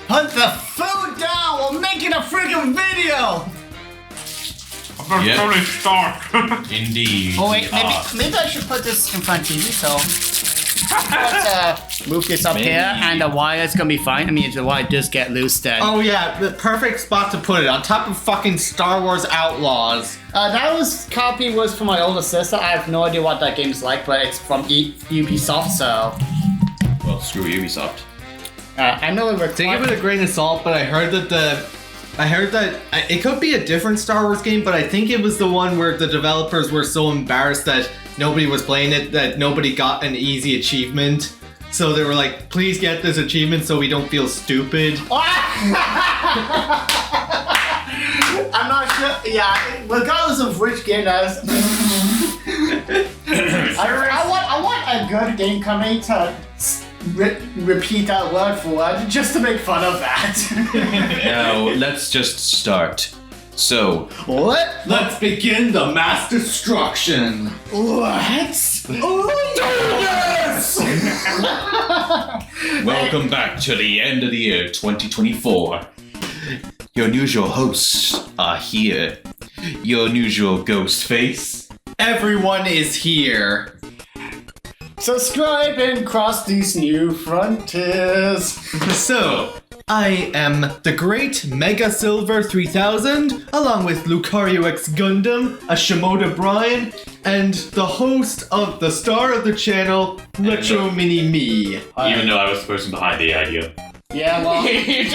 Put the food down! We're making a freaking video! Yep. Totally start. Indeed. Oh wait, maybe I should put this in front of you, so... Let's move this up here, and the wire is gonna be fine. I mean, if the wire does get loose, then... Oh yeah, the perfect spot to put it, on top of fucking Star Wars Outlaws. That copy was from my older sister. I have no idea what that game's like, but it's from Ubisoft, so... Well, screw Ubisoft. I know it works. Take it with a grain of salt, but I heard that it could be a different Star Wars game, but I think it was the one where the developers were so embarrassed that nobody was playing it, that nobody got an easy achievement. So they were like, please get this achievement so we don't feel stupid. I'm not sure. Yeah, regardless of which game that is. I want a good game company to repeat that word for word just to make fun of that. Now, let's just start. So, What? Let's begin the mass destruction. What? welcome back to the end of the year 2024. Your usual hosts are here. Your usual ghost face. Everyone is here. Subscribe and cross these new frontiers. So, I am the great Mega Silver 3000, along with Lucario X Gundam, a Shimoda Brian, and the host of the star of the channel, Retrominimii. Even though I was the person behind the idea. Yeah, well, You're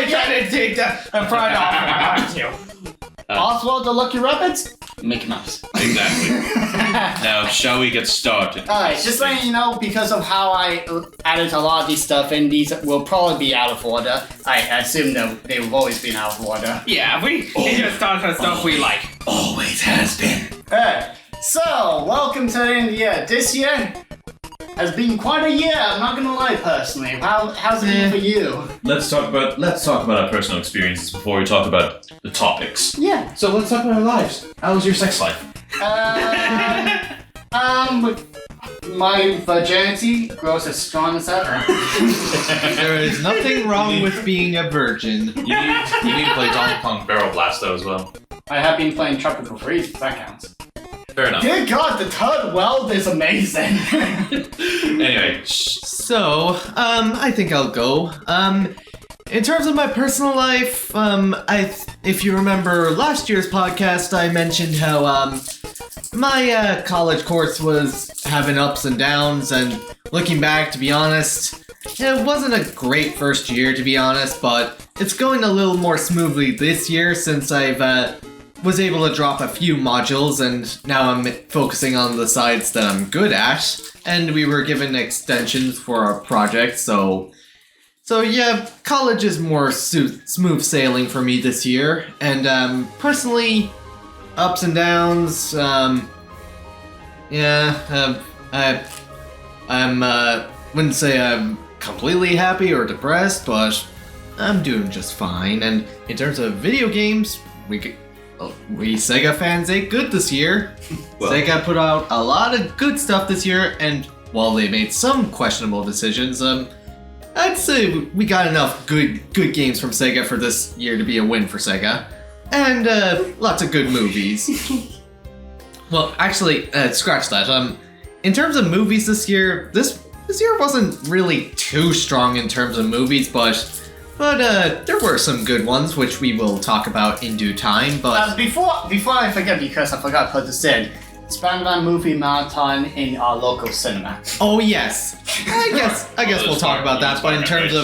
trying to take the pride off of you. Oswald the Lucky Rabbits, Mickey Mouse. Exactly. Now, shall we get started? Alright, just letting you know, because of how I added a lot of these stuff in, these will probably be out of order. I assume that they've always been out of order. Yeah, we just start with stuff we like. Always has been. Alright, so, welcome to the end of the year. This year has been quite a year, I'm not gonna lie personally. How's it been for you? Let's talk about our personal experiences before we talk about the topics. Yeah. So let's talk about our lives. How was your sex life? My virginity grows as strong as ever. There is nothing wrong with being a virgin. You need to play Donkey Kong Barrel Blast though as well. I have been playing Tropical Freeze, if that counts. Fair enough. Dear God, the third weld is amazing. Anyway, So, I think I'll go. In terms of my personal life, if you remember last year's podcast, I mentioned how, my, college course was having ups and downs, and looking back, to be honest, it wasn't a great first year, to be honest, but it's going a little more smoothly this year since I've, was able to drop a few modules, and now I'm focusing on the sides that I'm good at, and we were given extensions for our project, so yeah, college is more smooth sailing for me this year, and personally, ups and downs, wouldn't say I'm completely happy or depressed, but I'm doing just fine, and in terms of video games, we Sega fans ate good this year. Well, Sega put out a lot of good stuff this year, and while they made some questionable decisions, I'd say we got enough good games from Sega for this year to be a win for Sega. And lots of good movies. Well, actually, scratch that. In terms of movies this year wasn't really too strong in terms of movies, but there were some good ones, which we will talk about in due time, but... Before I forget, because I forgot to put this in, Spider-Man movie marathon in our local cinema. Oh yes, I guess we'll talk about that. But in terms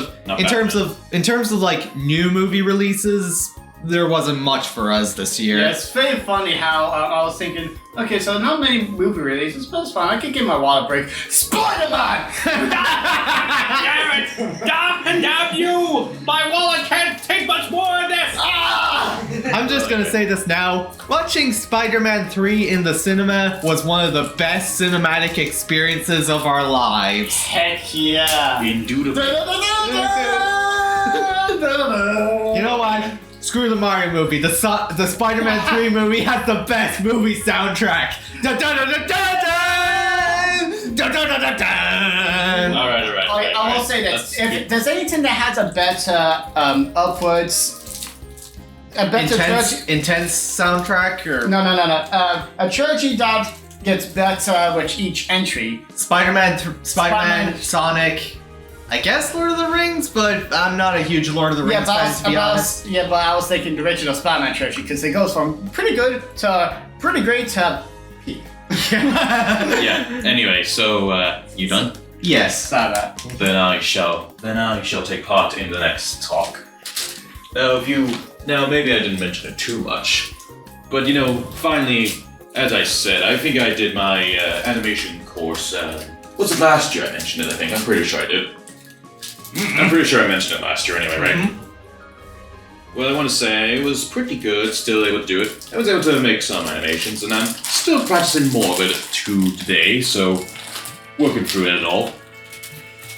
of like new movie releases, there wasn't much for us this year. Yeah, it's very funny how I was thinking, okay, so not many movie releases, but it's fine. I could give my wallet a break. Spider-Man! Damn it! Damn you! My wallet can't take much more of this! Ah! I'm just gonna say this now. Watching Spider-Man 3 in the cinema was one of the best cinematic experiences of our lives. Heck yeah! indubitably. You know what? Screw the Mario movie. The Spider-Man 3 movie has the best movie soundtrack. Alright. I will say this: That's- if there's anything that has a better Intense soundtrack or No. A trilogy that gets better with each entry. Spider-Man, Spider-Man. Sonic. I guess Lord of the Rings, but I'm not a huge Lord of the Rings fan, to be honest. But I was thinking the original Spider-Man trilogy because it goes from pretty good to pretty great to peak. Yeah. Anyway, so you done? Yes. Then I shall take part in the next talk. Now maybe I didn't mention it too much, but finally, as I said, I think I did my animation course. Was it last year I mentioned it? I think I'm pretty sure I did. I'm pretty sure I mentioned it last year anyway, right? Mm-hmm. Well, I want to say it was pretty good. Still able to do it. I was able to make some animations, and I'm still practicing more of it today. So working through it and all.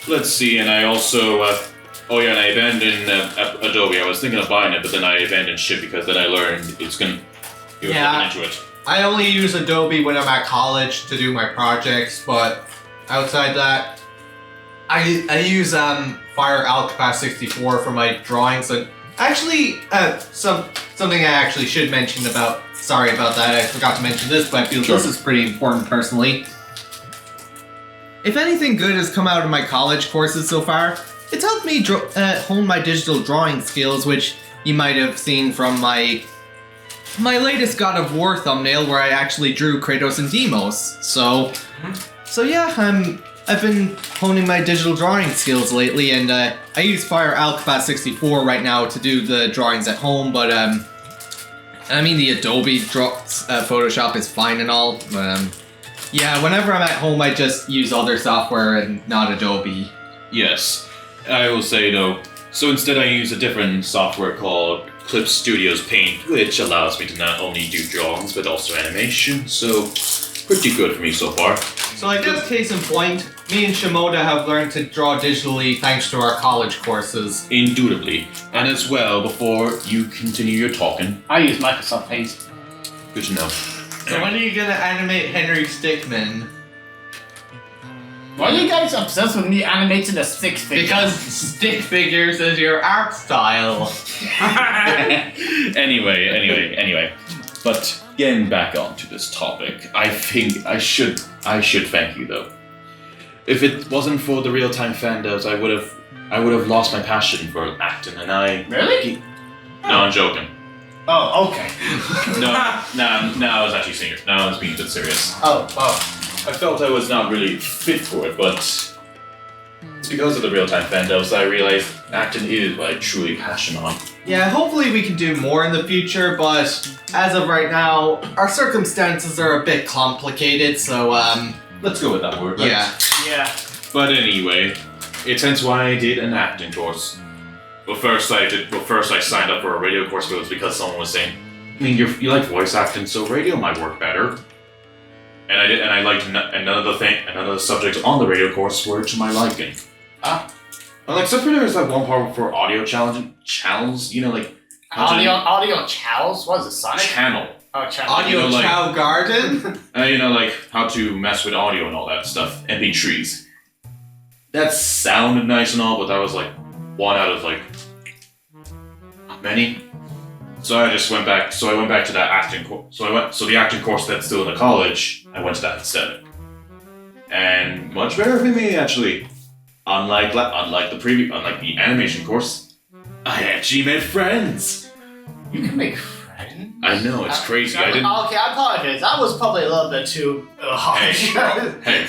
Let's see, and I also, and I abandoned Adobe. I was thinking of buying it, but then I abandoned shit because then I learned it was looking into it. I only use Adobe when I'm at college to do my projects, but outside that, I use Fire Alcapaz 64 for my drawings. And actually, something I actually should mention about. Sorry about that. I forgot to mention this, but I feel this is pretty important personally. If anything good has come out of my college courses so far, it's helped me hone my digital drawing skills, which you might have seen from my latest God of War thumbnail, where I actually drew Kratos and Deimos. So yeah, I've been honing my digital drawing skills lately, and I use Fire Alcapaz 64 right now to do the drawings at home. But I mean, the Adobe Photoshop is fine and all, but yeah, whenever I'm at home, I just use other software and not Adobe. Yes, I will say though. So instead, I use a different software called Clip Studio's Paint, which allows me to not only do drawings but also animation. So pretty good for me so far. So I guess case in point, me and Shimoda have learned to draw digitally thanks to our college courses. Indubitably. And as well, before you continue your talking, I use Microsoft Paint. good to know. So when are you gonna animate Henry Stickmin? Why are you guys obsessed with me animating a stick figure? Because stick figures is your art style. Anyway. But getting back onto this topic, I think I should thank you though. If it wasn't for the real-time fandoms, I would have lost my passion for acting, and I Really? No, I'm joking. Oh, okay. No, I was actually serious. No, I was being a bit serious. Oh. I felt I was not really fit for it, but it's because of the real-time fandoms I realized acting is what I truly passionate on. Yeah, hopefully we can do more in the future, but as of right now, our circumstances are a bit complicated, so Let's go with that word, right? yeah. But anyway, it's hence why I did an acting course. Well, first I signed up for a radio course, but it was because someone was saying, I mean, you like voice acting, so radio might work better. And I did, and I liked none of the subjects on the radio course were to my liking. And like, except for there was that one part for audio channels, like Audio chows? What is it, Sonic? channel. Oh, channel. Audio like- Chow Garden? Like how to mess with audio and all that stuff, MP3s. That sounded nice and all, but that was like one out of like many. So I just went back. So I went back to that acting course. So the acting course that's still in the college, I went to that instead. And much better for me actually. Unlike the animation course, I actually made friends. You can make friends? I know it's crazy. I didn't. Okay, I apologize. That was probably a little bit too harsh. Hey,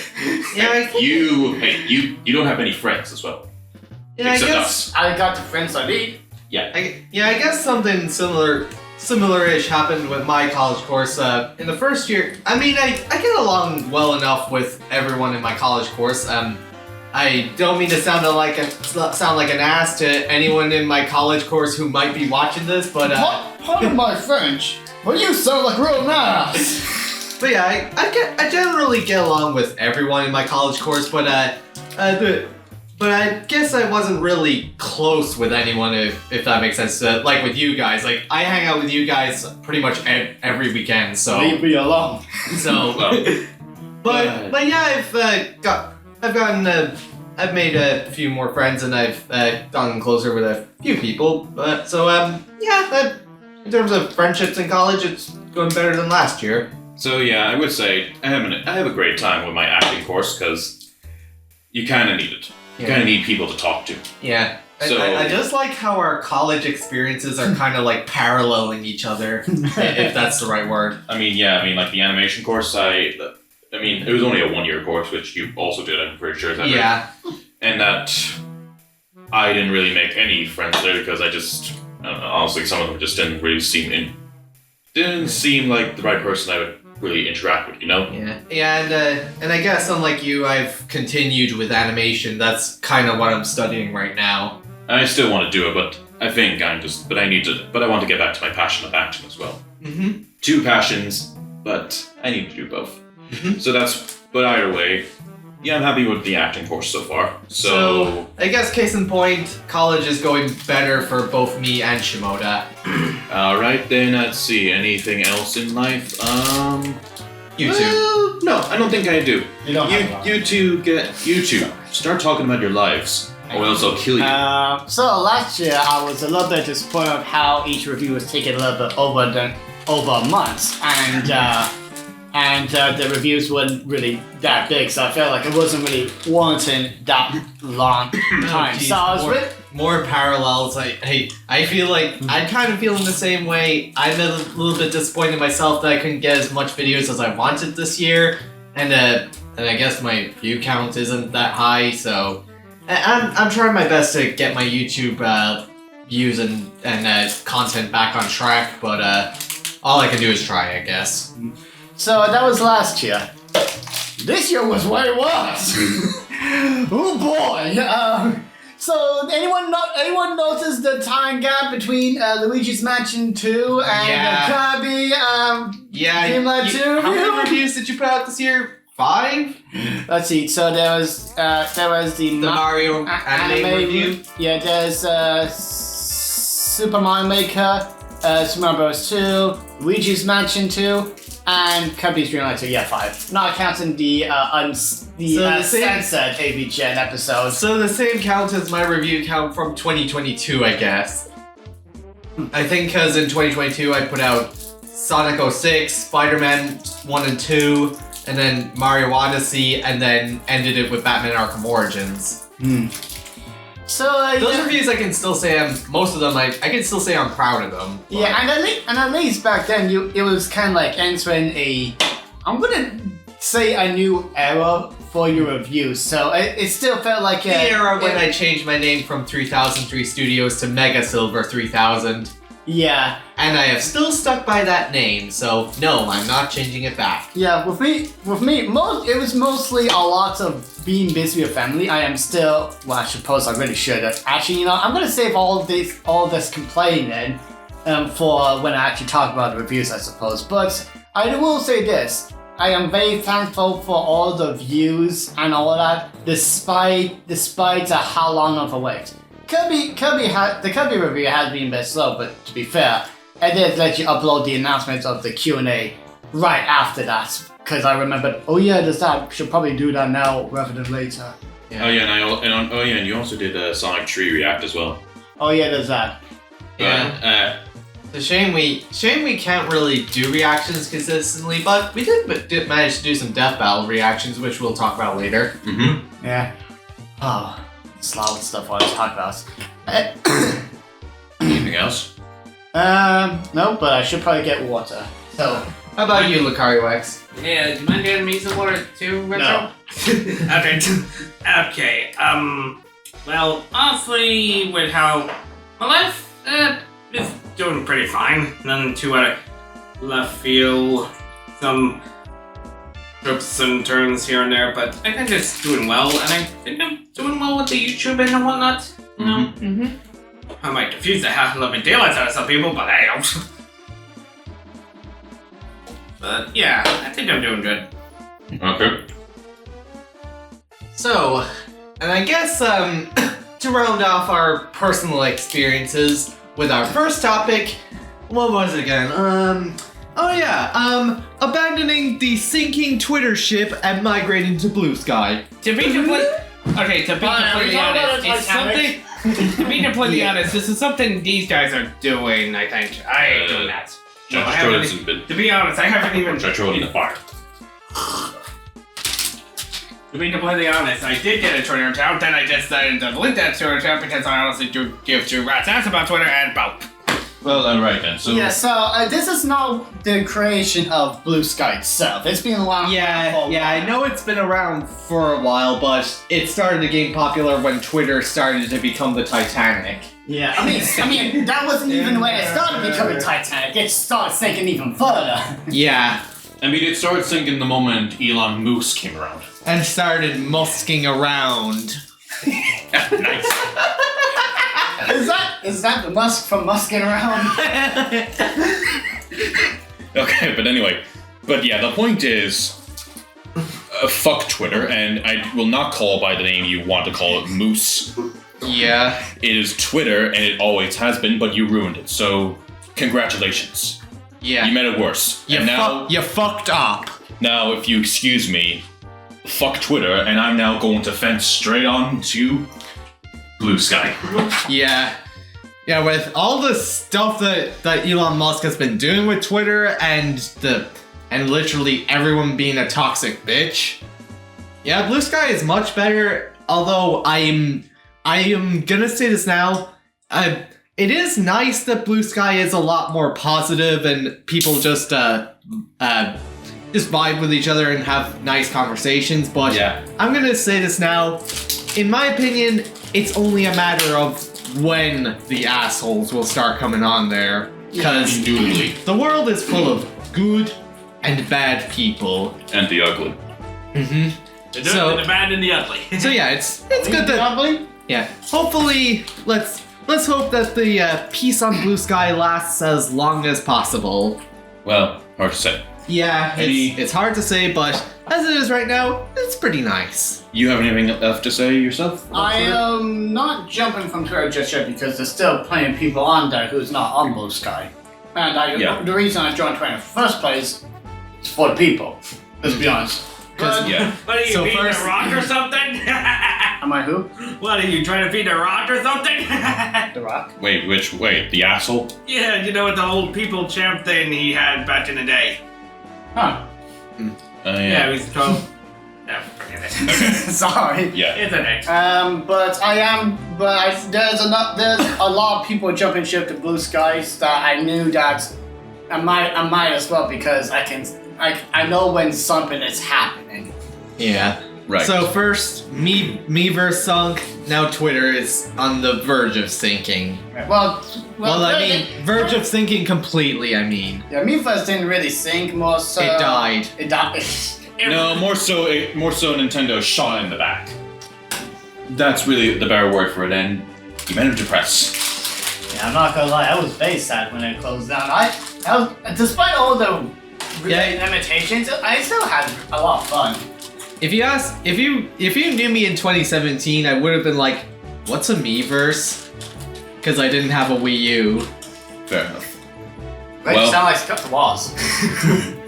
you don't have many friends as well. Yeah, I Except guess. us. I got the friends I need. I guess something similar-ish happened with my college course. In the first year, I mean, I get along well enough with everyone in my college course. I don't mean to sound like an ass to anyone in my college course who might be watching this, but Pardon my French, but you sound like real nice. But yeah, I generally get along with everyone in my college course, but I guess I wasn't really close with anyone, if that makes sense. Like with you guys, like I hang out with you guys pretty much every weekend. So Leave me alone. but yeah, I've gotten I've made a few more friends and I've gotten closer with a few people. But in terms of friendships in college, it's going better than last year. So yeah, I would say I have a great time with my acting course because you kind of need it. You kind of need people to talk to. Yeah. So I just like how our college experiences are kind of like paralleling each other, if that's the right word. I mean, like the animation course, it was only a 1-year course, which you also did, I'm pretty sure. Is that Yeah. right? And that I didn't really make any friends there because I just, honestly, some of them just didn't really seem like the right person I would really interact with, you know? Yeah, and I guess unlike you, I've continued with animation. That's kind of what I'm studying right now. I still want to do it, but I think I want to get back to my passion of acting as well. Mm-hmm. 2 passions, but I need to do both. Mm-hmm. But either way, yeah, I'm happy with the acting course so far. So I guess case in point, college is going better for both me and Shimoda. alright then, let's see, anything else in life? You two. Well, no, I don't think I do. You don't have You two, start talking about your lives, or else I'll kill you. So last year I was a little bit disappointed of how each review was taking a little bit over a month, and the reviews weren't really that big, so I felt like it wasn't really warranting that long time. geez, So I was more parallels. I feel like I'm kind of feeling the same way. I'm a little bit disappointed myself that I couldn't get as much videos as I wanted this year, and I guess my view count isn't that high. So I'm trying my best to get my YouTube views and content back on track, but all I can do is try, I guess. So that was last year. This year was way worse. Oh boy. So anyone notice the time gap between Luigi's Mansion 2 and Kirby Dream Land 2 How many review? reviews did you put out this year? 5? Let's see. So there was the Mario anime review. Yeah, there's Super Mario Maker, Super Mario Bros. 2, Luigi's Mansion 2, and Kirby's Dream Land 2. Yeah, 5. Not counting the censored AV Gen episodes. So the same count as my review count from 2022, I guess. I think because in 2022 I put out Sonic 06, Spider-Man 1 and 2, and then Mario Odyssey, and then ended it with Batman Arkham Origins. So Those yeah. reviews I can still say most of them I can still say I'm proud of them. but- Yeah, and at least back then it was kind of like entering I'm gonna say a new era for your reviews. So it still felt like The era when I changed my name from 3003 Studios to Mega Silver 3000. Yeah, And I have still stuck by that name, so no, I'm not changing it back. yeah. With me, it was mostly a lot of being busy with family. I am still. Well, I suppose I really should have. Actually, I'm gonna save all this complaining for when I actually talk about the reviews, I suppose. But I will say this. I am very thankful for all the views and all that, despite how long of a wait. The Kirby review has been a bit slow, but to be fair, I did let you upload the announcements of the Q&A right after that, because I remembered, oh yeah, there's that, should probably do that now rather than later. Oh yeah, and you also did a Sonic 3 React as well. Oh yeah, there's that. Yeah. It's a shame we can't really do reactions consistently, but we did manage to do some Death Battle reactions, which we'll talk about later. Mm-hmm. Yeah. Oh, it's a lot of stuff I want to talk about. Anything else? No, but I should probably get water. So, How about you, Lucario X? Yeah, do you mind getting me some water too, Retro? No. Okay. Well, honestly, with how my life is doing pretty fine. Nothing too out of left field. Some trips and turns here and there, but I think it's doing well, and I think I'm doing well with the YouTube and whatnot. You know? Mm-hmm. I might confuse the hell living daylights out of some people, but I don't. But yeah, I think I'm doing good. Okay. So, and I guess to round off our personal experiences with our first topic, what was it again? Abandoning the sinking Twitter ship and migrating to Blue Sky. To be complete, Okay, to be completely honest, it's something. To be completely honest, this is something these guys are doing. I think I ain't doing that. No, I haven't, to be honest, I haven't even. Try throwing in the fire. To be completely honest, I did get a Twitter account, then I decided to delete that Twitter account because I honestly do give two rats ass about Twitter and both. Well, alright then. So Yeah, so this is not the creation of Blue Sky itself. It's been around. Yeah, I know it's been around for a while, but it started to gain popular when Twitter started to become the Titanic. Yeah, I mean, that wasn't even when it started becoming Titanic. It started sinking even further. Yeah, I mean, it started sinking the moment Elon Moose came around. and started musking around. Nice. Is that the Musk from Musking Around? Okay, but anyway. But yeah, the point is, fuck Twitter, and I will not call by the name you want to call it, Moose. Yeah. It is Twitter, and it always has been, but you ruined it. So, congratulations. Yeah. You made it worse. And now, you fucked up. now, if you excuse me, fuck Twitter, and I'm now going to fence straight on to Blue Sky. Yeah. Yeah, with all the stuff that Elon Musk has been doing with Twitter and literally everyone being a toxic bitch. Yeah, Blue Sky is much better, although I am gonna say this now. It is nice that Blue Sky is a lot more positive and people just vibe with each other and have nice conversations, but Yeah. I'm gonna say this now. In my opinion, it's only a matter of when the assholes will start coming on there. Because Indubitably. the world is full of good and bad people. And the ugly. Mm-hmm. The good, the bad, and the ugly. So yeah, it's good that Ugly? yeah. Hopefully, let's hope that the peace on Blue Sky lasts as long as possible. Well, hard to say. Yeah, Any- it's hard to say, but as it is right now, it's pretty nice. You have anything left to say yourself? I am not jumping from Twitter just yet because there's still plenty of people on there who's not on Blue Sky. And Yeah. the reason I joined Twitter in the first place is for the people. Let's be honest. But, Yeah. What are you, So being first- a rock or something? am I who? What are you, trying to feed a rock or something? The Rock? Wait, the asshole? Yeah, you know what the old people champ thing he had back in the day. Huh. Yeah, he's called. No, forget it. Sorry. Yeah. It's an X. There's a lot of people jumping ship to Blue Skies that I knew that I might as well because I know when something is happening. Yeah. Right. So first, Meverse sunk. Now Twitter is on the verge of sinking. Well, Well, I mean, verge of sinking completely. I mean, yeah, Meverse didn't really sink more so. it died. It died. No, more so Nintendo shot in the back. That's really the better word for it, and you made him depressed. Yeah, I'm not gonna lie, I was very sad when it closed down. I was, despite all the limitations, I still had a lot of fun. If you knew me in 2017, I would have been like, "What's a Meverse?" Because I didn't have a Wii U. Fair enough. Right, Well- you sound like Scott Walls.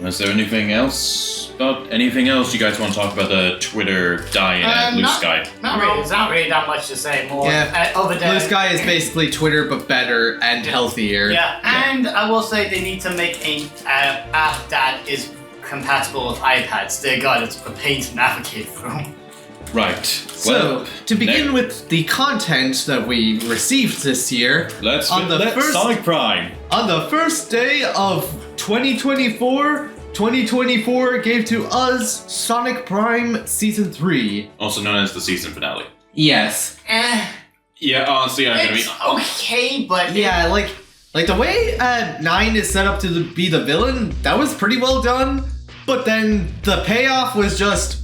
Is there anything else you guys want to talk about the Twitter dying at Blue Sky? Not really. There's not really that much to say more. Yeah. Over there. Blue Sky is basically Twitter but better and healthier. Yeah, and I will say they need to make an app that is compatible with iPads. Dear God, it's a pain to navigate through. Right. So, Well, to begin with the content that we received this year, let's first Sonic Prime. on the first day of 2024 gave to us Sonic Prime Season 3. Also known as the season finale. Yes. Yeah, honestly, I'm gonna be. It's okay, but Yeah, like the way 9 is set up to be the villain, that was pretty well done. But then the payoff was just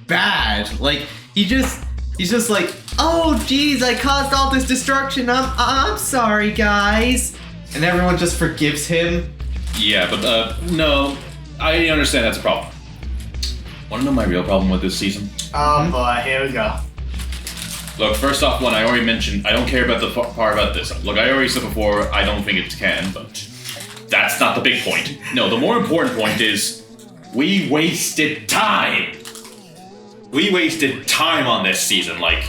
bad. Like he's just like, oh geez, I caused all this destruction. I'm sorry, guys, and everyone just forgives him. Yeah, but no, I understand that's a problem. Want to know my real problem with this season? oh boy, here we go. Look, first off, one I already mentioned, I don't care about the part about this. Look, I already said before, I don't think it can, but that's not the big point. No, the more important point is we wasted time. we wasted time on this season. Like,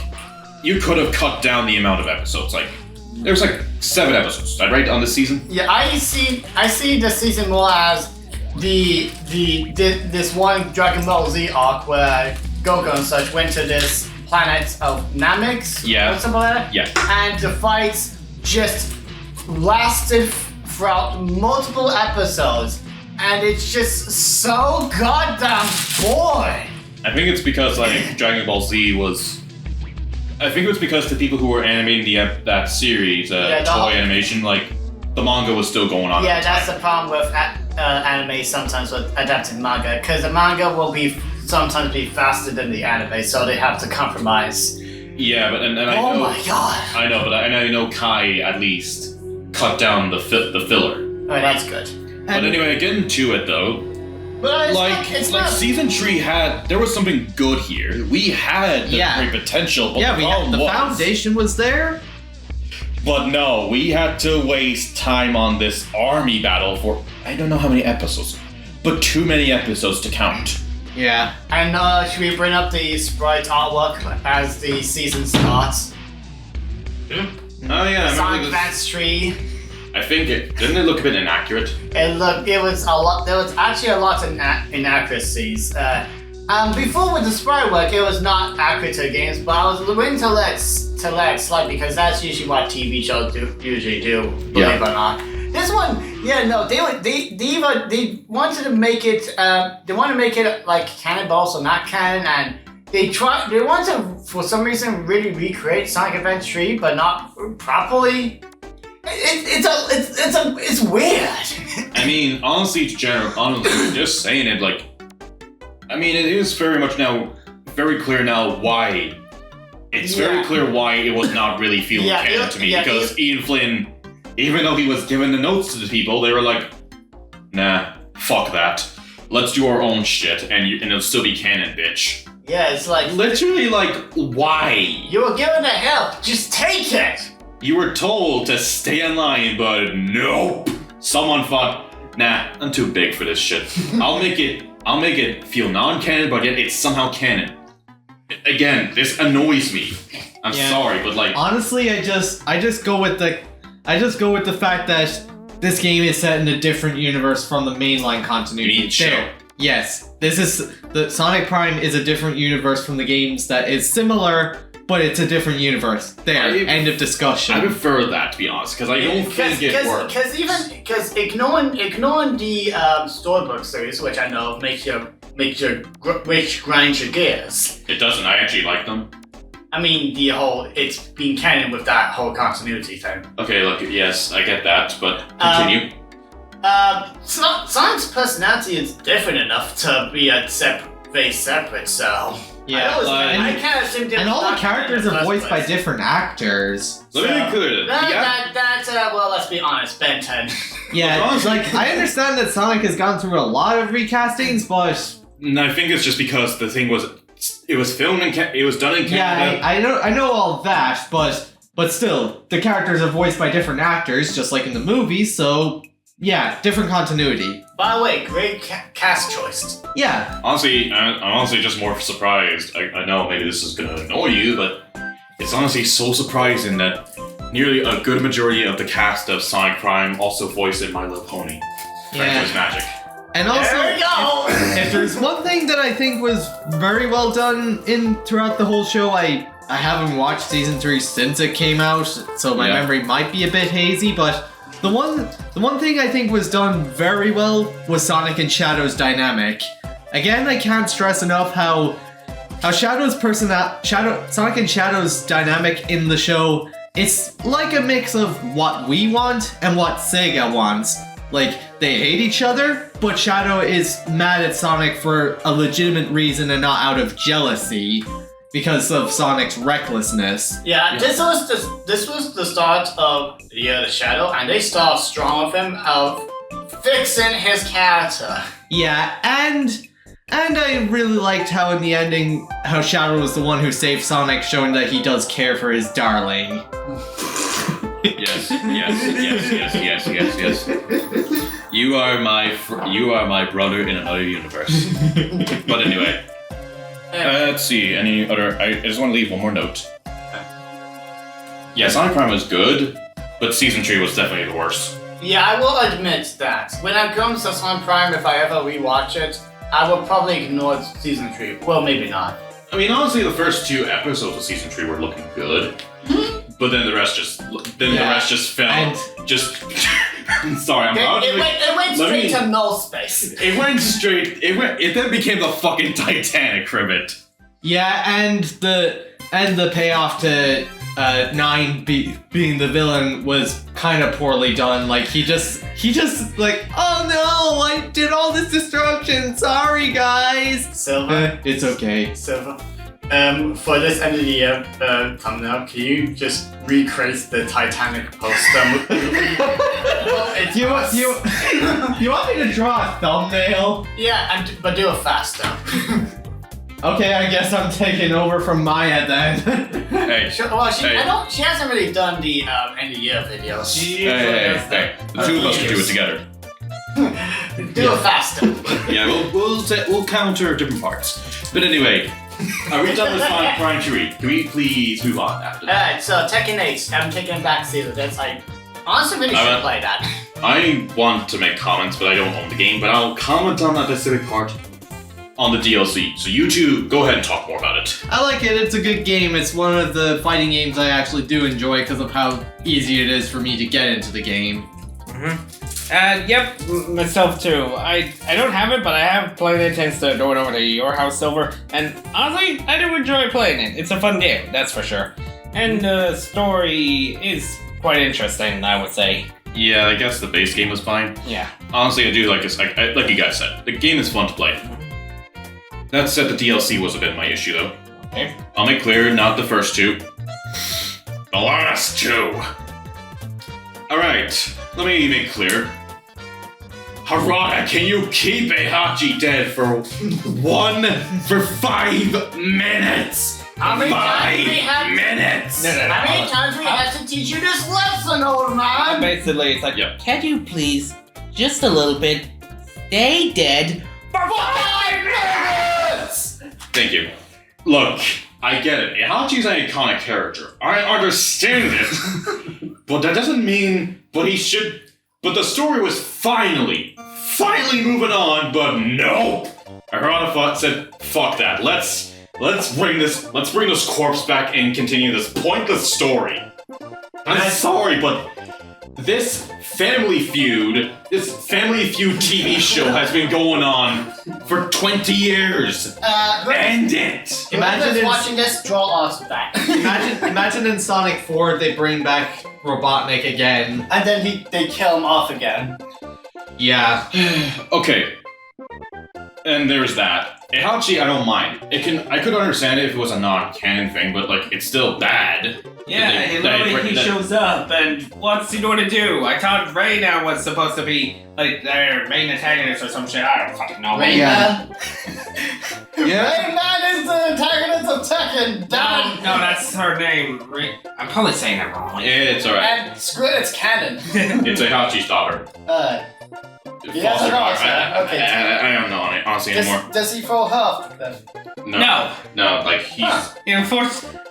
you could have cut down the amount of episodes. Like, there's like 7 episodes, is that right, on this season? Yeah, I see this season more as this one Dragon Ball Z arc where Goku and such went to this planet of Namex. Yeah. Or something like that. Yeah. And the fights just lasted throughout multiple episodes, and it's just so goddamn boring. I think it's because, like, Dragon Ball Z was... I think it was because the people who were animating that series, toy animation, like, the manga was still going on. Yeah, that's the problem with anime sometimes with adapting manga, because the manga will sometimes be faster than the anime, so they have to compromise. Yeah, but and I Oh know... my god! I know, but I know Kai, at least, cut down the filler. Oh, that's good. But anyway, getting to it, though... But Like season 3 there was something good here. We had the great potential, but the foundation was there. But no, we had to waste time on this army battle for I don't know how many episodes, but too many episodes to count. Yeah. And should we bring up the sprite artwork as the season starts? Oh yeah, Sonic Advance 3. I think didn't it look a bit inaccurate? There was actually a lot of inaccuracies. Before with the sprite work, it was not accurate to games, but I was willing to let it slide because that's usually what TV shows usually do, believe it or not. This one, they wanted to make it like canon, but also not canon, and they want to, for some reason, really recreate Sonic Advance 3, but not properly. It's weird. I mean, honestly, just saying it, like, I mean, it is very clear now why. It's very clear why it was not really feeling canon to me, because Ian Flynn, even though he was giving the notes to the people, they were like, nah, fuck that. Let's do our own shit, and it'll still be canon, bitch. Yeah, it's like... Literally, like, why? You were given the help, just take it! You were told to stay in line, but nope. Someone thought, nah, I'm too big for this shit. I'll make it feel non-canon, but yet it's somehow canon. Again, this annoys me. I'm sorry, but like honestly, I just go with the fact that this game is set in a different universe from the mainline continuity. Yes, the Sonic Prime is a different universe from the games that is similar. But it's a different universe. End of discussion. I prefer that, to be honest, because I don't think it works. Because ignoring the storybook series, which I know makes which grinds your gears. It doesn't. I actually like them. I mean, it's being canon with that whole continuity thing. Okay, look, yes, I get that, but continue. Sonic's personality is different enough to be very separate, so. Yeah, I can't assume and all the characters are voiced by different actors. Let me be clear. Well, let's be honest, Ben 10. Yeah, like I understand that Sonic has gone through a lot of recastings, but I think it's just because the thing was, it was filmed it was done in Canada. Yeah, I know all that, but still, the characters are voiced by different actors, just like in the movies. So yeah, different continuity. By the way, great cast choice. Yeah. Honestly, I'm honestly just more surprised. I know maybe this is gonna annoy you, but it's honestly so surprising that nearly a good majority of the cast of Sonic Prime also voiced in My Little Pony. Franco's Magic. And also, there we go. if there's one thing that I think was very well done throughout the whole show, I haven't watched season 3 since it came out, so my memory might be a bit hazy, but the one thing I think was done very well was Sonic and Shadow's dynamic. Again, I can't stress enough how Sonic and Shadow's dynamic in the show, it's like a mix of what we want and what Sega wants. Like, they hate each other, but Shadow is mad at Sonic for a legitimate reason and not out of jealousy because of Sonic's recklessness. Yeah, this was the start of the Shadow, and they start strong with him of fixing his character. Yeah, and I really liked how in the ending, how Shadow was the one who saved Sonic, showing that he does care for his darling. Yes. You are my brother in another universe. But anyway. Let's see, any other... I just want to leave one more note. Yeah, Sonic Prime was good, but Season 3 was definitely the worst. Yeah, I will admit that. When it comes to Sonic Prime, if I ever rewatch it, I will probably ignore Season 3. Well, maybe not. I mean, honestly, the first 2 episodes of Season 3 were looking good. But then the rest just... the rest just fell. And- just... Sorry, I'm not... It went let straight me- to null space. It went straight... It then became the fucking Titanic Ribbit. Yeah, and the payoff to 9 being the villain was kind of poorly done. Like he just like, oh no, I did all this destruction. Sorry, guys. Silver. It's okay. Silver. For this end of the year thumbnail, can you just recreate the Titanic poster? You want me to draw a thumbnail? Yeah, but do it faster. Okay, I guess I'm taking over from Maya then. Hey, Well, Hey. she hasn't really done the end of year videos. hey. The two of us can do it together. Do it faster. Yeah, we'll counter different parts. But anyway, are we done with Sonic Prime 3? Can we please move on after that? Alright, so Tekken 8, I'm taking back Caesar. That's like, honestly, really should play that. I want to make comments, but I don't own the game. But I'll comment on that specific part on the DLC. So you two, go ahead and talk more about it. I like it. It's a good game. It's one of the fighting games I actually do enjoy because of how easy it is for me to get into the game. Yep, myself too. I don't have it, but I have played it since going over to your house, Silver. And honestly, I do enjoy playing it. It's a fun game, that's for sure. And the story is quite interesting, I would say. Yeah, I guess the base game was fine. Yeah. Honestly, I do like this. Like you guys said, the game is fun to play. That said, the DLC was a bit my issue, though. Okay. I'll make clear, not the first 2. The last 2. Alright, let me make clear. Harada, can you keep Heihachi dead for 5 minutes? How many times we 5 have- minutes! No. How many times we have to teach you this lesson, old man? Basically, it's like, Yep. can you please, just a little bit, stay dead for 5 minutes! Thank you. Look, I get it. Heihachi's an iconic character. I understand it. But that doesn't mean... But the story was finally moving on, but no! Harada said, fuck that. Let's bring this corpse back and continue this pointless story. I'm sorry, but this Family Feud TV show has been going on for 20 years. End it! Imagine in- watching this, draw us back. Imagine in Sonic 4 they bring back Robotnik again. And then they kill him off again. Yeah. Okay. And there's that. Heihachi, I don't mind. I could understand it if it was a non-canon thing, but like it's still bad. Yeah, and literally he shows up, and what's he going to do? I thought Rayna was supposed to be, like, their main antagonist or some shit. I don't fucking know. Rayman. Yeah. Rayman is the antagonist of Tekken. Damn it. No, that's her name. I'm probably saying it wrong. It's alright. And screw it, it's canon. It's Heihachi's daughter. Yeah, Foster daughter. okay. I don't know honestly anymore. Does he throw her off then? No. No, like he's...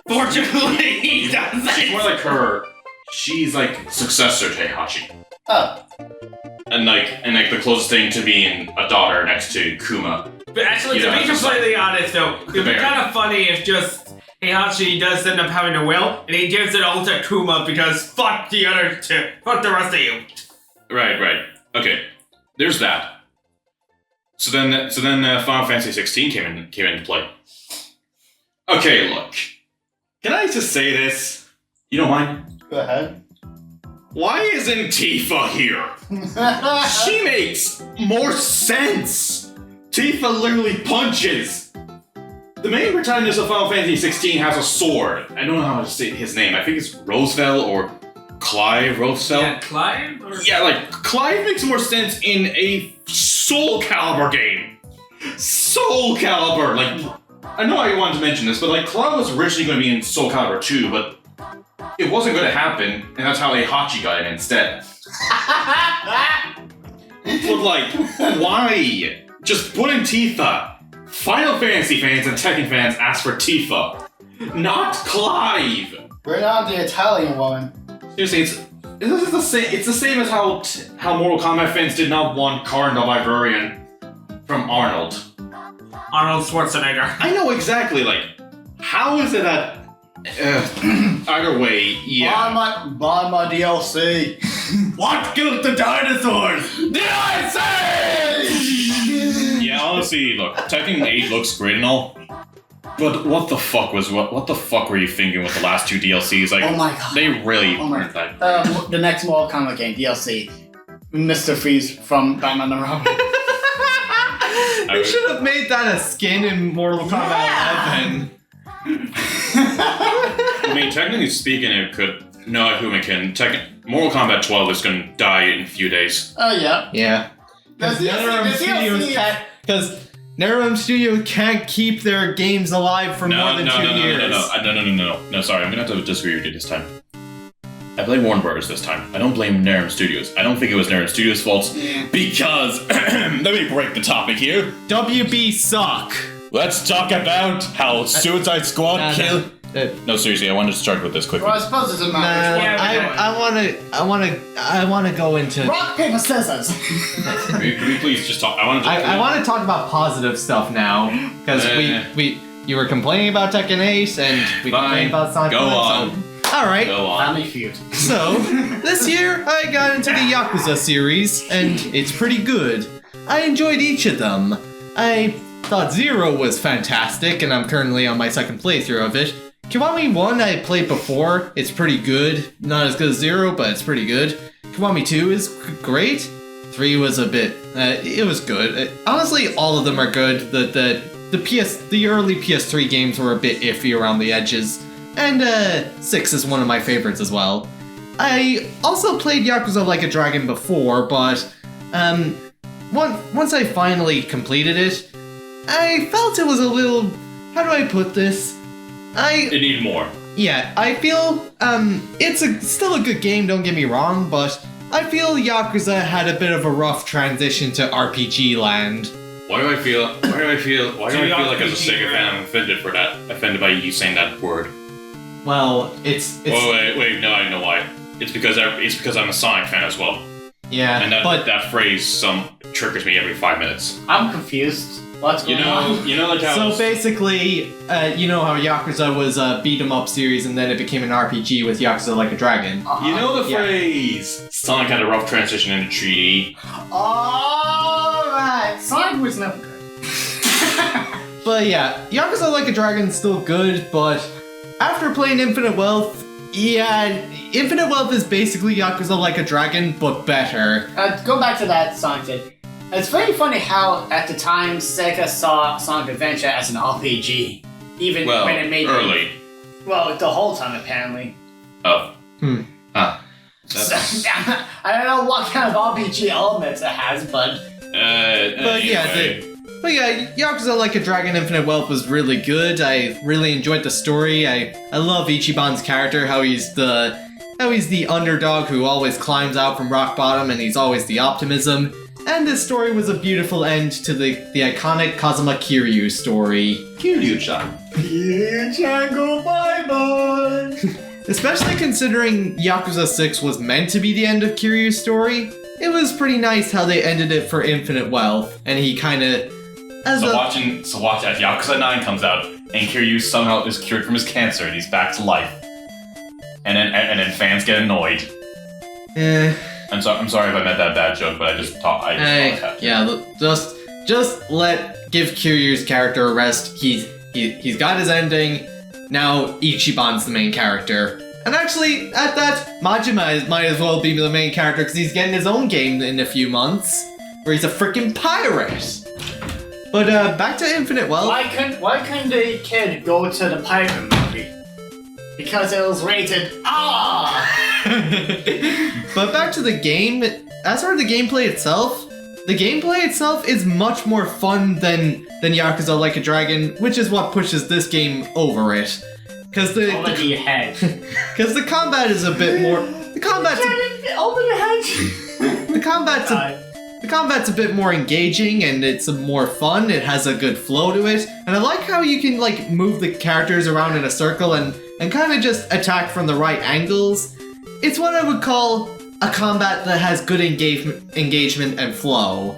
Fortunately, he doesn't. She's more like her... She's like successor to Heihachi. Oh. And like the closest thing to being a daughter next to Kuma. But actually, You to know, be just completely honest, though, it'd be Fair. kind of funny if just Heihachi does end up having a will, and he gives it all to Kuma because fuck the other two, fuck the rest of you. Right. Okay. There's that. So then Final Fantasy 16 came into play. Okay, look. Can I just say this? You don't mind? Go ahead. Why isn't Tifa here? She makes more sense! Tifa literally punches! The main protagonist of Final Fantasy 16 has a sword. I don't know how to say his name. I think it's Roosevelt or Clive Roosevelt. Yeah, Clive? Or... Yeah, like, Clive makes more sense in a Soul Calibur game. Soul Calibur! Like, I know I wanted to mention this, but like, Clive was originally going to be in Soul Calibur 2, but it wasn't going to happen, and that's how Heihachi got in instead. But like, why? Just put in Tifa. Final Fantasy fans and Tekken fans asked for Tifa, not Clive. We're not the Italian one. Seriously, it's the same. It's the same as how Mortal Kombat fans did not want Karn the Barbarian from Arnold. Arnold Schwarzenegger. I know exactly. Like, how is it that? Either way, yeah. Buy my DLC. What killed the dinosaurs? DLC! Yeah, honestly, look, Tekken 8 looks great and all, but what the fuck were you thinking with the last 2 DLCs? Like, Oh my god. they really Oh my weren't that great. The next Mortal Kombat game DLC, Mr. Freeze from Batman and Robin. They should have made that a skin in Mortal Kombat 11. I mean, technically speaking, it could. No, Mortal Kombat 12 is gonna die in a few days. Oh yeah. Yeah. Because NetherRealm Studios can't keep their games alive for more than 2 years. No, sorry, I'm gonna have to disagree with you this time. I blame Warner Bros. This time. I don't blame NetherRealm Studios. I don't think it was NetherRealm Studios' fault because let me break the topic here. WB suck. Let's talk about how Suicide Squad killed. No, seriously, I wanted to start with this quickly. Well, I suppose it doesn't matter. I wanna go into. Rock, paper, scissors. Can we please just talk? I want to talk about positive stuff now because you were complaining about Tekken 8 and we complained about Sonic. Go on. All right. Go on. Family Feud. So this year I got into the Yakuza series and it's pretty good. I enjoyed each of them. I thought Zero was fantastic and I'm currently on my second playthrough of it. Kiwami 1 I played before, it's pretty good. Not as good as 0, but it's pretty good. Kiwami 2 is great. 3 was a bit, it was good. Honestly, all of them are good. The early PS3 games were a bit iffy around the edges. And 6 is one of my favorites as well. I also played Yakuza Like a Dragon before, but once I finally completed it, I felt it was a little, how do I put this? It needed more. Yeah, I feel it's still a good game, don't get me wrong, but I feel Yakuza had a bit of a rough transition to RPG land. Why do I feel like as a Sega fan I'm offended by you saying that word? Well, it's wait, no, I know why. It's because I'm a Sonic fan as well. Yeah, and that phrase triggers me every 5 minutes. I'm confused. What's going on? You know, like how. So basically, you know how Yakuza was a beat 'em up series, and then it became an RPG with Yakuza Like a Dragon. You know the phrase. Sonic had a rough transition into 3D. Alright, Sonic was never good. But yeah, Yakuza Like a Dragon's still good, but after playing Infinite Wealth, yeah, Infinite Wealth is basically Yakuza Like a Dragon, but better. Go back to that Sonic thing. It's very funny how, at the time, Sega saw Sonic Adventure as an RPG. Even when it made early. Well, the whole time, apparently. Oh. I don't know what kind of RPG elements it has, but... But yeah, Yakuza Like a Dragon Infinite Wealth was really good. I really enjoyed the story. I love Ichiban's character, how he's the underdog who always climbs out from rock bottom and he's always the optimism. And this story was a beautiful end to the iconic Kazuma Kiryu story. Kiryu-chan. Kiryu-chan, go bye-bye! Especially considering Yakuza 6 was meant to be the end of Kiryu's story, it was pretty nice how they ended it for Infinite Wealth, and he kinda... watch as Yakuza 9 comes out, and Kiryu somehow is cured from his cancer, and he's back to life. And then fans get annoyed. I'm sorry if I meant that bad joke, but I just thought I just give Kiryu's character a rest. He's got his ending. Now Ichiban's the main character. And actually, at that, Majima might as well be the main character because he's getting his own game in a few months, where he's a freaking pirate. But back to Infinite Wealth. Why couldn't the kid go to the pirate movie? Because it was rated R. But back to the game. As for the gameplay itself is much more fun than Yakuza Like a Dragon, which is what pushes this game over it. Because the combat is a bit more. The combat's over your head. the the combat's a bit more engaging and it's more fun. It has a good flow to it, and I like how you can like move the characters around in a circle and kind of just attack from the right angles. It's what I would call a combat that has good engagement and flow.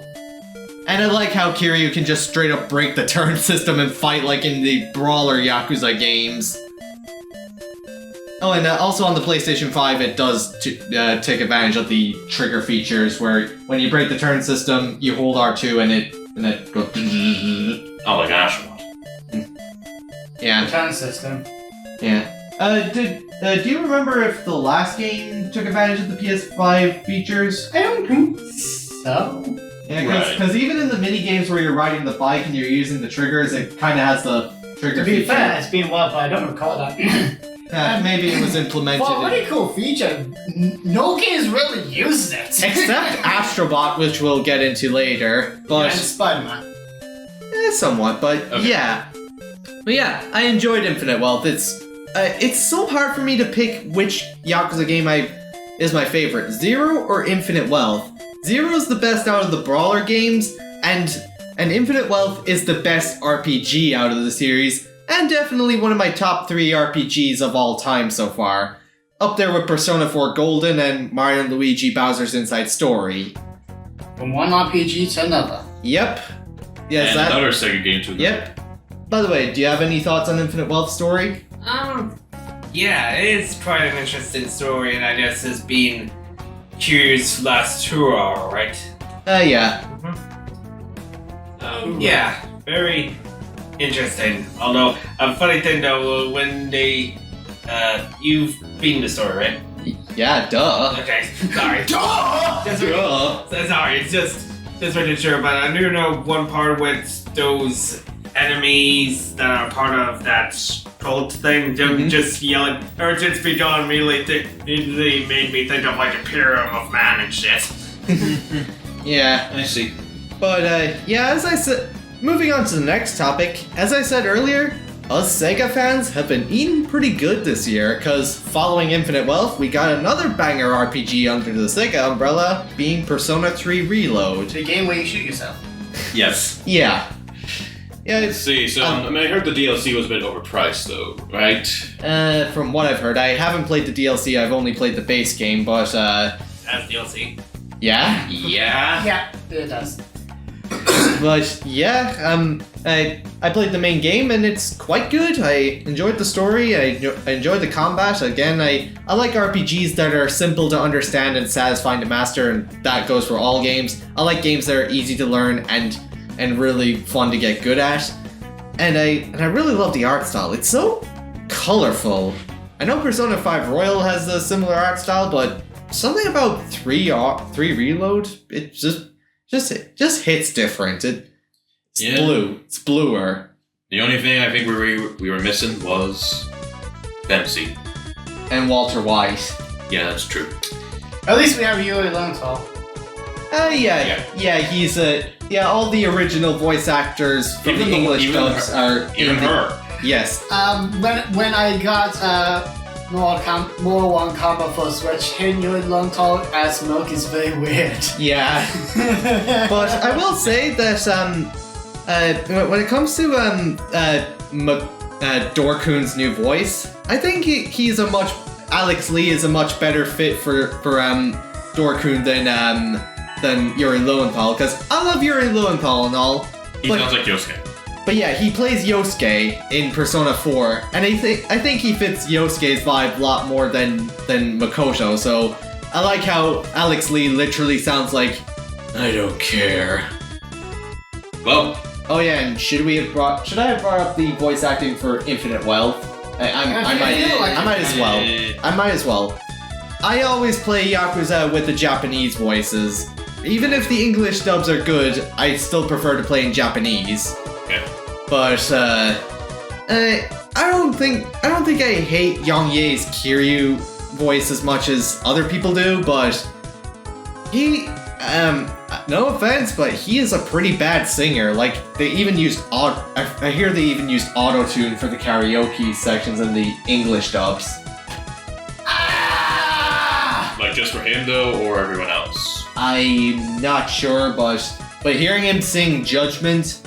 And I like how Kiryu can just straight up break the turn system and fight like in the brawler Yakuza games. Oh, and also on the PlayStation 5, it does take advantage of the trigger features where when you break the turn system, you hold R2 and it goes. Oh my gosh. Yeah. Turn system. Yeah. Do you remember if the last game took advantage of the PS5 features? I don't think so. Yeah, because even in the mini games where you're riding the bike and you're using the triggers, it kind of has the trigger To be feature. fair, it's been a while, but I don't recall that. Maybe it was implemented. Well, a really cool feature. No games really uses it. Except Astrobot, which we'll get into later. But and Spider-Man. somewhat, but Okay. yeah. But yeah, I enjoyed Infinite Wealth. It's so hard for me to pick which Yakuza game is my favorite, Zero or Infinite Wealth. Zero's the best out of the brawler games, and Infinite Wealth is the best RPG out of the series, and definitely one of my top 3 RPGs of all time so far. Up there with Persona 4 Golden and Mario & Luigi Bowser's Inside Story. From one RPG to another. Yep. Yes, And that. another Sega game too. Yep. By the way, do you have any thoughts on Infinite Wealth story? Yeah, it is quite an interesting story, and I guess has been Q's last tour, right? Yeah. Yeah, very interesting. Although, a funny thing though, when you've beaten the story, right? Yeah, duh. Okay, sorry. Duh! Sorry, it's just making sure, but I do know one part with those enemies that are part of that cult thing, just yelling, or just be going immediately made me think of like a Imperium of Man and shit. Yeah. I see. But, yeah, as I said, moving on to the next topic, as I said earlier, us Sega fans have been eating pretty good this year, because following Infinite Wealth, we got another banger RPG under the Sega umbrella, being Persona 3 Reload. The game where you shoot yourself. Yes. Yeah. Yeah, Let's see. So I mean, I heard the DLC was a bit overpriced, though, right? from what I've heard, I haven't played the DLC, I've only played the base game, but, As DLC. yeah? Yeah. Yeah, it does. But yeah, I played the main game and it's quite good. I enjoyed the story. I enjoyed the combat. Again, I like RPGs that are simple to understand and satisfying to master, and that goes for all games. I like games that are easy to learn and really fun to get good at. And I really love the art style. It's so colorful. I know Persona 5 Royal has a similar art style, but something about 3 Reload, it just hits different. It's Yeah. blue. It's bluer. The only thing I think we were missing was Dempsey. And Walter White. Yeah, that's true. At least we have Yuri Lowenthal. Yeah, he's all the original voice actors from Even the English even dubs are Even her. Yes. When I got Mortal One Combo for Switch, hearing Yuri Lowenthal as Milk is very weird. Yeah. But I will say that when it comes to Dorkun's new voice, I think Alex Lee is a much better fit for Dorkun than Yuri Lowenthal, because I love Yuri Lowenthal and all. He sounds like Yosuke. But yeah, he plays Yosuke in Persona 4, and I think he fits Yosuke's vibe a lot more than Makoto, so I like how Alex Lee literally sounds like, I don't care. Well, Oh yeah, and should I have brought up the voice acting for Infinite Wealth? I might as well. I always play Yakuza with the Japanese voices. Even if the English dubs are good, I still prefer to play in Japanese. okay. But I don't think I hate Yang Ye's Kiryu voice as much as other people do, but he no offense, but he is a pretty bad singer. Like they even used I hear they even used auto-tune for the karaoke sections in the English dubs. Like just for him though, or everyone else? I'm not sure, but hearing him sing Judgment,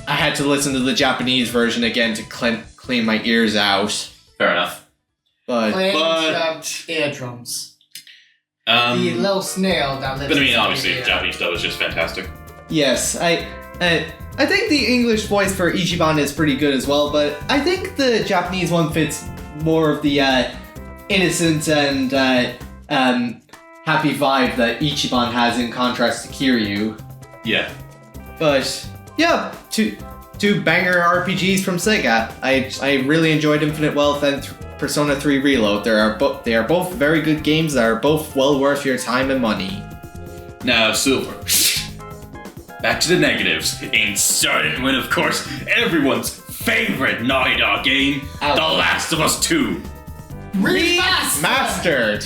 I had to listen to the Japanese version again to clean my ears out. Fair enough. But eardrums. The The little snail that lives. But I mean, inside obviously, your the ear. Japanese dub is just fantastic. yes, I think the English voice for Ichiban is pretty good as well, but I think the Japanese one fits more of the innocent and happy vibe that Ichiban has in contrast to Kiryu. Yeah. But yeah, two banger RPGs from Sega. I really enjoyed Infinite Wealth and Persona 3 Reload. They are both very good games that are both well worth your time and money. Now, Silver. Back to the negatives. In starting with, of course, everyone's favorite Naughty Dog game, Ouch. The Last of Us 2. Remastered.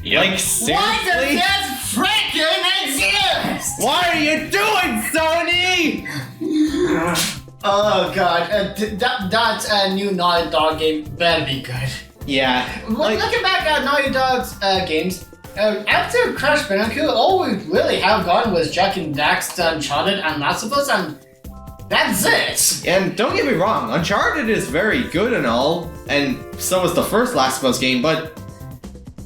Yep. Like Why does seriously? this freaking exist? What are you doing, Sony? Oh god, that new Naughty Dog game better be good. Yeah. Like, Looking back at Naughty Dog's games, after Crash Bandicoot, all we really have gone was Jack and Dax, Uncharted, and Last of Us, and that's it. and don't get me wrong, Uncharted is very good and all, and so was the first Last of Us game, but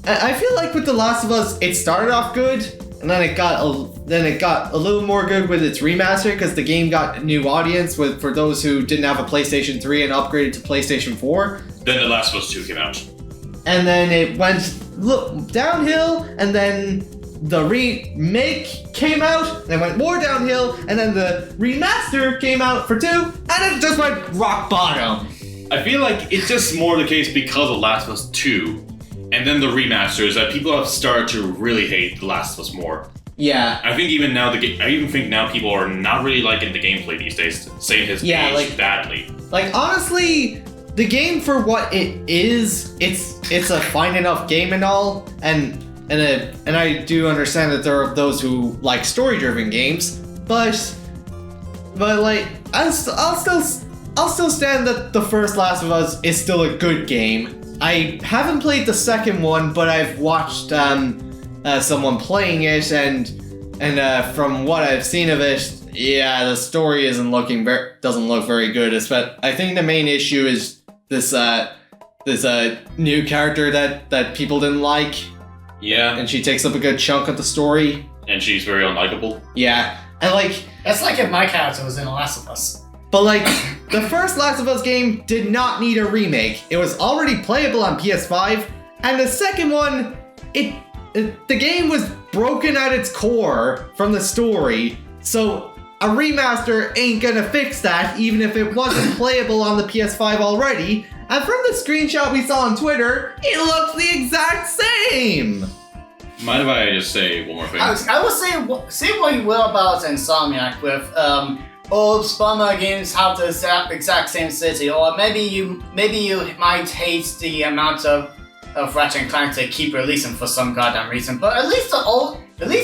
I feel like with The Last of Us, it started off good, and then it got a little more good with its remaster because the game got a new audience for those who didn't have a PlayStation 3 and upgraded to PlayStation 4. Then The Last of Us 2 came out. And then it went downhill, and then the remake came out, and it went more downhill, and then the remaster came out for 2, and it just went rock bottom. I feel like it's just more the case because of Last of Us 2, and then the remasters, that people have started to really hate The Last of Us more. Yeah. I think even now I even think now people are not really liking the gameplay these days, saying it has Yeah, aged like- badly. Like, honestly, the game for what it is, it's a fine enough game and all, and I do understand that there are those who like story-driven games, but like, I'll still stand that the first Last of Us is still a good game. I haven't played the second one, but I've watched someone playing it, and from what I've seen of it, yeah, the story doesn't look very good. I think the main issue is this new character that people didn't like, Yeah, and she takes up a good chunk of the story. and she's very unlikable. Yeah, and like, It's like if my character was in The Last of Us. but like, the first Last of Us game did not need a remake. It was already playable on PS5, and the second one, the game was broken at its core from the story, so a remaster ain't gonna fix that, even if it wasn't playable on the PS5 already. And from the screenshot we saw on Twitter, it looks the exact same! Mind if I just say one more thing? I would say what you will about Insomniac with old Spummer games have the exact same city, or maybe you might hate the amount of Ratchet and Clank to keep releasing for some goddamn reason. But at least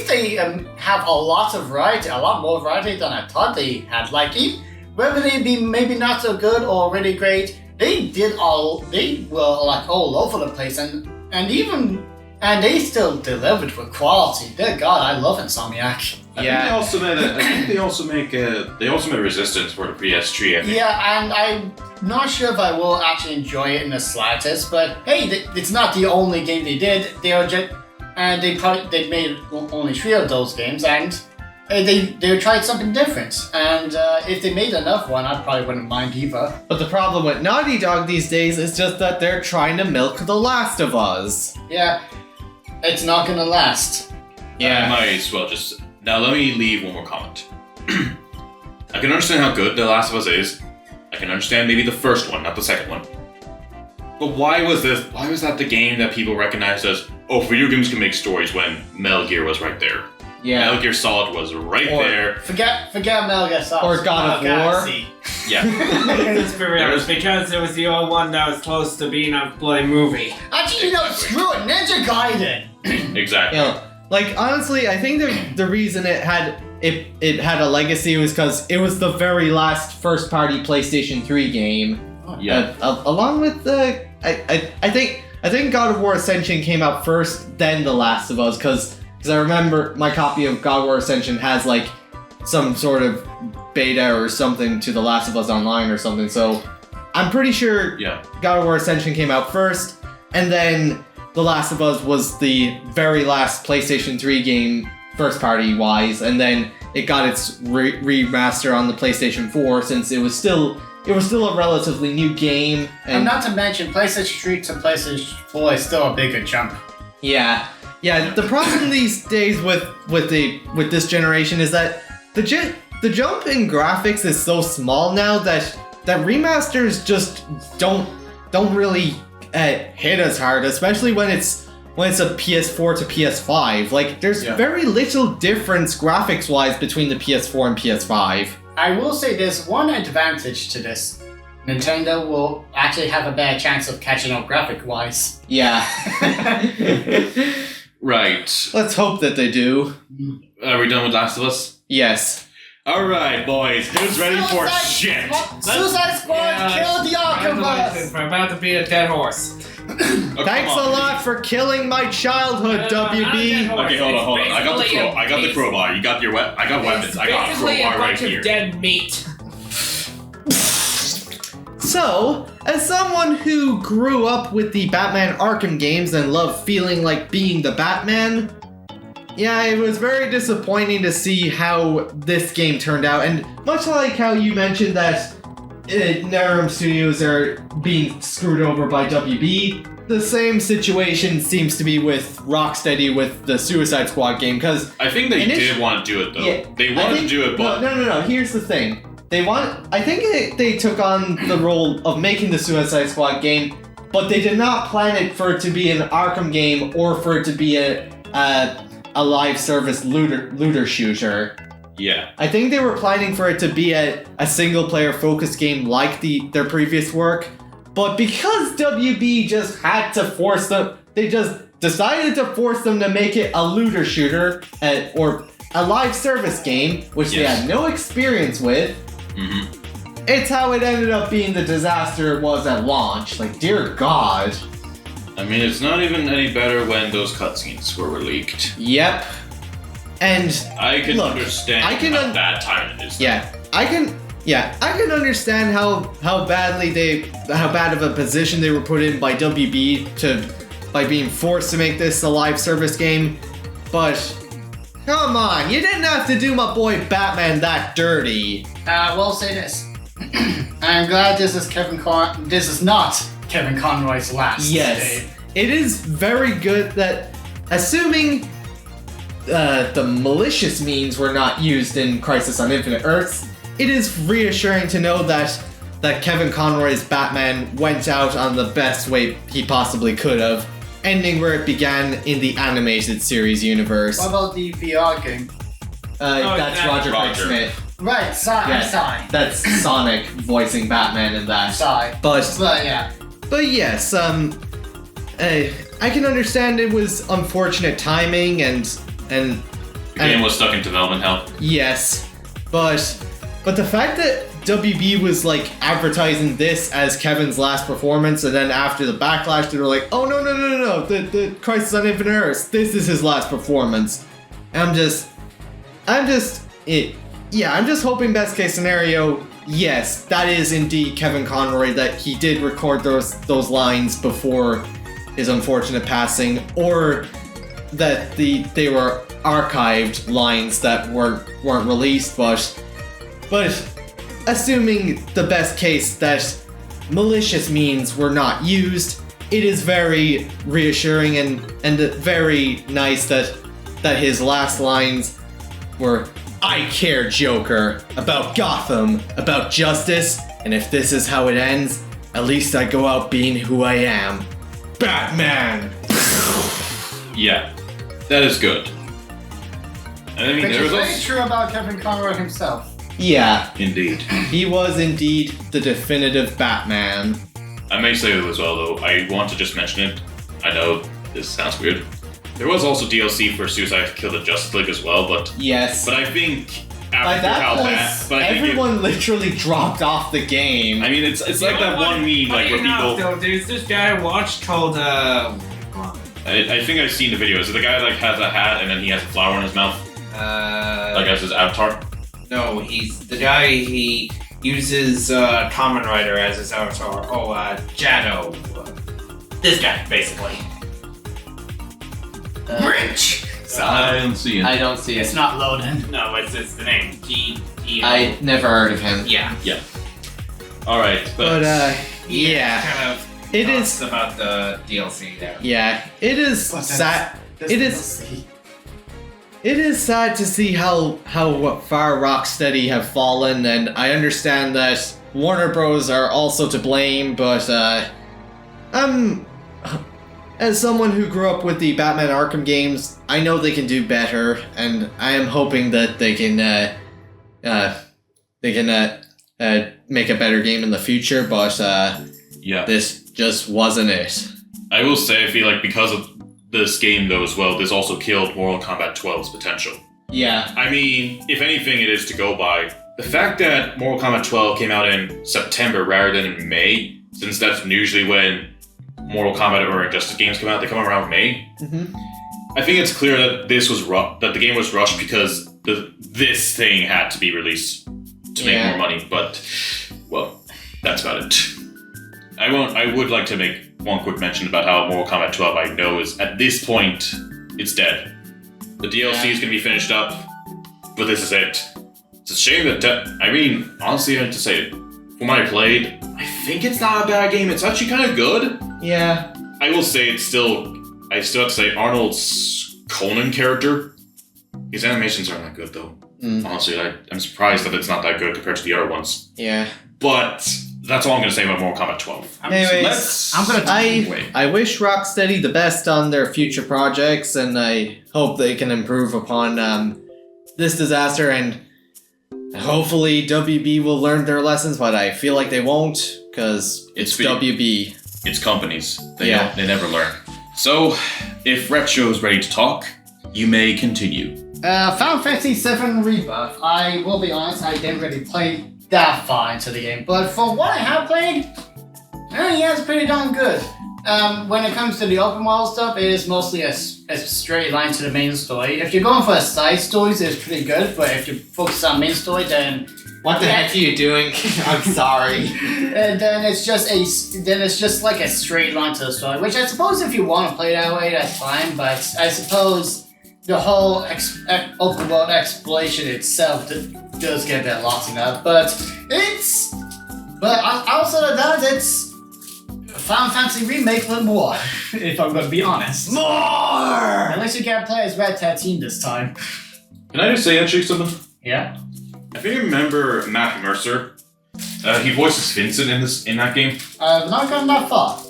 they have a lot of variety, a lot more variety than I thought they had. Like, whether they be maybe not so good or really great, they were like all over the place, and they still delivered with quality. Dear God, I love Insomniac. I think they also make Resistance for the PS3. I think. Yeah, and I'm not sure if I will actually enjoy it in the slightest. But hey, it's not the only game they did. They made only 3 of those games, and they tried something different. And if they made another one, I probably wouldn't mind either. But the problem with Naughty Dog these days is just that they're trying to milk The Last of Us. Yeah, it's not gonna last. I might as well just... Now let me leave one more comment. I can understand how good The Last of Us is. I can understand maybe the first one, not the second one. But why was that the game that people recognized as, oh, video games can make stories, when Metal Gear was right there? Yeah. Metal Gear Solid was right there. Forget Metal Gear Solid. Or God of War. Galaxy. Yeah. Let's be real, it's because it was the only one that was close to being a bloody movie. Actually, screw it, Ninja Gaiden. Exactly. You know, like, honestly, I think the reason it had a legacy was because it was the very last first-party PlayStation 3 game. Yeah. Along with I think God of War Ascension came out first, then The Last of Us, because Because I remember my copy of God of War Ascension has like some sort of beta or something to The Last of Us Online or something. So I'm pretty sure God of War Ascension came out first, and then The Last of Us was the very last PlayStation 3 game, first party wise, and then it got its remaster on the PlayStation 4 since it was still a relatively new game. And not to mention, PlayStation 3 to PlayStation 4 is still a bigger jump. Yeah. The problem these days with this generation is that the jump in graphics is so small now that remasters just don't really hit as hard, especially when it's a PS4 to PS5. Like, there's very little difference graphics-wise between the PS4 and PS5. I will say there's one advantage to this. Nintendo will actually have a better chance of catching up graphic-wise. Yeah. Right. Let's hope that they do. Are we done with Last of Us? Yes. Alright, boys. Who's ready for shit? Suicide Squad, kill the Archivist! We're about to be a dead horse. Thanks a lot for killing my childhood, WB. Okay, hold on. I got the crowbar. You got your I got weapons. I got a crowbar right here. Dead meat. So, as someone who grew up with the Batman Arkham games and loved feeling like being the Batman, yeah, it was very disappointing to see how this game turned out. And much like how you mentioned that NetherRealm Studios are being screwed over by WB, the same situation seems to be with Rocksteady with the Suicide Squad game, because I think they did want to do it though. Yeah, they wanted to do it, but no. Here's the thing. I think they took on the role of making the Suicide Squad game, but they did not plan it for it to be an Arkham game or for it to be a live service looter shooter. Yeah. I think they were planning for it to be a single player focused game like their previous work, but because WB just had to force them, they just decided to force them to make it a looter shooter or a live service game, which they had no experience with. Mm-hmm. It's how it ended up being the disaster it was at launch. Like, dear God. I mean, it's not even any better when those cutscenes were leaked. Yep. And I can understand how bad time it is. I can understand how bad of a position they were put in by WB by being forced to make this a live service game, but come on, you didn't have to do my boy Batman that dirty. We'll say this. I'm glad this is not Kevin Conroy's last day. It is very good that, assuming the malicious means were not used in Crisis on Infinite Earths, it is reassuring to know that Kevin Conroy's Batman went out on the best way he possibly could have, ending where it began in the animated series universe. What about the VR game? That's Roger Craig Smith. Right, sorry. That's Sonic voicing Batman in that. Sorry. But yeah. But yes, I can understand it was unfortunate timing and the game was stuck in development hell. Yes, but the fact that WB was like advertising this as Kevin's last performance, and then after the backlash, they were like, "Oh no, the Crisis on Infinite Earths, this is his last performance." And I'm just hoping best case scenario. Yes, that is indeed Kevin Conroy, that he did record those lines before his unfortunate passing, or that they were archived lines that weren't released, but assuming the best case that malicious means were not used, it is very reassuring and very nice that his last lines were, "I care, Joker, about Gotham, about justice, and if this is how it ends, at least I go out being who I am. Batman!" Yeah, that is good. And I mean, Which there is was very also... true about Kevin Conroy himself. Yeah, Indeed. he was indeed the definitive Batman. I may say it as well, though. I want to just mention it. I know this sounds weird. There was also DLC for Suicide Kill the Justice League as well, but Yes. I think By after that how point, bad, but I think everyone literally dropped off the game. I mean, it's like that one meme, like where people. There's this guy I watched called I think I've seen the video. Is it the guy that has a hat and then he has a flower in his mouth? Like as his avatar? No, he's the guy. He uses Kamen Rider as his avatar. Oh, Jado. This guy, basically. Rich! I don't see it. I don't see It's it. not loading. No, it's the name. G. I never heard of him. Yeah. Alright, But yeah, Kind of. it talks is. about the DLC there. Yeah, it is But sad. that's It is. It is sad to see how far Rocksteady have fallen, and I understand that Warner Bros. Are also to blame, but as someone who grew up with the Batman Arkham games, I know they can do better, and I am hoping that they can make a better game in the future, but yeah. this just wasn't it. I will say, I feel like because of this game though as well, this also killed Mortal Kombat 12's potential. Yeah. I mean, if anything it is to go by, the fact that Mortal Kombat 12 came out in September rather than in May, since that's usually when Mortal Kombat or Injustice games come out, they come out around May. Mm-hmm. I think it's clear that this was that the game was rushed because this thing had to be released to make more money. But well, that's about it. I would like to make one quick mention about how Mortal Kombat 12 I know is at this point it's dead. The DLC is gonna be finished up, but this is it. It's a shame that I mean, honestly, I have to say it. From what I played, I think it's not a bad game. It's actually kind of good. Yeah. I will say I still have to say Arnold's Conan character, his animations aren't that good though. Honestly, I'm surprised that it's not that good compared to the other ones. Yeah. But that's all I'm going to say about Mortal Kombat 12. Anyways, I wish Rocksteady the best on their future projects, and I hope they can improve upon this disaster, and hopefully WB will learn their lessons, but I feel like they won't, because it's WB. It's companies. They never learn. So, if Retro's ready to talk, you may continue. Final Fantasy VII Rebirth. I will be honest, I didn't really play that far into the game, but for what I have played, yeah, it's pretty darn good. When it comes to the open world stuff, it is mostly a straight line to the main story. If you're going for side stories, it's pretty good, but if you focus on main story, then What the heck are you doing? I'm sorry. then it's just like a straight line to the story. Which I suppose if you want to play that way, that's fine. But I suppose the whole open world exploration itself does get a bit lost in that. But outside of that, it's Final Fantasy Remake with more. If I'm going to be honest. More! Unless you can't play as Red Tatine this time. Can I just say actually something? Yeah. I think you remember Matt Mercer. He voices Vincent in that game. I've not gone that far.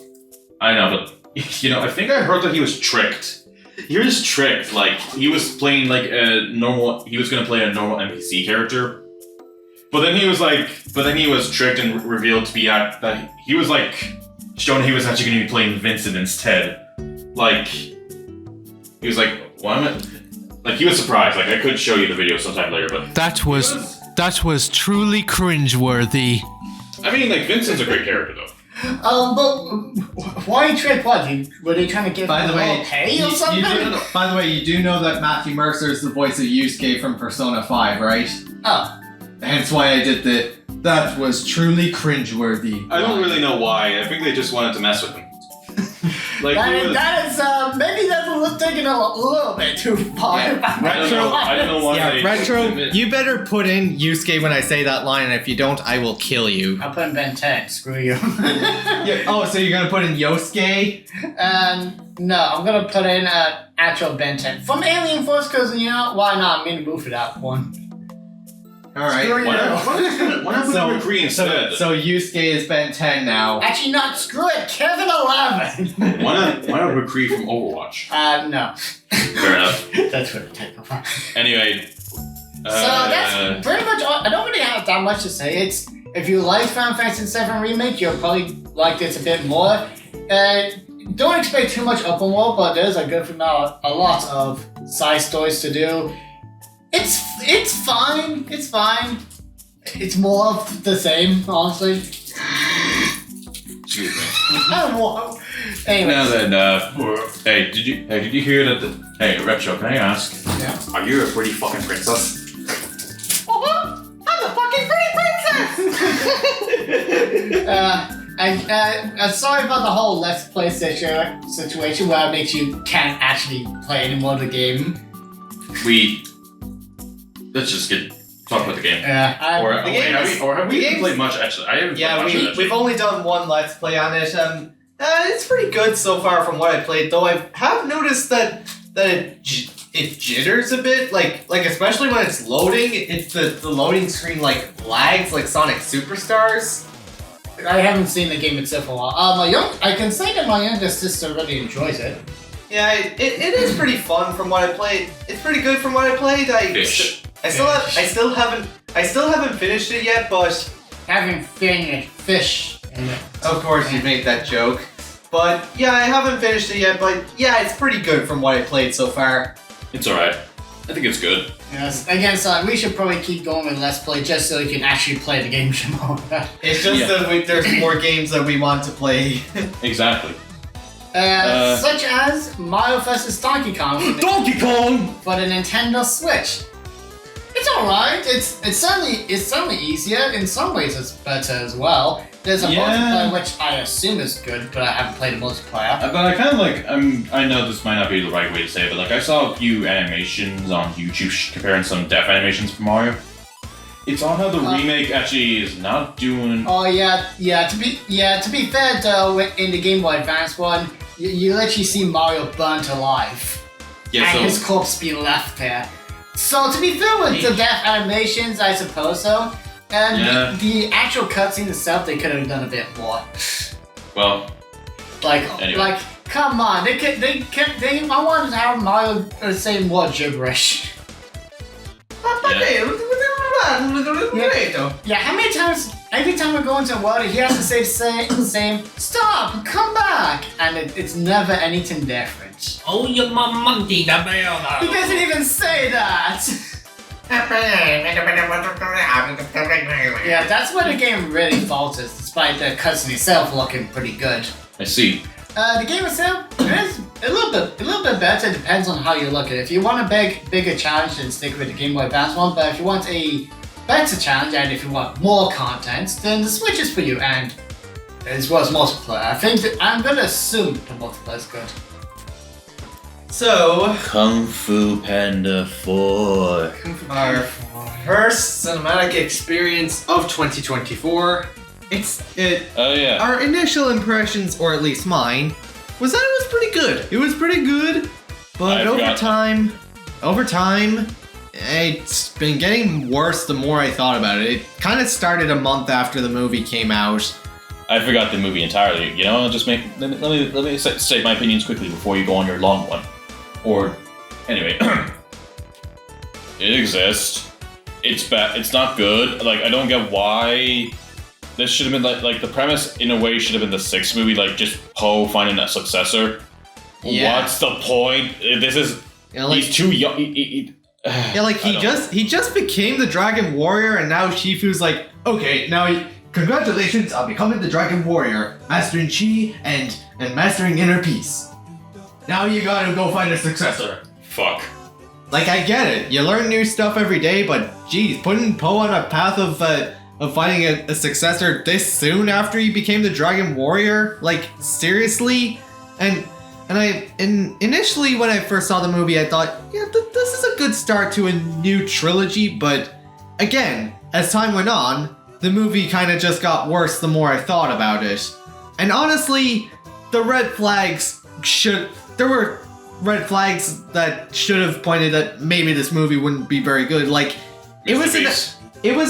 I know, but I think I heard that he was tricked. He was tricked. Like he was playing like a normal. He was gonna play a normal NPC character, but then he was tricked and revealed to be that he was like shown he was actually gonna be playing Vincent instead. Like he was like, "What am I?" Like he was surprised. Like I could show you the video sometime later, but That was truly cringeworthy. I mean, like Vincent's a great character though. But why trick what? Were they trying to give By him the way, more pay or something? By the way, you do know that Matthew Mercer is the voice of Yusuke from Persona 5, right? Oh. Hence why I did that was truly cringeworthy. I don't really know why. I think they just wanted to mess with him. Like That is maybe that was taking a little bit too far. I don't know why. Yeah, they Retro, you better put in Yusuke when I say that line, and if you don't, I will kill you. I'll put in Ben 10. Screw you. Yeah, oh, so you're gonna put in Yosuke? No, I'm gonna put in actual Ben 10 from Alien Force because why not? I'm in the mood for that one. Alright. Screw you. Why not put McCree instead? So Yusuke is Ben 10 now. Actually, not. Screw it. Kevin 11. Why not McCree from Overwatch? No. Fair enough. That's what it takes. Anyway. So that's pretty much all. I don't really have that much to say. It's if you like Final Fantasy VII Remake, you'll probably like this a bit more. Don't expect too much open world, but there's a good amount, a lot of side stories to do. It's fine. It's fine. It's more of the same, honestly. Excuse me. Whoa. Anyway. Now then, hey, did you hear that? Hey, Retro, can I ask? Yeah. Are you a pretty fucking princess? I'm a fucking pretty princess! Sorry about the whole Let's Play situation where it makes you can't actually play anymore the game. Let's just talk about the game. Yeah. Have we played much actually? I haven't Yeah, played much of it, we've only done one Let's Play on it. It's pretty good so far from what I played, though I have noticed that it jitters a bit, like especially when it's loading. The loading screen lags like Sonic Superstars. I haven't seen the game itself for a while. I can say that my youngest sister really enjoys it. Yeah, it is pretty fun from what I played. It's pretty good from what I played. I still haven't finished it yet, but Having fish in it. of course you made that joke. But yeah, I haven't finished it yet, but yeah, it's pretty good from what I played so far. It's alright. I think it's good. Yes. Again, so we should probably keep going with Let's Play just so you can actually play the game, Shimoda. It's just that there's more games that we want to play. Exactly. Such as Mario vs. Donkey Kong Donkey Kong! for the Nintendo Switch. It's alright. It's certainly easier. In some ways, it's better as well. There's a multiplayer which I assume is good, but I haven't played the multiplayer. But I kind of I know this might not be the right way to say it, but I saw a few animations on YouTube comparing some death animations for Mario. It's on how the remake actually is not doing. Oh yeah. To be fair though, in the Game Boy Advance one, you literally see Mario burnt alive, and his corpse being left there. So to be fair with the death animations, I suppose so. And the actual cutscene itself, they could have done a bit more. Well, like, come on, I wanted to have Mario say more gibberish. Yeah, how many times? Every time we go into water, he has to say the same. Stop! Come back! And it's never anything different. Oh, you monkey, He doesn't even say that. Yeah, that's where the game really falters, despite the cutscene itself looking pretty good. I see. The game itself is a little bit better. Depends on how you look at it. If you want a bigger challenge, then stick with the Game Boy Advance one. But if you want a better challenge and if you want more content, then the Switch is for you. And as well as multiplayer, I think I'm gonna assume the multiplayer is good. So, Kung Fu Panda 4. our first cinematic experience of 2024. Oh yeah. Our initial impressions, or at least mine, was that it was pretty good. It was pretty good, but over time, it's been getting worse the more I thought about it. It kind of started a month after the movie came out. I forgot the movie entirely. You know, let me state my opinions quickly before you go on your long one. Or, anyway, it exists. It's bad. It's not good. Like, I don't get why. This should have been like the premise in a way should have been the 6th movie, like just Poe finding a successor. Yeah. What's the point? This is he's too young. He just became the Dragon Warrior, and now Shifu's like, okay, now congratulations on becoming the Dragon Warrior, mastering Chi and mastering inner peace. Now you gotta go find a successor. Fuck. Like, I get it. You learn new stuff every day, but geez, putting Poe on a path of finding a successor this soon after he became the Dragon Warrior? Like, seriously? And initially when I first saw the movie, I thought, yeah, this is a good start to a new trilogy, but again, as time went on, the movie kind of just got worse the more I thought about it. And honestly, there were red flags that should have pointed that maybe this movie wouldn't be very good. Like, it was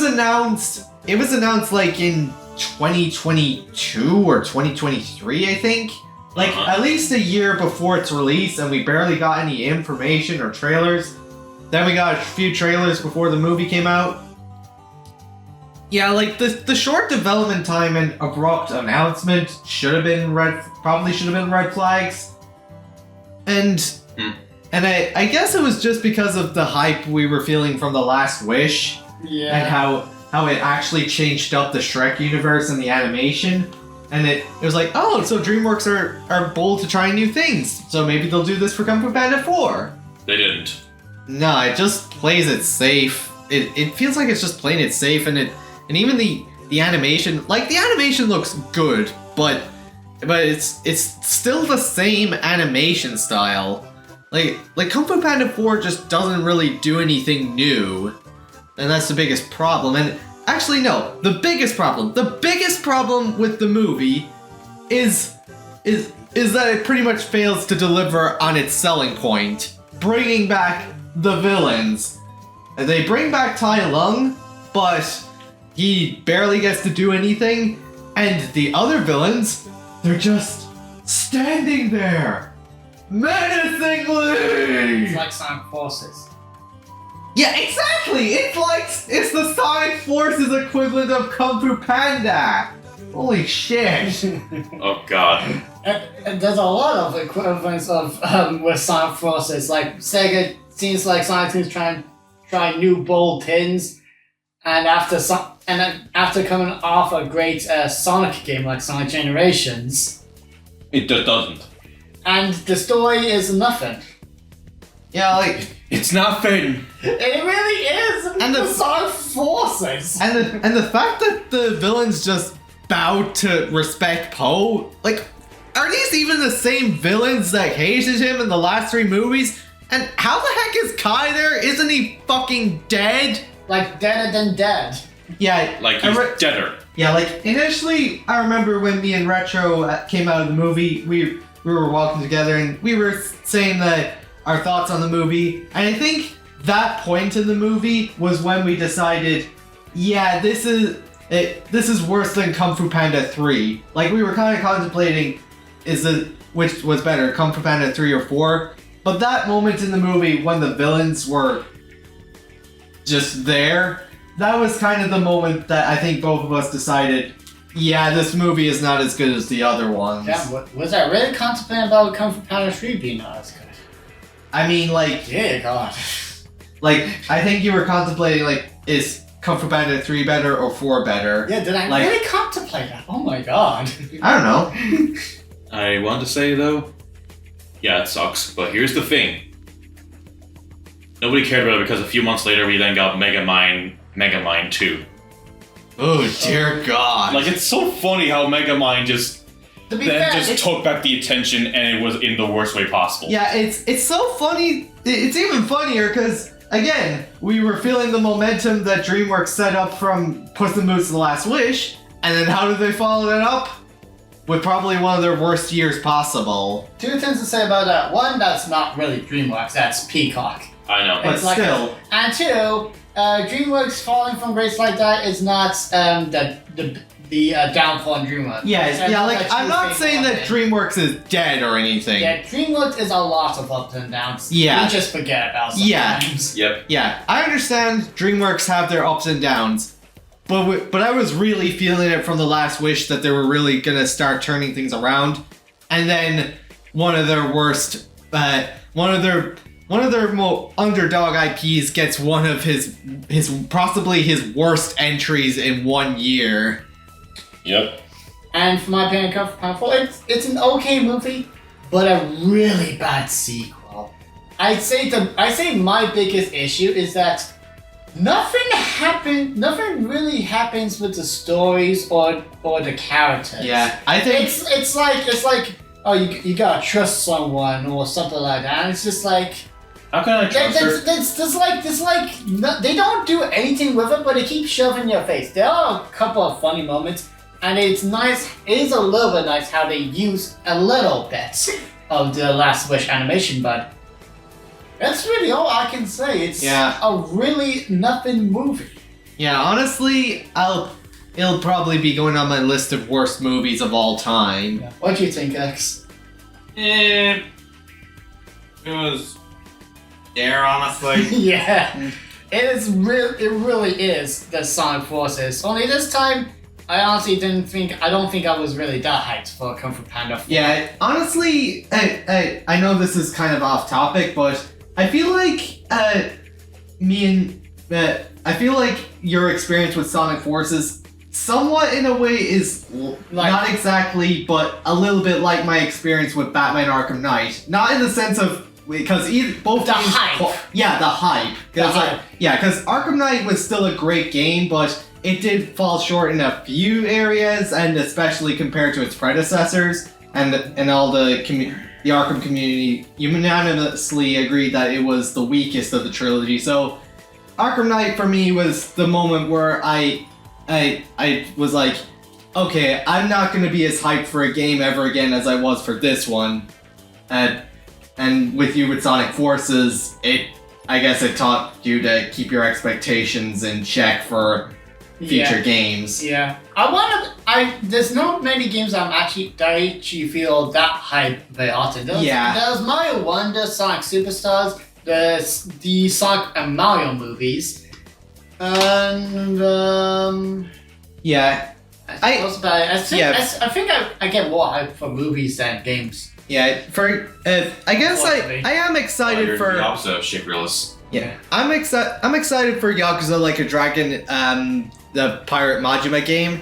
announced like in 2022 or 2023, I think. Like, at least a year before its release, and we barely got any information or trailers. Then we got a few trailers before the movie came out. Yeah, like, the short development time and abrupt announcement probably should have been red flags. And I guess it was just because of the hype we were feeling from The Last Wish. Yeah. And how it actually changed up the Shrek universe and the animation. And it was like, oh, so DreamWorks are bold to try new things. So maybe they'll do this for Kung Fu Panda 4. They didn't. No, it just plays it safe. It feels like it's just playing it safe, and even the animation, like the animation looks good, but it's still the same animation style. Like Kung Fu Panda 4 just doesn't really do anything new, and that's the biggest problem. And actually, no, the biggest problem with the movie is that it pretty much fails to deliver on its selling point, bringing back the villains. They bring back Tai Lung, but he barely gets to do anything, and the other villains, they're just standing there, menacingly! It's like Sonic Forces. Yeah, exactly! It's the Sonic Forces equivalent of Kung Fu Panda! Holy shit! Oh god. And there's a lot of equivalents of with Sonic Forces. Like Sega seems like Sonic seems trying new bold things, and after coming off a great Sonic game like Sonic Generations, It doesn't. and the story is nothing. Yeah, like, It's nothing. It really is. And the- Sonic Forces. and the fact that the villains just bow to respect Poe, like, are these even the same villains that hated him in the last 3 movies? And how the heck is Kai there? Isn't he fucking dead? Like deader than dead. Yeah, Like he's deader. yeah, like initially, I remember when me and Retro came out of the movie, we were walking together and we were saying that our thoughts on the movie. And I think that point in the movie was when we decided, yeah, this is worse than Kung Fu Panda 3. Like, we were kind of contemplating, which was better, Kung Fu Panda 3 or 4? But that moment in the movie when the villains were just there, that was kind of the moment that I think both of us decided, yeah, this movie is not as good as the other ones. Yeah, was I really contemplating about Kung Fu Panda 3 being not as good? I mean, like, Yeah, God. like, I think you were contemplating, like, is Kung Fu Panda 3 better or 4 better? Yeah, did I Like- really contemplate that? Oh my God. I don't know. I want to say though, yeah, it sucks. But here's the thing. Nobody cared about it because a few months later we then got Megamind 2. Oh, dear God. Like, it's so funny how Megamind just To be then fair, just it's- took back the attention and it was in the worst way possible. Yeah, it's so funny. It's even funnier because, again, we were feeling the momentum that DreamWorks set up from Puss in Boots: The Last Wish, and then how did they follow that up? With probably one of their worst years possible. 2 things to say about that. One, that's not really DreamWorks, that's Peacock. I know. But It's like still. And 2, DreamWorks falling from grace like that is not the downfall in DreamWorks. Yeah, It's yeah. not Like, that I'm she not was saying that facing DreamWorks is dead or anything. Yeah, DreamWorks is a lot of ups and downs. Yeah. We just forget about Yeah. sometimes. Yep. Yeah, I understand DreamWorks have their ups and downs, but I was really feeling it from The Last Wish that they were really gonna start turning things around, and then one of their worst, one of their more underdog IPs gets one of his possibly his worst entries in 1 year. Yep. And for my opinion, Kung Fu Panda 4, it's an okay movie, but a really bad sequel. I'd say my biggest issue is that nothing really happens with the stories or the characters. Yeah, I think It's like oh you gotta trust someone or something like that. And it's just like How can I trust her? they don't do anything with it, but they keep shoving in your face. There are a couple of funny moments, and it's nice. It is a little bit nice how they use a little bit of the Last Wish animation, but that's really all I can say. It's a really nothing movie. yeah. Honestly, it'll probably be going on my list of worst movies of all time. What do you think, X? It was there, honestly. Yeah, it is real. It really is the Sonic Forces. Only this time, I honestly I don't think I was really that hyped for Kung Fu Panda 4. Yeah, honestly, I know this is kind of off topic, but I feel like I feel like your experience with Sonic Forces somewhat in a way is not exactly, but a little bit like my experience with Batman Arkham Knight. Not in the sense of because both The games, hype. yeah, the hype. Because Arkham Knight was still a great game, but it did fall short in a few areas, and especially compared to its predecessors and all the Arkham community unanimously agreed that it was the weakest of the trilogy. So Arkham Knight for me was the moment where I was like, okay, I'm not going to be as hyped for a game ever again as I was for this one. And with you with Sonic Forces, I guess it taught you to keep your expectations in check for future games. Yeah. There's not many games that I actually feel that hype very often. There's Mario Wonder, Sonic Superstars, there's the Sonic and Mario movies, and Yeah. I think I get more hype for movies than games. Yeah, I guess I am excited You're for the opposite of Ship Realist. Yeah, I'm excited for Yakuza Like a Dragon, the Pirate Majima game,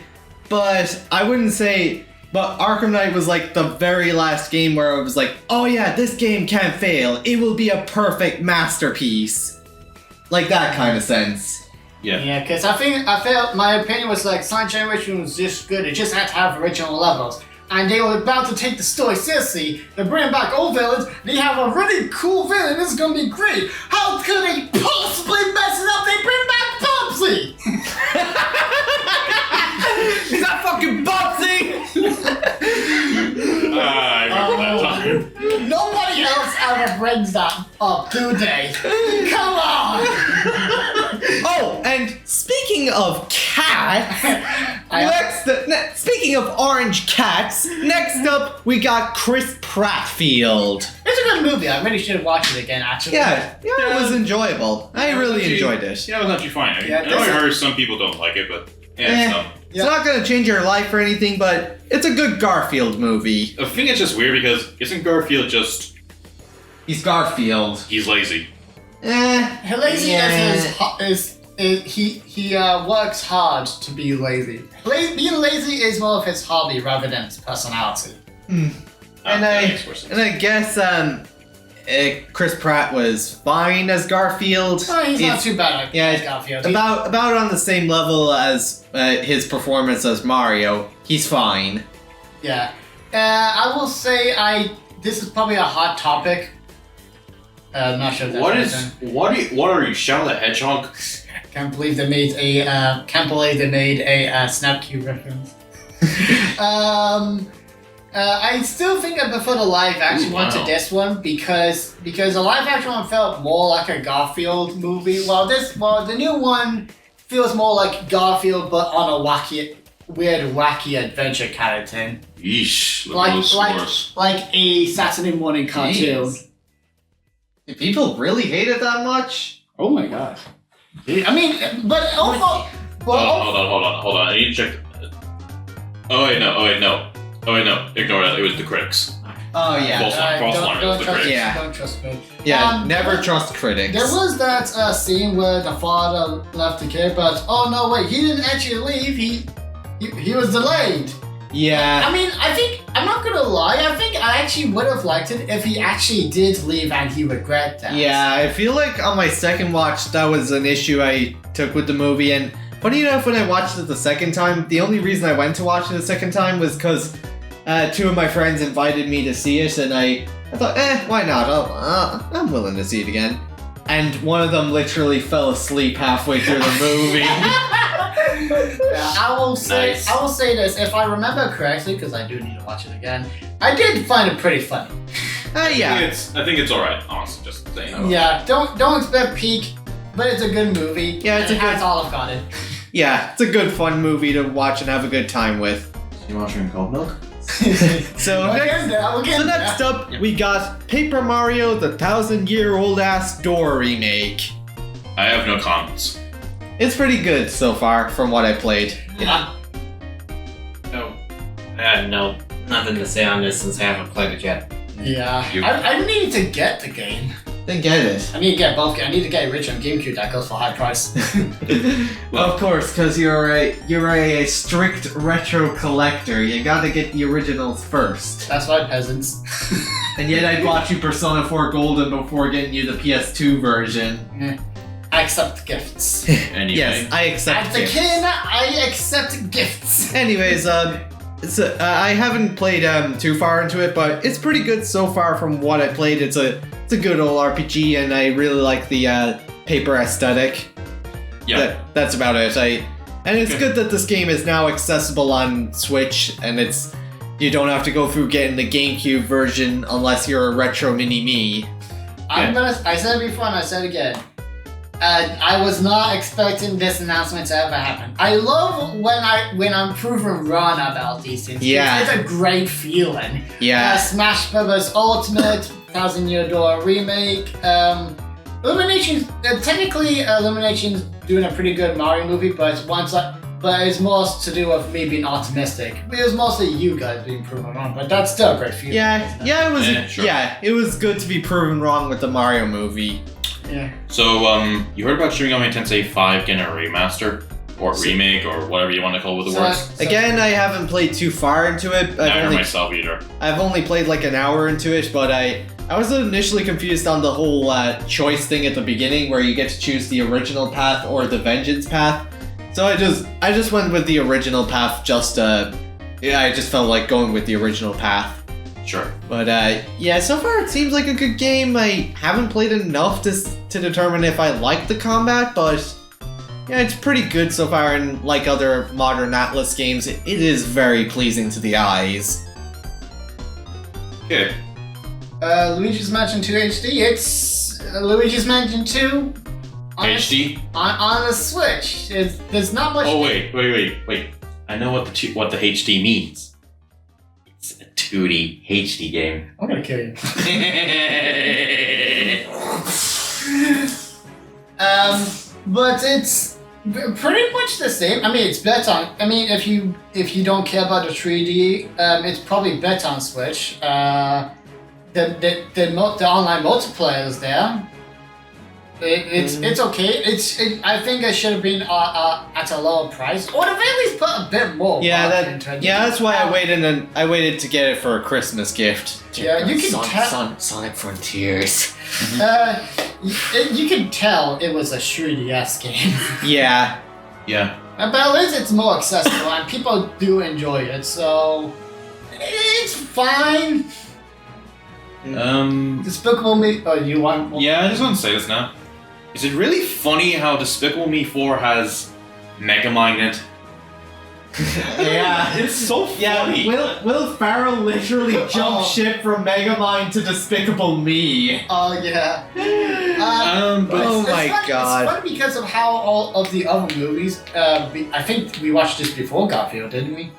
but I wouldn't say. But Arkham Knight was like the very last game where it was like, oh yeah, this game can't fail. It will be a perfect masterpiece, like that kind of sense. Yeah, because I felt my opinion was like Sonic Generation was just good. It just had to have original levels. And they were about to take the story seriously. They're bringing back old villains. They have a really cool villain. This is gonna be great. How could they possibly mess it up? They bring back Bubsy. Is that fucking Bubsy? I remember that time. Nobody else ever brings that up, do they? Come on. Oh, and speaking of cats, speaking of orange cats, next up we got Chris Prattfield. It's a good movie. I really should watch it again, actually. Yeah, it was enjoyable. I really enjoyed it. Yeah, it was actually fine. I Yeah, know I heard some people don't like it, but It's not gonna change your life or anything, but it's a good Garfield movie. I think it's just weird because isn't Garfield just He's Garfield. he's lazy? Lazy he works hard to be lazy. Being lazy is more of his hobby rather than his personality. And I guess Chris Pratt was fine as Garfield. Oh, he's not too bad as Garfield. About on the same level as his performance as Mario. He's fine. Yeah. I will say this is probably a hot topic. I'm not sure if that's what are you, Shadow the Hedgehog? Can't believe they made a Snapcube reference. I still think I prefer the live action one to this one because the live action one felt more like a Garfield movie, while the new one feels more like Garfield but on a weird wacky adventure kind of thing. Yeesh, like a Saturday morning cartoon. Jeez. Did people really hate it that much? Oh my god. I mean, but overall... Hold on. I need to check. Oh wait, no. Ignore that. It was the critics. Oh yeah. False alarm. It was the critics. Don't trust me. Yeah, never trust critics. There was that scene where the father left the kid, but oh no, wait, he didn't actually leave. He was delayed. Yeah. I mean, I'm not gonna lie, I think I actually would have liked it if he actually did leave and he regret that. Yeah, I feel like on my second watch, that was an issue I took with the movie, and funny enough, when I watched it the second time, the only reason I went to watch it the second time was because two of my friends invited me to see it, and I thought, why not? I'm willing to see it again. And one of them literally fell asleep halfway through the movie. I will say this, if I remember correctly, because I do need to watch it again, I did find it pretty funny. Yeah. I think it's alright, honestly, just saying. Yeah, don't expect peak, but it's a good movie. Yeah, it has Olive Garden. Yeah, it's a good fun movie to watch and have a good time with. You want to drink cold milk? So next up, we got Paper Mario: The 1,000-Year-Old Ass Door remake. I have no comments. It's pretty good so far from what I played. Yeah. No, nothing to say on this since I haven't played it yet. Yeah. I needed to get the game. Then get it. I need to get both. I need to get a original GameCube that goes for high price. Of course, because you're a strict retro collector. You gotta get the originals first. That's right, peasants. And yet I bought you Persona 4 Golden before getting you the PS2 version. I accept gifts. Anyway. Yes, I accept As a gifts. kid, I accept gifts. Anyways, I haven't played too far into it, but it's pretty good so far from what I played. It's a good old RPG, and I really like the paper aesthetic. Yeah. That's about it. And it's good that this game is now accessible on Switch, and you don't have to go through getting the GameCube version unless you're a Retrominimii. I said it before and I said it again. I was not expecting this announcement to ever happen. I love when I'm proven wrong about these things. Yeah. It's a great feeling. Yeah. Smash Bros. Ultimate, 1000-Year Door remake. Illumination's technically Illumination's doing a pretty good Mario movie, but it's more to do with me being optimistic. It was mostly you guys being proven wrong, but that's still a great feeling. It was. Sure. Yeah, it was good to be proven wrong with the Mario movie. Yeah. So, you heard about Shin Megami Tensei 5 getting a remaster? Or remake, or whatever you want to call it with the words? Again, I haven't played too far into it. Neither myself either. I've only played like an hour into it, but I was initially confused on the whole choice thing at the beginning, where you get to choose the original path or the vengeance path. So I just went with the original path. I just felt like going with the original path. Sure. But so far it seems like a good game. I haven't played enough to determine if I like the combat, but yeah, it's pretty good so far. And like other modern Atlas games, it is very pleasing to the eyes. Okay. Luigi's Mansion 2 HD. It's Luigi's Mansion 2 on HD? on the Switch. There's not much. Oh, wait. I know what the HD means. It's a 2D HD game. I'm gonna kill you. But it's pretty much the same. I mean, it's better on. I mean, if you don't care about the 3D, it's probably better on Switch. The online multiplayer is there. It's okay. I think it should have been at a lower price, or at least put a bit more. That's why I waited to get it for a Christmas gift. Yeah, you can tell. Sonic Frontiers. You can tell it was a 3DS game. Yeah. Yeah. But at least it's more accessible and people do enjoy it, so it's fine. Despicable Me. Oh, you want more? Yeah, I just want to say this now. Is it really funny how Despicable Me 4 has Megamind in it? Yeah. It's so funny. Will Ferrell literally jumped ship from Megamind to Despicable Me. Oh yeah. But Oh It's my funny, god. It's funny because of how all of the other movies. I think we watched this before Garfield, didn't we?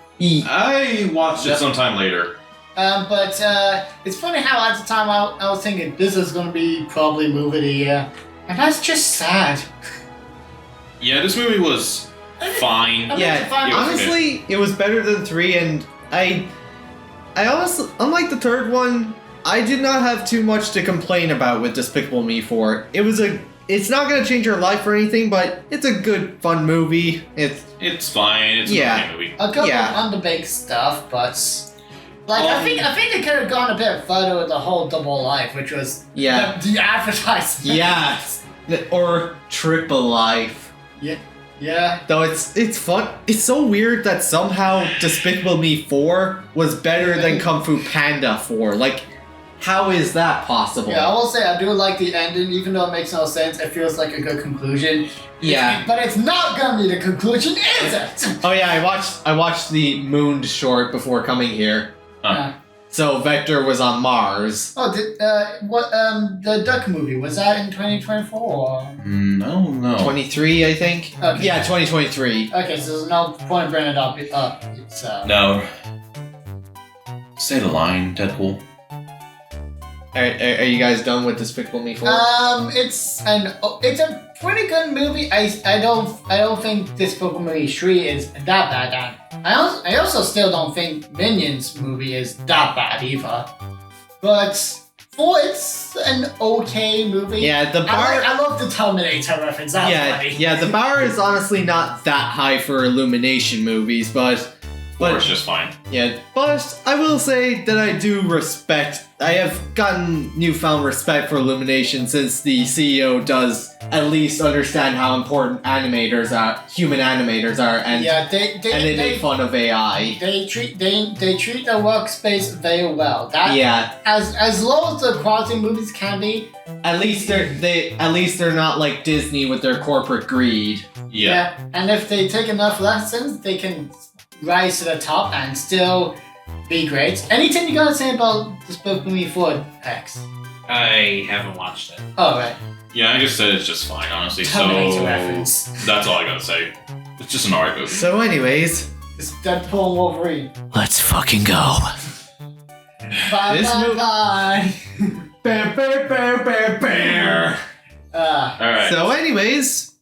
I watched it sometime later. But it's funny how at the time I was thinking this is going to be probably movie of the year, and that's just sad. Yeah, this movie was fine. I mean, Yeah, it's a fine it was movie. honestly, it was better than 3, and I honestly, unlike the third one, I did not have too much to complain about with Despicable Me 4. It's not going to change your life or anything, but it's a good, fun movie. It's fine. It's a fine movie. A couple Yeah. of underbaked stuff, but I think they could have gone a bit further with the whole double life, which was Yeah. the advertisement. Yes, or Triple Life. Yeah. Though it's fun. It's so weird that somehow Despicable Me 4 was better than Kung Fu Panda 4. Like, how is that possible? Yeah, I will say I do like the ending, even though it makes no sense. It feels like a good conclusion. Yeah. But it's not gonna be the conclusion, is it? Oh yeah, I watched the Mooned short before coming here. Yeah. So Vector was on Mars. Oh, the Duck movie, was that in 2024? No. 23, I think. Okay. Yeah, 2023. Okay, so there's no point bringing it up. It's No. Say the line, Deadpool. Are you guys done with Despicable Me 4? it's a pretty good movie. I don't think Despicable Me 3 is that bad. I also still don't think Minions movie is that bad either. But it's an okay movie. Yeah, the bar. I love the Terminator reference. That was funny. Yeah, the bar is honestly not that high for Illumination movies, but It's just fine. yeah, but I will say that I do respect. I have gotten newfound respect for Illumination since the CEO does at least understand how important human animators are, and Yeah, they make fun of AI. They treat their workspace very well. That Yeah, as low as the quality movies can be. at least they're not like Disney with their corporate greed. Yeah. And if they take enough lessons, they can rise to the top and still be great. Anything you gotta say about this book movie for X? I haven't watched it. Oh right, Yeah, I just said it's just fine, honestly. Terminator So reference. that's all I gotta say. It's just an alright movie. So, anyways, It's Deadpool and Wolverine. Let's fucking go. Bye This bye mo- bye. bear. Alright. So, anyways,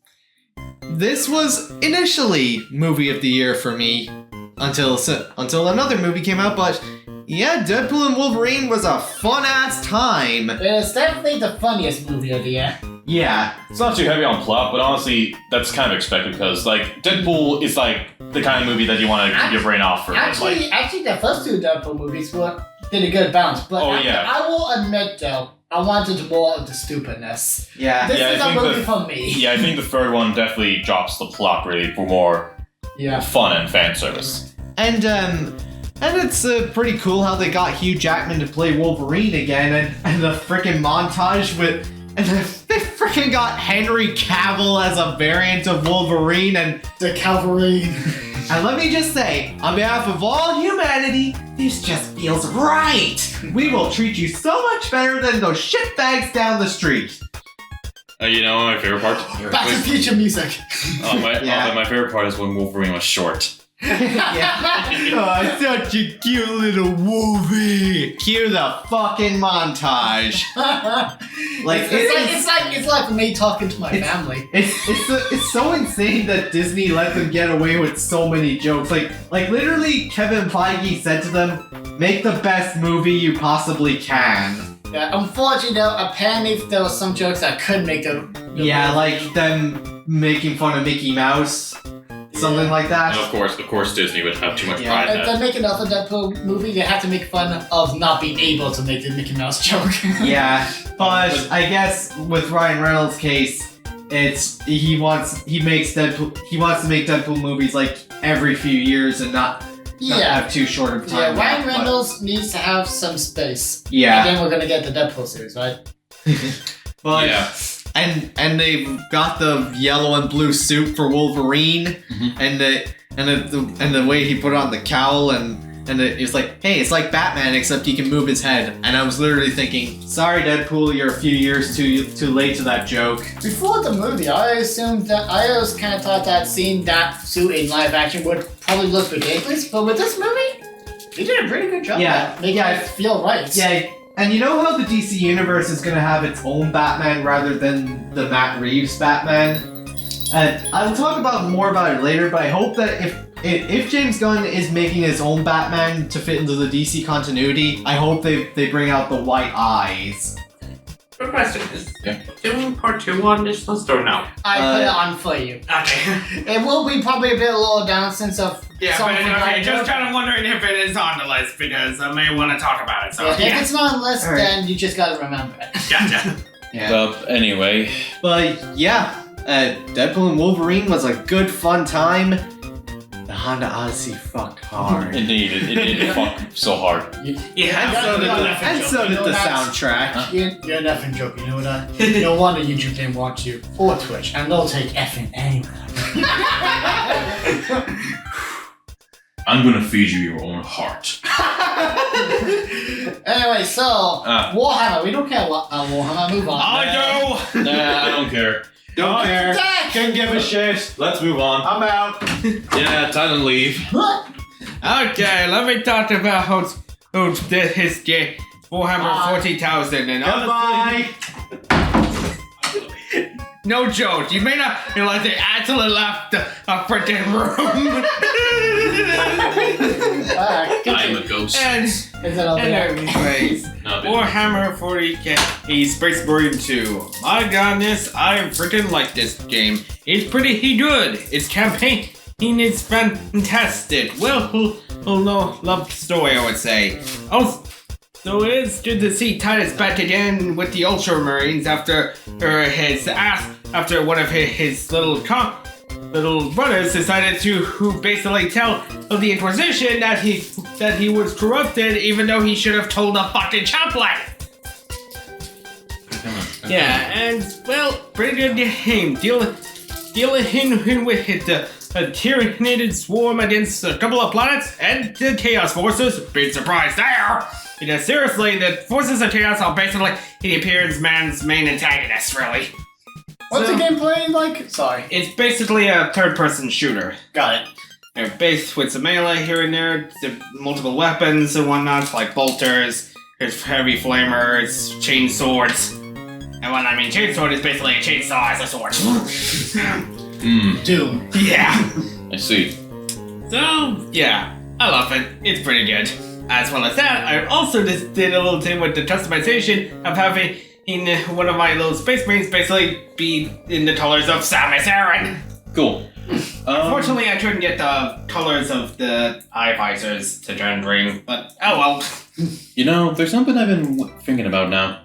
this was initially movie of the year for me until another movie came out. But yeah, Deadpool and Wolverine was a fun ass time. It's definitely the funniest movie of the year. Yeah, It's not too heavy on plot, but honestly, that's kind of expected because, like, Deadpool is like the kind of movie that you want to keep your brain off for. Actually, the first two Deadpool movies did a good balance. But Oh, yeah. I will admit though, I wanted more of the stupidness. yeah. This Yeah, I is a think movie the- for me. Yeah, I think the third one definitely drops the plot really for more Yeah. fun and fan service. And it's pretty cool how they got Hugh Jackman to play Wolverine again, and the freaking montage with. And they freaking got Henry Cavill as a variant of Wolverine, and The cavalry. And let me just say, on behalf of all humanity, this just feels right. We will treat you so much better than those shitbags down the street. You know, my favorite part? Back to Future music. My favorite part is when Wolverine was short. Oh, such a cute little Wolverine. Cue the fucking montage. Like It's like me talking to my family. It's so insane that Disney let them get away with so many jokes. Like literally, Kevin Feige said to them, "Make the best movie you possibly can." Yeah, unfortunately though, apparently there were some jokes that could make the Yeah, like them making fun of Mickey Mouse, something like that. And of course, Disney would have too much Yeah. pride in If that. they make another Deadpool movie, they have to make fun of not being able to make the Mickey Mouse joke. Yeah, but I guess with Ryan Reynolds' case, he wants to make Deadpool movies like every few years and not have too short of time. Yeah, Ryan but- Reynolds needs to have some space. Yeah. And then we're gonna get the Deadpool series, right? But Yeah. and they've got the yellow and blue suit for Wolverine, and the way he put on the cowl and it's like, hey, it's like Batman except he can move his head. And I was literally thinking, sorry Deadpool, you're a few years too late to that joke. Before the movie, I always kind of thought that seeing that suit in live action would probably look ridiculous, but with this movie, they did a pretty good job. Yeah, making it feel right. Yeah, and you know how the DC universe is gonna have its own Batman rather than the Matt Reeves Batman? And I'll talk more about it later, but I hope that if James Gunn is making his own Batman to fit into the DC continuity, I hope they bring out the white eyes. Good question. Is doing part 2 on this list or no? I put it on for you. Okay. It will be probably a bit lower down since of Yeah, some but forgotten okay, just joke. kind of wondering if it is on the list because I may want to talk about it. So If it's not on the list, Alright. then you just gotta remember it. gotcha. But anyway, But yeah, Deadpool and Wolverine was a good fun time. The Honda Odyssey fucked hard. indeed, it did fuck so hard. Yeah. And so did the soundtrack. You're an effing joke, you know that? No wonder YouTube didn't want you. Or Twitch, and they'll take effing anyway. I'm gonna feed you your own heart. Anyway, so Warhammer. We don't care what Warhammer. Move on. I do. Nah, I don't care. Don't care. Zach! Can't give a shit. Let's move on. I'm out. Yeah, time to leave. What? Okay, let me talk about how his Warhammer 40,000 and Goodbye. no joke. You may not realize they actually left a freaking room. I'm a ghost. And Is it all there? anyways, No, Warhammer 40k Space Marine 2. My goodness, I freaking like this game. It's pretty good. Its campaign is fantastic. Well, no, love the story, I would say. Also, so it's good to see Titus back again with the Ultramarines after one of his little brothers decided to basically tell the Inquisition that he was corrupted, even though he should have told the fucking chaplain. Yeah, and well, pretty good game. Dealing with a tyrannid swarm against a couple of planets and the Chaos Forces. Big surprise there. Because seriously, the Forces of Chaos are basically the Appearance Man's main antagonist, really. What's So- the gameplay like? Sorry. It's basically a third-person shooter. Got it. They're based with some melee here and there, multiple weapons and whatnot, like bolters, there's heavy flamers, chain swords. And when I mean chainsword, it's basically a chainsaw as a sword. Doom. Yeah. I see. So, yeah, I love it. It's pretty good. As well as that, I also just did a little thing with the customization of having one of my little space marines basically be in the colors of Samus Aran. Cool. Unfortunately, I couldn't get the colors of the eye visors to try and bring, but oh well. You know, there's something I've been thinking about now.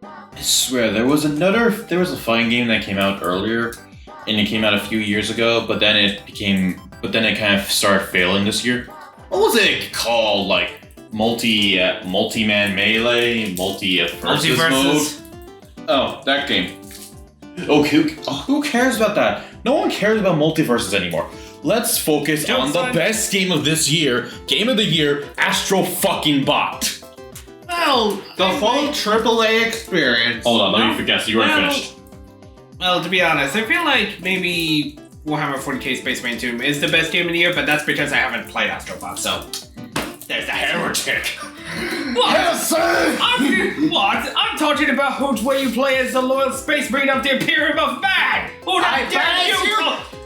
I swear, there was a fighting game that came out earlier, and it came out a few years ago, but then it kind of started failing this year. What was it called? Like multi-man melee, multi-versus mode? Oh, that game. Oh, who cares about that? No one cares about multiverses anymore. Let's focus on the best game of this year, game of the year, Astro fucking Bot. Well, The full AAA experience. Hold on, let me guess. You weren't finished. Well, to be honest, I feel like maybe Warhammer 40k Space Marine 2 is the best game of the year, but that's because I haven't played Astrobot, so there's the heretic. What? What? I'm talking about where you play as the loyal Space Marine of the Imperium of Man!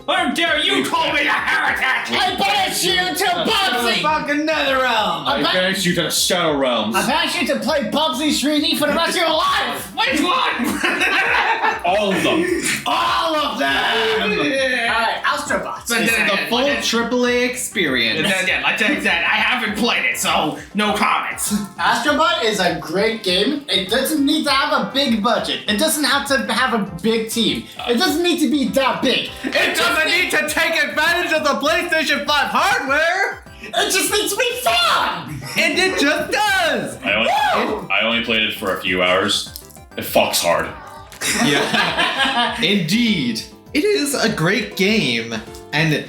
How dare you call me a heretic! I banish you to Bubsy! Fucking Netherrealm. I banish you to the Shadow Realms. I banish you to play Bubsy 3D for the rest of your life! Which one? All of them. All of them! Alright, Astrobots. This is The full AAA experience. Yeah, like I said, I haven't played it, so no comments. Astrobot is a great game. It doesn't need to have a big budget. It doesn't have to have a big team. It doesn't need to be that big. It doesn't need to take advantage of the PlayStation 5 hardware. It just needs to be fun! And it just does. I only played it for a few hours. It fucks hard. Yeah. Indeed. It is a great game. And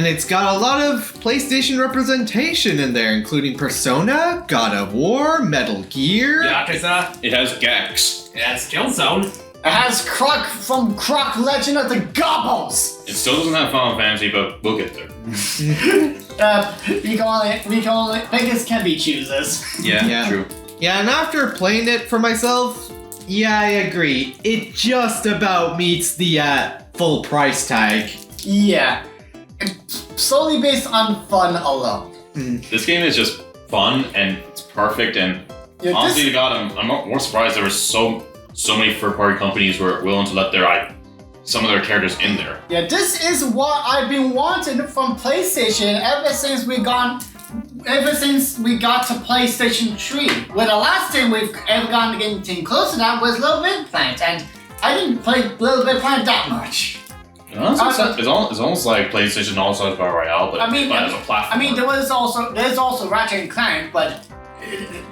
it's got a lot of PlayStation representation in there, including Persona, God of War, Metal Gear. Yakuza, It has Gex. it has Killzone. It has Croc from Croc Legend of the Gobbles! It still doesn't have Final Fantasy, but we'll get there. We can only, beggars can be choosers. Yeah. True. Yeah, and after playing it for myself, yeah, I agree. It just about meets the full price tag. Yeah. Solely based on fun alone. This game is just fun and it's perfect. And Yeah, honestly, to God, I'm more surprised there were so many third-party companies were willing to let some of their characters in there. Yeah, this is what I've been wanting from PlayStation ever since we got to PlayStation 3. Well, the last thing we've ever gotten anything close to that was Little Big Planet, and I didn't play Little Big Planet that much. It's almost like PlayStation also has Battle Royale, but as a platform. I mean, there's also Ratchet and Clank, but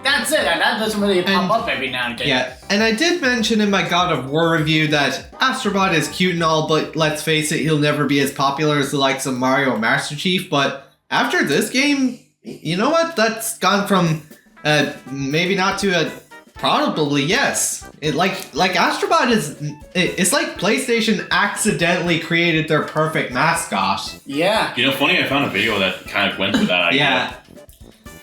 that's it, and that doesn't really pop up every now and again. Yeah, and I did mention in my God of War review that Astrobot is cute and all, but let's face it, he'll never be as popular as the likes of Mario and Master Chief. But after this game, you know what? That's gone from maybe not to a probably yes. It like Astrobot it's like PlayStation accidentally created their perfect mascot. Yeah. You know, funny, I found a video that kind of went with that idea.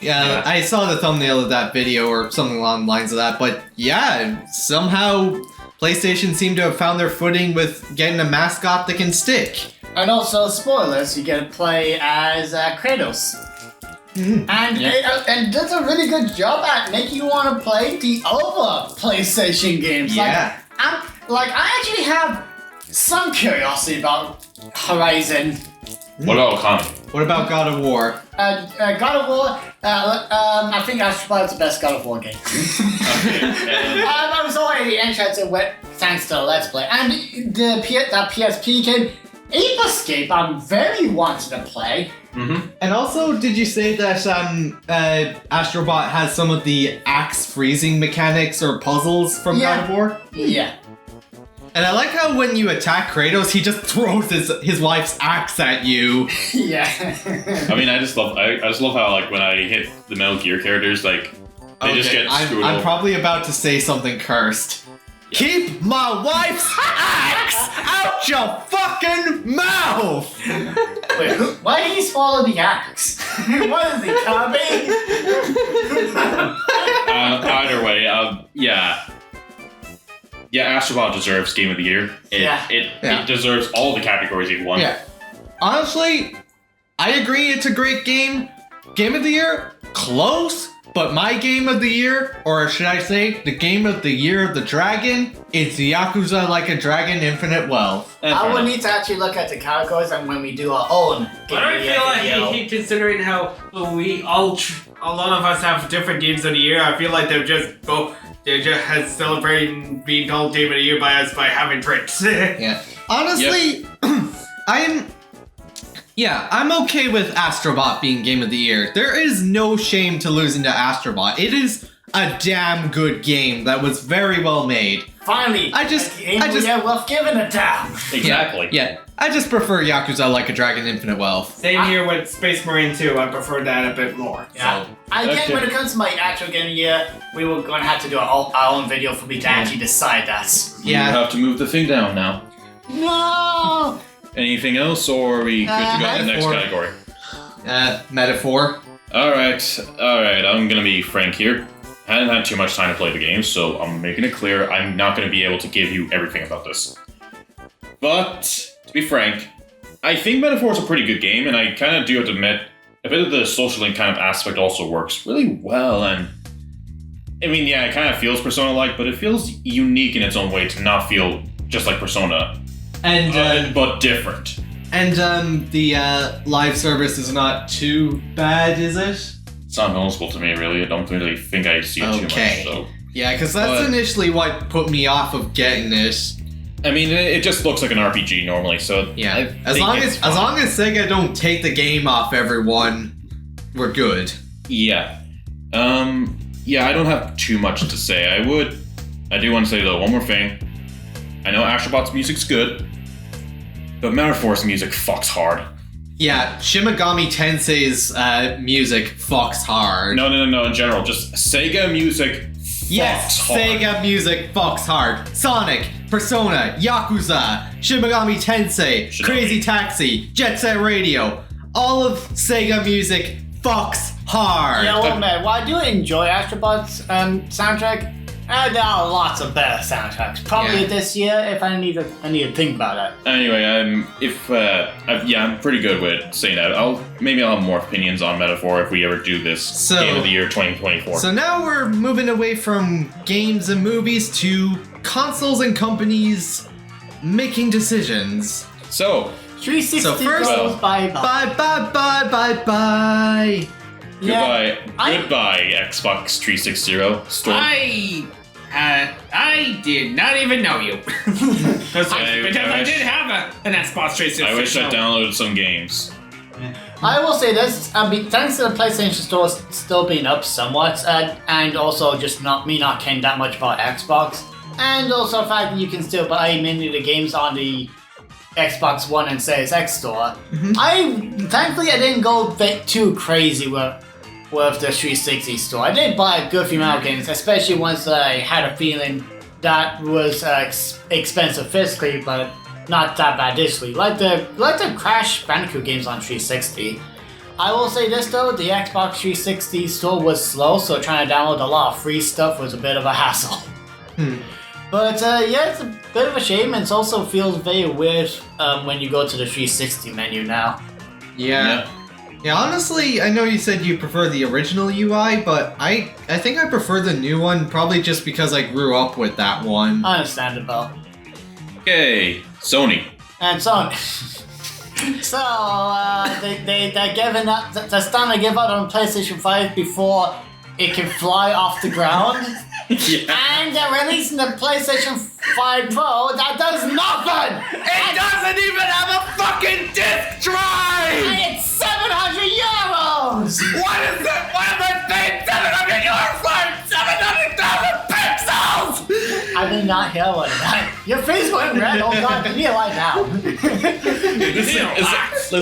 Yeah, I saw the thumbnail of that video or something along the lines of that, but yeah, somehow PlayStation seemed to have found their footing with getting a mascot that can stick. And also, spoilers, you get to play as Kratos. And and does a really good job at making you want to play the other PlayStation games. Yeah. I actually have some curiosity about Horizon. What about Okami? What about God of War? God of War, I think Astrobot is the best God of War game. I was already interested with, thanks to the Let's Play. And that PSP game, Ape Escape, I'm very wanted to play. And also, did you say that Astrobot has some of the axe freezing mechanics or puzzles from God of War? Yeah. And I like how when you attack Kratos, he just throws his wife's axe at you. Yeah. I mean, I just love how like when I hit the Metal Gear characters, like they just get screwed I'm over. probably about to say something cursed. Keep my wife's axe out your fucking mouth! Wait, why did he swallow the axe? What is he, Kirby? Either way, yeah, Astrobot deserves Game of the Year. It deserves all the categories he won. Yeah. Honestly, I agree it's a great game. Game of the Year, close, but my Game of the Year, or should I say, the Game of the Year of the Dragon, is Yakuza Like a Dragon Infinite Wealth. I will need to actually look at the categories and when we do our own Game But of I the feel Year like video. considering how we all, a lot of us have different games of the year, I feel like they're just has celebrating being called Game of the Year by us by having drinks. Yeah. Honestly, I'm okay with Astrobot being Game of the Year. There is no shame to losing to Astrobot. It is a damn good game that was very well made. Finally, worth giving a damn. Exactly. Yeah. I just prefer Yakuza Like a Dragon Infinite Wealth. Same here with Space Marine 2, I prefer that a bit more. Yeah. So. Again, when it comes to my actual Game of the Year, we were going to have to do our own video for me to actually decide that. You Yeah. have to move the thing down now. No! Anything else, or are we good to go to the next metaphor. category? Metaphor. Alright, I'm gonna be frank here. I hadn't had too much time to play the game, so I'm making it clear I'm not gonna be able to give you everything about this. But, to be frank, I think Metaphor is a pretty good game, and I kind of do have to admit, a bit of the social link kind of aspect also works really well, and I mean, yeah, it kind of feels Persona-like, but it feels unique in its own way to not feel just like Persona, And but different. the live service is not too bad, is it? It's not noticeable to me, really. I don't really think I see it too Okay. much, so... Yeah, because that's initially what put me off of getting it. I mean, it just looks like an RPG normally, so... Yeah. I As think long it's as fine. Sega don't take the game off everyone, we're good. Yeah. Yeah, I don't have too much to say. I do want to say, though, one more thing. I know Astrobot's music's good, but Metaphor's music fucks hard. Yeah, Shimigami Tensei's music fucks hard. No, in general, just Sega music Yes, fucks hard. Sega music fucks hard. Sonic, Persona, Yakuza, Shimigami Tensei, Shinobi. Crazy Taxi, Jet Set Radio. All of Sega music fucks hard. Yeah, well, man, while I do enjoy Astrobot's soundtrack, there are lots of better soundtracks. Probably Yeah. this year, if I need to think about it. Anyway, I'm pretty good with saying that. Maybe I'll have more opinions on Metaphor if we ever do this So- Game of the Year 2024. So now we're moving away from games and movies to consoles and companies making decisions. So 360 So first- goes bye-bye. Bye bye bye bye bye. Yeah, goodbye, Xbox 360 store. I did not even know you. because I wish- did have an Xbox 360. I wish I downloaded some games. I will say this, thanks to the PlayStation Store still being up somewhat, and also just not caring that much about Xbox, and also the fact that you can still buy many of the games on the Xbox One and Series X store. Thankfully I didn't go too crazy with the 360 store. I did buy a good few amount of games, especially ones that I had a feeling that was expensive physically, but not that bad digitally. Like the Crash Bandicoot games on 360. I will say this though, the Xbox 360 store was slow, so trying to download a lot of free stuff was a bit of a hassle. But yeah, it's a bit of a shame. It also feels very weird when you go to the 360 menu now. Yeah. Yeah, honestly, I know you said you prefer the original UI, but I think I prefer the new one, probably just because I grew up with that one. Understandable. Okay, Sony. And so, they're giving up. They're starting to give out on PlayStation 5 before it can fly off the ground. And they're releasing the PlayStation 5 Pro that does nothing. It doesn't even have a fucking disk drive! And it's 700 euros. What is that? What is that thing? 700 euros for 700,000 pixels! I did not hear one of that. Your face went red. Oh god, give me a light now.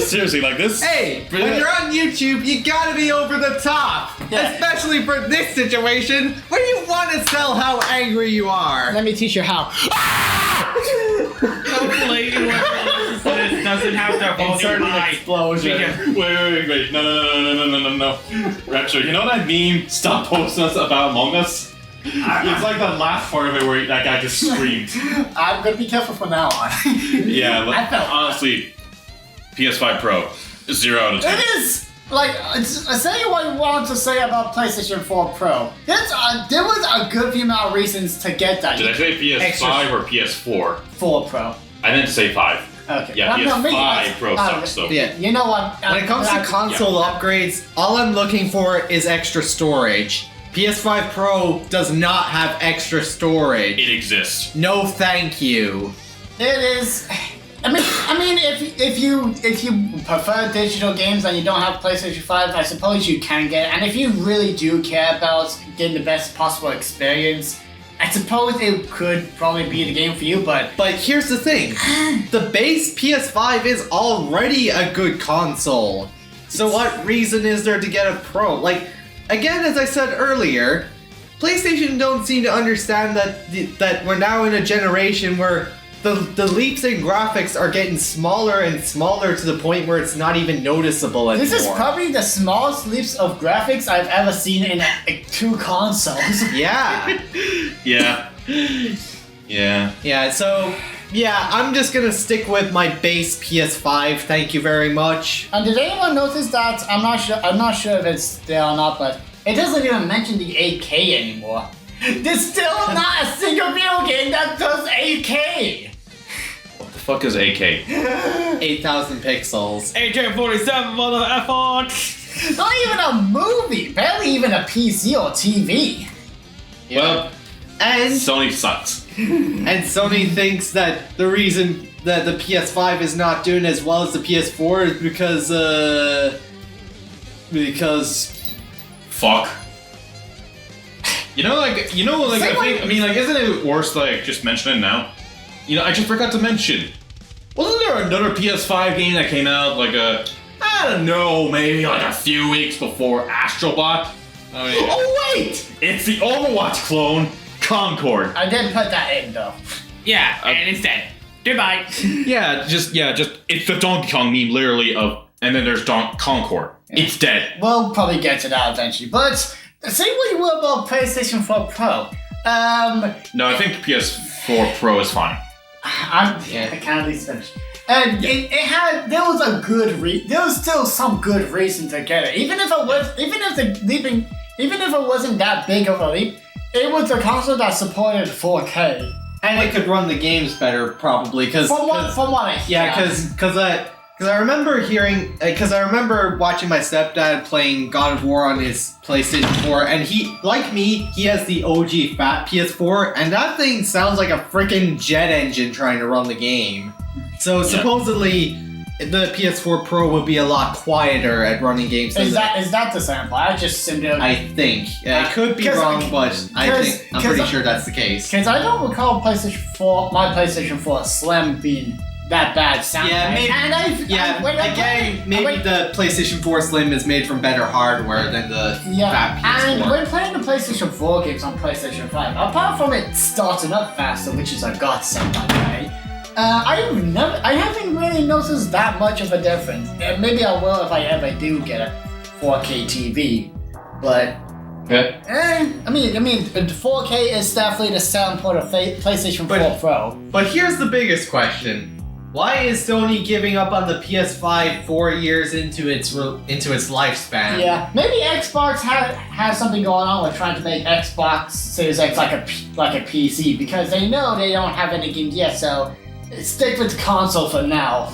Seriously, like this. Hey, when you're on YouTube, you gotta be over the top. Yeah. Especially for this situation, where you want to sell how angry you are. Let me teach you how. Hopefully, whoever this doesn't have their volume high. Explosion. Wait. No. Retro, you know what I mean? Stop posting us about Among Us? It's like the last part of it where that guy just screamed. I'm gonna be careful from now on. Yeah, but I felt honestly, PS5 Pro, 0 out of 10. It is! Like, say what you want to say about PlayStation 4 Pro. There was a good few amount of reasons to get that. Did I say PS5 or PS4? 4 Pro. I meant to say 5. Okay. Yeah, No, maybe PS5 Pro sucks though. Yeah. You know what? When it comes to console upgrades, all I'm looking for is extra storage. PS5 Pro does not have extra storage. It exists. No, thank you. It is. I mean, if you prefer digital games and you don't have PlayStation 5, I suppose you can get it. And if you really do care about getting the best possible experience, I suppose it could probably be the game for you. But here's the thing: the base PS5 is already a good console. So what reason is there to get a Pro? Like, again, as I said earlier, PlayStation don't seem to understand that we're now in a generation where the leaps in graphics are getting smaller and smaller to the point where it's not even noticeable anymore. this is probably the smallest leaps of graphics I've ever seen in two consoles. Yeah. Yeah. Yeah, so, yeah, I'm just gonna stick with my base PS5, thank you very much. And did anyone notice that? I'm not sure if it's there or not, but it doesn't even mention the 8K anymore. There's still not a single video game that does 8K! What the fuck is AK? 8,000 pixels. AK-47 for the effort! Not even a movie! Barely even a PC or TV! Well, And Sony sucks. And Sony thinks that the reason that the PS5 is not doing as well as the PS4 is because Fuck. I mean, isn't it worse, like, just mention it now? I just forgot to mention. Wasn't there another PS5 game that came out, like I don't know, maybe like a few weeks before Astrobot? Oh yeah. Oh wait! It's the Overwatch clone, Concord. I didn't put that in though. Yeah, and it's dead. Goodbye. Just it's the Donkey Kong meme, literally, and then there's Concord. It's dead. We'll probably get to that eventually, but say what you will about PlayStation 4 Pro. No, I think PS4 Pro is fine. I can't at least finish. And there was still some good reason to get it. Even if it wasn't that big of a leap, it was a console that supported 4K. and it could run the games better probably because From what I hear. yeah because I remember watching my stepdad playing God of War on his PlayStation 4, and he has the OG fat PS4, and that thing sounds like a freaking jet engine trying to run the game. So supposedly, the PS4 Pro would be a lot quieter at running games. Is that the sample? I just simply. I think. I could be wrong, but I'm pretty sure that's the case. Because I don't recall my PlayStation 4 Slim being that bad sound. Yeah, maybe. Maybe the PlayStation 4 Slim is made from better hardware than the fat PS4. And when playing the PlayStation 4 games on PlayStation 5, apart from it starting up faster, which is a godsend by the way, I haven't really noticed that much of a difference. Maybe I will if I ever do get a 4K TV, but Okay. I mean, the 4K is definitely the selling point of PlayStation 4 Pro. But here's the biggest question. Why is Sony giving up on the PS5 4 years into its lifespan? Yeah, maybe Xbox has something going on with trying to make Xbox Series X like a PC because they know they don't have any games yet, so stick with the console for now.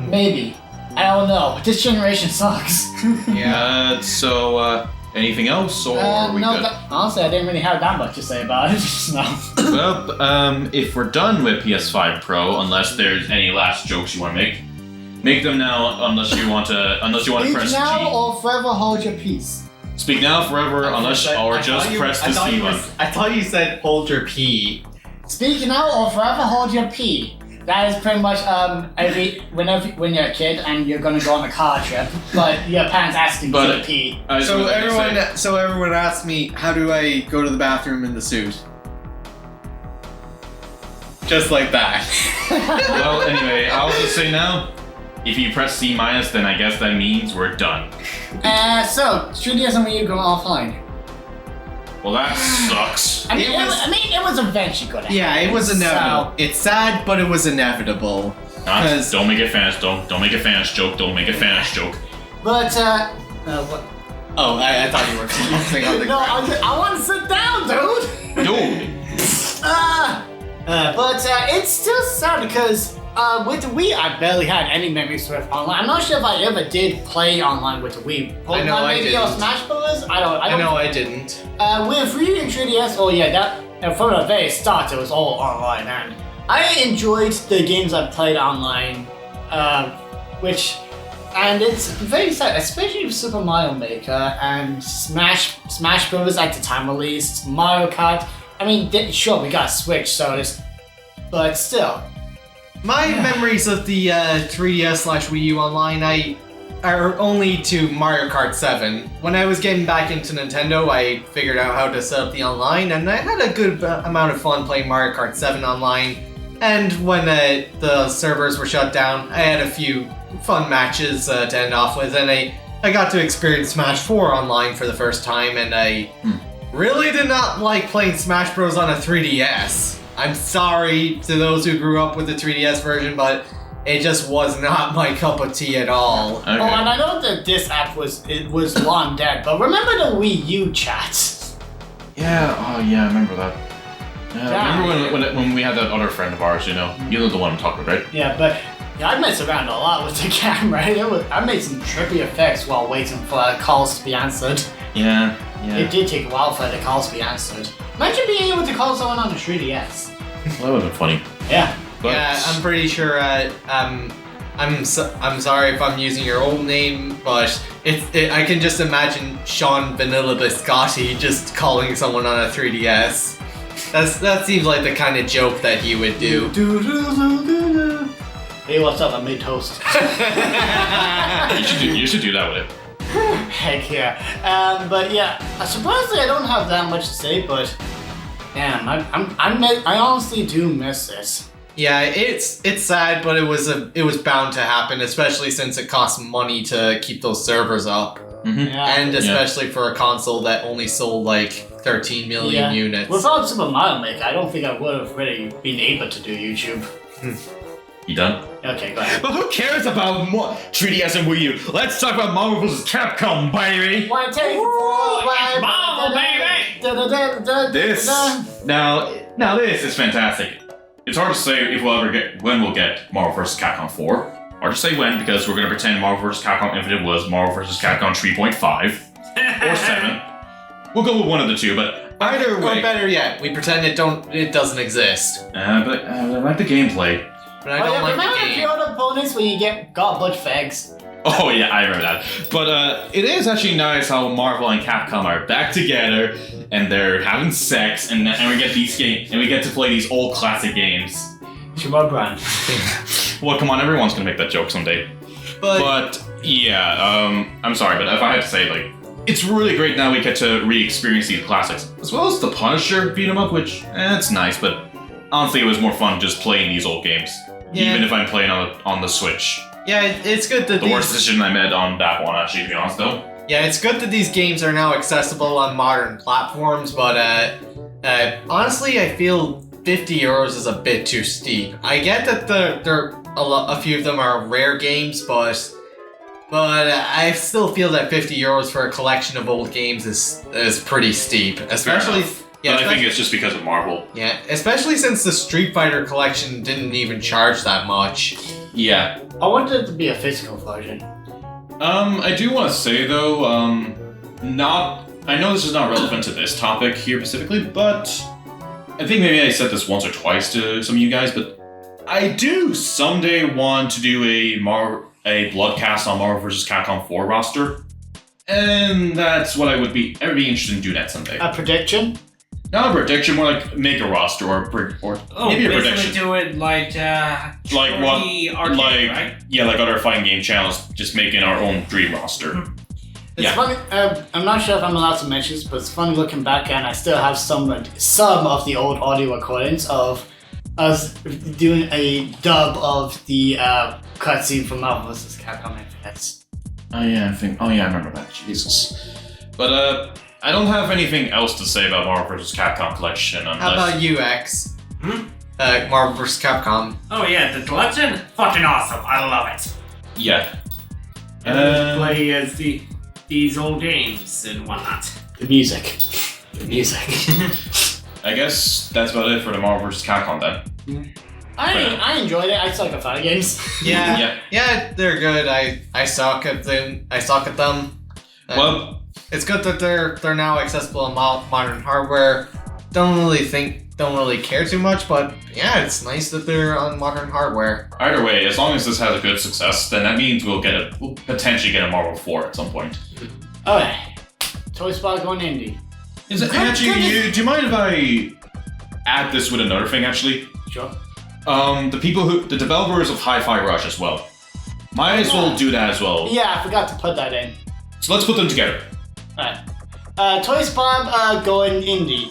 Maybe. I don't know. This generation sucks. Yeah. So, anything else, or are we no, good? honestly, I didn't really have that much to say about it. No. Well, if we're done with PS5 Pro, unless there's any last jokes you want to make them now. Unless you want to press Speak now G. or forever hold your peace. Speak now, forever, unless or just press the C button. I thought you said hold your P. Speak now or forever hold your P. That is pretty much when you're a kid and you're gonna go on a car trip, but your parents ask you to pee. So everyone asked me, how do I go to the bathroom in the suit? Just like that. Well, anyway, I'll just say now, if you press C-, then I guess that means we're done. So 3DS and Wii U go offline. Well, that sucks. I mean, it was eventually gonna happen. Yeah, it was inevitable. So, It's sad, but it was inevitable. Don't make it fans. Don't make a fans joke. Don't make a fans joke. but what? Oh, I thought you were focusing on the No, ground. I want to sit down, dude. Dude. But it's still sad because with the Wii, I barely had any memories with online. I'm not sure if I ever did play online with the Wii. I know I maybe didn't. Smash Bros. I don't. I know I didn't. With Wii and 3DS, oh yeah, that from the very start it was all online, and I enjoyed the games I played online, and it's very sad, especially Super Mario Maker and Smash Bros. At the time released, Mario Kart. I mean, sure we got Switch, but still. My memories of the 3DS/Wii U Online are only to Mario Kart 7. When I was getting back into Nintendo, I figured out how to set up the online, and I had a good amount of fun playing Mario Kart 7 online. And when the servers were shut down, I had a few fun matches to end off with, and I got to experience Smash 4 online for the first time, and I really did not like playing Smash Bros. On a 3DS. I'm sorry to those who grew up with the 3DS version, but it just was not my cup of tea at all. Okay. Oh, and I know that this app was long dead, but remember the Wii U chat? Yeah. Oh, yeah. I remember that. Yeah. Yeah. Remember when we had that other friend of ours? You know the one I'm talking about, right? Yeah, but I messed around a lot with the camera. I made some trippy effects while waiting for calls to be answered. Yeah. It did take a while for the calls to be answered. Imagine being able to call someone on the 3DS. That would have been funny. Yeah. But Yeah, I'm pretty sure. I'm sorry if I'm using your old name, but I can just imagine Sean Vanilla Biscotti just calling someone on a 3DS. That seems like the kind of joke that he would do. Hey, what's up? I made toast. you should do that with it. Heck yeah. But yeah, surprisingly I don't have that much to say, but damn, I honestly do miss this. Yeah, it's sad, but it was bound to happen, especially since it costs money to keep those servers up, Yeah. and especially for a console that only sold like 13 million units. Without Super Mario Maker, I don't think I would have really been able to do YouTube. You done? Okay, go ahead. But who cares about 3DS and Wii U? Let's talk about Marvel vs. Capcom, baby! Why take Marvel, baby! This this is fantastic. It's hard to say if when we'll get Marvel vs. Capcom 4. Hard to say when, because we're gonna pretend Marvel vs. Capcom Infinite was Marvel vs. Capcom 3.5 or 7. We'll go with one of the two, but either way. Or better yet, we pretend it doesn't exist. But I like the gameplay. But I don't like remember the the game. other opponents when you got bunch of eggs? Oh yeah, I remember that. But it is actually nice how Marvel and Capcom are back together and they're having sex, and we get these games and we get to play these old classic games. Shimoda brand. Well, come on, everyone's gonna make that joke someday. But yeah, I'm sorry, but if I had to say, like, it's really great now we get to re-experience these classics, as well as the Punisher beat 'em up, which it's nice, but honestly, it was more fun just playing these old games, even if I'm playing on the Switch. Yeah, it's good that The worst decision I made on that one, actually, to be honest, though. Yeah, it's good that these games are now accessible on modern platforms, but honestly, I feel €50 is a bit too steep. I get that a few of them are rare games, but I still feel that €50 for a collection of old games is pretty steep, especially. But I think it's just because of Marvel. Yeah, especially since the Street Fighter collection didn't even charge that much. Yeah. I wanted it to be a physical version. I do want to say though, I know this is not relevant to this topic here specifically, but I think maybe I said this once or twice to some of you guys, but I do someday want to do a Bloodcast on Marvel vs. Capcom 4 roster, and that's what I would be interested in doing that someday. A prediction? Not a prediction, more like make a roster or maybe a prediction. Do it like what? arcade, right? Yeah, like other fighting game channels, just making our own dream roster. It's funny. I'm not sure if I'm allowed to mention this, but it's funny looking back, and I still have some of the old audio recordings of us doing a dub of the cutscene from Marvel vs. Capcom Infinite. I remember that. Jesus. But I don't have anything else to say about Marvel vs. Capcom collection unless... How about you, X? Marvel vs. Capcom. Oh yeah, the collection? Fucking awesome. I love it. Yeah. And play as these old games and whatnot. The music. I guess that's about it for the Marvel vs. Capcom then. I enjoyed it. I suck at fighting games. Yeah, they're good. I suck at them. Well, it's good that they're now accessible on modern hardware. Don't really care too much, but yeah, it's nice that they're on modern hardware. either way, as long as this has a good success, then that means we'll potentially get a Marvel 4 at some point. Okay. Toy Spot going indie. Is it actually? Do you mind if I add this with another thing? Actually, Sure. The developers of Hi-Fi Rush as well. Might as well do that as well. Yeah, I forgot to put that in. So let's put them together. Alright. Toy Spot going indie.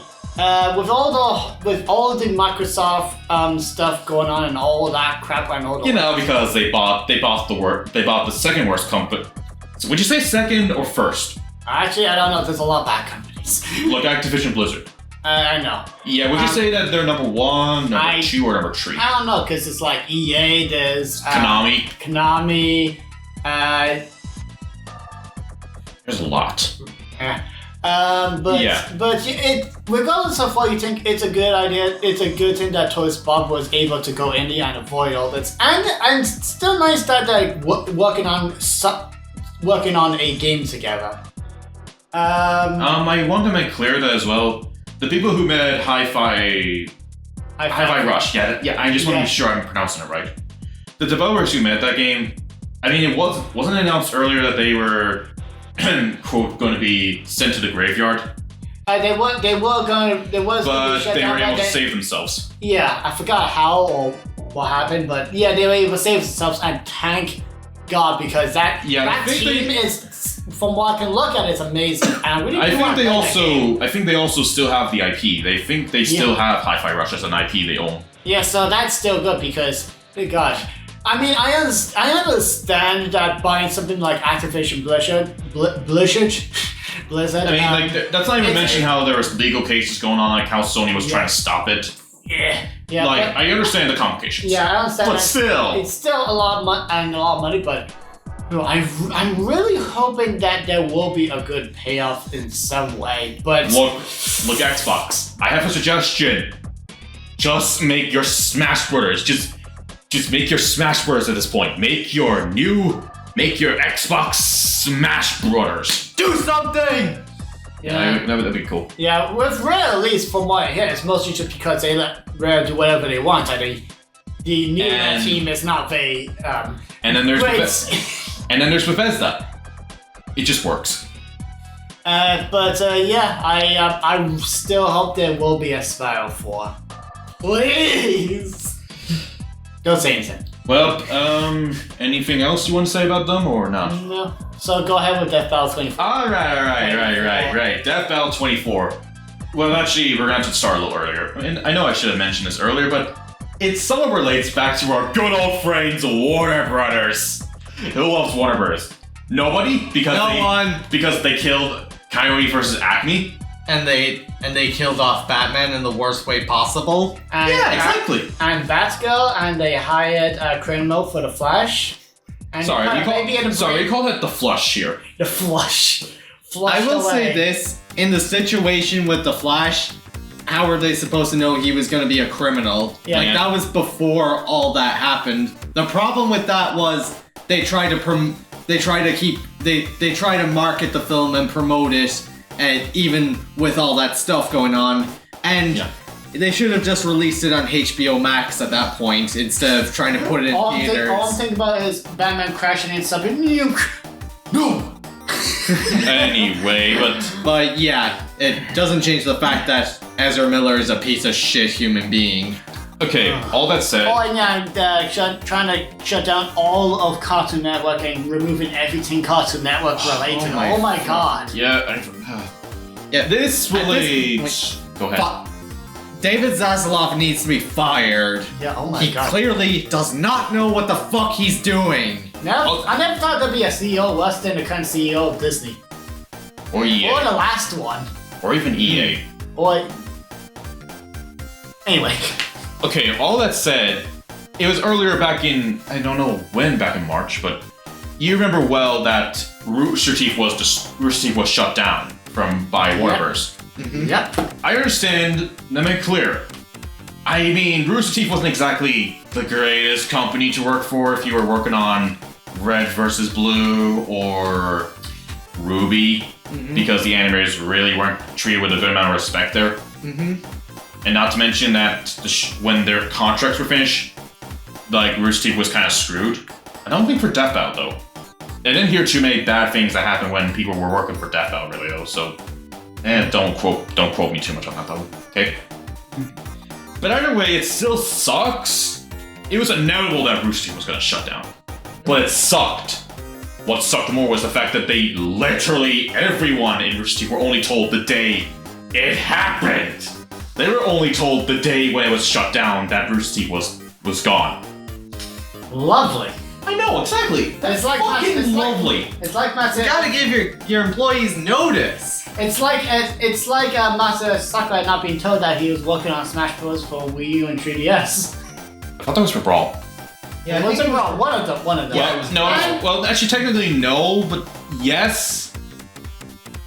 With all the Microsoft stuff going on and all that crap and all the Because they bought the second worst company. So would you say second or first? Actually, I don't know. There's a lot of bad companies. Like Activision Blizzard. I know. Yeah, would you say that they're number 1, number 2, or number 3? I don't know, because it's like EA, there's Konami. There's a lot. But regardless of what you think, it's a good idea. It's a good thing that Toy Spot was able to go indie and avoid all this, and still nice that they're working on a game together. I want to make clear that as well. The people who made Hi-Fi Rush, I just want to be sure I'm pronouncing it right. The developers who made that game, I mean, it wasn't announced earlier that they were quote going to be sent to the graveyard. They were going to. But they were able to save themselves. Yeah, I forgot how or what happened, but yeah, they were able to save themselves, and thank God, because that team is, from what I can look at, it's amazing. And I think they also still have the IP. They think they still have Hi-Fi Rush as an IP they own. Yeah, so that's still good because, gosh, I mean, I understand that buying something like Activision Blizzard. I mean, that's not even mentioning how there was legal cases going on, like how Sony was trying to stop it. Yeah. I understand the complications. Yeah, I understand. But still, it's still a lot of money, but I'm really hoping that there will be a good payoff in some way. But look, Xbox. I have a suggestion. Just make your Smash Brothers. Just make your Smash Brothers at this point. Make your Xbox Smash Brothers. Do something. Yeah, that'd be cool. Yeah, with Rare, at least from what I hear, it's mostly just because they let Rare do whatever they want. The new team is not very and then there's great. And then there's Bethesda. It just works. I still hope there will be a Spiral 4. Please! Don't say anything. Well, anything else you want to say about them or not? No. So go ahead with Death Battle 24. Alright. Death Battle 24. Well, actually, we're going to start a little earlier. And I know I should have mentioned this earlier, but it somewhat relates back to our good old friends, Warner Brothers. Who loves Warner Brothers? Nobody? Because they killed Coyote versus Acme? And they killed off Batman in the worst way possible. And, Yeah, exactly. And Batgirl, and they hired a criminal for the Flash. And Sorry, we maybe call it the flush here. the Flush. I will away. say this, in the situation with the Flash, how were they supposed to know he was going to be a criminal? Yeah. Like, that was before all that happened. The problem with that was they try to market the film and promote it, and even with all that stuff going on, and they should have just released it on HBO Max at that point instead of trying to put it in theaters. All I'm thinking about is Batman crashing into something. No. Anyway, But yeah, it doesn't change the fact that Ezra Miller is a piece of shit human being. okay, all that said, Oh, and trying to shut down all of Cartoon Network and removing everything Cartoon Network related. Oh my god. yeah, Yeah, this at this relates. Go ahead. David Zaslav needs to be fired. Yeah, oh my He god. clearly does not know what the fuck he's doing. I never thought there'd be a CEO worse than the current CEO of Disney. Or EA. Or the last one. Or even EA. Or... Anyway. Okay, all that said, it was earlier back in, I don't know when, back in March, but you remember well that Rooster Teeth was shut down by Warnerverse. Yep. I understand, let me make it clear. I mean, Rooster Teeth wasn't exactly the greatest company to work for if you were working on Red vs. Blue or Ruby, because the animators really weren't treated with a good amount of respect there. And not to mention that when their contracts were finished, like, Rooster Teeth was kind of screwed. I don't think for Death Battle, though. I didn't hear too many bad things that happened when people were working for Death Battle, really, though, so... don't quote me too much on that, though, okay? But either way, it still sucks. It was inevitable that Rooster Teeth was gonna shut down. But it sucked. What sucked more was the fact that they literally, everyone in Rooster Teeth were only told the day it happened. They were only told the day when it was shut down that Rooster Teeth was gone. Lovely. I know, exactly. It's like lovely. It's like Master. You gotta give your employees notice. It's like Master Sakurai not being told that he was working on Smash Bros. For Wii U and 3DS. I thought that was for Brawl. Yeah, it wasn't wrong. One of them. Yeah, well, actually, technically no, but yes.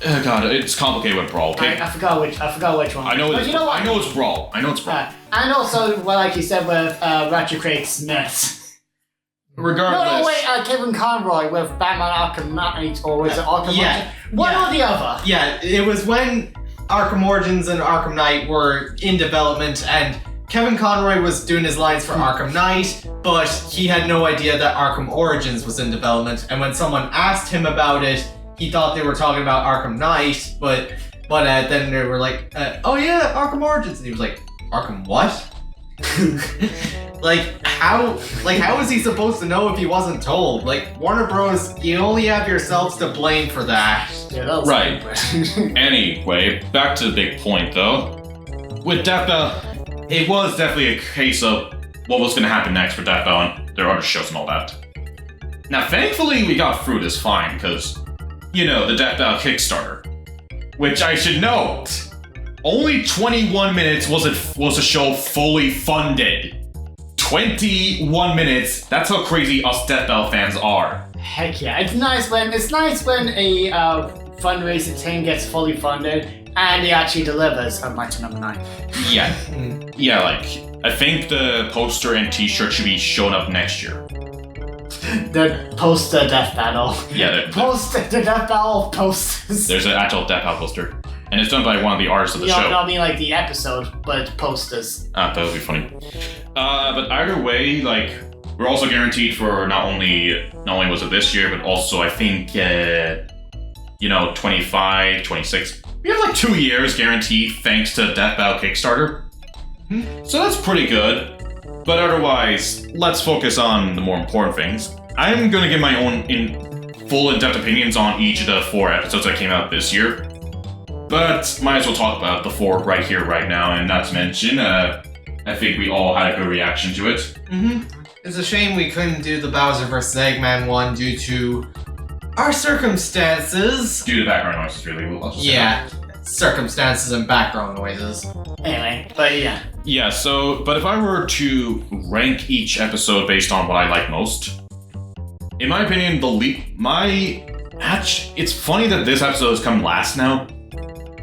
Oh god, it's complicated with Brawl. Okay, I forgot which one. I know But it's. you know what? I know it's Brawl. And also, well, like you said with Ratchet Craig Smith. Regardless. No, wait, Kevin Conroy with Batman Arkham Knight, or was it Arkham Yeah. Origins? One or the other. Yeah, it was when Arkham Origins and Arkham Knight were in development, and Kevin Conroy was doing his lines for Arkham Knight, but he had no idea that Arkham Origins was in development, and when someone asked him about it, he thought they were talking about Arkham Knight, but then they were like, oh yeah, Arkham Origins, and he was like, Arkham what? How is he supposed to know if he wasn't told? Like, Warner Bros., you only have yourselves to blame for that. Yeah, that was Right. stupid. Anyway, back to the big point though. With Death Battle, it was definitely a case of what was going to happen next for Death Battle and their other shows and all that. Now, thankfully, we got through this fine because, you know, the Death Battle Kickstarter, which I should note, only 21 minutes was a show fully funded. 21 minutes. That's how crazy us Death Battle fans are. Heck yeah, it's nice when a fundraising thing gets fully funded and it actually delivers. My turn, number 9. Yeah. Yeah, like, I think the poster and t-shirt should be showing up next year. The poster Death Battle. Yeah, The Death Battle posters. there's an actual Death Battle poster. And it's done by one of the artists of the show. No, I mean like the episode, but posters. That would be funny. But either way, like, we're also guaranteed for not only was it this year, but also I think, 25, 26. We have like 2 years guaranteed thanks to Death Battle Kickstarter. So that's pretty good. But otherwise, let's focus on the more important things. I'm going to give my own full in-depth opinions on each of the 4 episodes that came out this year. But might as well talk about the 4 right here, right now, and not to mention, I think we all had a good reaction to it. It's a shame we couldn't do the Bowser vs. Eggman one due to our circumstances. Due to background noises, really. I'll just say Yeah, circumstances and background noises. Anyway, but yeah. Yeah, so, but if I were to rank each episode based on what I like most, in my opinion, it's funny that this episode has come last now.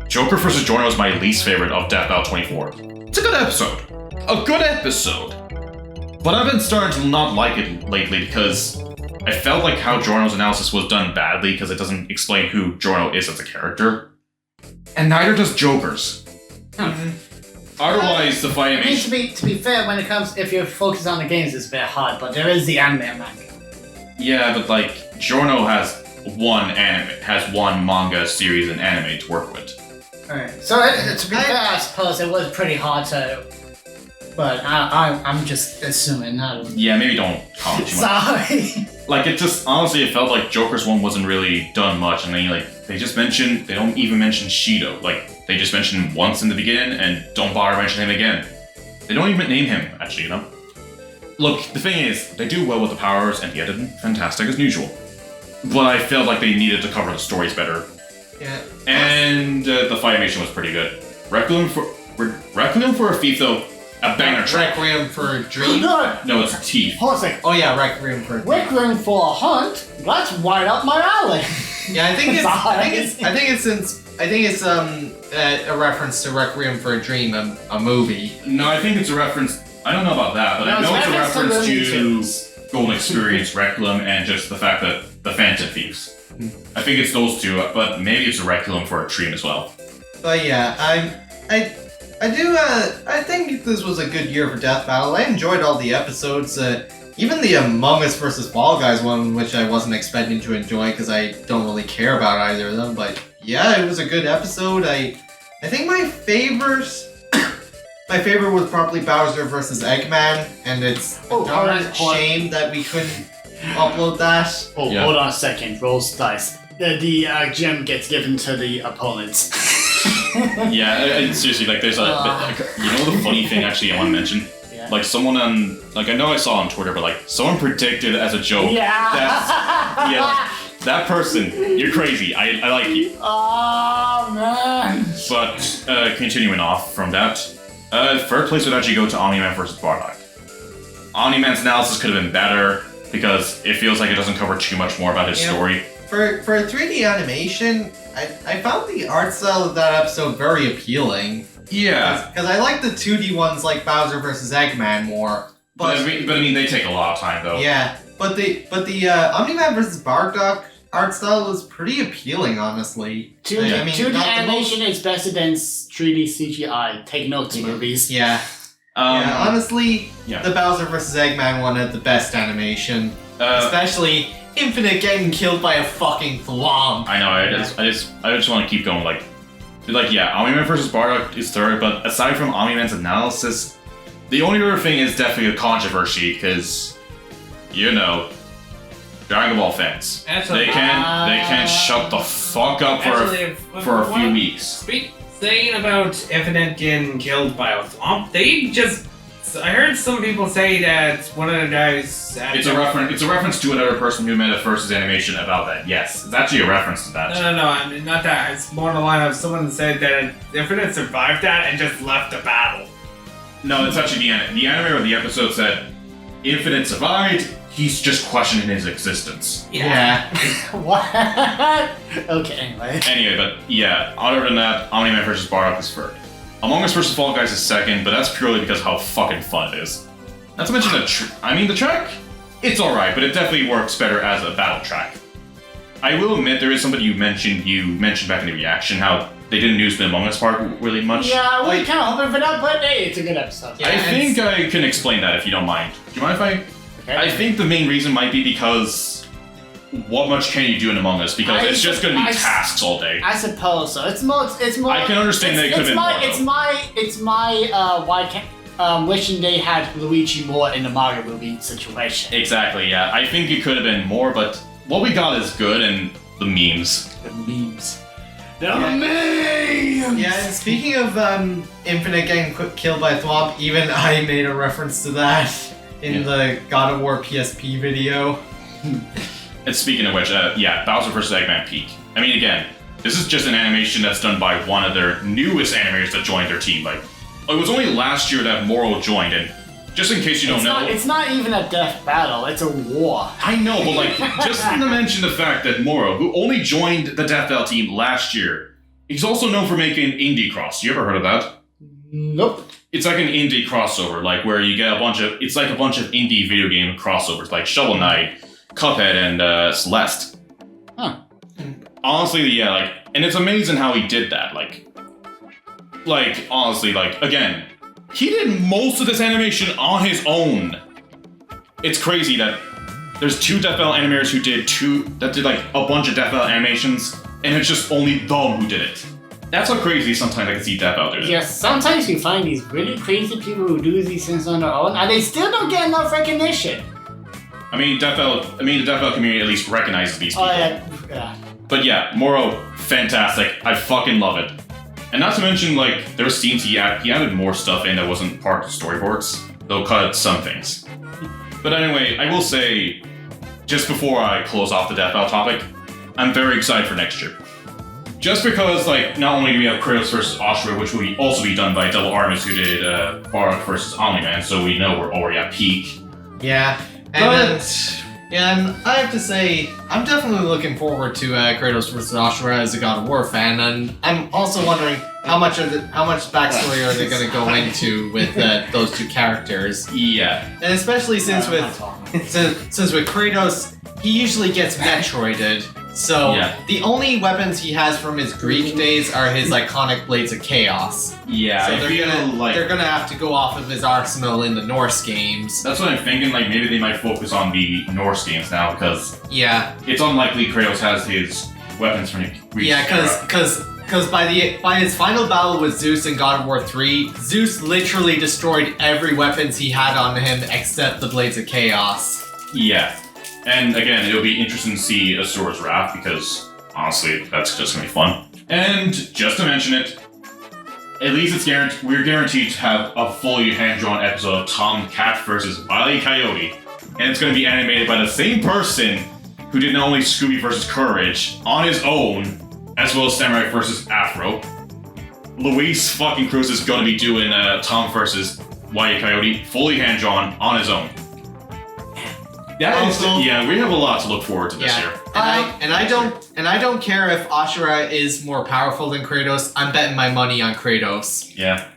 Joker vs. Jorno is my least favorite of Death Battle 24. It's a good episode. A good episode. But I've been starting to not like it lately because I felt like how Jorno's analysis was done badly because it doesn't explain who Jorno is as a character. And neither does Joker's. Otherwise, the fight I mean, animation... to be fair, when it comes, if you're focused on the games, it's a bit hard, but there is the anime and manga. Yeah, but like, Jorno has one manga series and anime to work with. Alright, so to be fair, I suppose it was pretty hard to... But I'm just assuming, I don't... Yeah, maybe don't comment too much. Sorry! Like, it just, honestly, it felt like Joker's one wasn't really done much, and then, they don't even mention Shido. Like, they just mention him once in the beginning, and don't bother mentioning him again. They don't even name him, actually, you know? Look, the thing is, they do well with the powers, and the editing, fantastic as usual. But I felt like they needed to cover the stories better. Yeah. And the fight animation was pretty good. Requiem for a Thief, though, a banger track. Requiem for a Dream. No! No, it's Teeth. Hold on a second. Oh yeah, Requiem for a Dream. Requiem for a Hunt? That's right up my alley! Yeah, I think it's Sorry. A reference to Requiem for a Dream, a movie. No, I think it's a reference. I don't know about that, but No, I know it's a it's reference Looney to Tunes. Golden Experience, Requiem, and just the fact that the Phantom Thieves. I think it's those two, but maybe it's a Requiem for a Dream as well. But yeah, I think this was a good year for Death Battle. I enjoyed all the episodes. Even the Among Us vs. Fall Guys one, which I wasn't expecting to enjoy because I don't really care about either of them. But yeah, it was a good episode. I think my favorite was probably Bowser vs. Eggman, and it's Oh, hold on. shame that we couldn't upload that. Oh, Yeah. hold on a second. Rolls dice. The gem gets given to the opponents. Yeah, seriously, like there's you know the funny thing actually I want to mention? Yeah. Like someone on, like I know I saw on Twitter, but like someone predicted as a joke. Yeah. That person, you're crazy. I like you. Oh man. But continuing off from that, third place would actually go to Omni-Man vs. Bardock. Omni-Man's analysis could have been better because it feels like it doesn't cover too much more about his story. For 3D animation, I found the art style of that episode very appealing. Yeah, Because I like the 2D ones like Bowser vs. Eggman more. but I mean they take a lot of time though. Yeah, but the Omni-Man vs. Bardock art style was pretty appealing, honestly. 2D, I mean, 2D not the animation is better than 3D CGI. Take notes, movies. Yeah. Yeah, honestly, yeah. the Bowser vs. Eggman one had the best animation. Especially Infinite getting killed by a fucking thwomp. I know. I just want to keep going. Like yeah, Omni-Man vs. Bardock is third, but aside from Omni-Man's analysis, the only other thing is definitely a controversy because, you know, Dragon Ball fans. They can shut the fuck up for a few weeks. Saying about Infinite getting killed by a thwomp, I heard some people say that one of the guys. It's a reference to another person who made a versus animation about that. Yes, it's actually a reference to that. No, I mean, not that. It's more the line of someone said that Infinite survived that and just left the battle. No, it's actually the anime or the episode said Infinite survived. He's just questioning his existence. Yeah. What? Okay, anyway. Anyway, but yeah, other than that, Omni-Man vs. Bardock is third. Among Us vs. Fall Guys is second, but that's purely because of how fucking fun it is. Not to mention the track, it's alright, but it definitely works better as a battle track. I will admit there is somebody you mentioned back in the reaction, how they didn't use the Among Us part really much. Yeah, we kind of hoping for that, but hey, it's a good episode. Yeah. I think I can explain that if you don't mind. Do you mind if I... Okay. I think the main reason might be because what much can you do in Among Us? Because it's just going to be tasks all day. I suppose so. It's more. I can understand that it could have been more. It's my wishing they had Luigi more in the Mario movie situation. Exactly. Yeah, I think it could have been more, but what we got is good, and the memes. The memes. The memes. Yeah, and speaking of Infinite getting killed by a thwomp, even I made a reference to that in the God of War PSP video. And speaking of which, Bowser vs. Eggman Peak. I mean, again, this is just an animation that's done by one of their newest animators that joined their team. Like, it was only last year that Moro joined, and just in case you don't know... It's not even a death battle, it's a war. I know, but like, just to mention the fact that Moro, who only joined the Death Battle team last year, he's also known for making Indie Cross. You ever heard of that? Nope. It's like an indie crossover, like where you get a bunch of indie video game crossovers, like Shovel Knight, Cuphead, and Celeste. Huh. Honestly, yeah, like, and it's amazing how he did that, like, honestly, like, again, he did most of this animation on his own. It's crazy that there's 2 Death Battle animators who did like a bunch of Death Battle animations, and it's just only them who did it. That's how crazy sometimes I can see Death Battle do it. Yes, sometimes you find these really crazy people who do these things on their own, and they still don't get enough recognition. I mean, the Death Battle community at least recognizes these people. Oh yeah. But yeah, Moro, fantastic. I fucking love it. And not to mention, like, there were scenes he added more stuff in that wasn't part of the storyboards. They'll cut some things. But anyway, I will say, just before I close off the Death Battle topic, I'm very excited for next year. Just because, like, not only do we have Kratos vs. Ashura, which will also be done by Double Artemis, who did Barak vs. Omni-Man, so we know we're already at peak. Yeah, and I have to say, I'm definitely looking forward to Kratos vs. Ashura as a God of War fan, and I'm also wondering how much backstory are they going to go into with those 2 characters? Yeah. And especially since with Kratos, he usually gets Metroided. So the only weapons he has from his Greek days are his iconic Blades of Chaos. Yeah, so they're gonna have to go off of his arsenal in the Norse games. That's what I'm thinking, like, maybe they might focus on the Norse games now, because it's unlikely Kratos has his weapons from the Greek era. Because by his final battle with Zeus in God of War 3, Zeus literally destroyed every weapons he had on him except the Blades of Chaos. Yeah. And again, it'll be interesting to see Asura's Wrath, because honestly, that's just gonna be fun. And just to mention it, at least we're guaranteed to have a fully hand-drawn episode of Tom Cat vs. Wile E. Coyote, and it's gonna be animated by the same person who did not only Scooby vs. Courage on his own, as well as Samurai vs. Afro. Luis fucking Cruz is gonna be doing Tom vs. Wile E. Coyote fully hand-drawn on his own. We have a lot to look forward to this year. And I don't care if Ashura is more powerful than Kratos. I'm betting my money on Kratos. Yeah.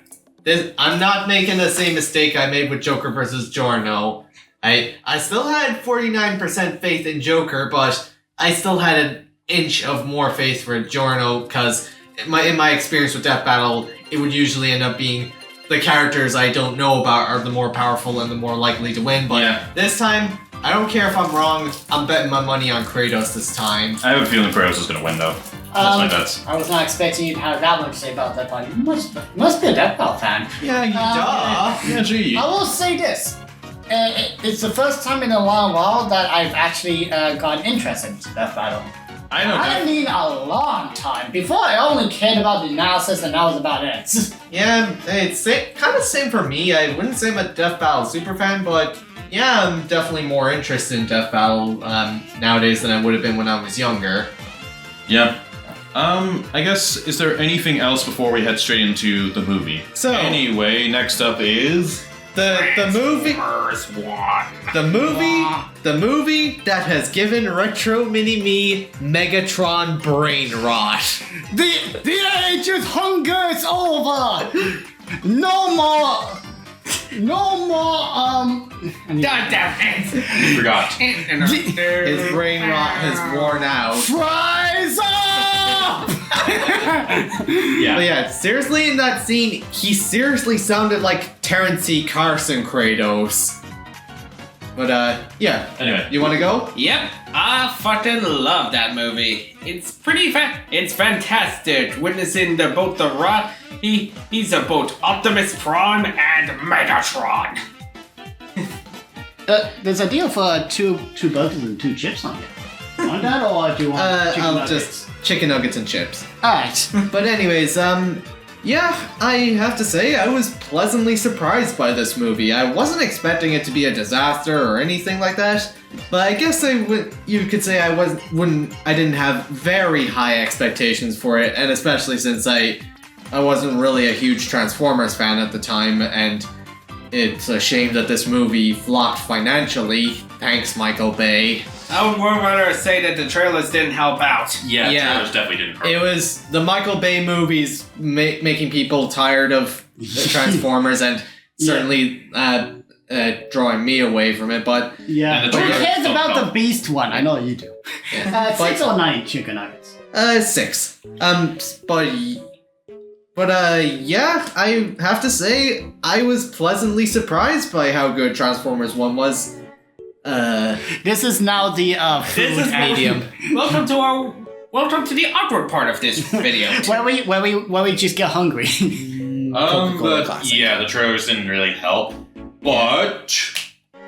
I'm not making the same mistake I made with Joker versus Giorno. I still had 49% faith in Joker, but I still had an inch of more faith for Giorno, because in my experience with Death Battle, it would usually end up being the characters I don't know about are the more powerful and the more likely to win. But this time, I don't care if I'm wrong, I'm betting my money on Kratos this time. I have a feeling Kratos is going to win, though. That's my bets. I was not expecting you to have that much to say about that, but you must be a Death Battle fan. Yeah, duh. Yeah, gee. I will say this. It's the first time in a long while that I've actually gotten interested in Death Battle. I mean a long time. Before I only cared about the analysis and that was about it. Yeah, it's kind of same for me. I wouldn't say I'm a Death Battle super fan, but yeah, I'm definitely more interested in Death Battle nowadays than I would have been when I was younger. Yeah. I guess, is there anything else before we head straight into the movie? So anyway, next up is the movie that has given Retrominimii Megatron brain rot. The age of hunger is over. No more. God damn it! you forgot. His brain rot has worn out. Fries up! Yeah. But yeah, seriously, in that scene, he seriously sounded like Terrence C. Carson Kratos. But yeah. Anyway, you want to go? Yep, I fucking love that movie. It's pretty it's fantastic. Witnessing both the rot. He's a both Optimus Prime and Megatron. There's a deal for two burgers and 2 chips on it. Want that, or do you want chicken nuggets? Just chicken nuggets and chips. Alright. But anyways, yeah, I have to say I was pleasantly surprised by this movie. I wasn't expecting it to be a disaster or anything like that. But I guess you could say I didn't have very high expectations for it, and especially since I wasn't really a huge Transformers fan at the time, and it's a shame that this movie flopped financially. Thanks, Michael Bay. I would more rather say that the trailers didn't help out. Yeah, Yeah. trailers definitely didn't hurt. It was the Michael Bay movies making people tired of the Transformers, and certainly drawing me away from it, but... Yeah. And the Who trailer cares don't about help. the Beast one? I know you do. 6 or 9 chicken nuggets. 6. Yeah, I have to say, I was pleasantly surprised by how good Transformers 1 was. This is now the food This is medium. Welcome to the awkward part of this video. where we just get hungry. Coca-Cola But Classic. yeah, the trailers didn't really help. But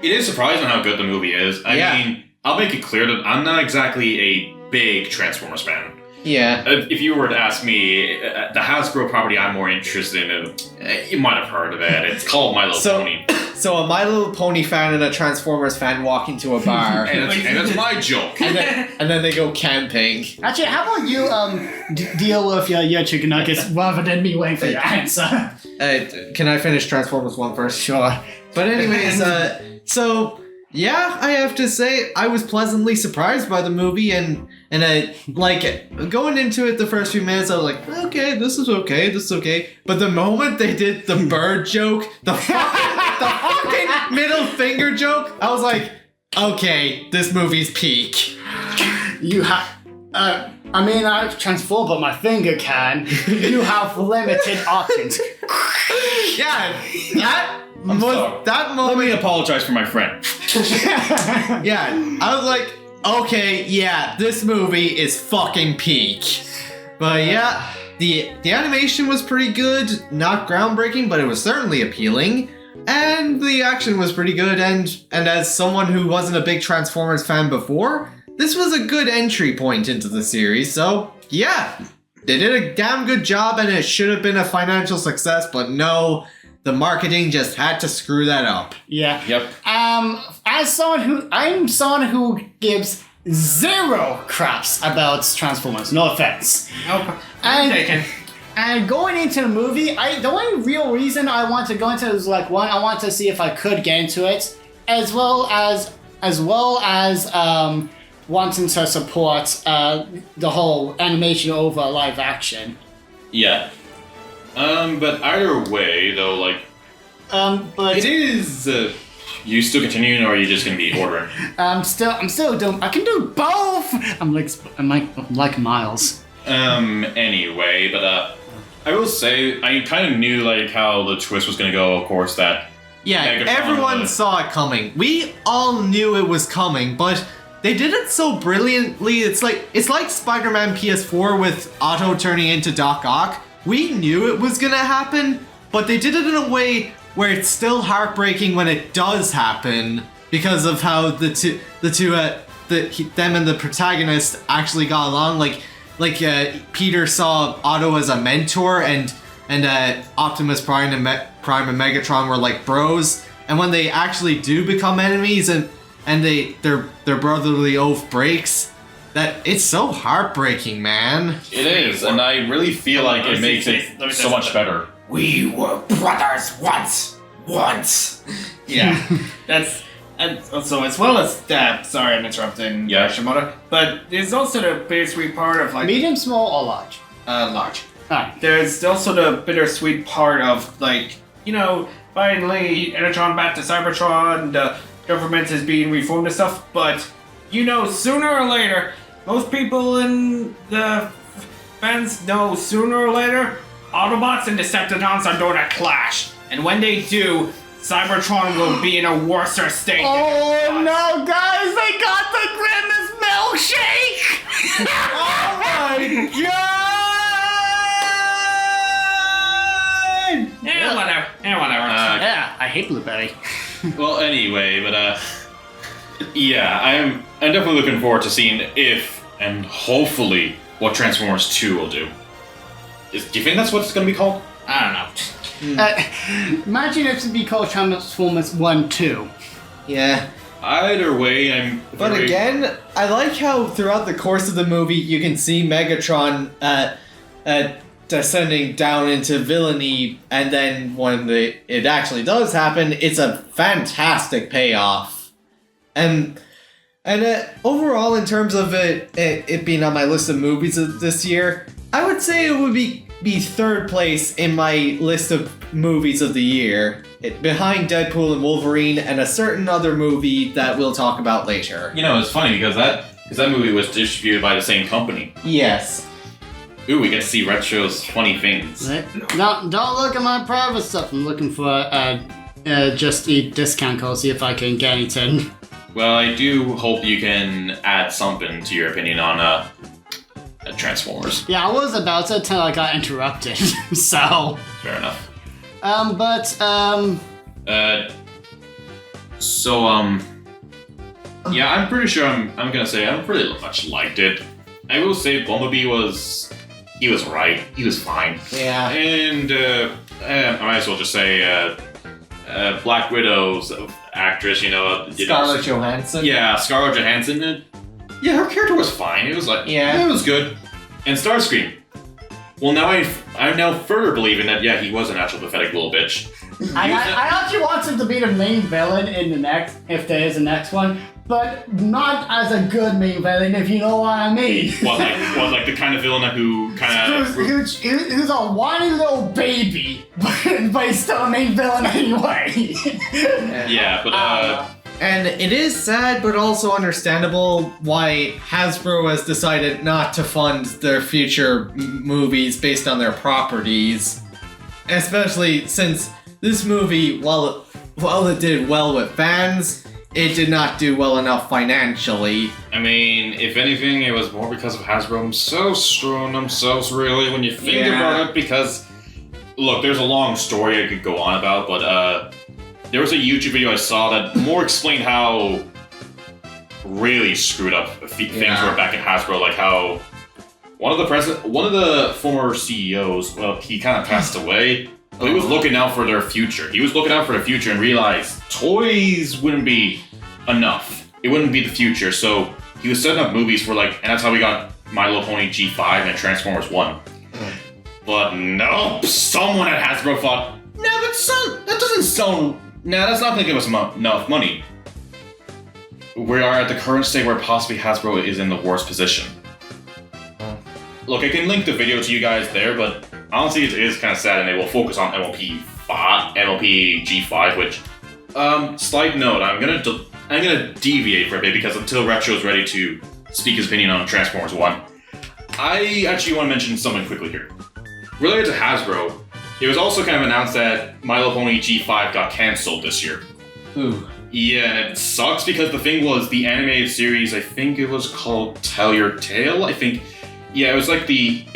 it is surprising how good the movie is. I Yeah. mean, I'll make it clear that I'm not exactly a big Transformers fan. Yeah. If you were to ask me, the Hasbro property I'm more interested in, you might have heard of it. It's called My Little Pony. So a My Little Pony fan and a Transformers fan walk into a bar, And that's my joke. and then they go camping. Actually, how about you deal with your chicken nuggets rather than me waiting for your answer? Can I finish Transformers 1 first? Sure. But anyways, so yeah, I have to say I was pleasantly surprised by the movie, and like going into it the first few minutes, I was like, okay, this is okay. But the moment they did the bird joke, the fucking middle finger joke, I was like, okay, this movie's peak. You have. I mean, I transform, but my finger can. You have limited options. Yeah, that sorry. that Let moment. me apologize for my friend. Yeah, I was like, okay, yeah, this movie is fucking peak. But yeah, the animation was pretty good, not groundbreaking, but it was certainly appealing. And the action was pretty good, and as someone who wasn't a big Transformers fan before, this was a good entry point into the series, so yeah, they did a damn good job, and it should have been a financial success, but no, the marketing just had to screw that up. Yeah. Yep. As someone who gives 0 craps about Transformers. No offense. Nope. And- Taken. And going into the movie, the only real reason I want to go into it is like, one, I want to see if I could get into it, as well as wanting to support the whole animation over live action. Yeah. But either way, though, like, But it is. You still continuing, or are you just gonna be ordering? I'm still doing. I can do both. I'm like Miles. Anyway, but I will say I kind of knew like how the twist was gonna go. Of course, that Yeah, Megatron everyone was- saw it coming. We all knew it was coming, but they did it so brilliantly. It's like Spider-Man PS4 with Otto turning into Doc Ock. We knew it was gonna happen, but they did it in a way where it's still heartbreaking when it does happen because of how them and the protagonist actually got along. Like Peter saw Otto as a mentor, and Optimus Prime and Megatron were like bros. And when they actually do become enemies, and their brotherly oath breaks, that it's so heartbreaking, man. it is, and I really feel like Let it me makes see- it let me so see much something. better. We were brothers once. Yeah, that's also as well as that. Sorry, I'm interrupting. Yeah. Shimoda. But there's also the bittersweet part of like Medium, small, or large? large. Alright. There's also the bittersweet part of like, you know, finally Enertron back to Cybertron, the government is being reformed and stuff, but you know, sooner or later, most people in the fans know sooner or later, Autobots and Decepticons are going to clash. And when they do, Cybertron will be in a worse state. Oh no, guys! They got the grimmest milkshake! Oh my god! Whatever. Yeah, I hate blueberry. Well, anyway, but yeah, I'm definitely looking forward to seeing if and hopefully what Transformers 2 will do. Do you think that's what it's gonna be called? I don't know. Imagine if it'd be called Transformers 1-2. Yeah, Either way, I'm. But very- again, I like how throughout the course of the movie you can see Megatron descending down into villainy, and then when it actually does happen, it's a fantastic payoff. And overall, in terms of it being on my list of movies of this year, I would say it would be third place in my list of movies of the year, behind Deadpool and Wolverine and a certain other movie that we'll talk about later. You know, it's funny because that movie was distributed by the same company. Yes. Ooh, we get to see Retro's funny things. Right? No, don't look at my private stuff. I'm looking for Just Eat discount code, see if I can get anything. Well, I do hope you can add something to your opinion on Transformers. Yeah, I was about to until I got interrupted. So, Fair enough. Yeah, I'm pretty sure I'm gonna say I pretty much liked it. I will say Bumblebee was right. He was fine. Yeah. And I might as well just say Black Widow's actress, Scarlett Johansson. Yeah, Scarlett Johansson. Yeah, her character was fine. It was like, Yeah. it was good. And Starscream. Well, now I'm now further believing that he was an actual pathetic little bitch. I actually want him to be the main villain in the next, if there is a next one, but not as a good main villain, if you know what I mean. What like the kind of villain who kind of who's a whiny little baby, but he's still a main villain anyway. yeah, but And it is sad, but also understandable why Hasbro has decided not to fund their future movies based on their properties. Especially since this movie, while it did well with fans, it did not do well enough financially. I mean, if anything, it was more because of Hasbro themselves, really, when you think about it, because, look, there's a long story I could go on about, but, there was a YouTube video I saw that more explained how really screwed up things were back in Hasbro, like how one of the former CEOs, well, he kind of passed away, but he was looking out for their future. He was looking out for the future and realized toys wouldn't be enough. It wouldn't be the future, so he was setting up movies for and that's how we got My Little Pony G5 and Transformers 1. But nope, someone at Hasbro thought, that doesn't sound... Nah, that's not going to give us enough money. We are at the current state where possibly Hasbro is in the worst position. Look, I can link the video to you guys there, but honestly, it is kind of sad, and they will focus on MLP G5, which, slight note, I'm gonna deviate for a bit because until Retro is ready to speak his opinion on Transformers 1, I actually want to mention something quickly here. Related to Hasbro, it was also kind of announced that My Little Pony G5 got cancelled this year. Ooh. Yeah, and it sucks because the thing was the animated series, I think it was called Tell Your Tale, I think. Yeah, it's like a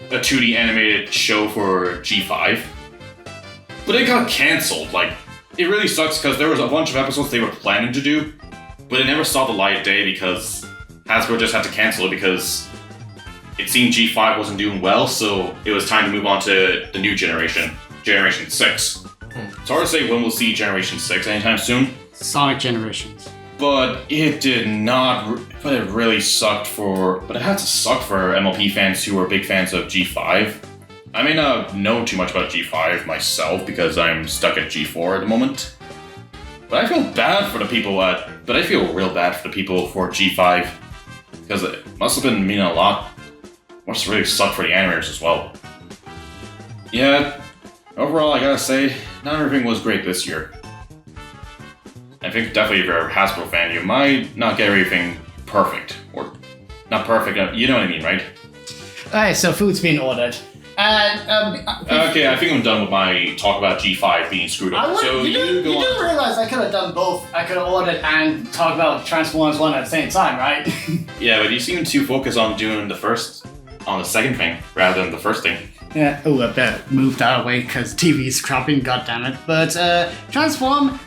2D animated show for G5. But it got cancelled, it really sucks because there was a bunch of episodes they were planning to do, but it never saw the light of day because Hasbro just had to cancel it because it seemed G5 wasn't doing well, so it was time to move on to the new generation, Generation 6. It's hard to say when we'll see Generation 6 anytime soon. Sonic Generations. But it did not, but it really sucked but it had to suck for MLP fans who are big fans of G5. I may not know too much about G5 myself because I'm stuck at G4 at the moment. But I feel bad for the people but I feel real bad for the people for G5 because it must have been meaning a lot. Must really suck for the animators as well. Yeah, overall I gotta say, not everything was great this year. I think definitely if you're a Hasbro fan, you might not get everything perfect. Or, not perfect, you know what I mean, right? Alright, so food's being ordered. Okay, I think I'm done with my talk about G5 being screwed up. You do realize I could have done both. I could have ordered and talked about Transformers 1 at the same time, right? Yeah, but you seem to focus on doing the second thing, rather than the first thing. Yeah, I better move that away because TV's crapping, goddammit. But Transform,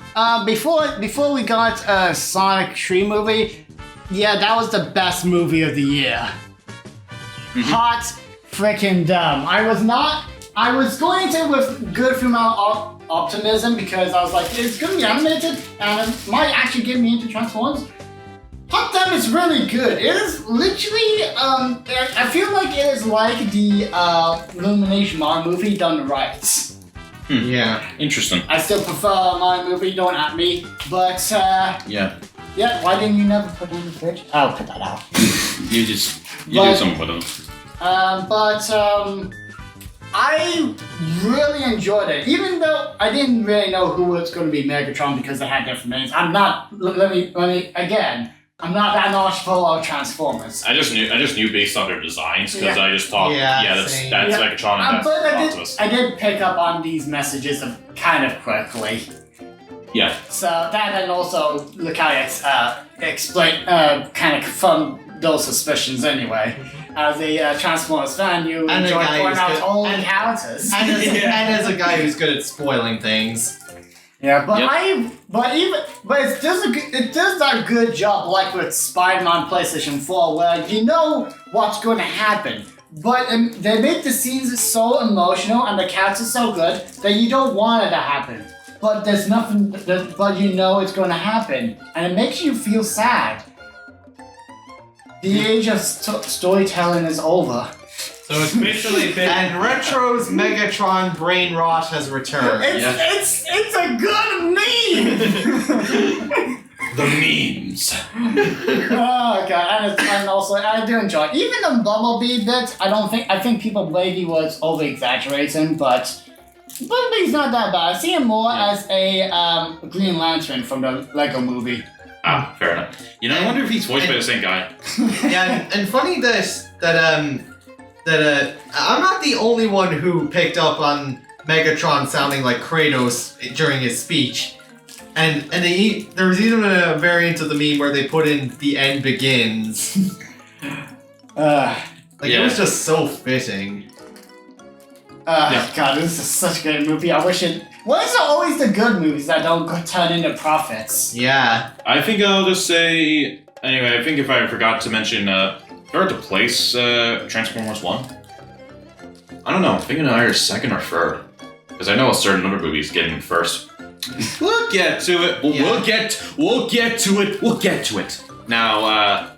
before we got Sonic 3 movie, yeah, that was the best movie of the year. Mm-hmm. Hot freaking dumb. I was going into it with good amount optimism because I was like, it's gonna be animated and it might actually get me into Transformers. Hot Damn is really good. It is literally, I feel like it is like the Illumination Mario movie done right. Yeah. Interesting. I still prefer Mario movie, don't at me, but Yeah. yeah, why didn't you never put it in the fridge? I'll put that out. You do something with them. I really enjoyed it, even though I didn't really know who was going to be Megatron because they had different names. I'm not. Let me again. I'm not that knowledgeable of Transformers. I just knew based on their designs because Yeah. I just thought, that's same. Megatron and But that's Optimus. I did pick up on these messages kind of quickly. Yeah. So that and also look how it's explain, kind of confirm those suspicions anyway. As a Transformers fan, you And a enjoy guy pointing who's out good- all the and- characters. And as a guy who's good at spoiling things. Yeah, but Yep. it does a good job, like with Spider-Man PlayStation 4, where you know what's going to happen, but they make the scenes so emotional and the characters so good that you don't want it to happen. But there's nothing, but you know it's going to happen, and it makes you feel sad. The age of storytelling is over. So it's basically been. And Retro's Megatron brain rot has returned. It's a good meme. The memes. Oh god, and also I do enjoy it. Even the Bumblebee bit. I think people maybe was over exaggerating, but Bumblebee's not that bad. I see him more as a Green Lantern from the Lego Movie. Ah, fair enough. You know, I wonder if he's voiced by the same guy. Yeah, and funny that I'm not the only one who picked up on Megatron sounding like Kratos during his speech. And there was even a variant of the meme where they put in "the end begins." It was just so fitting. God, this is such a great movie. I wish it. Why is it always the good movies that don't turn into profits? Yeah. I think I'll just say. Anyway, I think if I forgot to mention, third to place Transformers 1. I don't know. I'm thinking either second or third. Because I know a certain number of movies getting first. We'll get to it. We'll get to it. Now,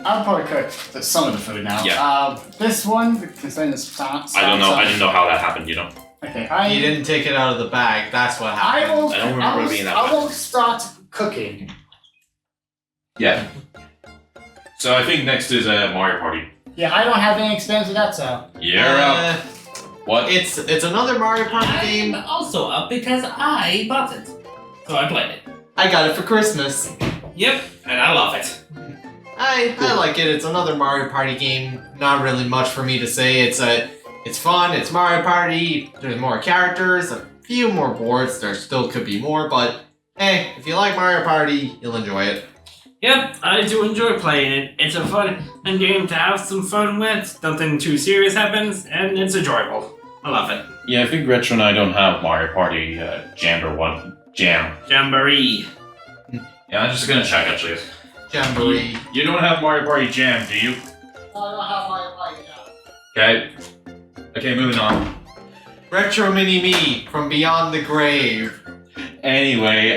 I'll probably cook some of the food now. Yeah. This one, considering the sound. I don't know. I didn't know how that happened, you know? Okay, You didn't take it out of the bag. That's what happened. I don't remember it being that I bad. will start cooking. Yeah. So I think next is Mario Party. Yeah, I don't have any experience with that, so. You're up. What? It's another Mario Party I'm game. also up because I bought it. So I played it. I got it for Christmas. Yep, and I love it. I like it. It's another Mario Party game. Not really much for me to say. It's fun. It's Mario Party. There's more characters, a few more boards. There still could be more, but hey, if you like Mario Party, you'll enjoy it. Yep, I do enjoy playing it. It's a fun game to have some fun with. Nothing too serious happens, and it's enjoyable. I love it. Yeah, I think Retro and I don't have Mario Party Jam. Jamboree. Yeah, I'm just gonna check actually. Jamboree. You don't have Mario Party Jam, do you? No, I don't have my now. Okay, moving on. Retrominimii from Beyond the Grave. Anyway,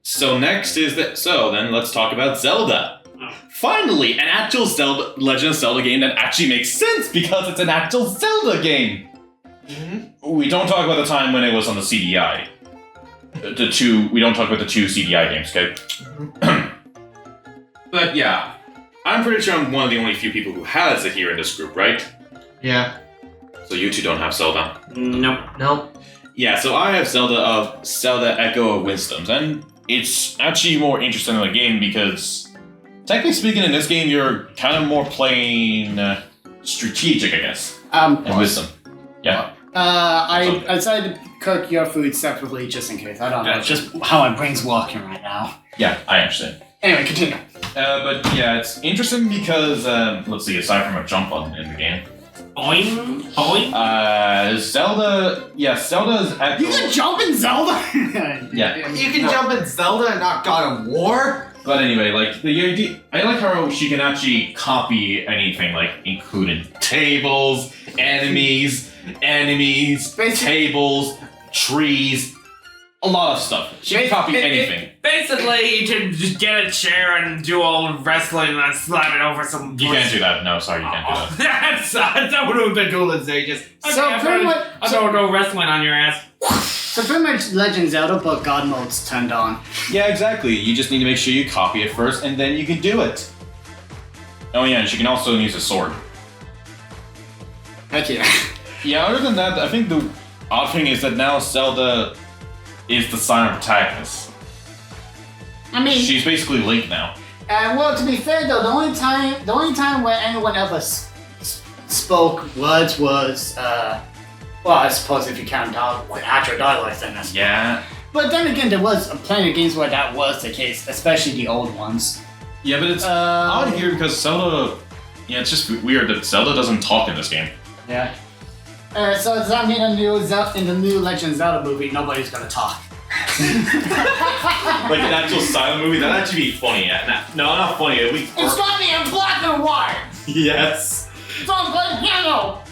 so next is then let's talk about Zelda. Finally, an actual Legend of Zelda game that actually makes sense because it's an actual Zelda game. We don't talk about the time when it was on the CDI. We don't talk about the two CDI games, okay? But yeah, I'm pretty sure I'm one of the only few people who has it here in this group, right? Yeah. So you two don't have Zelda. Nope. Yeah, so I have Zelda Echo of Wisdoms, and it's actually more interesting than the game because, technically speaking, in this game you're kind of more playing strategic, I guess, and wisdom. Yeah. I decided to cook your food separately just in case. I don't know. It's just how my brain's working right now. Yeah, I understand. Anyway, continue. But yeah, it's interesting because let's see, aside from a jump button in the game, Boing, boing. Zelda's Echo. You can jump in Zelda? Yeah. You can jump in Zelda and not God of War? But anyway, like the idea, I like how she can actually copy anything, like including tables, enemies, Basically- tables, trees, a lot of stuff. She can copy anything. Basically, you can just get a chair and do all wrestling and slam it over some. You can't do that. No, sorry, you can't do that. That would have been cool to say. Just So pretty much- I don't know wrestling on your ass. So pretty much Legend Zelda, but God mode's turned on. Yeah, exactly. You just need to make sure you copy it first, and then you can do it. Oh yeah, and she can also use a sword. Heck yeah. Yeah, other than that, I think the odd thing is that now Zelda is the silent protagonist. I mean, She's basically Link now. well, to be fair though, the only time where anyone ever spoke words was, well, I suppose if you count actual dialogue, then that's. Yeah. But then again, there was plenty of games where that was the case, especially the old ones. Yeah, but it's odd here because Zelda... Yeah, it's just weird that Zelda doesn't talk in this game. Yeah. So does that mean in the new Legend of Zelda movie, nobody's gonna talk? Like an actual silent movie, that'd actually be funny. No, not funny. At least. It's gonna be in black and white. Yes. It's on the piano.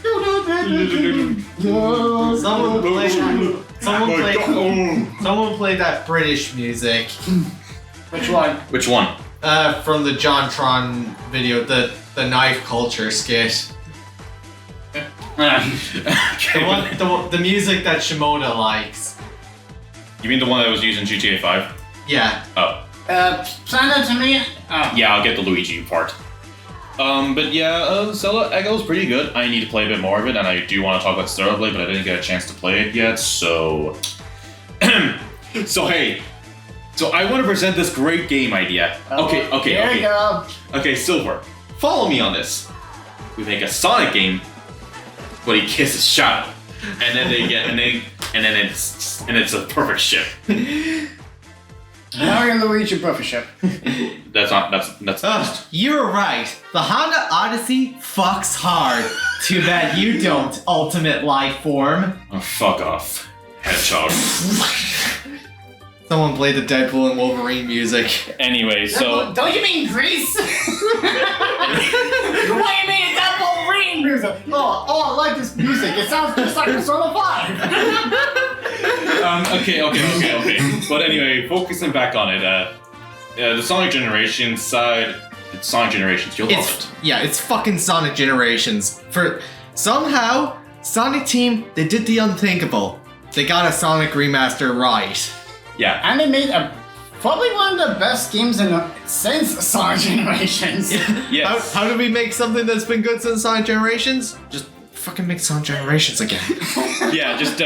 Someone played that British music Which one? Which one? from the JonTron video, the knife culture skit. The music that Shimoda likes. You mean the one that was used in GTA 5? Yeah. Oh. Send it to me. Yeah, I'll get the Luigi part. But yeah, Zelda Echo's pretty good. I need to play a bit more of it, and I do want to talk about Stellar Blade, but I didn't get a chance to play it yet, so... So I want to present this great game idea. Okay. Here we go. Okay, Silver, follow me on this. We make a Sonic game, but he kisses Shadow, and then it's a perfect ship. Mario Luigi perfect ship. That's You're right. The Honda Odyssey fucks hard. Too bad you don't, ultimate life form. Oh, fuck off, Hedgehog. Someone played the Deadpool and Wolverine music. Anyway, so Don't you mean Grease? What do you mean it's that Wolverine music? Oh, I like this music. It sounds just like Persona 5. Okay. But anyway, focusing back on it, the Sonic Generations side, it's Sonic Generations, you'll love it. Yeah, it's fucking Sonic Generations. For somehow, Sonic Team, they did the unthinkable. They got a Sonic remaster right. Yeah. And they made probably one of the best games since Sonic Generations. Yes. How do we make something that's been good since Sonic Generations? Just fucking make Sonic Generations again. Yeah, just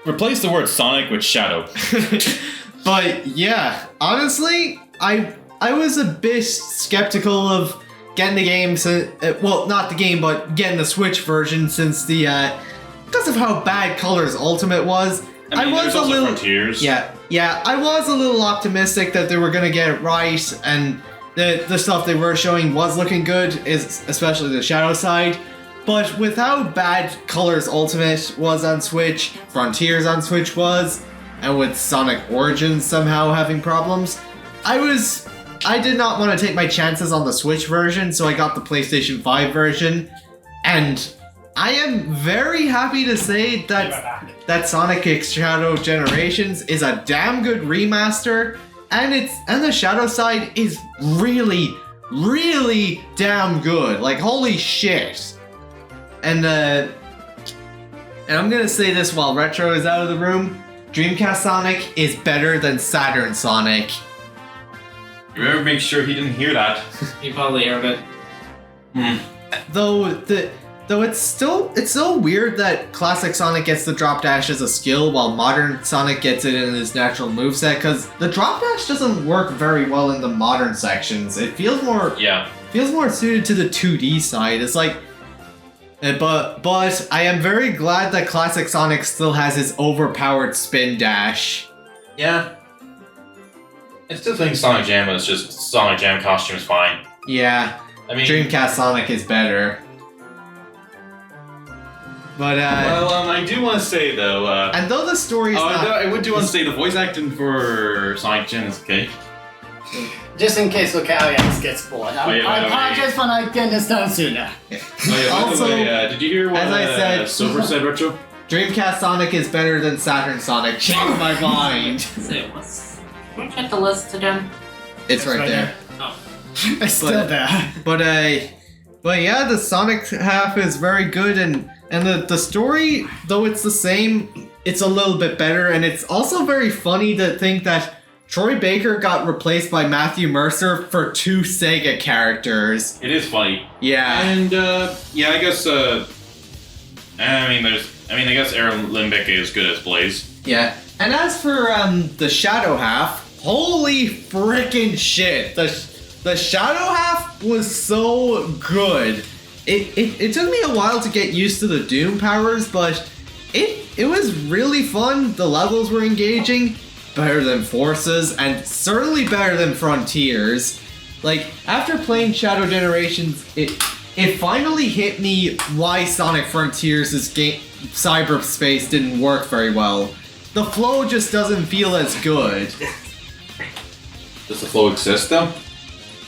replace the word Sonic with Shadow. But yeah, honestly, I was a bit skeptical of getting the game. Well, not the game, but getting the Switch version since because of how bad Colors Ultimate was. I mean, was a also little Frontiers. Yeah, I was a little optimistic that they were gonna get it right, and the stuff they were showing was looking good, especially the Shadow side. But with how bad Colors Ultimate was on Switch, Frontiers on Switch was, and with Sonic Origins somehow having problems, I did not want to take my chances on the Switch version, so I got the PlayStation 5 version, and I am very happy to say that Sonic X Shadow Generations is a damn good remaster, and the Shadow side is really, really damn good. Like, holy shit. And I'm gonna say this while Retro is out of the room. Dreamcast Sonic is better than Saturn Sonic. You better make sure he didn't hear that. He probably heard it. Though it's still weird that classic Sonic gets the drop dash as a skill while modern Sonic gets it in his natural moveset, because the drop dash doesn't work very well in the modern sections. It feels more suited to the 2D side. It's like, but I am very glad that classic Sonic still has his overpowered spin dash. Yeah. I still think Sonic Jam is just Sonic Jam costume is fine. Yeah, I mean, Dreamcast Sonic is better. But I do want to say though, and though the story is not, I would do want to say the voice acting for Sonic Gen is okay. Just in case Alex gets bored. I apologize for not getting this done sooner. Also, did you hear what as I said, Silver said, Retro? Dreamcast Sonic is better than Saturn Sonic. Change my mind. Say, can we check the list again? It's right there. Oh. It's still there. But yeah, the Sonic half is very good, and the story, though it's the same, it's a little bit better, and it's also very funny to think that Troy Baker got replaced by Matthew Mercer for 2 Sega characters. It is funny. Yeah. And yeah, I guess I guess Aaron Limbick is good as Blaze. Yeah. And as for the Shadow half, holy frickin' shit. The Shadow half was so good. It took me a while to get used to the Doom powers, but it was really fun. The levels were engaging, better than Forces, and certainly better than Frontiers. Like, after playing Shadow Generations, it finally hit me why Sonic Frontiers' cyberspace didn't work very well. The flow just doesn't feel as good. Does the flow exist though?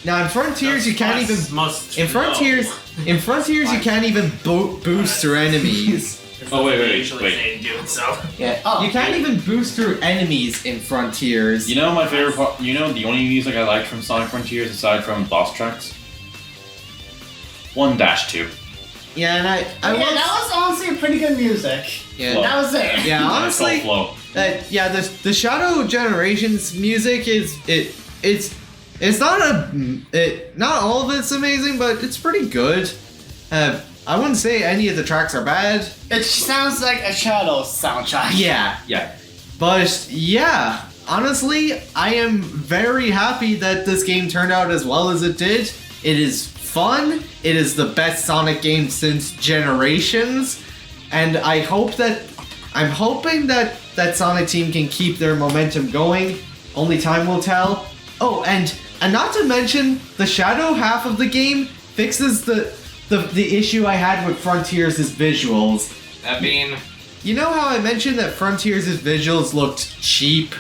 Now in Frontiers you can't even in Frontiers you can't even boost through enemies. Oh wait. Yeah, you can't even boost through enemies in Frontiers. You know my favorite part. You know the only music I liked from Sonic Frontiers aside from boss tracks. 1-2. Yeah, and that was honestly pretty good music. Yeah, Flow. That was it. yeah, honestly, Flow. yeah, the Shadow Generations music it's not all of it's amazing, but it's pretty good. I wouldn't say any of the tracks are bad. It sounds like a Shadow soundtrack. Yeah. But yeah, honestly, I am very happy that this game turned out as well as it did. It is fun. It is the best Sonic game since Generations, and I'm hoping that Sonic team can keep their momentum going. Only time will tell. Oh, and not to mention, the Shadow half of the game fixes the issue I had with Frontiers' visuals. That being... You know how I mentioned that Frontiers' visuals looked cheap?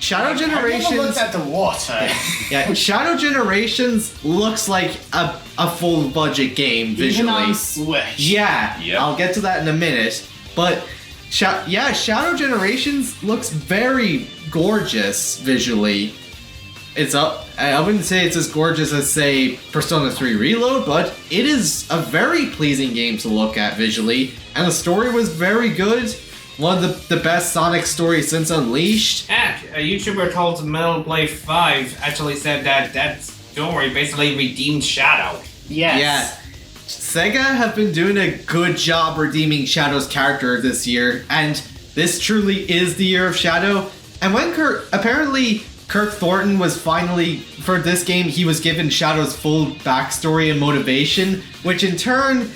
Shadow Generations... I never looked at the water. Yeah, Shadow Generations looks like a full budget game visually. Even on Switch. Yeah, Yep. I'll get to that in a minute. But Shadow Generations looks very gorgeous visually. I wouldn't say it's as gorgeous as, say, Persona 3 Reload, but it is a very pleasing game to look at visually, and the story was very good. One of the best Sonic stories since Unleashed. Heck, a YouTuber called Metal Blade 5 actually said that story basically redeemed Shadow. Yes. Yeah. Sega have been doing a good job redeeming Shadow's character this year, and this truly is the year of Shadow. And when Kirk Thornton was finally, for this game, he was given Shadow's full backstory and motivation, which in turn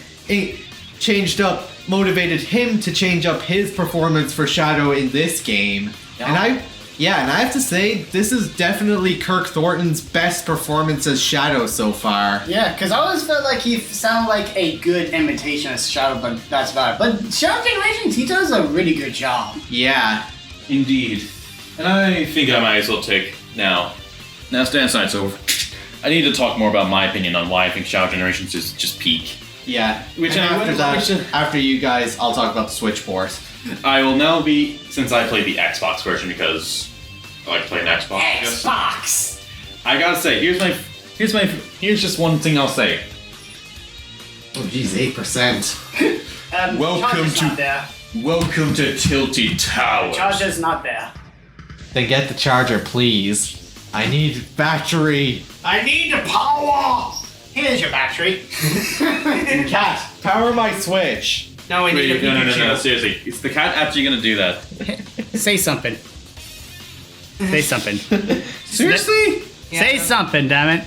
motivated him to change up his performance for Shadow in this game. Yeah. And I have to say, this is definitely Kirk Thornton's best performance as Shadow so far. Yeah, because I always felt like he sounded like a good imitation of Shadow, but that's about it. But Shadow Generations, he does a really good job. Yeah. Indeed. And I think I might as well take now. Now stand aside, so I need to talk more about my opinion on why I think Shadow Generations is just peak. Yeah. Which and I after would that, like to- after you guys, I'll talk about the Switch port. I will now be, since I played the Xbox version because I like to play an Xbox. I guess. Xbox! I gotta say, here's just one thing I'll say. Oh geez, 8%. Welcome Charger's to- not there. Welcome to Tilty Towers. Charger's not there. Then get the charger, please. I need battery. I need the power! Here's your battery. Cat, power my Switch. No, I need a Wait, no, Pikachu. seriously. Is the cat actually gonna do that? Say something. Say something. Seriously? Yeah. Say something, damn it.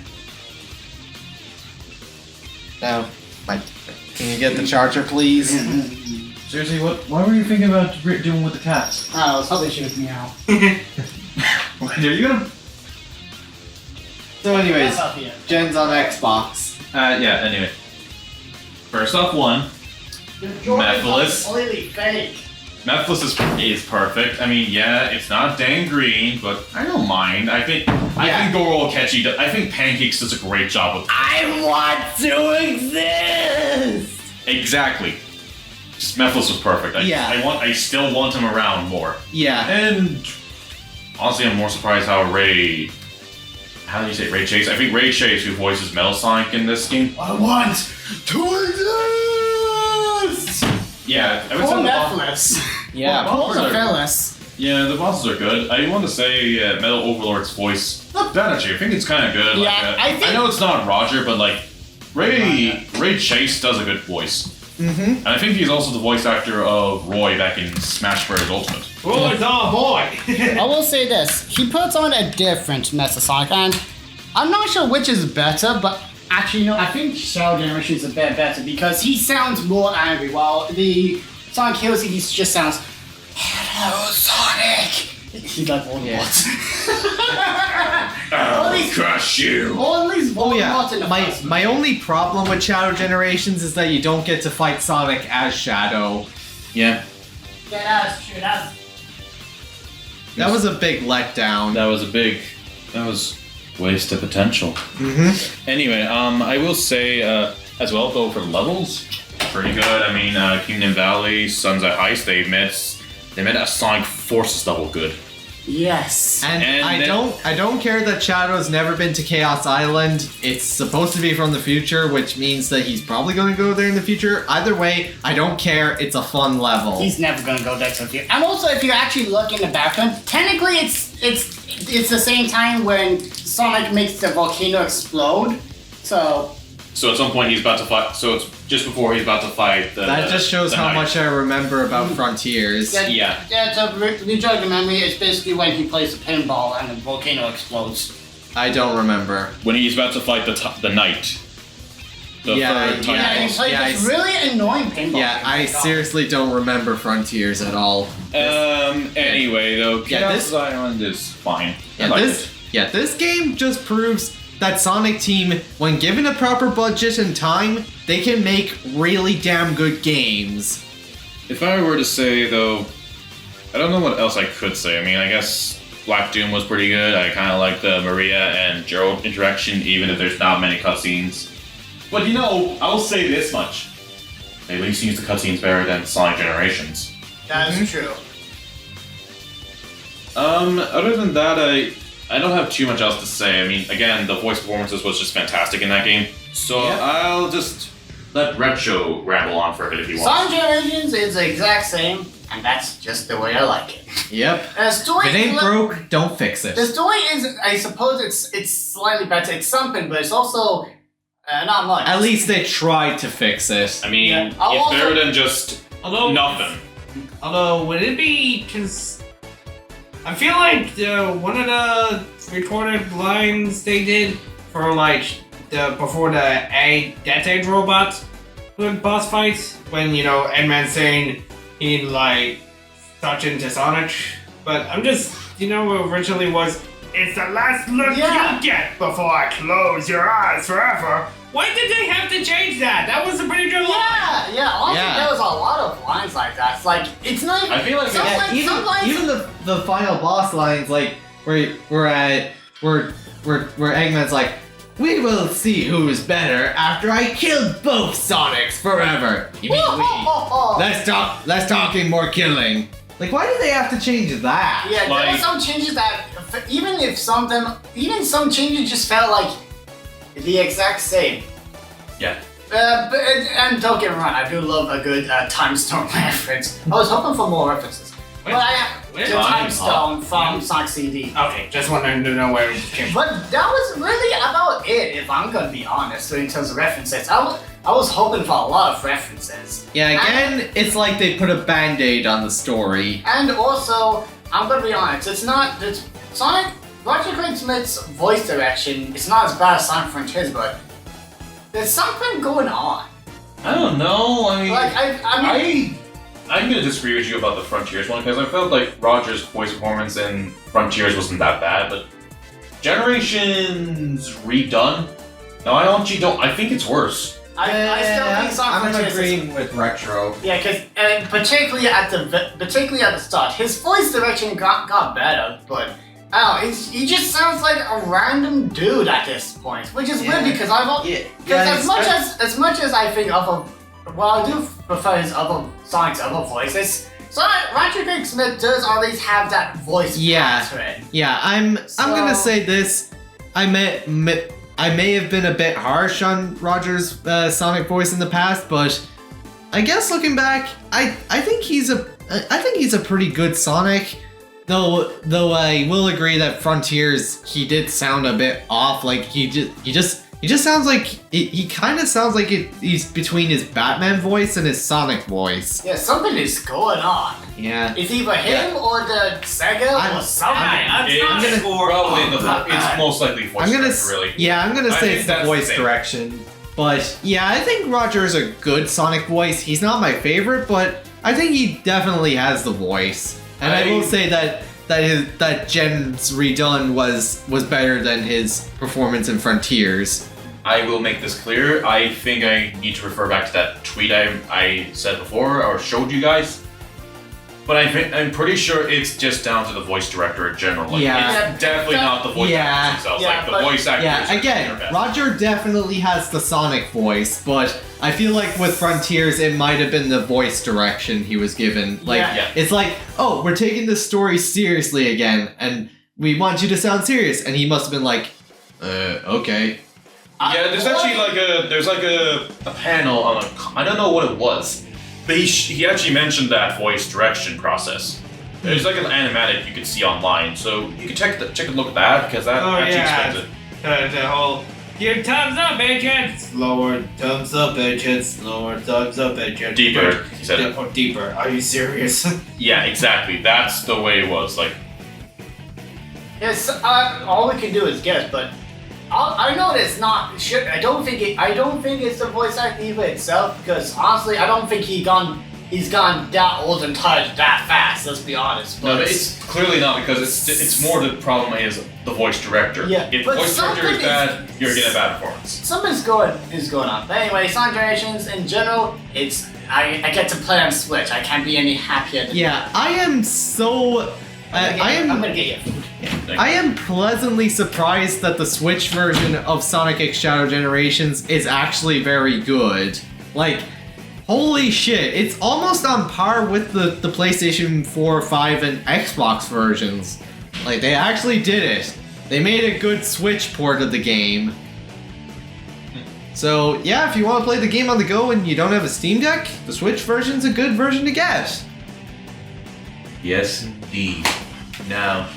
Now, can you get the charger, please? Seriously, what were you thinking about doing with the cat? Oh, I was hoping she would meow. There you go. So anyways, That's up here. Jen's on Xbox. Yeah, anyway. First off, Mephiles. Completely fake. Mephiles is perfect. I mean, yeah, it's not Dan Green, but I don't mind. I think Goro Akechi I think Pancakes does a great job with I want to exist! Exactly. Mephiles was perfect. Yeah. I still want him around more. Yeah. And honestly, I'm more surprised how Ray Chase? I think Ray Chase, who voices Metal Sonic in this game. I want to exist! Yeah, I would Poor say Netflix. Yeah. Poor Phyllis. Yeah, the bosses are good. I want to say Metal Overlord's voice. Not bad actually. I think it's kind of good. Yeah, I think- I know it's not Roger, but like Ray Chase does a good voice. Mm-hmm. And I think he's also the voice actor of Roy back in Smash Bros. Ultimate. Roy's our boy. I will say this: he puts on a different Metal Sonic, and I'm not sure which is better, but actually, I think Shadow Generation is a bit better because he sounds more angry, while the Sonic Heroes he just sounds, "Hello, Sonic." He's like Voldemort. I'll crush you. Or at least Oh Voldemort in the yeah, first my only problem with Shadow Generations is that you don't get to fight Sonic as Shadow. Yeah, Yeah, that's true. That was a big letdown. that was waste of potential. Mm-hmm. Anyway, I will say as well though for levels, pretty good. I mean, Kingdom Valley, Sunset Heist, they made a Sonic Forces level good. Yes. And I don't care that Shadow's never been to Chaos Island. It's supposed to be from the future, which means that he's probably going to go there in the future. Either way, I don't care. It's a fun level. He's never gonna go there to the future. And also, if you actually look in the background, technically it's the same time when Sonic makes the volcano explode. So So at some point he's about to fight. So it's just before he's about to fight. That just shows the how knight. much I remember about Frontiers. Yeah. Yeah, to rejog the memory, it's basically when he plays the pinball and the volcano explodes. I don't remember. When he's about to fight the knight. The Yeah, third yeah. Yeah, Titan and he boss. plays Yeah, this I- really annoying pinball. Yeah, game. I seriously don't remember Frontiers at all. Anyway, though, Yeah, Chaos this- Island is fine. I Yeah, liked this this game just proves that Sonic Team, when given a proper budget and time, they can make really damn good games. If I were to say, though, I don't know what else I could say. I mean, I guess Black Doom was pretty good. I kind of like the Maria and Gerald interaction, even if there's not many cutscenes. But I'll say this much. They at least use the cutscenes better than Sonic Generations. That is true. Other than that, I don't have too much else to say. I mean, again, the voice performances was just fantastic in that game. So I'll just let Retro ramble on for a bit if he wants. Sonic Generations is the exact same, and that's just the way I like it. Yep. The story If it ain't broke, don't fix it. The story is, I suppose, it's slightly better. It's something, but it's also not much. At least they tried to fix it. I mean, Yeah. it's I'll also- better than just nothing. Although, would it be because I feel like one of the recorded lines they did for before the Death Age robot boss fights when Eggman's saying he'd touch into Sonic, but I'm just originally was it's the last look Yeah. you get before I close your eyes forever. Why did they have to change that? That was a pretty good line. Yeah, honestly, Yeah. there was a lot of lines like that. It's like, it's not even... I feel like some it's- lines- some lines- Even the final boss lines, where Eggman's like, "We will see who's better after I kill both Sonics forever." You mean we? Less talking, more killing. Like, why do they have to change that? Yeah, there were Like- some changes that, even some changes just felt like the exact same. Yeah. And don't get me wrong, I do love a good Time Stone reference. I was hoping for more references. Where- But where? the Time Stone from Sonic CD. Okay, just wanted to know where it came from. But that was really about it, if I'm gonna be honest, in terms of references. I was hoping for a lot of references. Yeah, again, it's like they put a band-aid on the story. And also, I'm gonna be honest, Sonic, Roger Craig Smith's voice direction is not as bad as Sonic Frontiers, but there's something going on. I don't know. I mean, Like, I mean, I'm gonna disagree with you about the Frontiers one because I felt like Roger's voice performance in Frontiers wasn't that bad, but Generations redone. No, I actually don't. I think it's worse. I still think Sonic I'm Frontiers is... agreeing with Retro. Yeah, because particularly at the start, his voice direction got better, but I don't know, he just sounds like a random dude at this point, which is weird because as much as I think of while I do prefer Sonic's other voices, Roger Craig Smith does always have that voice pattern. Yeah, I'm gonna say this. I may have been a bit harsh on Roger's Sonic voice in the past, but I guess looking back, I think he's a pretty good Sonic. Though I will agree that Frontiers he did sound a bit off. Like he just sounds like he kind of sounds like he's between his Batman voice and his Sonic voice. Yeah, something is going on. Yeah. It's either him or the Sega or something. It's most likely voice director, really. Yeah, I'm gonna I say think it's the that's voice the thing. direction. But yeah, I think Roger is a good Sonic voice. He's not my favorite, but I think he definitely has the voice. And I will say that Gen's redone was better than his performance in Frontiers. I will make this clear. I think I need to refer back to that tweet I said before or showed you guys. But I'm pretty sure it's just down to the voice director in general. Like, Yeah. it's definitely not the voice actors themselves. Yeah, like the but- voice actors. Yeah, are again, their best. Roger definitely has the Sonic voice, but I feel like with Frontiers, it might have been the voice direction he was given. Like, Yeah. it's like, oh, we're taking this story seriously again, and we want you to sound serious. And he must have been like, okay. Yeah, there's actually like a panel on I don't know what it was, but he actually mentioned that voice direction process. There's like an animatic you can see online, so you can check a look at that because that actually explains it. The whole here thumbs up, agents. Lower thumbs up, agents. Lower thumbs up, agents. Deeper, he said it. Oh, deeper. Are you serious? Yeah, exactly. That's the way it was. Like, Yes, all we can do is guess, but I know it's not. I don't think it's the voice acting either itself, because honestly, I don't think he's gone that old and tired that fast. Let's be honest. no, but it's clearly not because it's more the problem is the voice director. Yeah, if but voice director is something bad, you're getting a bad performance. Something's going on. But anyway, Sonic Generations in general, I get to play on Switch. I can't be any happier. Yeah, I am so. I'm gonna get you food. I am pleasantly surprised that the Switch version of Sonic X Shadow Generations is actually very good. Like, holy shit, it's almost on par with the PlayStation 4, 5, and Xbox versions. Like, they actually did it. They made a good Switch port of the game. So, yeah, if you want to play the game on the go and you don't have a Steam Deck, the Switch version's a good version to get. Yes, indeed. Now,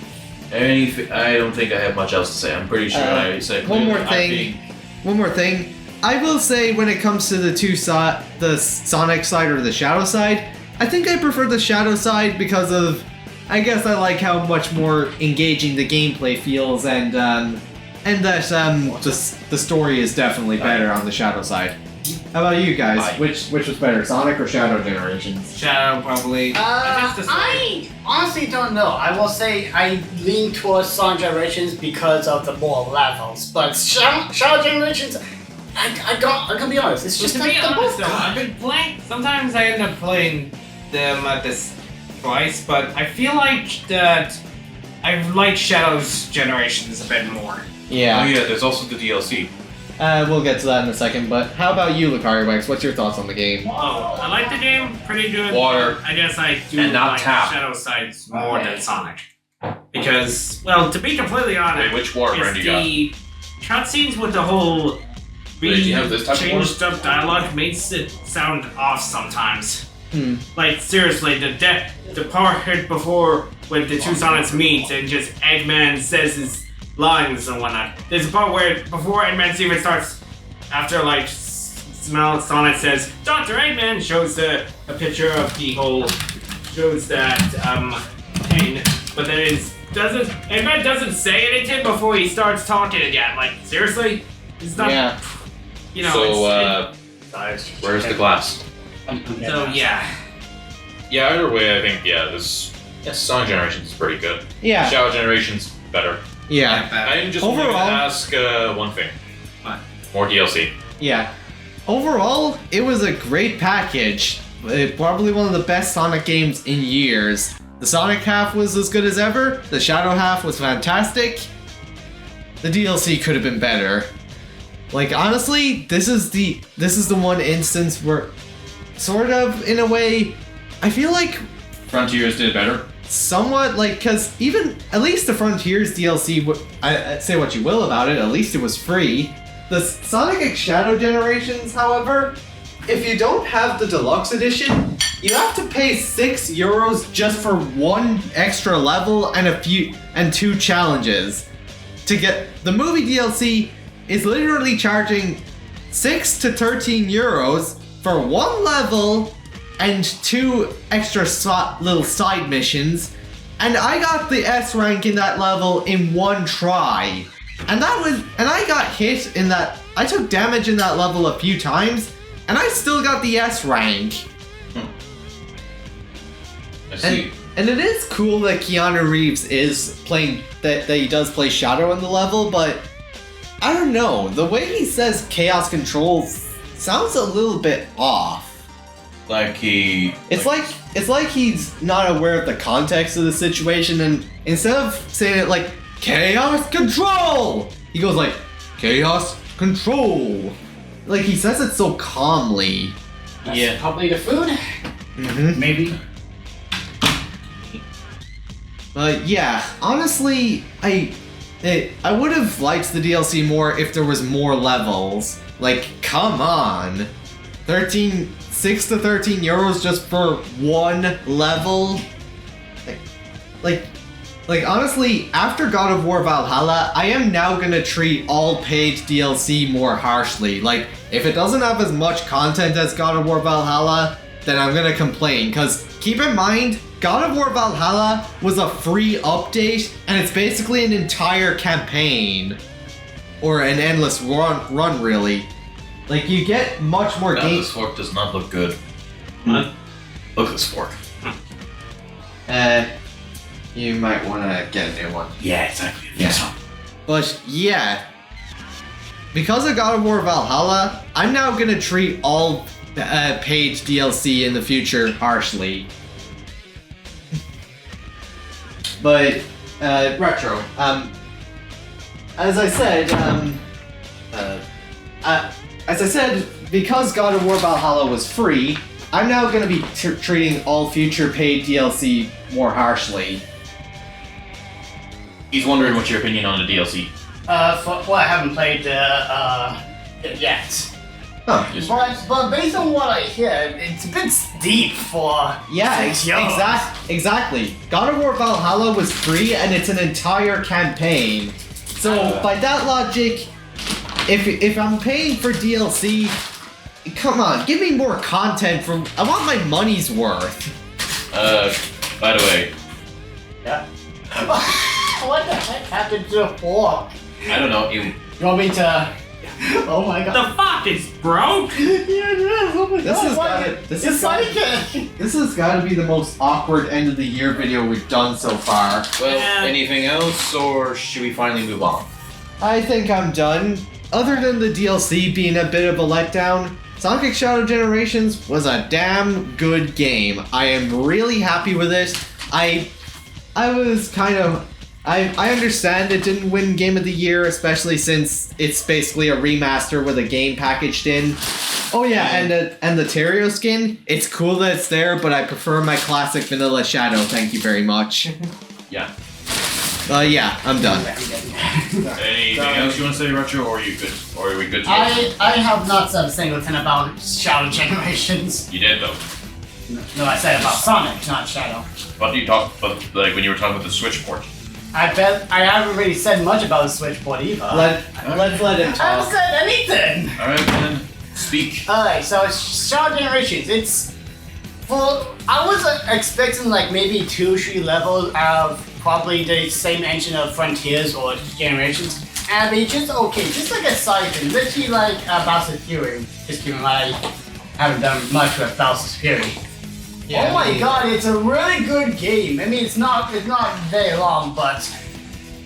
I don't think I have much else to say. I'm pretty sure I said One more I thing. think- One more thing. I will say when it comes to the Sonic side or the Shadow side, I think I prefer the Shadow side because of, I guess I like how much more engaging the gameplay feels and that the story is definitely better on the Shadow side. How about you guys? Aye. Which was better, Sonic or Shadow Generations? Shadow probably. I honestly don't know. I will say I lean towards Sonic Generations because of the more levels, but Shadow Generations, I gotta be honest, it's just to like be the honest both though, I've been playing. Sometimes I end up playing them at this twice, but I feel like that I like Shadow's Generations a bit more. Oh Yeah. yeah, there's also the DLC. We'll get to that in a second, but how about you, Lucari Wax? What's your thoughts on the game? Oh, I like the game, pretty good. Water. I guess I do And not like tap. Shadow sides more than Sonic. Because, well, to be completely honest, Wait, which water brand you got? the cutscenes with the whole Wait, do you have this type of changed up dialogue makes it sound off sometimes. Hmm. Like seriously, the part before when the two Sonics meet and just Eggman says his lines and whatnot. There's a part where before Eggman even starts, after like Sonic says Dr. Eggman, shows a picture of the whole, shows that pain, but then Eggman doesn't say anything before he starts talking again. Like seriously, it's not. Yeah. You know. So, where's the glass? So yeah. Yeah, either way, I think Sonic Generations is pretty good. Yeah. Shadow Generations better. Yeah. I'm just going to Overall- ask one thing. What? More DLC. Yeah. Overall, it was a great package. Probably one of the best Sonic games in years. The Sonic half was as good as ever. The Shadow half was fantastic. The DLC could have been better. Like honestly, this is the one instance where sort of, in a way. I feel like Frontiers did better. somewhat, like, because even, at least the Frontiers DLC, I say what you will about it, at least it was free. The Sonic X Shadow Generations, however, if you don't have the deluxe edition, you have to pay €6 just for one extra level and 2 challenges. To get the movie DLC is literally charging 6 to 13 euros for one level and 2 extra little side missions, and I got the S rank in that level in one try. And I got hit in that, I took damage in that level a few times, and I still got the S rank. I see. And it is cool that Keanu Reeves is playing, that he does play Shadow in the level, but I don't know, the way he says Chaos Control sounds a little bit off. Like he... It's like he's not aware of the context of the situation, and instead of saying it like Chaos Control, he goes like Chaos Control. Like he says it so calmly. Yeah. Probably the food. Mm-hmm. Maybe. But yeah, honestly, I would have liked the DLC more if there was more levels. Like, come on, 6 to 13 euros just for one level. Like honestly, after God of War Valhalla, I am now gonna treat all paid DLC more harshly. Like, if it doesn't have as much content as God of War Valhalla, then I'm gonna complain. Cause keep in mind, God of War Valhalla was a free update, and it's basically an entire campaign. Or an endless run really. Like, you get much more game. This fork does not look good. What? Look at this fork. You might want to get a new one. Yeah, exactly. Yeah. But yeah, because of God of War Valhalla, I'm now gonna treat all paid DLC in the future harshly. But Retro, as I said, because God of War Valhalla was free, I'm now gonna be treating all future paid DLC more harshly. He's wondering what's your opinion on the DLC. Well, I haven't played it yet. Huh. But based on what I hear, it's a bit steep for Yeah, €6. exactly. God of War Valhalla was free, and it's an entire campaign. So by that logic, if I'm paying for DLC, come on, give me more content from. I want my money's worth. By the way, Yeah. What the heck happened to the fork? I don't know, You want me to? Oh my god. The fuck is broke? Yeah, it is. Oh my This god. has Why- gotta- this it's has gotta- Sonic. This has got to be the most awkward end of the year video we've done so far. well, Yeah. anything else, or should we finally move on? I think I'm done. Other than the DLC being a bit of a letdown, Sonic X Shadow Generations was a damn good game. I am really happy with it. I was kind of... I understand it didn't win Game of the Year, especially since it's basically a remaster with a game packaged in. Oh yeah, and the Terrio skin, it's cool that it's there, but I prefer my classic vanilla Shadow, thank you very much. Yeah. Yeah, I'm done. Anything else you want to say, Retro, or are you good? Or are we good to go? I have not said a single thing about Shadow Generations. You did, though. No, I said about Sonic, not Shadow. What do you talk about, like, when you were talking about the Switch port? I bet I haven't really said much about the Switch port either. Let's let him I haven't talk. said anything. Alright, then, speak. Alright, so Shadow Generations, it's... Well, I was expecting like maybe 2-3 levels of probably the same engine of Frontiers or Generations. And they just okay, just like a side thing, literally like Bowser's Fury. Just kidding, I haven't done much with Bowser's Fury. Yeah, oh my me god, it's a really good game. I mean, it's not very long, but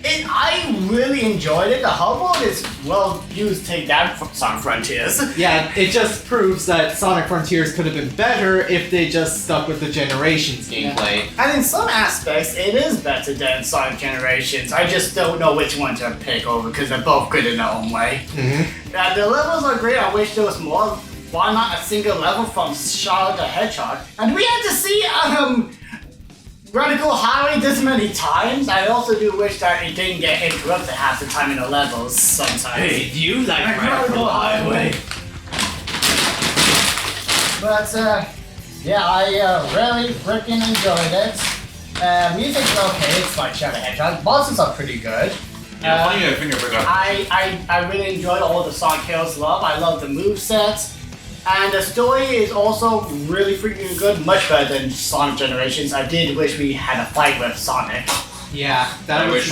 I really enjoyed it. The hub is well used. Take that from Sonic Frontiers. Yeah, it just proves that Sonic Frontiers could have been better if they just stuck with the Generations gameplay. And in some aspects, it is better than Sonic Generations. I just don't know which one to pick over because they're both good in their own way. Mm-hmm. The levels are great. I wish there was more why not a single level from Shard the Hedgehog? And we had to see Radical Highway this many times. I also do wish that it didn't get interrupted half the time in the levels sometimes. Hey, do you like Radical Highway? But yeah, I really freaking enjoyed it. Music's okay, it's like Shadow Hedgehog. Bosses are pretty good. Yeah, funny I finger pick up. I really enjoyed all the Sonic Heroes love. I love the movesets. And the story is also really freaking good, much better than Sonic Generations. I did wish we had a fight with Sonic. Yeah, I wish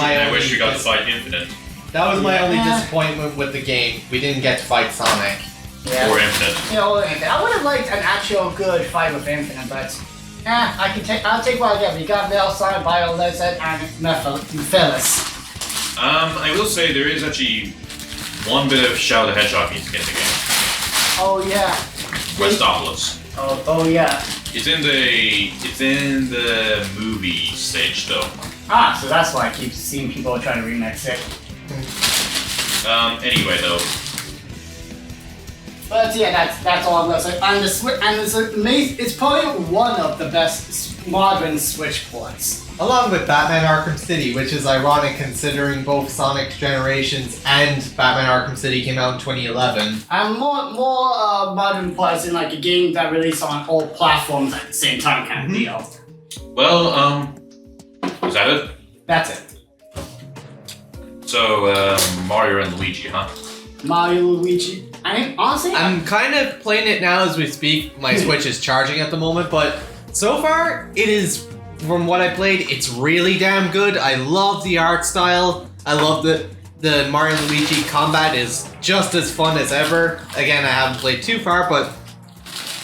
we got to fight Infinite That was my only Yeah. disappointment with the game. We didn't get to fight Sonic. Yeah. or Infinite. You know, I would have liked an actual good fight with Infinite, but I'll take what I get. We got Metal Sonic, Bio Lizard, and Phyllis. I will say there is actually one bit of Shadow the Hedgehog music in the game. Oh yeah. Westopolis. Oh yeah. It's in the movie stage though. So that's why I keep seeing people trying to remix it. Anyway though. But yeah, that's all I'm gonna say. And it's probably one of the best modern Switch ports. Along with Batman Arkham City, which is ironic considering both Sonic Generations and Batman Arkham City came out in 2011. And more modern ports in like a game that released on all platforms at the same time kind of deal. Well, is that it? That's it. So, Mario and Luigi, huh? Mario, Luigi. Honestly, I'm kind of playing it now as we speak. My Switch is charging at the moment, but so far it is, from what I played, it's really damn good. I love the art style. I love the Mario and Luigi combat is just as fun as ever. Again, I haven't played too far, but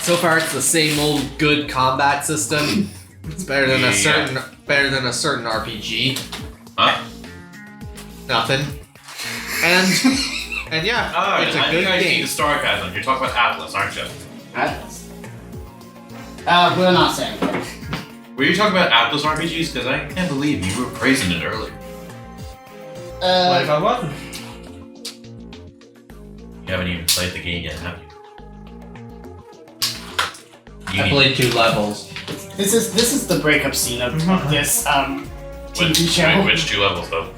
so far it's the same old good combat system. It's better than a certain RPG. Huh? Nothing. And yeah, it's a good I see game. the Starcasm. You're talking about Atlas, aren't you? Atlas. We're not saying that. Were you talking about Atlas RPGs? Because I can't believe you were praising it earlier. What if I wasn't? You haven't even played the game yet, have you? I played 2 levels. This is the breakup scene of this TV show. Which 2 levels though?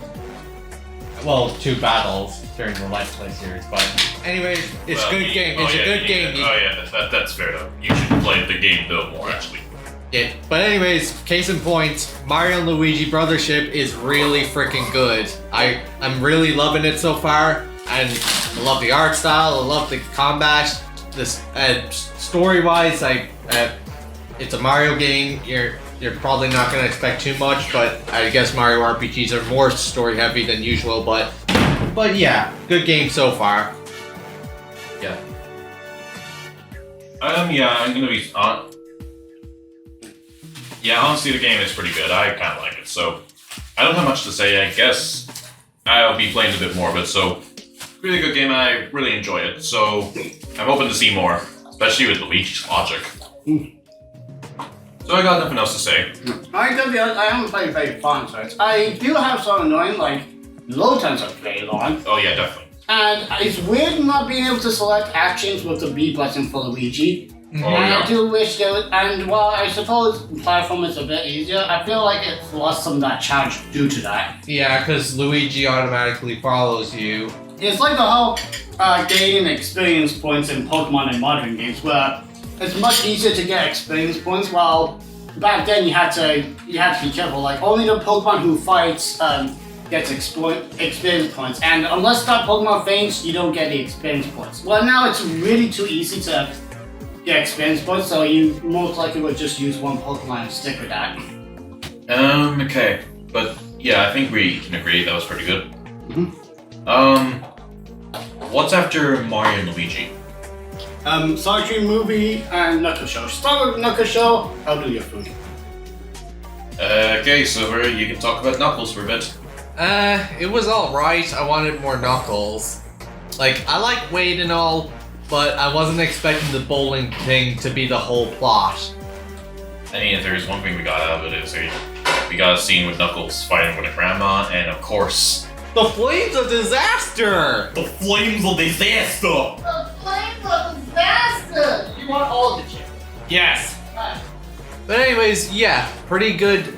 Well, 2 battles during the Let's Play series, but anyway, it's a good game. It's a good game. That's fair though. You should play the game though more actually. Yeah, but anyways, case in point, Mario and Luigi Brothership is really freaking good. I'm really loving it so far, and I love the art style. I love the combat. This story-wise, it's a Mario game. You're probably not going to expect too much, but I guess Mario RPGs are more story-heavy than usual. But yeah, good game so far. Yeah. Yeah, I'm gonna be on. Yeah, honestly, the game is pretty good. I kind of like it, so I don't have much to say. I guess I'll be playing a bit more of it. So, really good game. I really enjoy it. So, I'm hoping to see more, especially with Luigi's logic. So I got nothing else to say. I haven't played very fun sites. I do have some annoying, like, load times are very long. Oh yeah, definitely. And it's weird not being able to select actions with the B button for Luigi. Oh, And I yeah. do wish there was, and while I suppose platform is a bit easier, I feel like it's lost some of that challenge due to that. Yeah, because Luigi automatically follows you. It's like the whole gaining experience points in Pokemon and modern games, where it's much easier to get experience points. While back then you had to be careful. Like only the Pokemon who fights gets experience points, and unless that Pokemon faints, you don't get the experience points. Well, now it's really too easy to get experience points, so you most likely would just use one Pokemon and stick with that. Okay, but yeah, I think we can agree that was pretty good. What's after Mario and Luigi? Sonic Dream Movie and Knuckle Show. Start with Knuckle Show, I'll do your food. Okay, Silver, you can talk about Knuckles for a bit. It was alright. I wanted more Knuckles. Like, I like Wade and all, but I wasn't expecting the bowling thing to be the whole plot. I mean, if there's one thing we got out of it is we got a scene with Knuckles fighting with a grandma, and of course... The Flames of Disaster! The flames of disaster! The flames of disaster! you want all the chips. Yes. But anyways, yeah, pretty good.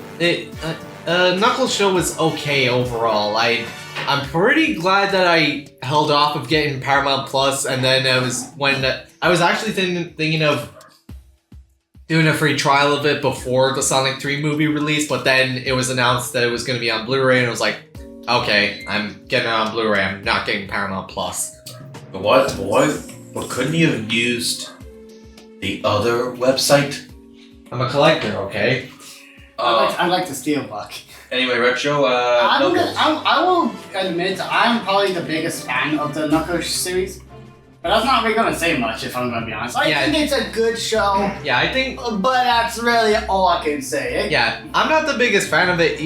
Knuckles show was okay overall. I'm pretty glad that I held off of getting Paramount Plus, and then I was actually thinking of doing a free trial of it before the Sonic 3 movie release, but then it was announced that it was going to be on Blu-ray, and I was like, okay, I'm getting it on Blu-ray. I'm not getting Paramount Plus. But what couldn't you have used the other website? I'm a collector, okay? I like the Steelbook. Anyway, Retro, I will admit I'm probably the biggest fan of the Knuckles series. But that's not really gonna say much if I'm gonna be honest. I think it's a good show. Yeah, I think... But that's really all I can say. Yeah, I'm not the biggest fan of it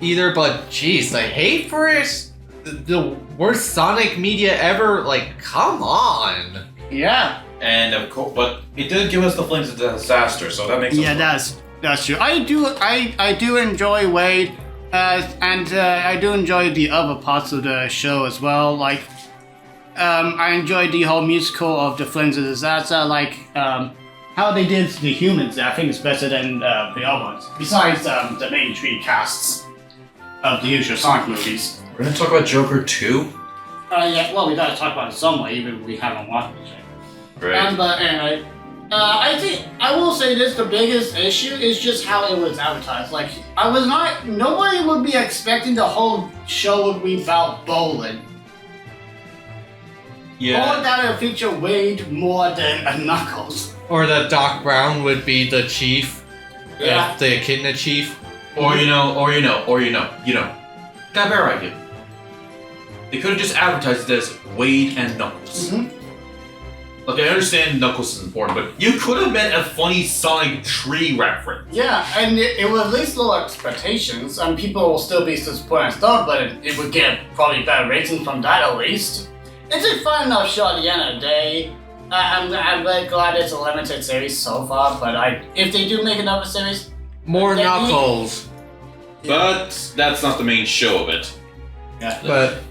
either, but jeez, the hate for it, the worst Sonic media ever, like, come on. Yeah. And of course, but it did give us the Flames of Disaster, so that makes sense. That's true. I do enjoy Wade, and I do enjoy the other parts of the show as well. Like, I enjoyed the whole musical of the Flames of Disaster. Like, how they did the humans. I think it's better than the other ones. Besides the main three casts of the usual Sonic movies. We're gonna talk about Joker 2. Yeah. Well, we gotta talk about it some way, even if we haven't watched it yet. Right. But anyway, I think I will say this: the biggest issue is just how it was advertised. Like, nobody would be expecting the whole show would be about bowling. Yeah. Or that it would feature Wade more than a Knuckles. Or that Doc Brown would be the chief. Yeah. The Echidna chief. Or you know. Got a better idea. They could have just advertised it as Wade and Knuckles. Mm-hmm. Look, I understand Knuckles is important, but you could have meant a funny Sonic 3 reference. Yeah, and it would at least lower expectations, and people will still be disappointed and stuff, but it would get probably better ratings from that at least. It's a fun enough show at the end of the day. I'm really glad it's a limited series so far, but if they do make another series... More Knuckles. But that's not the main show of it. Yeah. But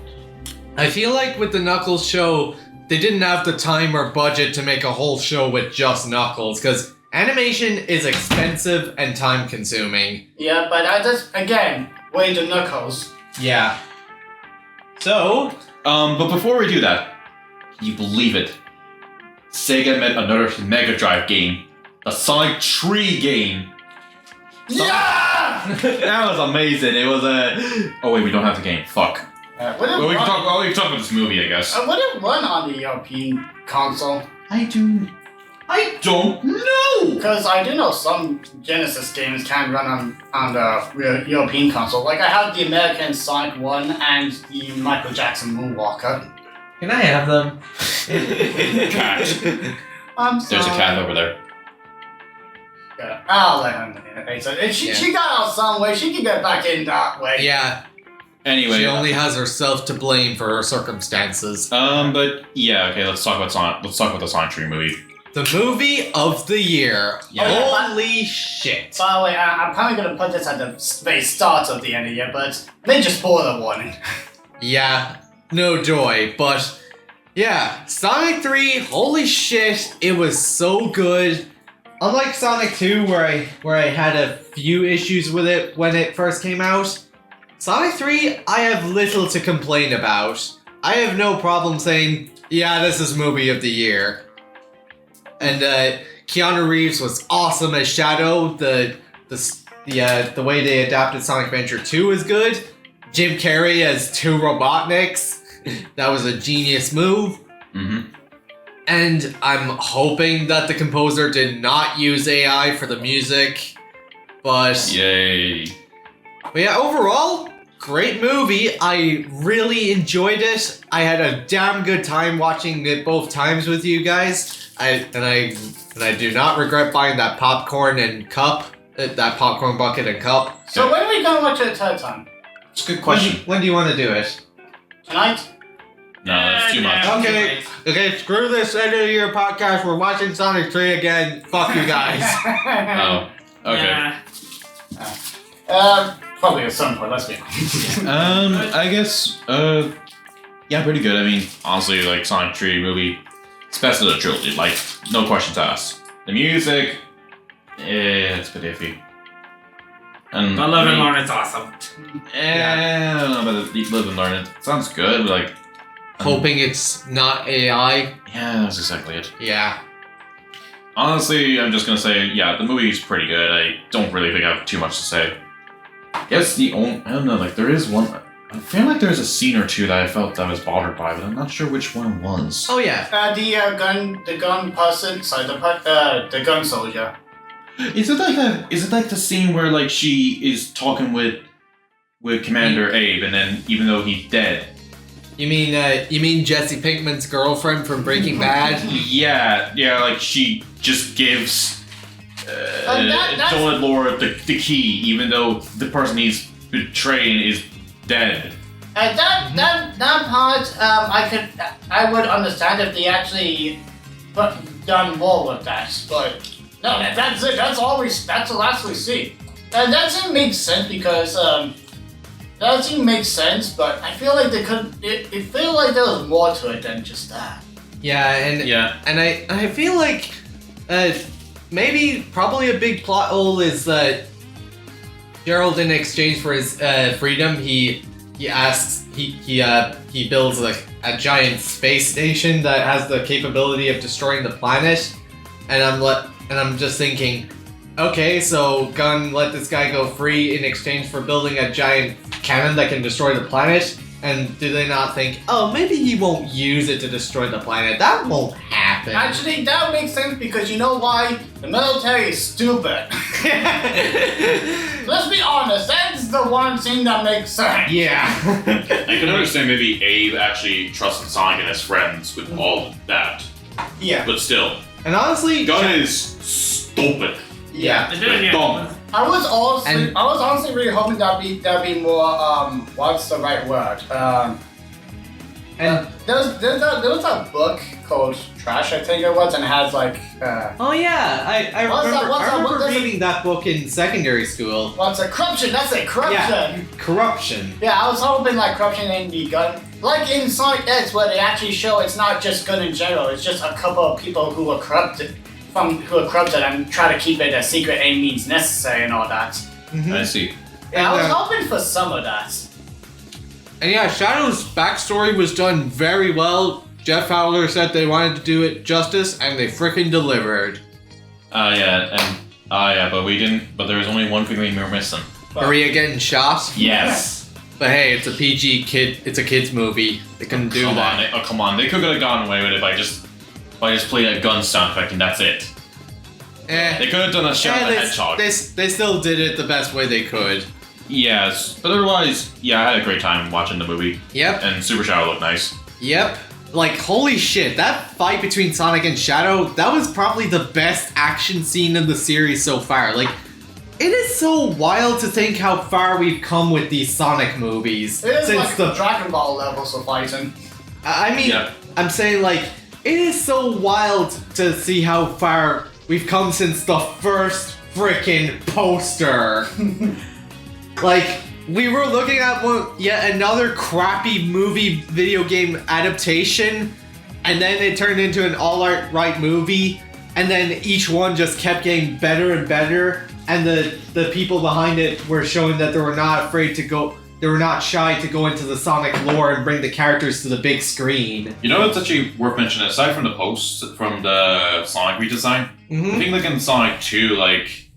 I feel like with the Knuckles show, they didn't have the time or budget to make a whole show with just Knuckles, because animation is expensive and time consuming. Yeah, but I just, again, Wade and Knuckles. Yeah. So... But before we do that, can you believe it? Sega made another Mega Drive game. A Sonic 3 game. Yeah! That was amazing. It was a... Oh wait, we don't have the game. Fuck. Well, we can talk about this movie, I guess. Would it run on the European console? I don't know! Because I do know some Genesis games can run on the European console. Like, I have the American Sonic 1 and the Michael Jackson Moonwalker. Can I have them? Cat. I'm sorry. There's a cat over there. Yeah, I'll let her in it. So she got out some way. She can get back in that way. Yeah. Anyway. She only has herself to blame for her circumstances. But yeah, okay, let's talk about Sonic. Let's talk about the Sonic 3 movie. The movie of the year. Yeah. Holy shit. By the way, I'm probably going to put this at the very start of the end of the year, but major spoiler warning. Yeah, no joy, but yeah, Sonic 3, holy shit, it was so good. Unlike Sonic 2, where I had a few issues with it when it first came out, Sonic 3, I have little to complain about. I have no problem saying, yeah, this is movie of the year. And Keanu Reeves was awesome as Shadow. The way they adapted Sonic Adventure 2 is good. Jim Carrey as 2 Robotniks. That was a genius move. Mm-hmm. And I'm hoping that the composer did not use AI for the music. But Yay. But yeah, overall, great movie. I really enjoyed it. I had a damn good time watching it both times with you guys. I do not regret buying that popcorn and cup, that popcorn bucket and cup. So when are we going to watch it a third time? It's a good question. When do you want to do it? Tonight? No, that's too much. Okay, screw this end of the year podcast. We're watching Sonic 3 again. Fuck you guys. Oh, okay. Yeah. Probably at some point, let's be honest. I guess, yeah, pretty good. I mean, honestly, like, Sonic 3 movie, It's best of the trilogy, like, no questions asked. The music, it's a bit iffy. And But Live and Learn is awesome. I don't know about the Live and Learn. It sounds good, but like... Hoping it's not AI. Yeah, that's exactly it. Yeah. Honestly, I'm just gonna say, yeah, the movie's pretty good. I don't really think I have too much to say. I guess the only... I don't know, like, there is one... I feel like there's a scene or two that I felt I was bothered by, but I'm not sure which one it was. Oh yeah. The gun person, sorry, the gun soldier. Is it like that? Is it like the scene where like she is talking with Commander Abe, and then even though he's dead? You mean Jesse Pinkman's girlfriend from Breaking Bad? Yeah, like she just gives that's- Donald Laura the key, even though the person he's betraying is dead. That part, I would understand if they actually done more with that, but no, that's it. That's the last we see. And that doesn't make sense because but I feel like they could. It feel like there was more to it than just that. Yeah, and I feel like maybe probably a big plot hole is that Gerald, in exchange for his freedom, he builds like a giant space station that has the capability of destroying the planet, and I'm just thinking, okay, so Gunn let this guy go free in exchange for building a giant cannon that can destroy the planet, and do they not think, oh, maybe he won't use it to destroy the planet? That won't happen. Actually, that makes sense because you know why? The military is stupid. Let's be honest, that's the one thing that makes sense. Yeah. I can understand maybe Abe actually trusted Sonic and his friends with all that. Yeah. But still, And honestly, Gun is stupid. Yeah. Dumb. I was honestly really hoping that'd be more what's the right word? and There was a book called Trash, I think it was, and it has like oh yeah, I What's that- remember. what's I that- remember what does it- reading that book in secondary school. what's a corruption? That's it, corruption. Yeah, corruption. Yeah, I was hoping like corruption in the gun, like in Sonic X, where they actually show it's not just gun in general. It's just a couple of people who are corrupted, and try to keep it a secret any means necessary and all that. Mm-hmm. I see. Yeah, I was And, hoping for some of that. And yeah, Shadow's backstory was done very well. Jeff Fowler said they wanted to do it justice, and they frickin' delivered. But we didn't. But there was only one thing we were missing. Maria getting shot. Yes. But hey, it's a PG kid. It's a kids movie. They couldn't do that. Come on! They could have gotten away with it by just playing a gun sound effect, and that's it. They could have done a shot the hedgehog. They still did it the best way they could. Yes, but otherwise, yeah, I had a great time watching the movie. Yep. And Super Shadow looked nice. Yep. Like, holy shit, that fight between Sonic and Shadow, that was probably the best action scene in the series so far. Like, it is so wild to think how far we've come with these Sonic movies. It is since like the Dragon Ball levels of fighting. I mean, Yeah. I'm saying, like, it is so wild to see how far we've come since the first freaking poster. Like, we were looking at yet another crappy movie video game adaptation, and then it turned into an all-right movie, and then each one just kept getting better and better, and the people behind it were showing that they were not afraid to go, they were not shy to go into the Sonic lore and bring the characters to the big screen. You know, it's actually worth mentioning. Aside from the posts from the Sonic redesign, I think like in Sonic 2, like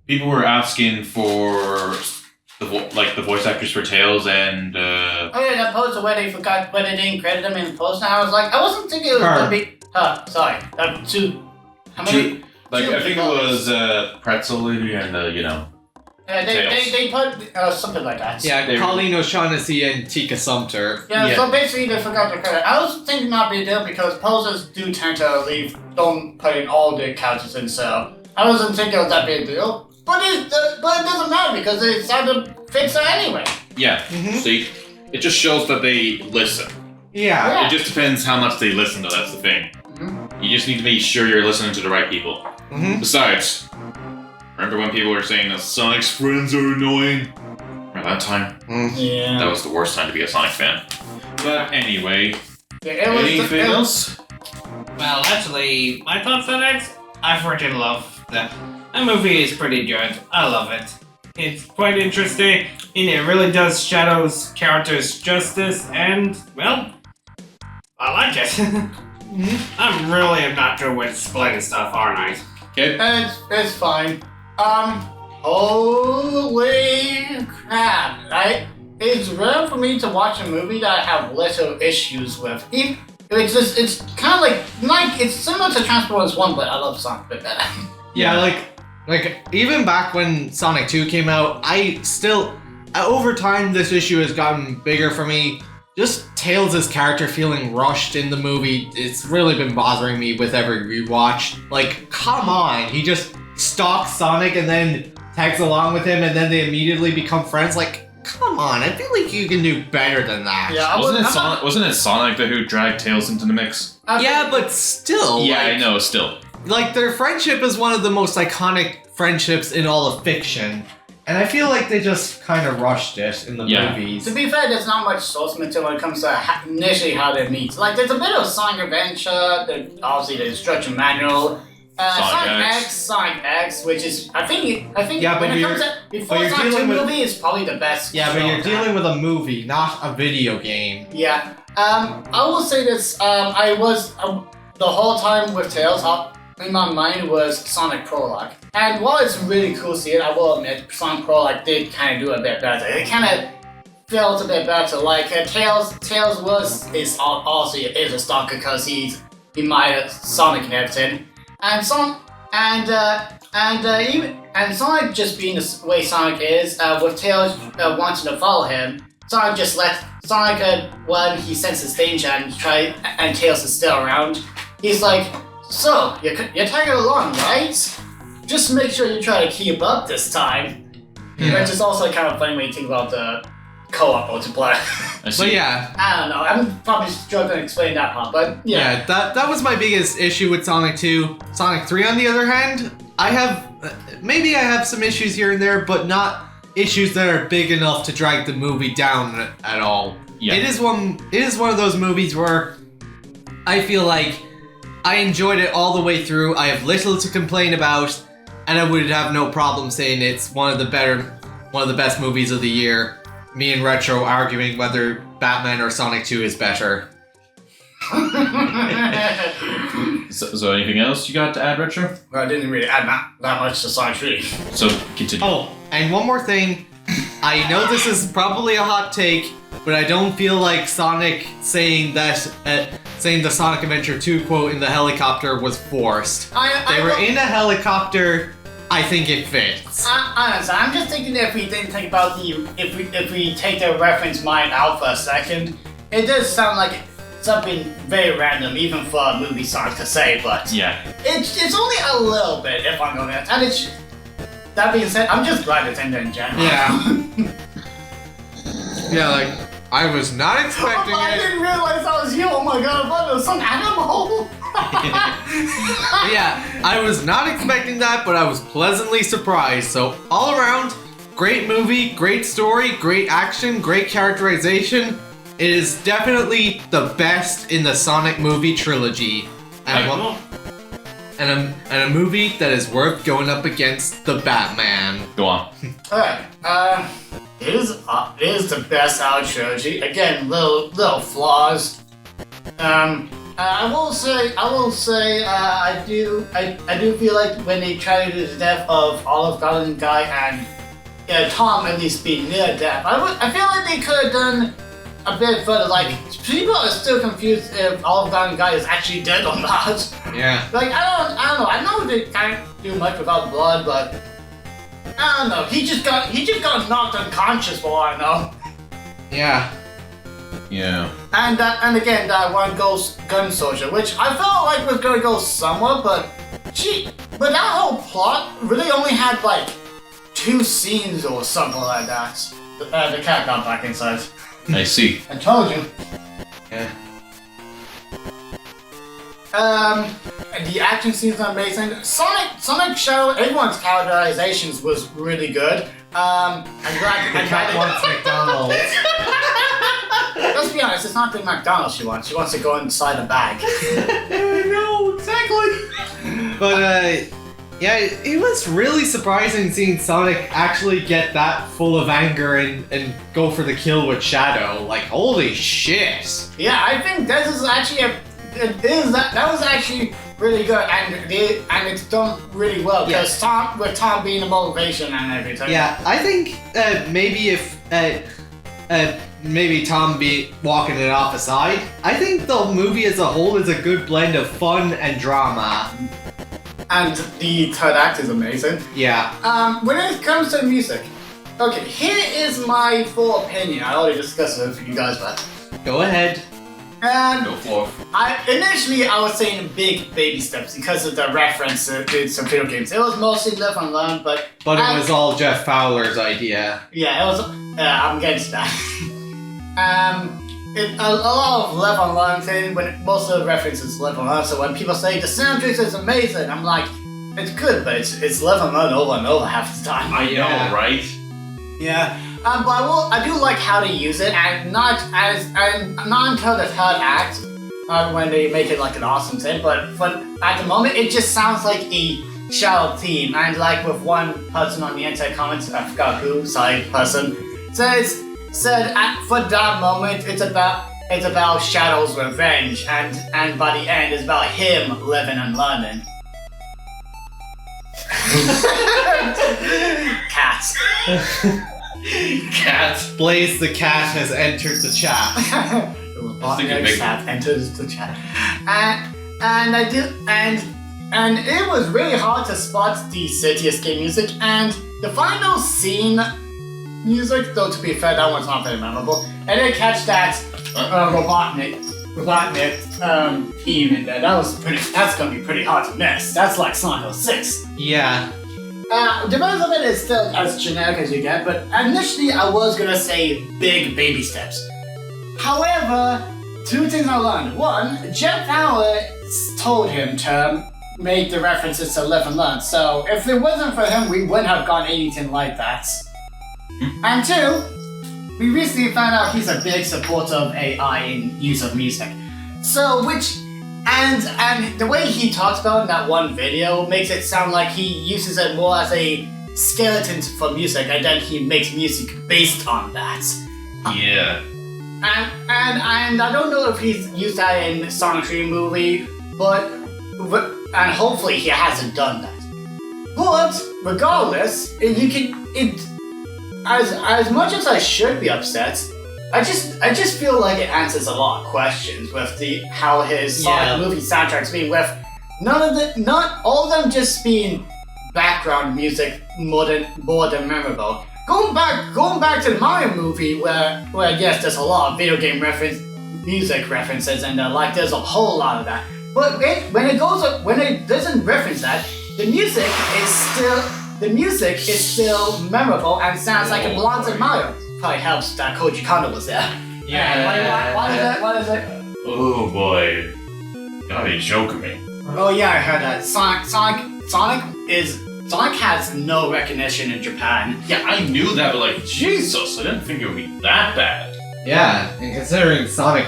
people were asking for the voice actors for Tails and. Oh yeah, that poster where they didn't credit them in the post. And I was like, I wasn't thinking it was gonna be. Sorry, two. How many? Like two I think it people. was Pretzel and Yeah, they put something like that. Yeah, Colleen O'Shaughnessy and Tika Sumter. Yeah, so basically they forgot the credit. I was thinking not be a deal because posters do tend to don't put in all the characters in, so I wasn't thinking it was that big a deal. But it doesn't matter because they decided to fix it anyway. Yeah. See, it just shows that they listen. Yeah. It just depends how much they listen, though. That's the thing. You just need to be sure you're listening to the right people. Besides, remember when people were saying that Sonic's friends are annoying? Remember that time? Yeah. That was the worst time to be a Sonic fan. But anyway, Yeah, it was anything else? Well, actually, my thoughts on it, I freaking love that. That movie is pretty good. I love it. It's quite interesting, and it really does Shadow's character's justice, and, well, I like it. I'm really am not good with splitting stuff, aren't I? Okay. It's fine. Holy crap, right? It's rare for me to watch a movie that I have little issues with. It's kind of like it's similar to Transformers 1, but I love Sonic a bit better. Yeah, like even back when Sonic 2 came out, over time this issue has gotten bigger for me. Just Tails' character feeling rushed in the movie, it's really been bothering me with every rewatch. Like, come on, he just stalks Sonic and then tags along with him and then they immediately become friends. Like, come on, I feel like you can do better than that. Yeah, Wasn't it Sonic who dragged Tails into the mix? Yeah, but still. Yeah, like, I know, still. Like, their friendship is one of the most iconic friendships in all of fiction. And I feel like they just kind of rushed it in the movies. To be fair, there's not much source material when it comes to initially how they meet. Like, there's a bit of Sonic Adventure, obviously the instruction manual, Sonic X, which is I think Yeah, but when it comes to before Sonic 2 movie is probably the best. Yeah, but you're dealing with a movie, not a video game. Yeah. I will say this. I was the whole time with Tails in my mind was Sonic Prologue. And while it's really cool to see it, I will admit Sonic Prologue did kind of do a bit better. It kind of felt a bit better. Like Tails is obviously a stalker because he admired Sonic and everything. And Sonic just being the way Sonic is, with Tails wanting to follow him, Sonic just let Sonic when he senses danger and Tails is still around. He's like, so you're tagging along, right? Just make sure you try to keep up this time. Yeah. Which is also kind of funny when you think about the co-op multiplayer. But yeah, I don't know. I'm probably struggling to explain that part, but yeah. That was my biggest issue with Sonic 2. Sonic 3, on the other hand, I have some issues here and there, but not issues that are big enough to drag the movie down at all. Yeah. It is one of those movies where I feel like I enjoyed it all the way through. I have little to complain about, and I would have no problem saying it's one of the best movies of the year. Me and Retro arguing whether Batman or Sonic 2 is better. So anything else you got to add, Retro? Well, I didn't really add that much to Sonic 3. So continue. Oh, and one more thing. I know this is probably a hot take, but I don't feel like Sonic saying the Sonic Adventure 2 quote in the helicopter was forced. They were in a helicopter. I think it fits. Honestly, I'm just thinking if we didn't think about if we take the reference mind out for a second, it does sound like something very random, even for a movie Sonic to say. But Yeah. it's only a little bit, if I'm going to. And it's that being said, I'm just glad it's in there in general. Yeah. Yeah, like I was not expecting I it. didn't realize that was you. Oh my god! I thought it was some animal. Yeah, I was not expecting that, but I was pleasantly surprised. So all around, great movie, great story, great action, great characterization. It is definitely the best in the Sonic movie trilogy, and a movie that is worth going up against the Batman. Go on. Alright, it is the best out of trilogy. Again, little flaws. I will say, I do feel like when they try to do the death of Olive Garden guy and Tom at least being near death, I feel like they could have done a bit further. Like, people are still confused if Olive Garden guy is actually dead or not. Yeah. Like, I don't know. I know they can't do much without blood, but I don't know. He just got knocked unconscious for all I know. Yeah. Yeah. And again, that one ghost gun soldier, which I felt like was gonna go somewhere, but that whole plot really only had like 2 scenes or something like that. The cat got back inside. I see. I told you. Yeah. The action scenes are amazing. Sonic Shadow, everyone's characterizations was really good. I'm glad Cat wants McDonald's. Let's be honest, honest, it's not the McDonald's she wants. She wants to go inside a bag. No, exactly. But yeah, it was really surprising seeing Sonic actually get that full of anger and go for the kill with Shadow. Like, holy shit! Yeah, I think this is actually that was actually really good, and it's done really well because Tom being the motivation and everything. Yeah, I think maybe if maybe Tom be walking it off aside, I think the movie as a whole is a good blend of fun and drama. And the third act is amazing. Yeah. When it comes to music, okay, here is my full opinion. I already discussed it with you guys, but Go ahead. and Go for it. initially I was saying big baby steps because of the reference to some video games. It was mostly live and learn, but But it was all Jeff Fowler's idea. yeah, it was. I'm against that. A lot of live and learn thing when most of the references live and learn. So when people say the soundtrack is amazing, I'm like, it's good, but it's live and learn over and over half the time. I Yeah. know, right? Yeah. But I do like how they use it, and not until the third act, when they make it like an awesome thing. But at the moment, it just sounds like a Shadow theme, and like with one person on the internet comments, I forgot who side person said for that moment it's about Shadow's revenge, and by the end it's about him living and learning. Cats. Cat. Blaze the cat has entered the chat. big- Cat enters the chat, and it was really hard to spot the City Escape music and the final scene music. Though to be fair, that one's not very memorable. I didn't catch that Robotnik theme in there. That's gonna be pretty hard to miss. That's like Sonic 06. Yeah. The rest of it is still as generic as you get, but initially I was gonna say big baby steps. However, two things I learned. One, Jeff Fowler told him to make the references to live and learn, so if it wasn't for him, we wouldn't have gotten anything like that. And two, we recently found out he's a big supporter of AI in use of music. So, and the way he talks about it in that one video makes it sound like he uses it more as a skeleton for music, and then he makes music based on that. Yeah. And I don't know if he's used that in Sonic 3 movie, but and hopefully he hasn't done that. But regardless, as much as I should be upset, I just feel like it answers a lot of questions with how his Sonic movie soundtracks being, with not all of them just being background music more than memorable. Going back to the Mario movie where yes, there's a lot of video game music references and there's a whole lot of that. But when it doesn't reference that, the music is still memorable and sounds like it belongs in Mario. Probably helps that Koji Kondo was there. Yeah. What is it? Oh boy. God, you joking me. Oh yeah, I heard that. Sonic has no recognition in Japan. Yeah, I knew that, but like, Jesus, I didn't think it would be that bad. Yeah, and considering Sonic,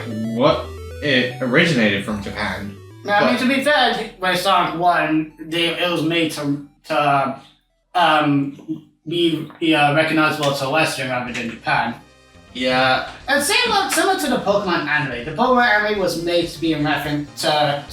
it originated from Japan. Now, I mean, to be fair, when Sonic 1, it was made to be recognizable to Western rather than Japan. Yeah. And similar to the Pokemon anime. The Pokemon anime was made to be in reference to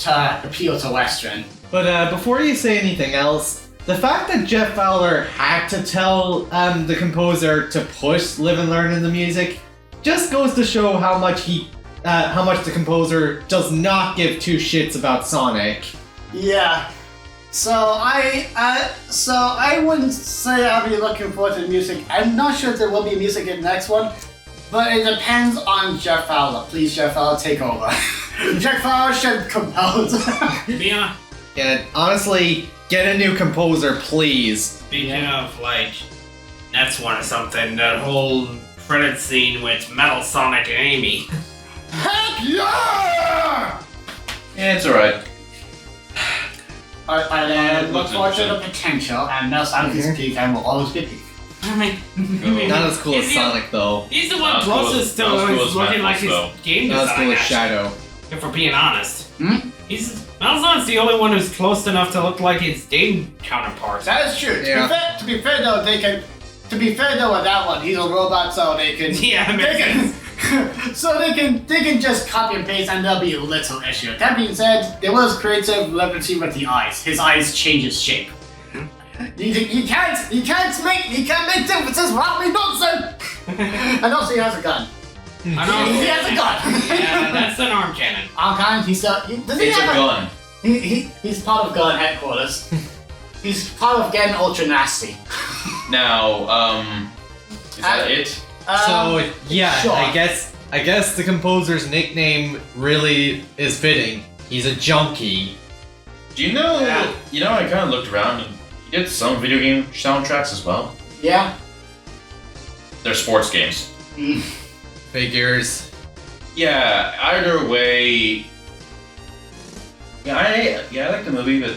appeal to Western. But before you say anything else, the fact that Jeff Fowler had to tell the composer to push Live and Learn in the music just goes to show how much the composer does not give two shits about Sonic. Yeah. So I wouldn't say I'll be looking forward to the music. I'm not sure if there will be music in the next one, but it depends on Jeff Fowler. Please, Jeff Fowler, take over. Jeff Fowler should compose. Yeah. Yeah, honestly, get a new composer, please. Speaking of, like, that's one of something, that whole credit scene with Metal Sonic and Amy. Heck yeah! Yeah, it's alright. I look forward to the potential, and Metal Sonic is peak and will always be peak. I mean, Not as cool as is he- Sonic though. He's the Not one as cool closest as- to not as cool who's as looking like Macross, his though. game Not as design. cool as actually, Shadow. if we're being honest. Hmm? Malzahn's the only one who's close enough to look like his game counterpart. That is true. Yeah. To be fair though, they can. To be fair though, with that one, he's a robot, so they can. Yeah, They can. So they can just copy and paste, and there'll be a little issue. That being said, there was creative liberty with the eyes. His eyes changes shape. You can't make differences without me nonsense. And also he has a gun. I know. He has a gun. Yeah, that's an arm cannon. Arm cannon. Does he It's a have gun. He's part of gun headquarters. He's part of getting ultra nasty. Now, is that it? So yeah, sure. I guess the composer's nickname really is fitting. He's a junkie. Do you know? Yeah. You know, I kind of looked around and he did some video game soundtracks as well. Yeah. They're sports games. Figures. Yeah. Either way. Yeah, I like the movie, but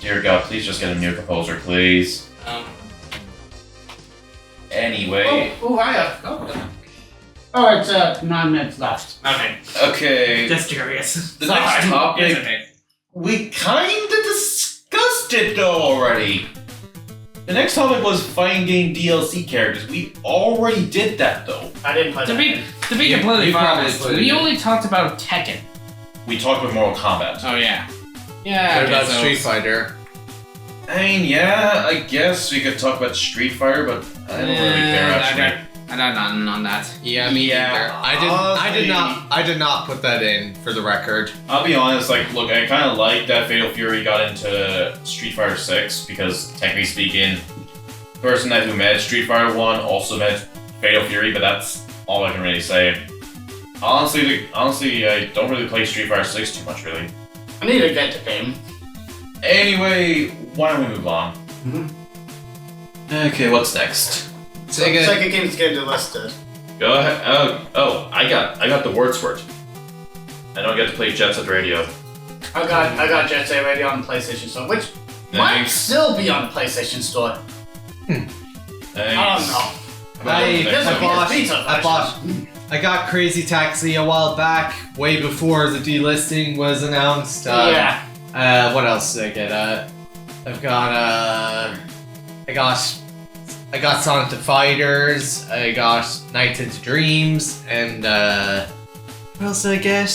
dear God, please just get a new composer, please. Anyway. Oh, hiya. Oh, it's 9 minutes left. Okay, Okay. just curious. The next It's topic, okay. we kinda discussed it though already. The next topic was finding DLC characters. We already did that though. I didn't play To that be game. completely you probably honest, played we it. only talked about Tekken. We talked about Mortal Kombat. Oh yeah. Yeah. What okay, about so- Street Fighter? I mean, yeah, I guess we could talk about Street Fighter, but I don't really care actually. I got nothing on that. Yeah, me Yeah, neither. I did not put that in for the record. I'll be honest, like, look, I kind of like that Fatal Fury got into Street Fighter 6 because, technically speaking, the person that who made Street Fighter 1 also made Fatal Fury, but that's all I can really say. Honestly, I don't really play Street Fighter 6 too much, really. I need to get the game. Anyway, why don't we move on? Okay, what's next? Sega. Second game's getting listed. Go ahead. Oh, I got the words for it. I don't get to play Jet Set Radio. I got Jet Set Radio on the PlayStation Store, which might Thanks. still be on the PlayStation Store. Thanks. I don't know. There's a I bought. I got Crazy Taxi a while back, way before the delisting was announced. Yeah. What else did I get? I got Sonic the Fighters. I got Nights into Dreams, and what else did I get?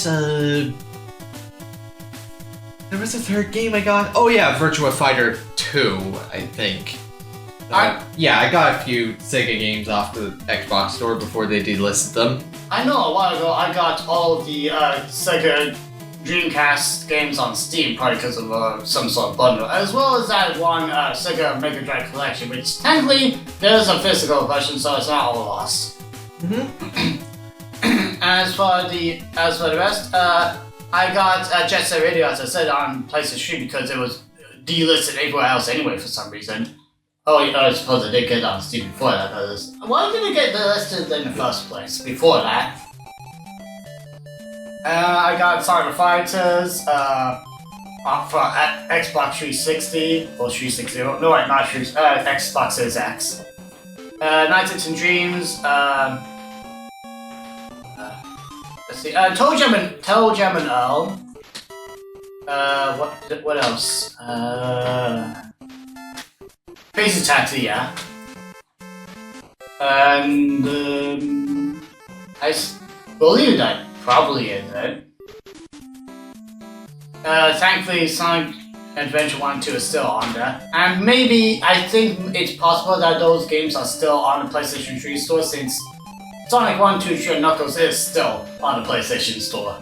There was a third game I got. Oh yeah, Virtua Fighter 2, I think. I got a few Sega games off the Xbox store before they delisted them. I know a while ago I got all the Sega Dreamcast games on Steam, probably because of some sort of bundle, as well as that one Sega Mega Drive collection, which technically there's a physical version, so it's not all lost. As for the rest, I got Jet Set Radio, as I said, on PlayStation 3 because it was delisted everywhere else anyway for some reason. Oh, I suppose I did get it on Steam before that, but why did it get delisted in the first place before that? I got Sonic the Fighters for Xbox 360 or 360. No, wait, not 360. Xbox Series X. Nights into Dreams. Let's see. Toe Jam and Earl. What else? Crazy Taxi, yeah. And I believe that probably is it. Thankfully, Sonic Adventure 1 and 2 is still on there. And maybe, I think it's possible that those games are still on the PlayStation 3 store since Sonic 1, 2, 3, and Knuckles is still on the PlayStation store.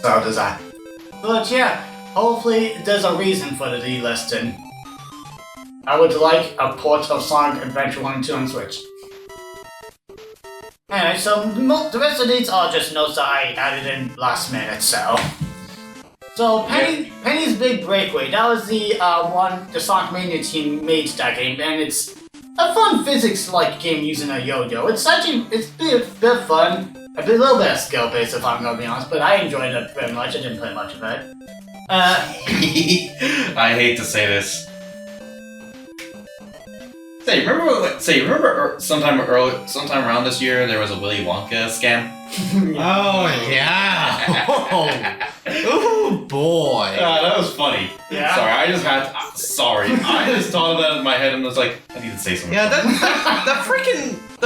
So does that. But yeah, hopefully there's a reason for the delisting. I would like a port of Sonic Adventure 1 and 2 on Switch. Anyway, so the rest of these are just notes that I added in last minute, so... So, Penny's Big Breakaway, that was the one the Sonic Mania team made that game, and it's a fun physics-like game using a yo-yo. It's a bit fun, a little bit of skill-based if I'm gonna be honest, but I enjoyed it very much, I didn't play much of it. I hate to say this. sometime around this year there was a Willy Wonka scam? Oh yeah. Oh boy. That was funny. Yeah. Sorry, I just thought of that in my head and was like, I need to say something. Yeah, the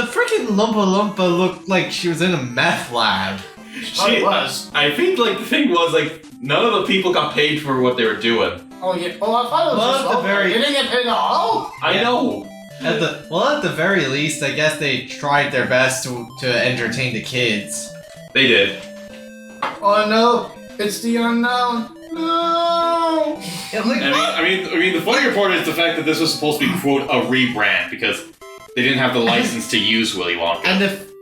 freaking Lumpa Lumpa looked like she was in a meth lab. She was. I think like the thing was like none of the people got paid for what they were doing. Oh yeah. Oh, I thought it was Well, just at the local. very- You didn't get paid at all. I know. At the very least, I guess they tried their best to entertain the kids. They did. Oh no, it's the unknown. No. Yeah, like, I mean, the funnier part is the fact that this was supposed to be quote a rebrand because they didn't have the license to use Willy Wonka.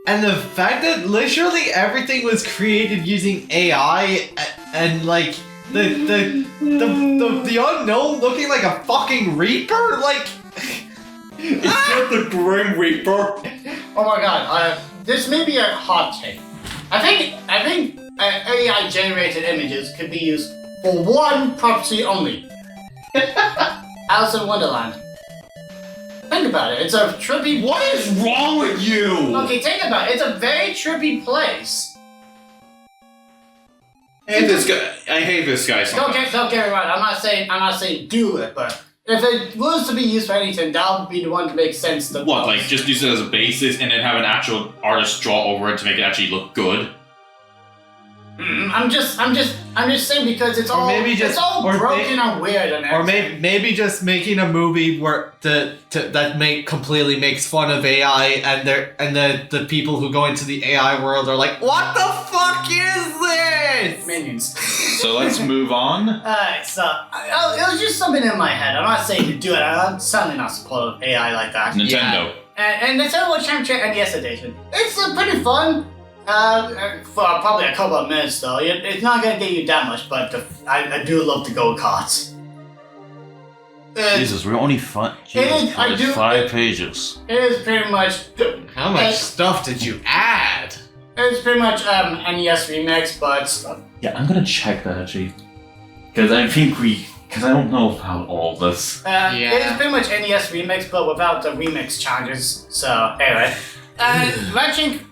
and the fact that literally everything was created using AI and like the unknown looking like a fucking reaper, like. It's not the Grim Reaper. Oh my god, this may be a hot take. I think AI generated images could be used for one property only. Alice in Wonderland. Think about it. It's a trippy. What is wrong with you? Okay, think about it. It's a very trippy place. I hate this guy sometimes. Don't get me wrong. I'm not saying do it, but if it was to be used for anything, that would be the one to make sense. The What, most. like just use it as a basis and then have an actual artist draw over it to make it actually look good? I'm just saying because it's Or all maybe just- it's all or broken and weird and Or everything. maybe just making a movie where completely makes fun of AI and the people who go into the AI world are like, what the fuck is this? Minions. So let's move on. Alright, so it was just something in my head. I'm not saying to do it. I'm certainly not supportive of AI like that. Nintendo. And Nintendo World Championship NES edition. It's pretty fun. For probably a couple of minutes though. It's not gonna get you that much, but I do love the go-karts. Jesus, we're only fun. It is- I do- 5 pages. It is pretty much. How much stuff did you add? It's pretty much NES remix, but Yeah, I'm gonna check that actually. Because I don't know about all this. it is pretty much NES remix, but without the remix charges. So anyway.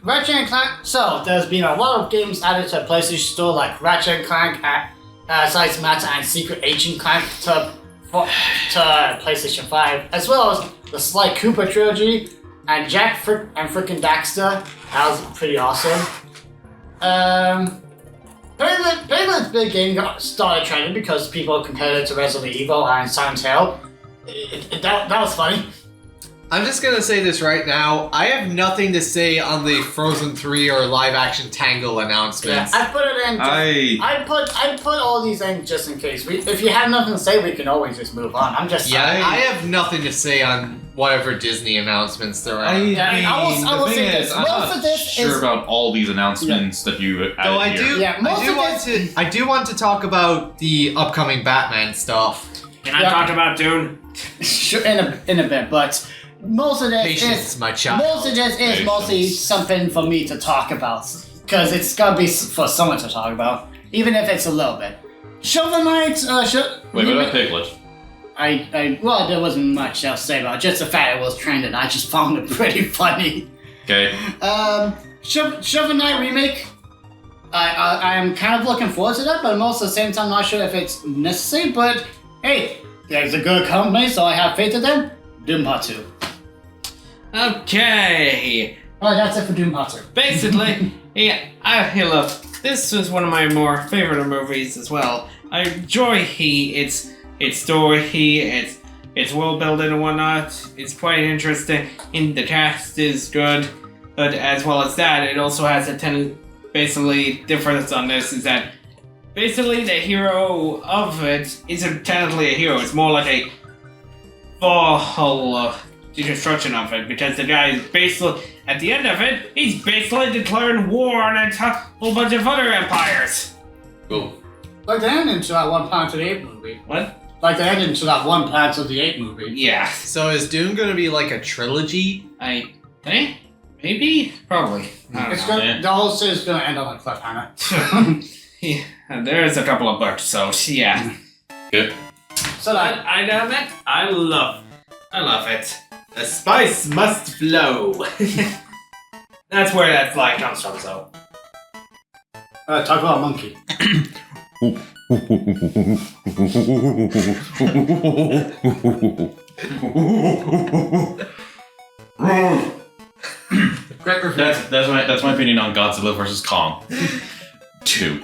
Ratchet and Clank. So there's been a lot of games added to the PlayStation Store, like Ratchet and Clank, Size Matter, and Secret Agent Clank to PlayStation 5, as well as the Sly Cooper trilogy and Jack and frickin' Daxter. That was pretty awesome. Pretty big game started trending because people compared it to Resident Evil and Silent Hill. That was funny. I'm just gonna say this right now. I have nothing to say on the Frozen 3 or live action Tangle announcements. I put it in. I put all these in just in case. If you have nothing to say, we can always just move on. I'm just I have nothing to say on whatever Disney announcements there are. I will say this. I'm Most not of this sure is. about all these announcements that you added Though I here. do, Yeah, most I do want to talk about the upcoming Batman stuff. Can I talk about Dune? Sure, in a bit, but most of this Patience, is my child. most of this is mostly something for me to talk about because it's gotta be for someone to talk about, even if it's a little bit. Shovel Knight. Wait, what about Piglet? Well, there wasn't much else to say about it. Just the fact it was trending. I just found it pretty funny. Okay. Shovel Knight remake. I am kind of looking forward to that, but I'm also at the same time not sure if it's necessary. But hey, there's a good company, so I have faith in them. Doom Part 2. Okay. Alright, that's it for Doom Part 2. Basically, hey, look, this was one of my more favorite movies as well. I enjoy its story, its world building and whatnot. It's quite interesting. And the cast is good, but as well as that, it also has a basically difference on this is that basically the hero of it isn't technically a hero. It's more like a full deconstruction of it, because the guy is basically, at the end of it, he's basically declaring war on a whole bunch of other empires. Cool. Like the ending to that one Planet of the Apes movie. What? Like the ending to that one Planet of the Apes movie. Yeah. So is Doom gonna be like a trilogy? I think? Maybe? Probably. I don't It's know. gonna, the whole series is gonna end on a cliffhanger. Yeah, there's a couple of books, so yeah. Good. So that I admit, I love it. The spice must flow. That's where that flag comes from, so. Talk about monkey. That's my opinion on Godzilla vs. Kong 2.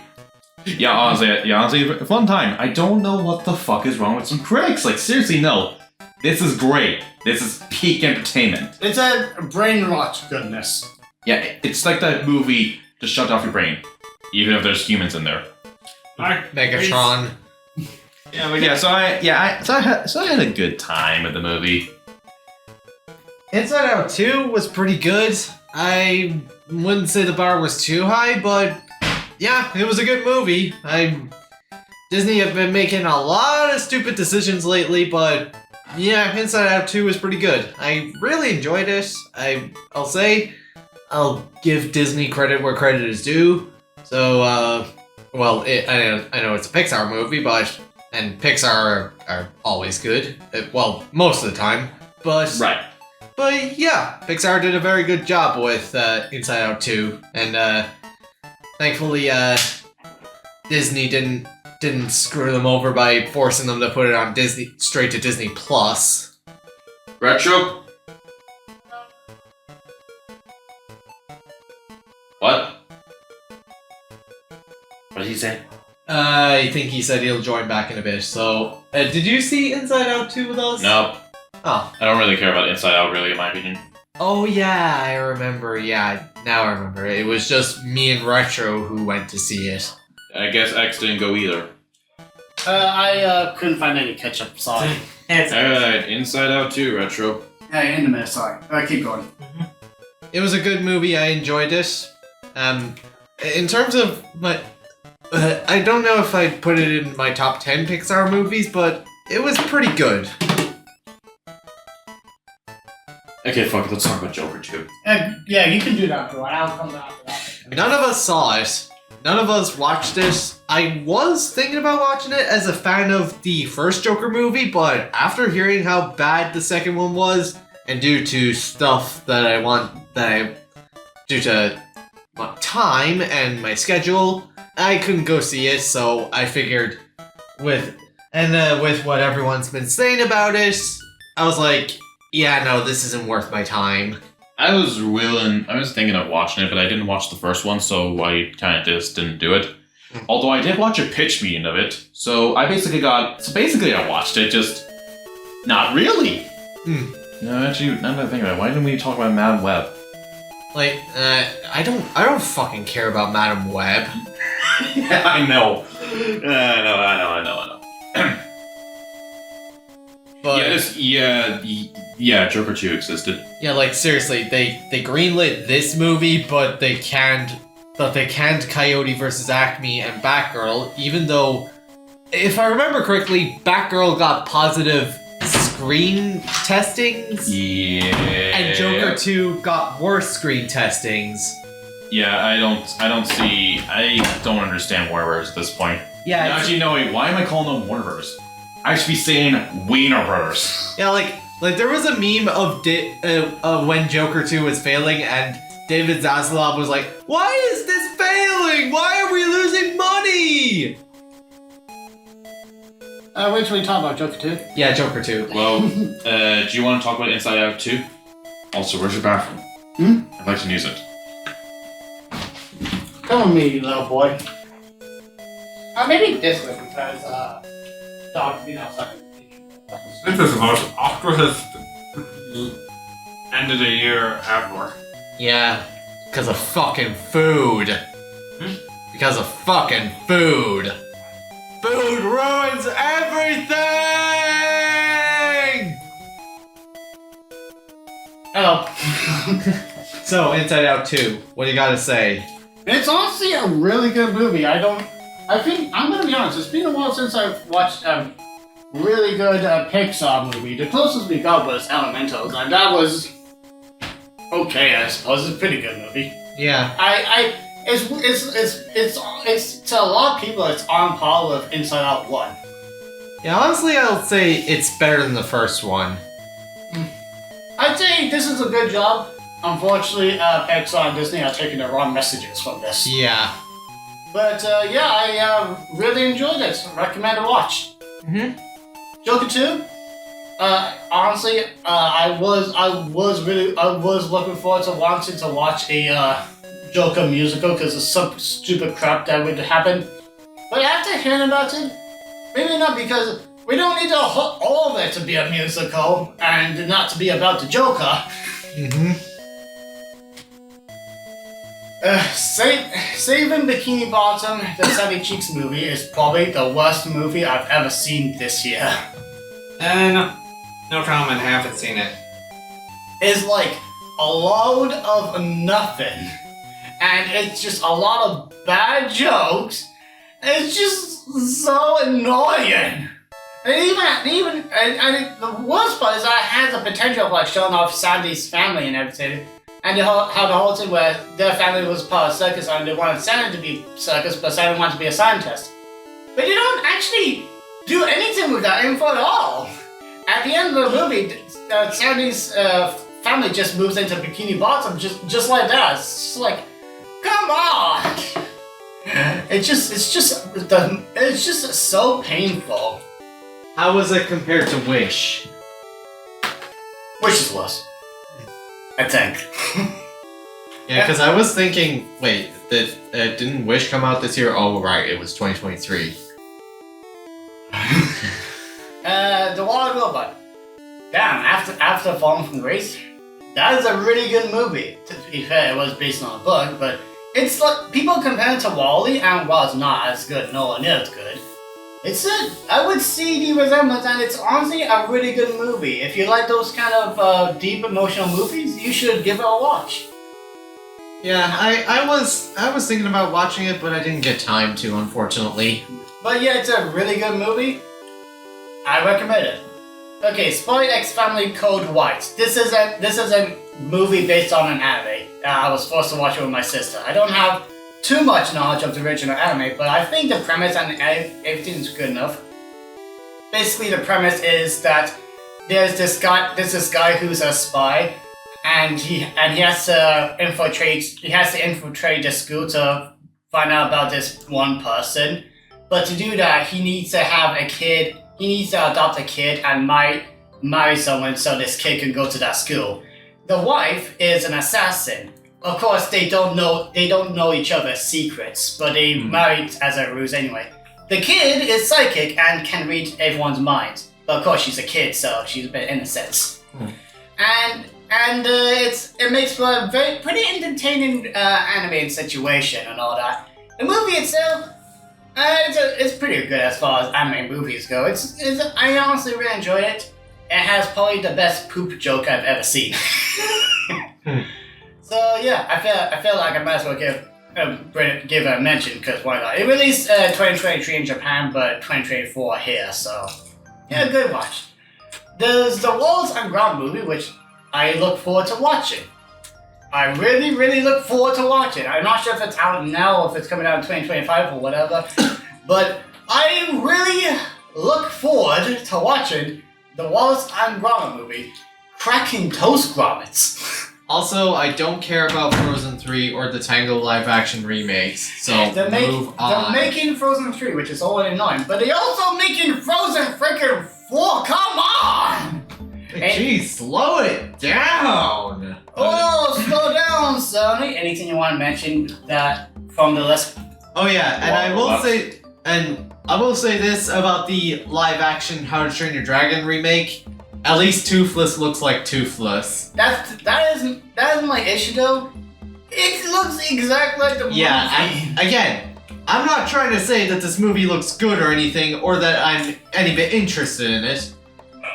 Yeah, honestly, fun time. I don't know what the fuck is wrong with some critics. Like, seriously, no. This is great. This is peak entertainment. It's a brain rot goodness. Yeah, it's like that movie to shut off your brain, even if there's humans in there. Megatron. So I had a good time at the movie. Inside Out 2 was pretty good. I wouldn't say the bar was too high, but yeah, it was a good movie. Disney have been making a lot of stupid decisions lately, but yeah, Inside Out 2 was pretty good. I really enjoyed it. I'll give Disney credit where credit is due. So, I know it's a Pixar movie, and Pixar are always good. Most of the time. But yeah, Pixar did a very good job with Inside Out 2, and thankfully Disney didn't screw them over by forcing them to put it on straight to Disney Plus. Retro? What? What did he say? I think he said he'll join back in a bit. So, did you see Inside Out 2 with us? Nope. Oh. I don't really care about Inside Out, really, in my opinion. Oh yeah, I remember. Yeah, now I remember. It was just me and Retro who went to see it. I guess X didn't go either. I couldn't find any ketchup, sorry. Alright, Inside Out 2, Retro. Hey, in a minute, sorry. Keep going. It was a good movie. I enjoyed it. In terms of my, I don't know if I'd put it in my top 10 Pixar movies, but it was pretty good. Okay, fuck it, let's talk about Joker 2. Yeah, you can do that, bro. I'll come after that. None of us saw it. None of us watched it. I was thinking about watching it as a fan of the first Joker movie, but after hearing how bad the second one was, and due to stuff due to my time and my schedule, I couldn't go see it, so I figured with what everyone's been saying about it, I was like, yeah, no, this isn't worth my time. I was thinking of watching it, but I didn't watch the first one, so I kind of just didn't do it. Although I did watch a pitch meeting of it, so I watched it, just not really. No, actually, now that I think about it, why didn't we talk about Madam Web? Like, I don't fucking care about Madam Web. Yeah, I know. I know. But yeah, Joker 2 existed. yeah, like seriously, they greenlit this movie, but they canned Coyote vs. Acme and Batgirl, even though, if I remember correctly, Batgirl got positive screen testings. Yeah. And Joker 2 got worse screen testings. Yeah, I don't understand Warnerverse at this point. Yeah. Actually, no, wait, why am I calling them Warnerverse? I should be saying Wienerverse. Yeah, like there was a meme of when Joker 2 was failing, and David Zaslav was like, "Why is this failing? Why are we losing money?" Which one are you talking about, Joker 2? Yeah, Joker 2. Well, do you want to talk about Inside Out 2? Also, where's your bathroom? I'd like to use it. Come with me, little boy. Maybe this way, because, dog, This is the most awkward end of the year ever. Yeah, because of fucking food. Because of fucking food. Food ruins everything! Hello. So, Inside Out 2, what do you gotta say? It's honestly a really good movie. I'm gonna be honest, it's been a while since I've watched a really good Pixar movie. The closest we got was Elementals, and that was okay, I suppose. It's a pretty good movie. Yeah. It's to a lot of people, it's on par with Inside Out 1. Yeah, honestly, I'll say it's better than the first one. I'd say this is a good job. Unfortunately, Pixar and Disney are taking the wrong messages from this. Yeah. But yeah, I really enjoyed it. Recommend a watch. Mm-hmm. Joker 2. Honestly, I was looking forward to wanting to watch a Joker musical because of some stupid crap that would happen. But after hearing about it, maybe not, because we don't need all of it to be a musical and not to be about the Joker. Mm-hmm. Saving Bikini Bottom, the Sunny Cheeks movie, is probably the worst movie I've ever seen this year. No problem, I haven't seen it. It's like a load of nothing, and it's just a lot of bad jokes. It's just so annoying. And the worst part is that it has the potential of like showing off Sandy's family and everything. And how the whole thing where their family was part of circus and they wanted Sandy to be circus, but Sandy wanted to be a scientist. But you don't actually do anything with that info at all. At the end of the movie, Sandy's family just moves into Bikini Bottom just like that. It's just like, come on! It's just so painful. How was it compared to Wish? Wish is worse, I think. Yeah, because I was thinking, wait, didn't Wish come out this year? Oh, right, it was 2023. The Wild Robot. Damn, after Falling from Grace, that is a really good movie. To be fair, it was based on a book, but it's like people compare it to WALL-E, and while it's not as good, nowhere near as good. I would see the resemblance, and it's honestly a really good movie. If you like those kind of deep emotional movies, you should give it a watch. Yeah, I was thinking about watching it, but I didn't get time to, unfortunately. But yeah, it's a really good movie. I recommend it. Okay, Spy X Family Code White. This is a movie based on an anime. I was forced to watch it with my sister. I don't have too much knowledge of the original anime, but I think the premise and everything is good enough. Basically, the premise is that there's this guy who's a spy, and he has to infiltrate the school to find out about this one person. But to do that, he needs to have a kid. He needs to adopt a kid and marry someone so this kid can go to that school. The wife is an assassin. Of course, they don't know each other's secrets, but they married as a ruse anyway. The kid is psychic and can read everyone's minds, but of course she's a kid, so she's a bit innocent. And it makes for a pretty entertaining anime situation and all that. The movie itself, it's pretty good as far as anime movies go. I honestly really enjoyed it. It has probably the best poop joke I've ever seen. So yeah, I feel like I might as well give it a mention, because why not? It released 2023 in Japan, but 2024 here, so yeah, good watch. There's the Walls and Ground movie, which I look forward to watching. I really, really look forward to watching. I'm not sure if it's out now or if it's coming out in 2025 or whatever, but I really look forward to watching the Wallace and Gromit movie, Cracking Toast Grommets. Also, I don't care about Frozen 3 or the Tango live-action remakes, so move on. They're making Frozen 3, which is already annoying, but they're also making Frozen freaking 4, come on! Jeez, slow it down! Oh, slow down, Sony! Anything you want to mention that from the list? Oh yeah, and I will say this about the live-action How to Train Your Dragon remake. At least Toothless looks like Toothless. That isn't my issue though. It looks exactly like the movie. Yeah, again, I'm not trying to say that this movie looks good or anything, or that I'm any bit interested in it.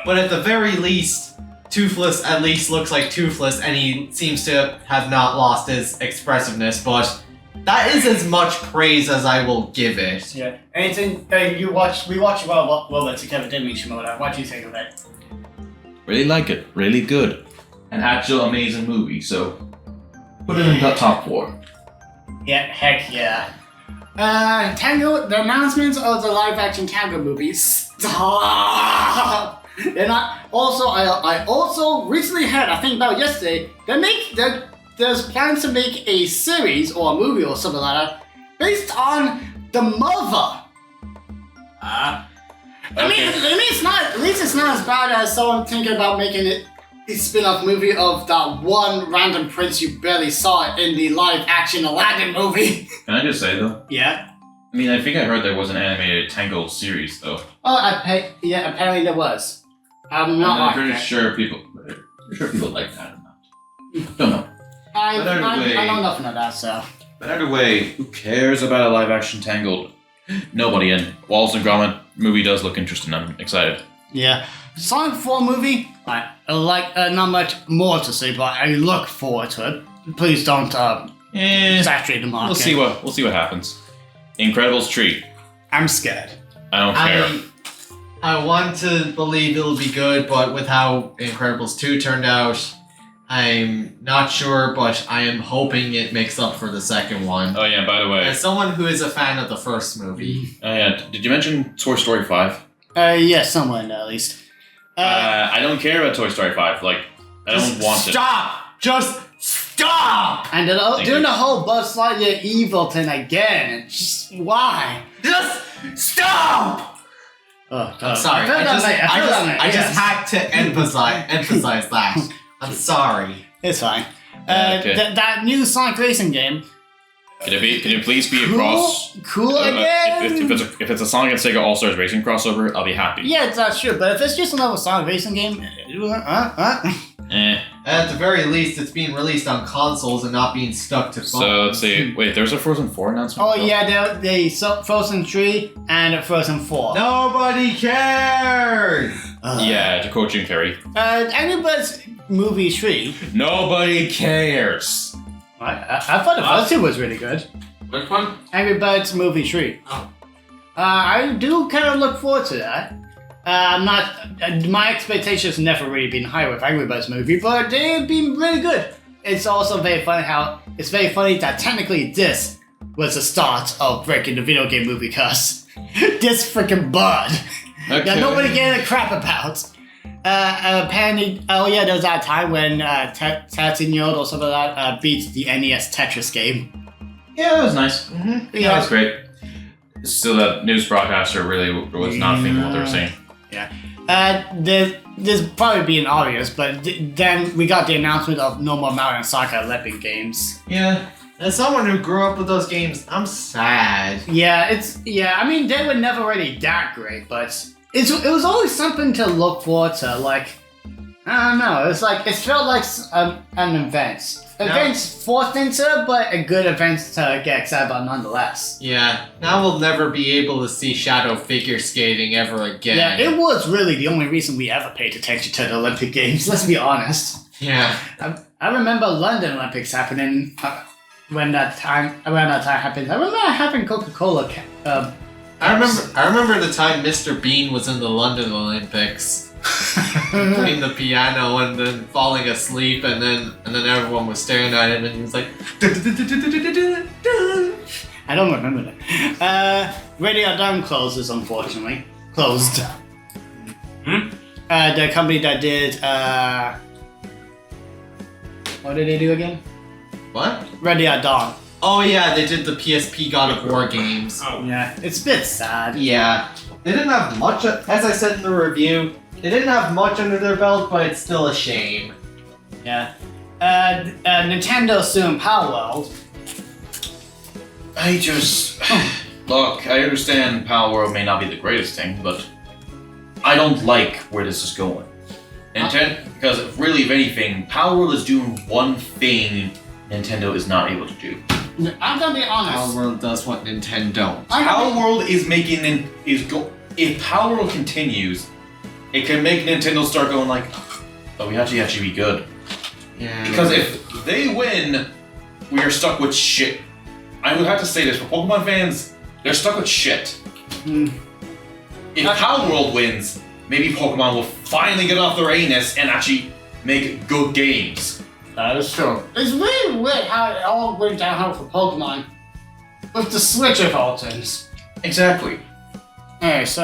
But at the very least, Toothless at least looks like Toothless, and he seems to have not lost his expressiveness, but that is as much praise as I will give it. Yeah. Anything we watched Robots together, didn't we, Shimoda? What do you think of it? Really like it. Really good. An actual amazing movie, so put it in the top 4. Yeah, heck yeah. Tango, the announcements of the live-action Tango movies. Stop! And I also recently heard, I think about yesterday, there's plans to make a series or a movie or something like that based on the mother. I mean, it's not. At least it's not as bad as someone thinking about making it a spin-off movie of that one random prince you barely saw in the live-action Aladdin movie. Can I just say though? Yeah. I mean, I think I heard there was an animated Tangled series though. Oh, apparently there was. I'm not. I'm pretty sure people like that or not. Don't know. I But anyway- know nothing of that, so. But either way, who cares about a live action Tangled? Nobody. And Wallace and Gromit movie does look interesting. I'm excited. Yeah. Sonic 4 movie, I like, not much more to say, but I look forward to it. Please don't saturate the market. We'll see what happens. Incredibles 3. I'm scared. I don't care. I want to believe it'll be good, but with how Incredibles 2 turned out, I'm not sure, but I am hoping it makes up for the second one. Oh yeah, by the way. As someone who is a fan of the first movie. Oh yeah, did you mention Toy Story 5? Yeah, somewhere in there at least. I don't care about Toy Story 5. Like, I don't want it. Stop! Just stop! And doing the whole Buzz Lightyear evil thing again. Just why? Just stop! Oh, God. I'm sorry. I just had to emphasize that. I'm sorry. It's fine. Okay. That new Sonic Racing game. Can it please be a cross? Cool again? If it's a Sonic and Sega All Stars Racing crossover, I'll be happy. Yeah, that's true. But if it's just another Sonic Racing game, At the very least, it's being released on consoles and not being stuck to phones. So let's see. Wait, there's a Frozen 4 announcement? Oh yeah, they Frozen 3 and Frozen 4. Nobody cares! Yeah, to quote Jim Carrey. Angry Birds movie 3. Nobody cares. I thought the first two was really good. Which one? Angry Birds movie 3. Oh. I do kind of look forward to that. My expectations never really been high with Angry Birds movie, but they've been really good. It's also very funny that technically this was the start of breaking the video game movie curse. This freaking bud that nobody gave a crap about. Apparently, there was that time when 13-year-old or something like that beat the NES Tetris game. Yeah, that was nice. Mm-hmm. Yeah, that's great. Still, that news broadcaster really was not thinking what they were saying. Yeah. There's probably being obvious, but then we got the announcement of no more Mario and Soccer Olympic Games. Yeah. As someone who grew up with those games, I'm sad. I mean, they were never really that great, but it was always something to look forward to. Like, I don't know, it felt like an event. Events forced into it, but a good event to get excited about nonetheless. Yeah. Now we'll never be able to see Shadow figure skating ever again. Yeah, it was really the only reason we ever paid attention to the Olympic Games, let's be honest. Yeah. I remember London Olympics happening when that time happened. I remember having Coca-Cola. I remember the time Mr. Bean was in the London Olympics. Playing the piano and then falling asleep, and then everyone was staring at him, and he was like, I don't remember that. Radio Dome closes, unfortunately. Closed. The company that did what did they do again? What? Radio Dawn. Oh yeah, they did the PSP God of War games. Oh yeah, it's a bit sad. Yeah. They didn't have much, as I said in the review, they didn't have much under their belt, but it's still a shame. Yeah. Nintendo soon Power World. I just... Look, I understand Power World may not be the greatest thing, but I don't like where this is going. Because really, if anything, Power World is doing one thing Nintendo is not able to do. I'm gonna be honest. Power World does what Nintendo don't. Power World is making... If Power World continues, it can make Nintendo start going like, oh, we actually be good. Yeah. Because if they win, we are stuck with shit. I would have to say this, for Pokemon fans, they're stuck with shit. If Power World wins, maybe Pokemon will finally get off their anus and actually make good games. That is true. It's really weird how it all went downhill for Pokemon. With the Switch of all things. Exactly. Alright, so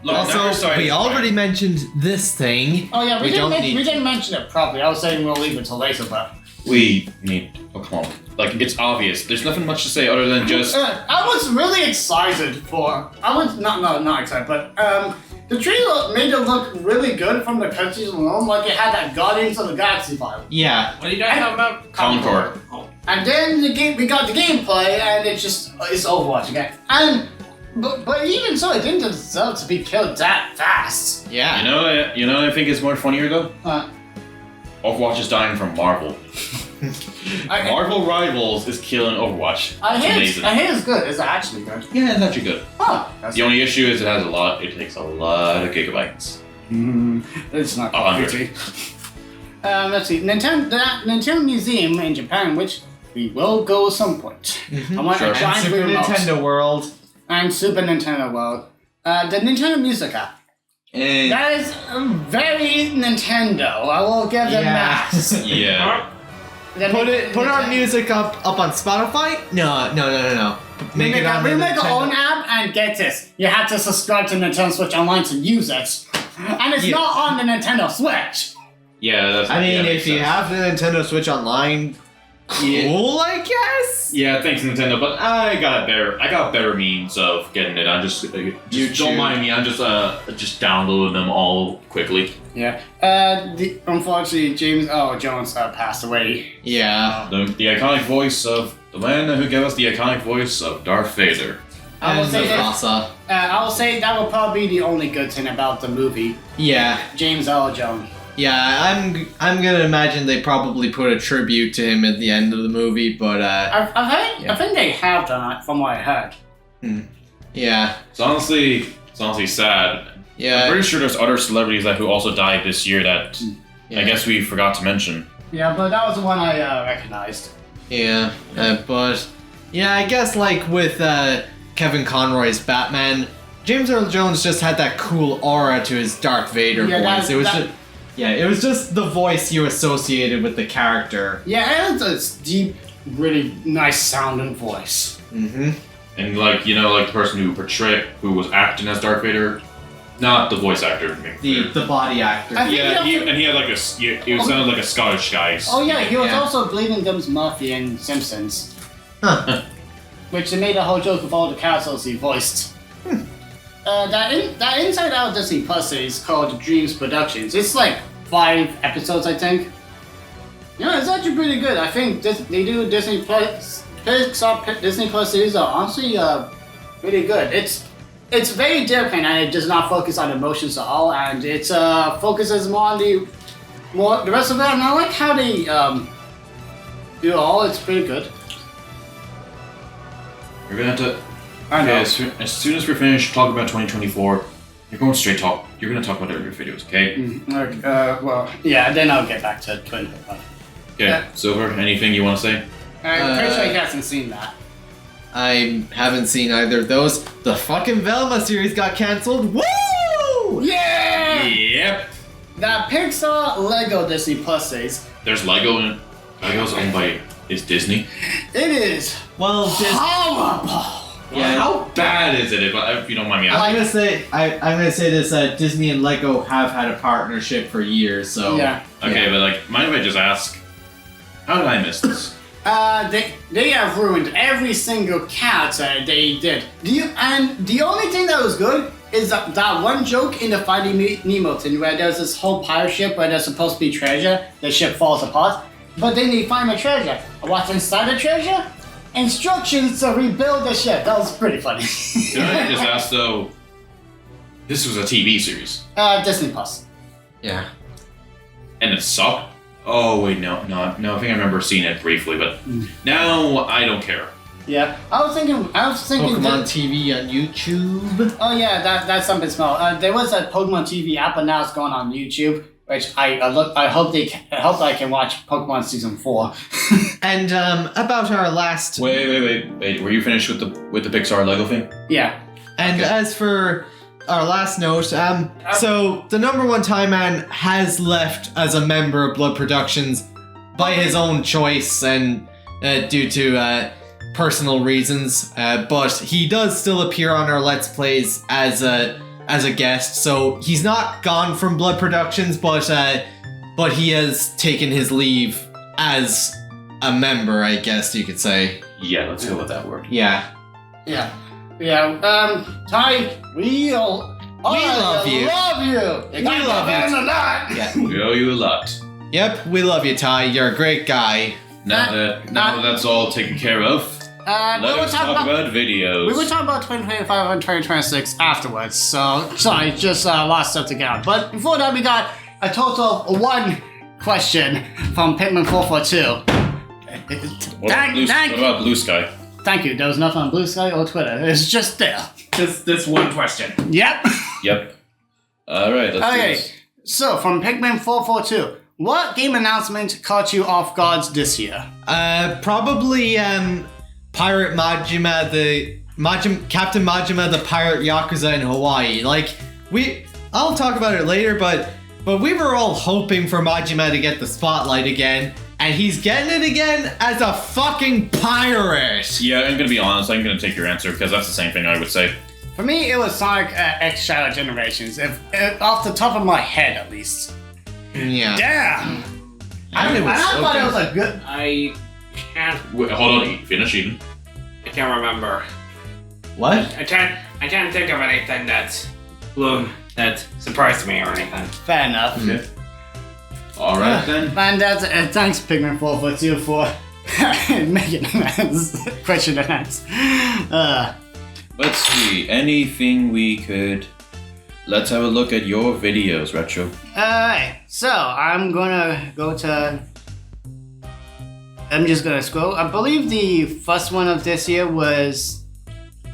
Look, now we're Also, starting we to already mentioned this thing. oh yeah, we don't didn't need. we didn't mention it properly. I was saying we'll leave it till later, but We need. Oh, come on. Like, it's obvious. There's nothing much to say other than just. I was really excited for. I was not excited, but the trailer made it look really good from the cutscenes alone. Like it had that Guardians of the Galaxy vibe. Yeah. What are you guys talking about? Concord. Oh. And then we got the gameplay, and it's Overwatch again. And but even so, it didn't deserve to be killed that fast. Yeah. You know what I think is more funnier though? Overwatch is dying from Marvel. Marvel Rivals is killing Overwatch. It's amazing. I hear it's good. Is it actually good? Yeah, it's actually good. Oh, The only issue is it takes a lot of gigabytes. it's not Oh, Call of Duty. Let's see. Nintendo Museum in Japan, which we will go some point. I want Sure. a giant Super remote. Nintendo World. And Super Nintendo World. The Nintendo Music app. And That is very Nintendo. I will give them Yeah. that. yeah. Put our music up on Spotify? No. We make on the our Nintendo- own app, and get this. You have to subscribe to Nintendo Switch Online to use it. And it's Yeah. not on the Nintendo Switch. Yeah, that's. I mean, yeah, if makes you sense. have the Nintendo Switch Online, cool, I guess. Yeah, thanks Nintendo, but I got better means of getting it. I just YouTube. don't mind me. I'm just downloading them all quickly. Yeah. Unfortunately, James Jones passed away. Yeah. The iconic voice of the man who gave us the iconic voice of Darth Vader. I will And say this. Mufasa. I will say that will probably be the only good thing about the movie. Yeah. James Earl Jones. Yeah, I'm gonna imagine they probably put a tribute to him at the end of the movie, but I think they have done it from what I heard. yeah. It's honestly sad. I'm Yeah. pretty sure there's other celebrities who also died this year that Yeah. I guess we forgot to mention. Yeah, but that was the one I recognized. Yeah, but yeah, I guess like with Kevin Conroy's Batman, James Earl Jones just had that cool aura to his Darth Vader Yeah, voice. It was just the voice you associated with the character. Yeah, and it's a deep, really nice sounding voice. Mm-hmm. And like the person who was acting as Darth Vader, not the voice actor. to make clear. The body actor. I think Yeah, he he had like he sounded like a Scottish guy. Oh yeah, he was Yeah. also Bleeding Gums Murphy in Simpsons. Huh. Which they made a whole joke of all the characters he voiced. That Inside Out Disney Plus series called Dreams Productions. It's like 5 episodes, I think. Yeah, it's actually pretty good. I think they do Disney Plus Pixar Disney Plus series are honestly really good. It's very different and it does not focus on emotions at all, and it focuses more on the rest of it. And I like how they do it all. It's pretty good. We're gonna have to. I know. Okay, as soon as we're finished talking about 2024, you're going straight talk. You're gonna talk about your videos, okay? Well, yeah. Then I'll get back to 2025. Okay, Yeah. Silver. Anything you want to say? I'm pretty sure he hasn't seen that. I haven't seen either of those. The fucking Velma series got cancelled. Woo! Yeah! Yep. That Pixar Lego Disney Plus series. There's Lego in it. Lego's owned by Disney. It is Well, horrible. yeah. How bad is it? If you don't mind me asking. I'm gonna say this. Disney and Lego have had a partnership for years, so Yeah. Okay, but like, mind if I just ask? How did I miss this? They have ruined every single character they did. And the only thing that was good is that one joke in the Finding Nemo thing where there's this whole pirate ship where there's supposed to be treasure, the ship falls apart, but then they find the treasure. What's inside the treasure? Instructions to rebuild the ship. That was pretty funny. Can I just ask though? This was a TV series, Disney Plus. yeah. and it sucked. Oh wait, no. I think I remember seeing it briefly, but now I don't care. Yeah, I was thinking. Pokemon TV on YouTube. Oh yeah, that's something small. There was a Pokemon TV app, but now it's going on YouTube, which I hope I can watch Pokemon Season 4. And about our last. Wait. Were you finished with the Pixar Lego thing? Yeah. And Okay. as for our last note, so the number one Tie Man has left as a member of Blood Productions by his own choice and due to personal reasons, but he does still appear on our Let's Plays as a guest. So he's not gone from Blood Productions, but he has taken his leave as a member, I guess you could say. Yeah, let's go with that word. Yeah. Yeah. Ty, we love you. Love you. We love you. A lot. Yeah. We owe you a lot. Yep, we love you, Ty. You're a great guy. Now that's all taken care of, let us talk about videos. We were talking about 2025 and 2026 afterwards, so sorry, just a lot of stuff to get on. But before that, we got a total of 1 question from Pikmin442. What about Blue Sky? Thank you. There was nothing on Blue Sky or Twitter. It's just there. This one question. Yep. Yep. Alright, let's do this. So from Pikmin442, what game announcement caught you off guard this year? Probably Pirate Majima, Captain Majima, the Pirate Yakuza in Hawaii. Like I'll talk about it later, but we were all hoping for Majima to get the spotlight again, and he's getting it again as a fucking pirate. Yeah, I'm gonna be honest, I'm gonna take your answer because that's the same thing I would say. For me, it was Sonic X Shadow Generations, if off the top of my head at least. Yeah. Damn! I thought it was a good... I can't. Wait, hold on, finish Eden. I can't remember. What? I can't think of anything that surprised me or anything. Fair enough. Okay. Alright then. And thanks, Pikmin442, for making an question and answer. Let's see, anything we could... Let's have a look at your videos, Retro. Alright, so I'm gonna go to... I'm just gonna scroll. I believe the first one of this year was...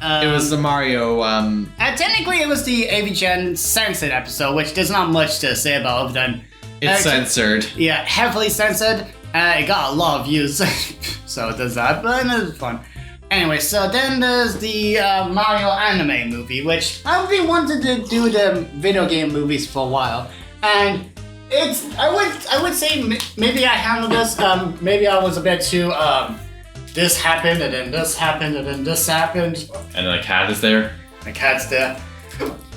it was the Mario, technically it was the AVGen censored episode, which there's not much to say about other than... It's censored. Yeah, heavily censored. It got a lot of views, so it does that, but it was fun. Anyway, so then there's the Mario anime movie, which I've been wanting to do the video game movies for a while, and it's I would say maybe I handled this. Maybe I was a bit too this happened and then this happened and then this happened. And the cat is there. The cat's there.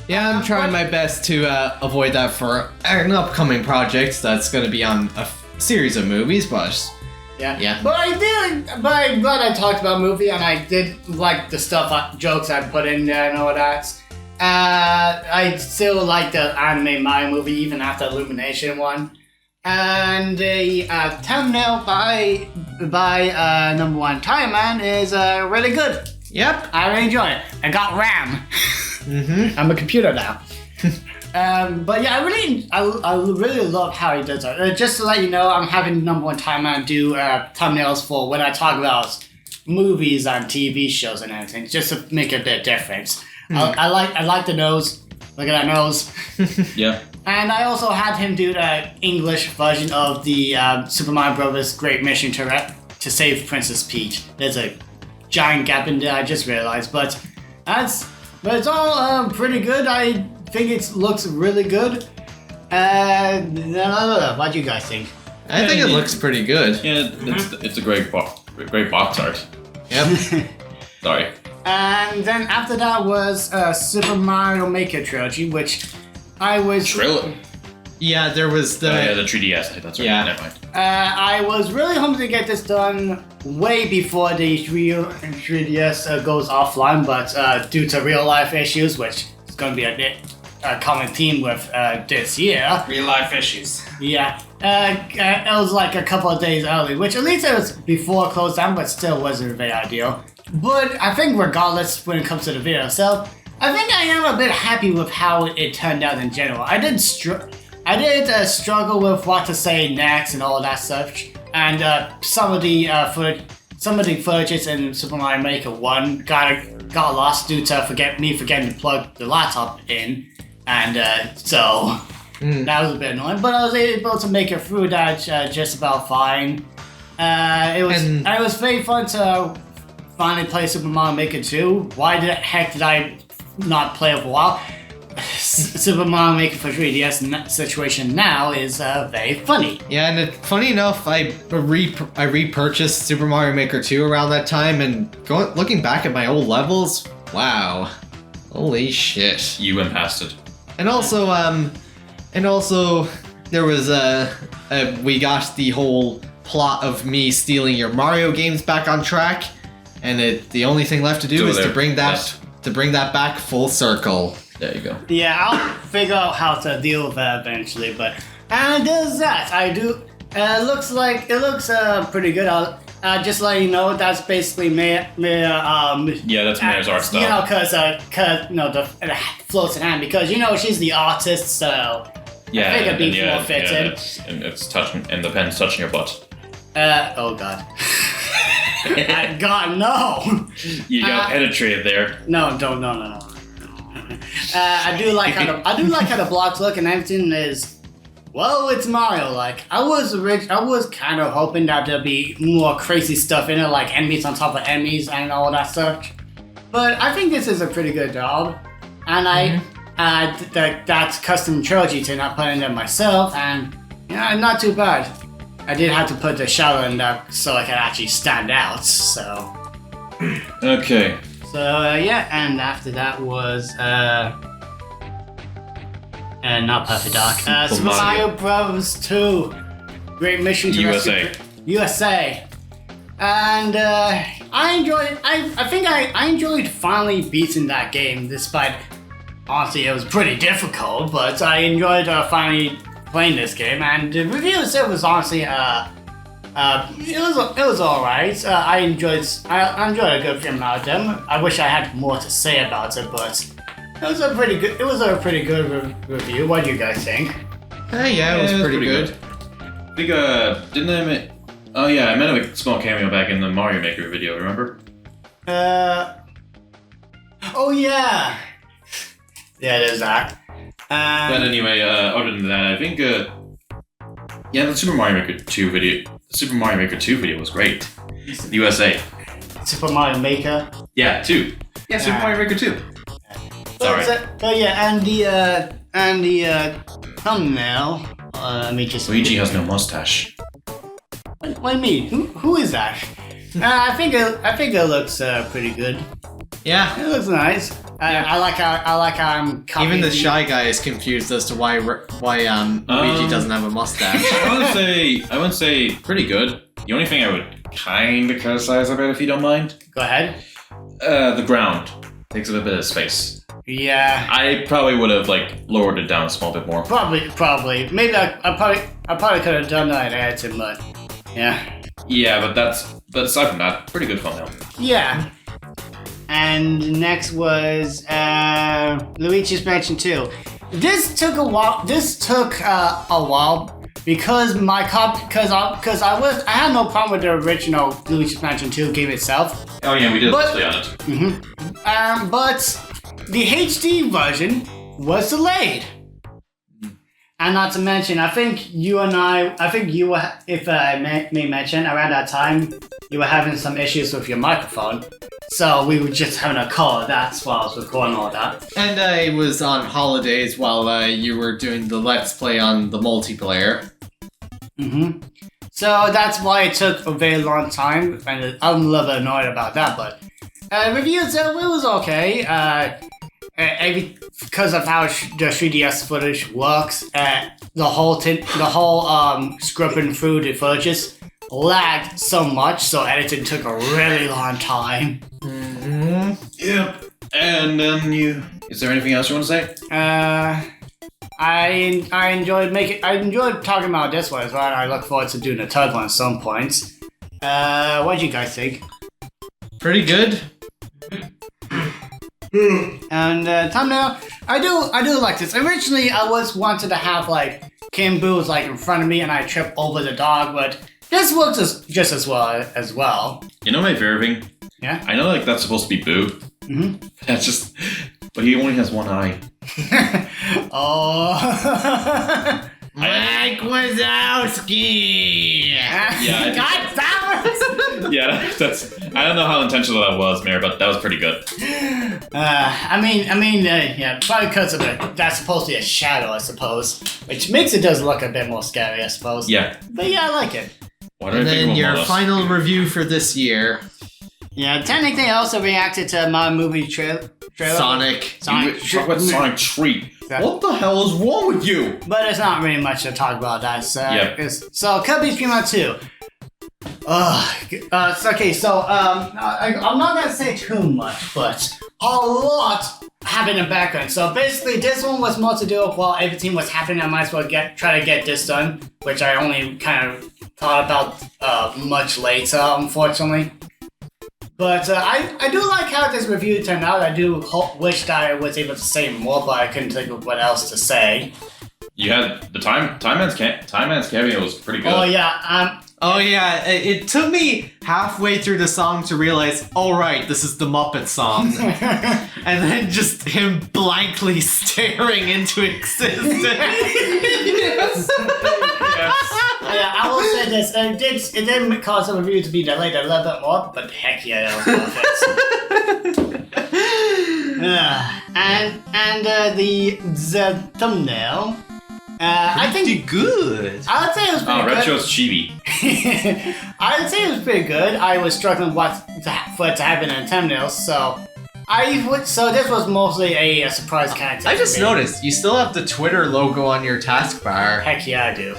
Yeah, I'm trying my best to avoid that for an upcoming project that's going to be on a series of movies, but... Yeah. But I'm glad I talked about movie, and I did like the jokes I put in there and all that. I still like the anime Mario movie, even after Illumination one. And the thumbnail by number 1 Tire Man is really good. Yep. I really enjoy it. I got RAM. I'm a computer now. But yeah, I really love how he does it. Just to let you know, I'm having number 1 Tire Man do thumbnails for when I talk about movies and TV shows and everything, just to make a bit different. I like the nose. Look at that nose. Yeah. And I also had him do the English version of the Super Mario Bros. Great Mission to save Princess Peach. There's a giant gap in there, I just realized, but it's all pretty good. I think it looks really good. What do you guys think? I think it looks pretty good. Yeah, it's a great box art. Yep. Sorry. And then after that was Super Mario Maker Trilogy, which I was... Yeah, there was the... the 3DS, that's right, Yeah. never mind. I was really hoping to get this done way before the 3DS goes offline, but due to real life issues, which is going to be a common theme with this year. Real life issues. Yeah. It was like a couple of days early, which at least it was before close down, but still wasn't very ideal. But I think regardless when it comes to the video itself, I think I am a bit happy with how it turned out in general. I did struggle with what to say next and all that stuff, and some of the footages in Super Mario Maker 1 got lost due to forgetting to plug the laptop in, and so that was a bit annoying. But I was able to make it through that just about fine. It was very fun to finally play Super Mario Maker 2. Why the heck did I not play it for a while? Super Mario Maker for 3DS situation now is very funny. Yeah, and funny enough, I repurchased Super Mario Maker 2 around that time, and looking back at my old levels, wow, holy shit! You went past it. And also, there was we got the whole plot of me stealing your Mario games back on track, and the only thing left to do is to bring that back full circle. There you go. Yeah, I'll figure out how to deal with that eventually, but there's that. I do. It looks pretty good. I'll just let you know that's basically Mayor. Yeah, that's Mayor's art style. You know, cause it floats in hand because she's the artist, so Yeah, I think it'd be more fitted. fitted. It's touching, and the pen's touching your butt. Oh god. God, no! You got penetrated there. No. I do like how the blocks look and everything is. Well, it's Mario. Like I was kind of hoping that there'd be more crazy stuff in it, like enemies on top of enemies and all that stuff. But I think this is a pretty good job, and that's custom trilogy to not put in there myself, and not too bad. I did have to put the shadow in there so I could actually stand out. So. Okay. So and after that was not Perfect Dark. Super Mario Bros. 2. Great Mission to USA. USA. And I enjoyed. I think I enjoyed finally beating that game, despite honestly it was pretty difficult. But I enjoyed finally playing this game, and the reviews it was honestly it was alright. I enjoyed a good film out of them. I wish I had more to say about it, but it was a pretty good review. What do you guys think? Yeah, it was pretty good. I think didn't I make? Oh yeah, I made a small cameo back in the Mario Maker video. Remember? Oh yeah. Yeah, there's that. But anyway, other than that, I think the Super Mario Maker 2 video. The Super Mario Maker 2 video was great. USA. Super Mario Maker. Yeah, 2. Yeah, Super Mario Maker 2. Sorry. But yeah, and the thumbnail. Let me just. Luigi has no mustache. What do you mean? Who is that? I think it looks pretty good. Yeah, it looks nice. I like how I'm. Even the shy guy is confused as to why Luigi doesn't have a mustache. I wouldn't say pretty good. The only thing I would kind of criticize about, if you don't mind. Go ahead. The ground takes up a bit of space. Yeah. I probably would have lowered it down a small bit more. Probably. Maybe I probably could have done that in editing, but yeah. Yeah, but aside from that, pretty good thumbnail. Yeah. And next was Luigi's Mansion 2. This took a while. Because I had no problem with the original Luigi's Mansion 2 game itself. Oh yeah, we did play on it. But the HD version was delayed. And not to mention, I think you were, if I may mention, around that time, you were having some issues with your microphone. So we were just having a call at that while I was recording all that. And I was on holidays while you were doing the Let's Play on the multiplayer. So that's why it took a very long time, and I'm a little bit annoyed about that, but reviews, it was okay. Because of how the 3DS footage works, the whole scribbling through the footages lagged so much, so editing took a really long time. Yep. And is there anything else you want to say? I enjoyed talking about this one as well, and I look forward to doing a third one at some point. What do you guys think? Pretty good. And thumbnail, I do like this. Originally, I wanted to have Kim Boo was in front of me and I trip over the dog, but this works just as well. You know my favorite thing? Yeah. I know that's supposed to be Boo. That's just, but he only has one eye. Oh. Mike Wazowski! Yeah. God damn it! Yeah, that's. I don't know how intentional that was, Mayor, but that was pretty good. Yeah, probably because of it. That's supposed to be a shadow, I suppose, which makes it does look a bit more scary, I suppose. Yeah. But yeah, I like it. What do And I think then of your Among Us? final review for this year, Yeah, technically, I also reacted to my movie trailer. Sonic. Sonic. Talk about Sonic Treat. What the hell is wrong with you? But there's not really much to talk about that. So, Yep. so Kirby's Dream Out 2. Okay, so I'm not gonna say too much, but a lot happened in the background. So basically, this one was more to do with while everything was happening. I might as well try to get this done, which I only kind of thought about much later, unfortunately. But I do like how this review turned out. I do wish that I was able to say more, but I couldn't think of what else to say. You had the Time Man's cameo was pretty good. Oh yeah, Oh yeah, it took me halfway through the song to realize, oh right, this is the Muppet song. And then just him blankly staring into existence. Yeah, I will say this. It did cause the review to be delayed a little bit more, but heck yeah, that was perfect. The thumbnail. I think good. I would say it was pretty good. Retro's chibi. I would say it was pretty good. I was struggling for it to happen in thumbnails, so So this was mostly a surprise kind of thing. I just for me. noticed you still have the Twitter logo on your taskbar. Heck yeah, I do.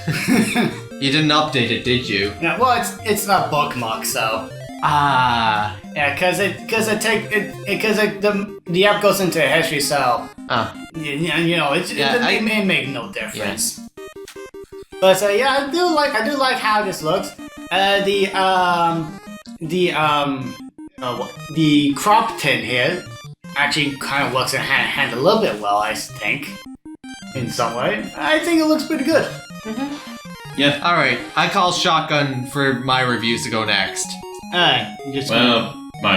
You didn't update it, did you? Yeah, well, it's not bookmark, so. Ah. Yeah, the app goes into history, so it made no difference. But yeah, I do like how this looks. The crop tint here actually kind of works in hand a little bit well, I think, in some way. I think it looks pretty good. Yeah. All right, I call shotgun for my reviews to go next. Might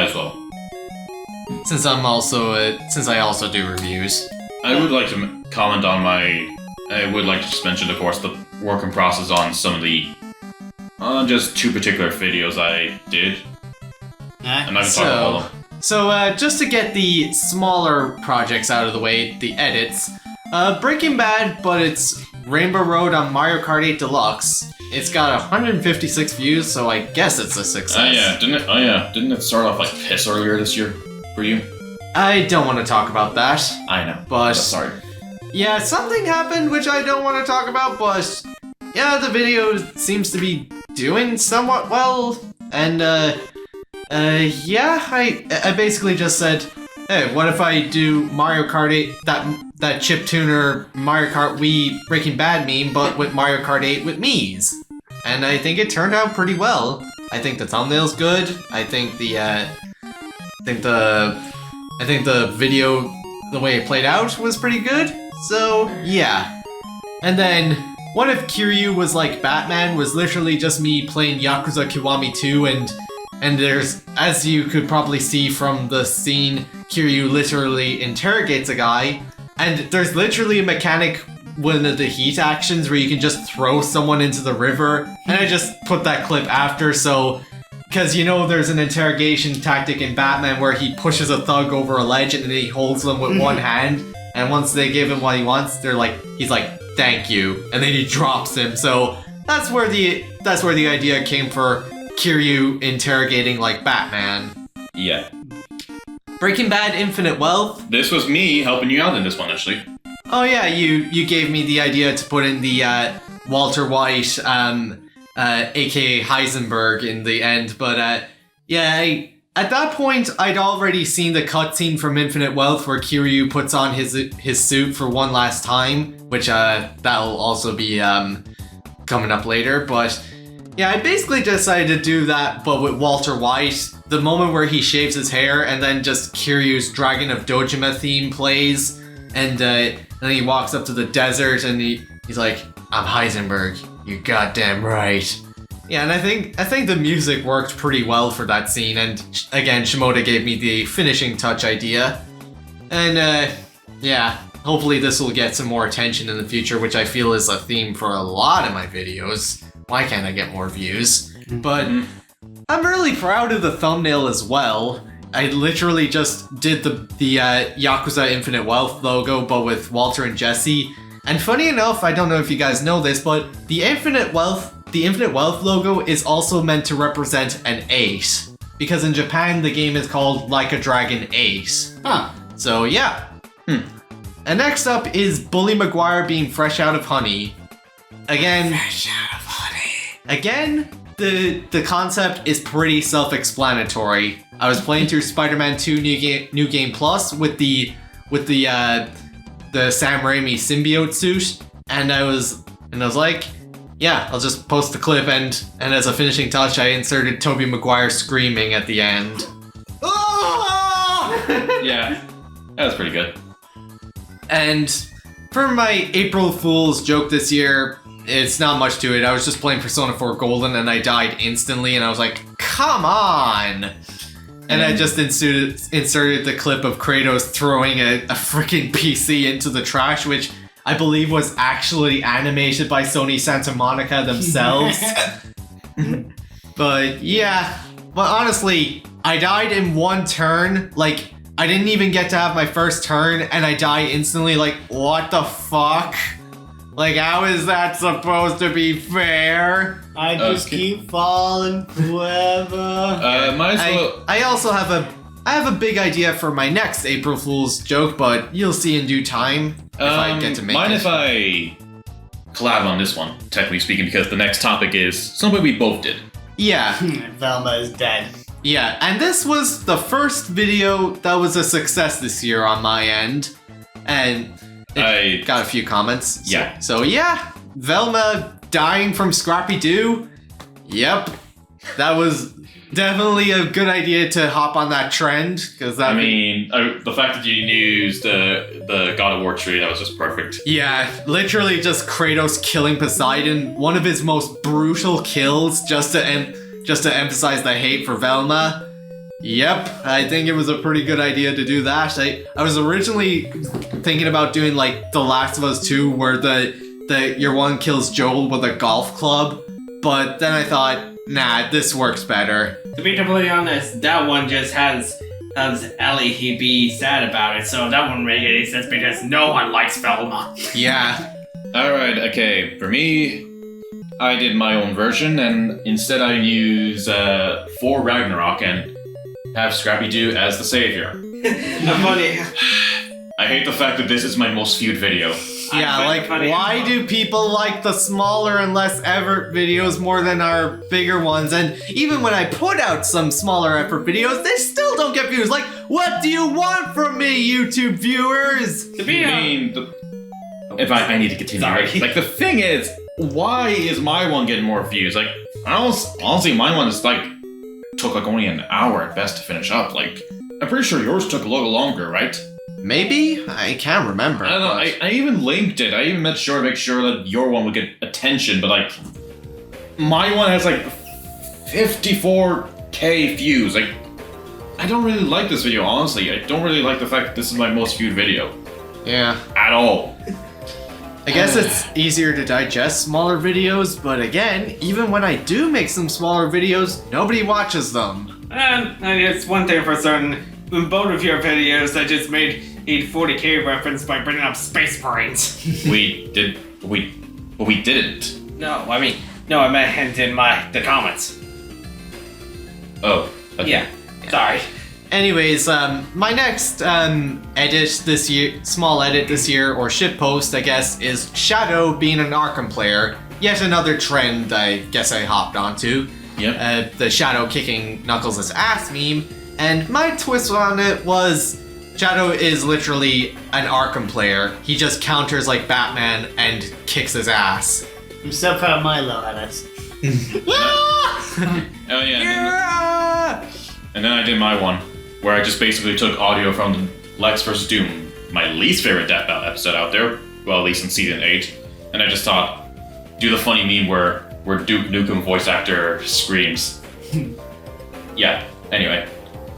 as well. Since I also do reviews. I would like to comment on I would like to just mention, of course, the work in process on some of the just two particular videos I did. And I can talk about all of them. So just to get the smaller projects out of the way, the edits, Breaking Bad, but it's Rainbow Road on Mario Kart 8 Deluxe. It's got 156 views, so I guess it's a success. Didn't it start off like piss earlier this year for you? I don't want to talk about that. I know, but sorry. Yeah, something happened which I don't want to talk about, but yeah, the video seems to be doing somewhat well, and yeah, I basically just said, hey, what if I do Mario Kart 8, that chiptuner Mario Kart Wii Breaking Bad meme, but with Mario Kart 8 with Mii's? And I think it turned out pretty well. I think the thumbnail's good. I think the video, the way it played out, was pretty good. So yeah. And then, what if Kiryu was like Batman? Was literally just me playing Yakuza Kiwami 2, and there's, as you could probably see from the scene, Kiryu literally interrogates a guy, and there's literally a mechanic, one of the heat actions, where you can just throw someone into the river, and I just put that clip after, so, because there's an interrogation tactic in Batman where he pushes a thug over a ledge and then he holds them with one hand, and once they give him what he wants, he's like, thank you, and then he drops him, so that's where the idea came for Kiryu interrogating like Batman. Yeah. Breaking Bad Infinite Wealth. This was me helping you out in this one, actually. Oh yeah, you gave me the idea to put in the Walter White, aka Heisenberg in the end, but yeah, at that point I'd already seen the cutscene from Infinite Wealth where Kiryu puts on his suit for one last time, which that'll also be coming up later, but yeah, I basically decided to do that, but with Walter White. The moment where he shaves his hair and then just Kiryu's Dragon of Dojima theme plays, and then he walks up to the desert and he's like, I'm Heisenberg, you goddamn right. Yeah, and I think the music worked pretty well for that scene, and again, Shimoda gave me the finishing touch idea. And yeah, hopefully this will get some more attention in the future, which I feel is a theme for a lot of my videos. Why can't I get more views? But I'm really proud of the thumbnail as well. I literally just did the Yakuza Infinite Wealth logo, but with Walter and Jesse. And funny enough, I don't know if you guys know this, but the Infinite Wealth logo is also meant to represent an 8. Because in Japan, the game is called Like a Dragon 8. Huh. So yeah. And next up is Bully Maguire being fresh out of honey. Again, the concept is pretty self-explanatory. I was playing through Spider-Man 2 New Game Plus with the Sam Raimi symbiote suit, and I was like, yeah, I'll just post the clip, and as a finishing touch, I inserted Tobey Maguire screaming at the end. Yeah, that was pretty good. And for my April Fool's joke this year, it's not much to it. I was just playing Persona 4 Golden and I died instantly, and I was like, come on! And I just inserted the clip of Kratos throwing a freaking PC into the trash, which I believe was actually animated by Sony Santa Monica themselves. But yeah, but honestly, I died in one turn. Like, I didn't even get to have my first turn and I die instantly. Like, what the fuck? Like, how is that supposed to be fair? I just keep falling forever. Might as well. I also have a big idea for my next April Fool's joke, but you'll see in due time if I get to make mind it. if I collab on this one, technically speaking, because the next topic is something we both did. Yeah. Velma is dead. Yeah, and this was the first video that was a success this year on my end. And it got a few comments. Yeah. So yeah, Velma dying from Scrappy Doo. Yep. That was definitely a good idea to hop on that trend, because that. I mean, the fact that you used the God of War tree, that was just perfect. Yeah, literally just Kratos killing Poseidon, one of his most brutal kills, just to emphasize the hate for Velma. Yep, I think it was a pretty good idea to do that. I was originally thinking about doing like The Last of Us 2, where your one kills Joel with a golf club, but then I thought, nah, this works better. To be completely honest, that one just has Ellie, he'd be sad about it, so that wouldn't make any sense because no one likes Velma. Yeah. Alright, okay, for me, I did my own version, and instead I use for Ragnarok and have Scrappy Doo as the savior. Funny. I hate the fact that this is my most viewed video. Yeah, like, why do people like the smaller and less effort videos more than our bigger ones? And even when I put out some smaller effort videos, they still don't get views. Like, what do you want from me, YouTube viewers? To be if I need to continue. Sorry. Like, the thing is, why is my one getting more views? Like, honestly, my one is like, took like only an hour at best to finish up. Like, I'm pretty sure yours took a little longer, right? Maybe? I can't remember. I don't know, I even linked it. I even made sure to make sure that your one would get attention, but like, my one has like 54k views. Like, I don't really like this video, honestly. I don't really like the fact that this is my most viewed video. Yeah. At all. I guess it's easier to digest smaller videos, but again, even when I do make some smaller videos, nobody watches them. I guess one thing for certain, in both of your videos, I just made a 40k reference by bringing up Space Marines. we didn't. No, I meant in the comments. Oh, okay. Yeah, sorry. Anyways, my next edit this year, small edit this year, or shitpost, I guess, is Shadow being an Arkham player. Yet another trend I guess I hopped onto. Yep. The Shadow kicking Knuckles' ass meme. And my twist on it was Shadow is literally an Arkham player. He just counters like Batman and kicks his ass. I'm so proud of Milo edits. Oh yeah. And then I did my one, where I just basically took audio from Lex vs. Doom, my least favorite Death Battle episode out there, well, at least in Season 8, and I just thought, do the funny meme where Duke Nukem voice actor screams. Yeah, anyway.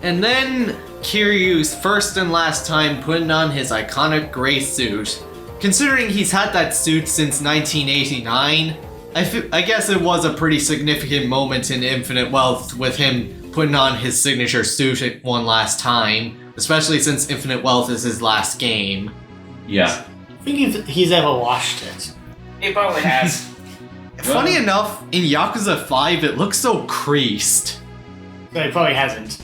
And then Kiryu's first and last time putting on his iconic gray suit. Considering he's had that suit since 1989, I guess it was a pretty significant moment in Infinite Wealth with him putting on his signature suit one last time, especially since Infinite Wealth is his last game. Yeah. I think if he's ever watched it. He probably has. Funny enough, in Yakuza 5, it looks so creased. So he probably hasn't.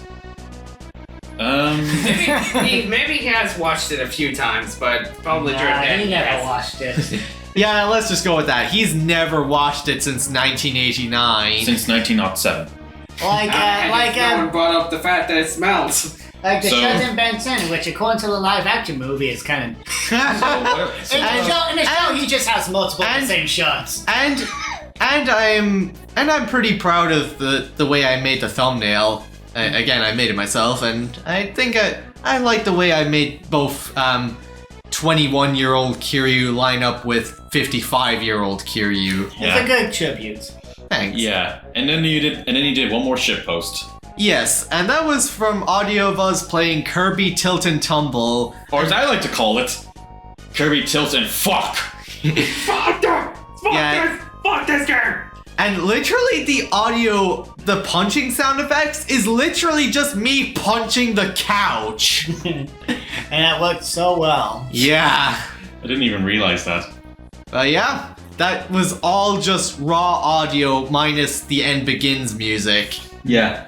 Maybe he has watched it a few times, but probably during that. He never watched it. Yeah, let's just go with that. He's never watched it since 1989. Since 1907. No one brought up the fact that it smells. Like the So- Shazam Benson, which according to the live action movie is kind of. In the show, he just has multiple of the same shirts. And I'm pretty proud of the way I made the thumbnail. Again, I made it myself, and I think I like the way I made both 21-year-old Kiryu line up with 55-year-old Kiryu. It's a good tribute. Thanks. Yeah, and then you did one more shit post. Yes, and that was from audio of us playing Kirby Tilt and Tumble. Or as I like to call it, Kirby Tilt and Fuck! Fuck this game! And literally the audio, the punching sound effects, is literally just me punching the couch. And it worked so well. Yeah. I didn't even realize that. Yeah, that was all just raw audio minus the end begins music. Yeah.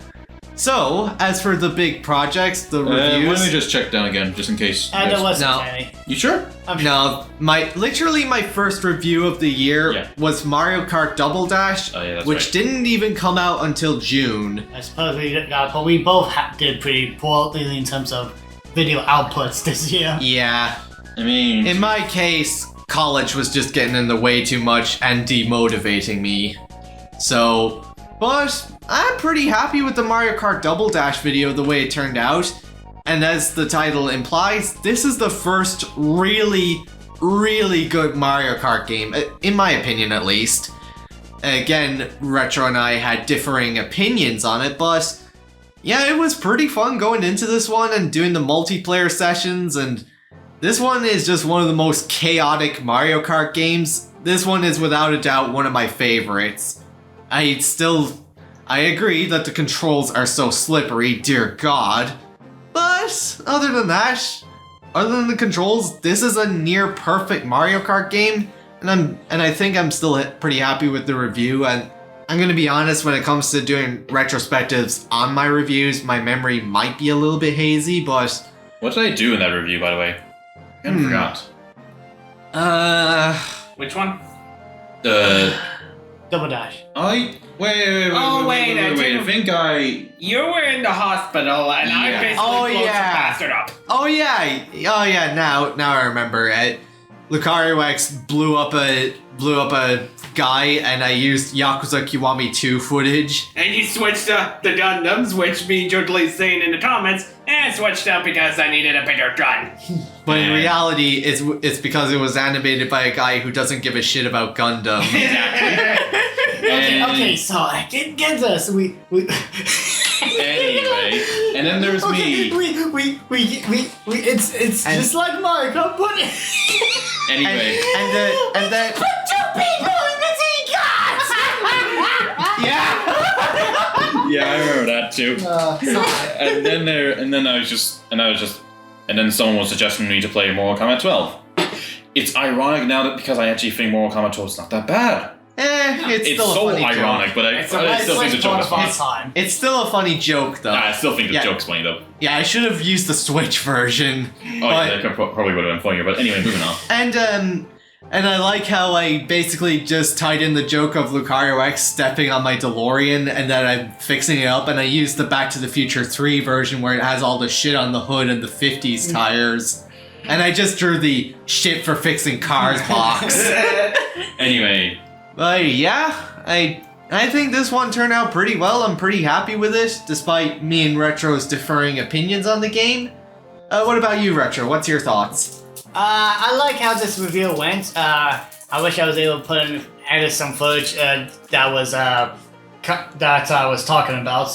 So, as for the big projects, the Why reviews... don't we just check down again, just in case? There wasn't No. any. You sure? No, literally my first review of the year Yeah. was Mario Kart Double Dash, Oh, yeah, that's which right. didn't even come out until June. I suppose we got, but we both did pretty poorly in terms of video outputs this year. Yeah. I mean, In my case, college was just getting in the way too much and demotivating me. So, but I'm pretty happy with the Mario Kart Double Dash video the way it turned out. And as the title implies, this is the first really, really good Mario Kart game, in my opinion at least. Again, Retro and I had differing opinions on it, but yeah, it was pretty fun going into this one and doing the multiplayer sessions, and this one is just one of the most chaotic Mario Kart games. This one is without a doubt one of my favorites. I agree that the controls are so slippery, dear God. But other than that, other than the controls, this is a near perfect Mario Kart game, and I think I'm still pretty happy with the review. And I'm gonna be honest, when it comes to doing retrospectives on my reviews, my memory might be a little bit hazy, but what did I do in that review, by the way? I kind of forgot. Which one? Double Dash. Wait. I think I. You were in the hospital, and I Yeah. basically Oh, blows yeah. the bastard up. oh yeah, now I remember it. Lucario X blew up a guy, and I used Yakuza Kiwami 2 footage. And you switched up the Gundams, which me totally saying in the comments, and switched up because I needed a bigger gun. But in reality, it's because it was animated by a guy who doesn't give a shit about Gundam. Okay, so I didn't get this. We Anyway, and then there's me. It's just like Mario Kart, but Anyway, and then two people in the team yeah, I remember that too. sorry. And then someone was suggesting me to play Mortal Kombat 12. It's ironic now that because I actually think Mortal Kombat 12 is not that bad. it's It's still a so funny ironic, joke. but I still think the joke is funny. time. It's still a funny joke though. I still think the Yeah. joke's funny though. Yeah, I should have used the Switch version. Oh yeah, that probably would have been funnier. But anyway, moving on. And I like how I basically just tied in the joke of Lucario X stepping on my DeLorean and then I'm fixing it up, and I used the Back to the Future 3 version where it has all the shit on the hood and the 50s tires. And I just drew the shit for fixing cars box. Anyway, But yeah, I think this one turned out pretty well. I'm pretty happy with it, despite me and Retro's differing opinions on the game. What about you, Retro? What's your thoughts? I like how this review went. I wish I was able to edit some footage that was I was talking about.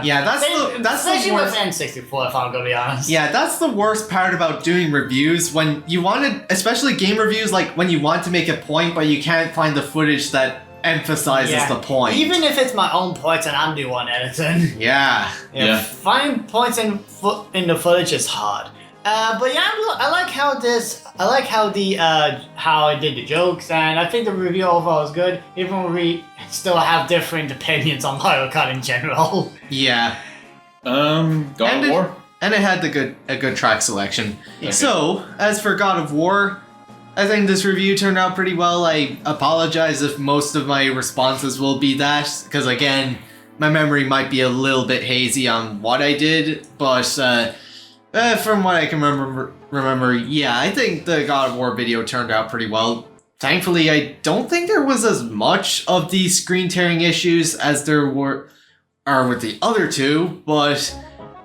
Yeah, that's the especially with worst. N64, if I'm gonna be honest. Yeah, that's the worst part about doing reviews, when you wanted, especially game reviews, like when you want to make a point but you can't find the footage that emphasizes the point. Even if it's my own points and I'm the one editing. Yeah. Yeah. Finding points in the footage is hard. But yeah, I like how how I did the jokes, and I think the review overall is good, even though we still have different opinions on Mario Kart in general. Yeah. God of War. And it had a good track selection. Yeah. So, as for God of War, I think this review turned out pretty well. I apologize if most of my responses will be that, because again, my memory might be a little bit hazy on what I did, but from what I can remember, yeah, I think the God of War video turned out pretty well. Thankfully, I don't think there was as much of the screen tearing issues as there are with the other two, but